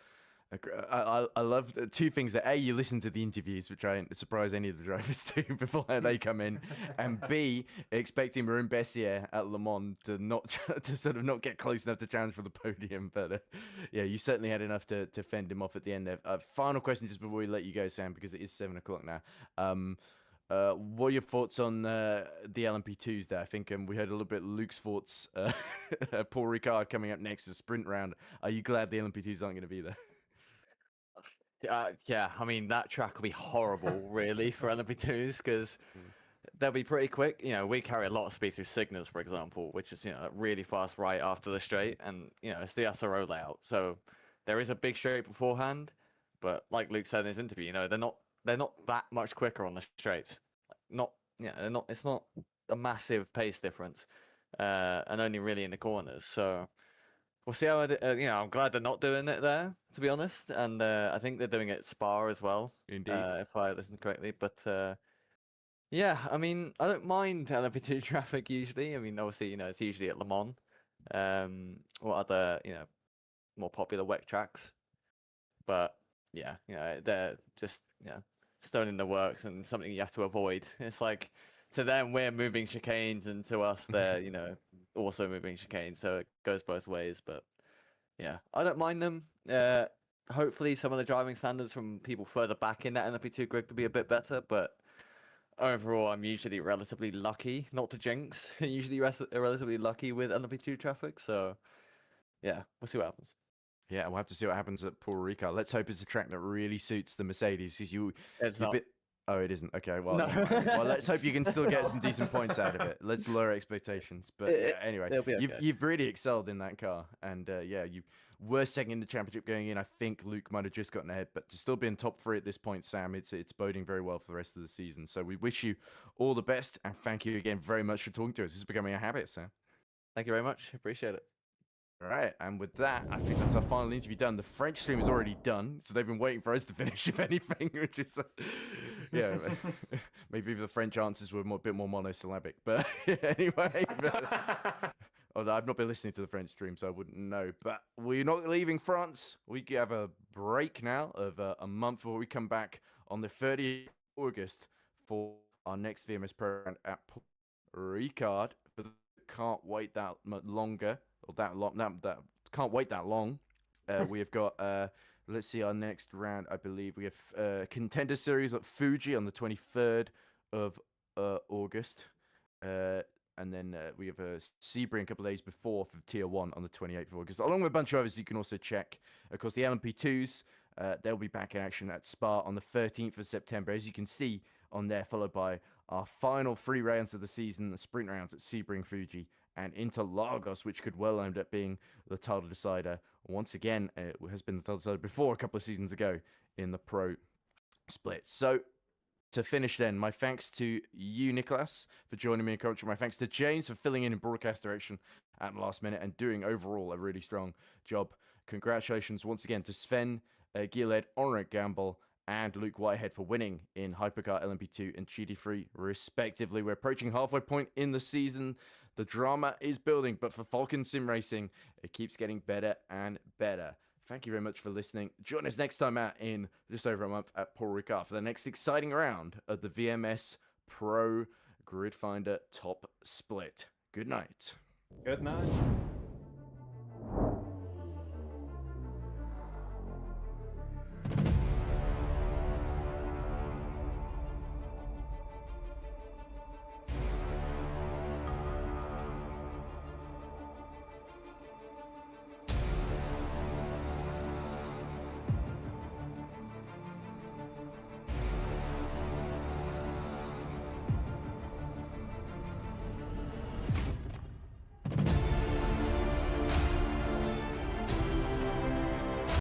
I love two things that A, you listen to the interviews, which I ain't surprised any of the drivers do before they come in, and B, expecting Marin Bessier at Le Mans to sort of not get close enough to challenge for the podium. But yeah, you certainly had enough to fend him off at the end there. Final question just before we let you go, Sam, because it is 7 o'clock now. What are your thoughts on the LMP2s there? I think we heard a little bit of Luke's thoughts. Paul Ricard coming up next to sprint round. Are you glad the LMP2s aren't going to be there? Yeah, I mean, that track will be horrible, really, for LMP2s, because they'll be pretty quick. We carry a lot of speed through signals, for example, which is, really fast right after the straight, and, it's the SRO layout. So there is a big straight beforehand, but like Luke said in his interview, they're not that much quicker on the straights. It's not a massive pace difference, and only really in the corners. So we'll see how I'm glad they're not doing it there, to be honest, and I think they're doing it at Spa as well. Indeed. If I listened correctly, but yeah, I mean, I don't mind LMP2 traffic usually. I mean, obviously, it's usually at Le Mans, or other, more popular WEC tracks, but yeah, they're just stone in the works and something you have to avoid. It's like, to them, we're moving chicanes, and to us, they're also moving chicanes. So it goes both ways. But yeah, I don't mind them. Hopefully, some of the driving standards from people further back in that LMP2 grid could be a bit better. But overall, I'm usually relatively lucky, not to jinx. Usually relatively lucky with LMP2 traffic. So yeah, we'll see what happens. Yeah, we'll have to see what happens at Paul Ricard. Let's hope it's a track that really suits the Mercedes. It's not. Oh, it isn't. Okay, well, No. never mind. Well, let's hope you can still get some decent points out of it. Let's lower expectations. But yeah, anyway, it'll be okay. you've really excelled in that car, and yeah, you were second in the championship going in. I think Luke might have just gotten ahead, but to still be in top 3 at this point, Sam, it's boding very well for the rest of the season. So we wish you all the best, and thank you again very much for talking to us. This is becoming a habit, Sam. Thank you very much. Appreciate it. All right, and with that, I think that's our final interview done. The French stream is already done, so they've been waiting for us to finish, if anything, which is, yeah, maybe the French answers were a bit more monosyllabic, but anyway. Although I've not been listening to the French stream, so I wouldn't know. But we're not leaving France. We have a break now of a month before we come back on the 30th of August for our next VMS program at Ricard. But can't wait that much longer. Or that long, that can't wait that long. We have got let's see, our next round. I believe we have Contender Series at Fuji on the 23rd of August, and then we have a Sebring a couple of days before for Tier 1 on the 28th of August, along with a bunch of others you can also check. Of course, the LMP2s, they'll be back in action at Spa on the 13th of September. As you can see on there, followed by our final 3 rounds of the season, the sprint rounds at Sebring, Fuji, and Interlagos, which could well end up being the title decider. Once again, it has been the title decider before a couple of seasons ago in the Pro Split. So, to finish then, my thanks to you, Niklas, for joining me in commentary. My thanks to James for filling in broadcast direction at the last minute and doing overall a really strong job. Congratulations once again to Sven Gilled, Ulrich Gamble, and Luke Whitehead for winning in Hypercar LMP2 and GT3, respectively. We're approaching halfway point in the season. The drama is building, but for Falcon Sim Racing, it keeps getting better and better. Thank you very much for listening. Join us next time out in just over a month at Paul Ricard for the next exciting round of the VMS Pro Grid Finder Top Split. Good night. Good night.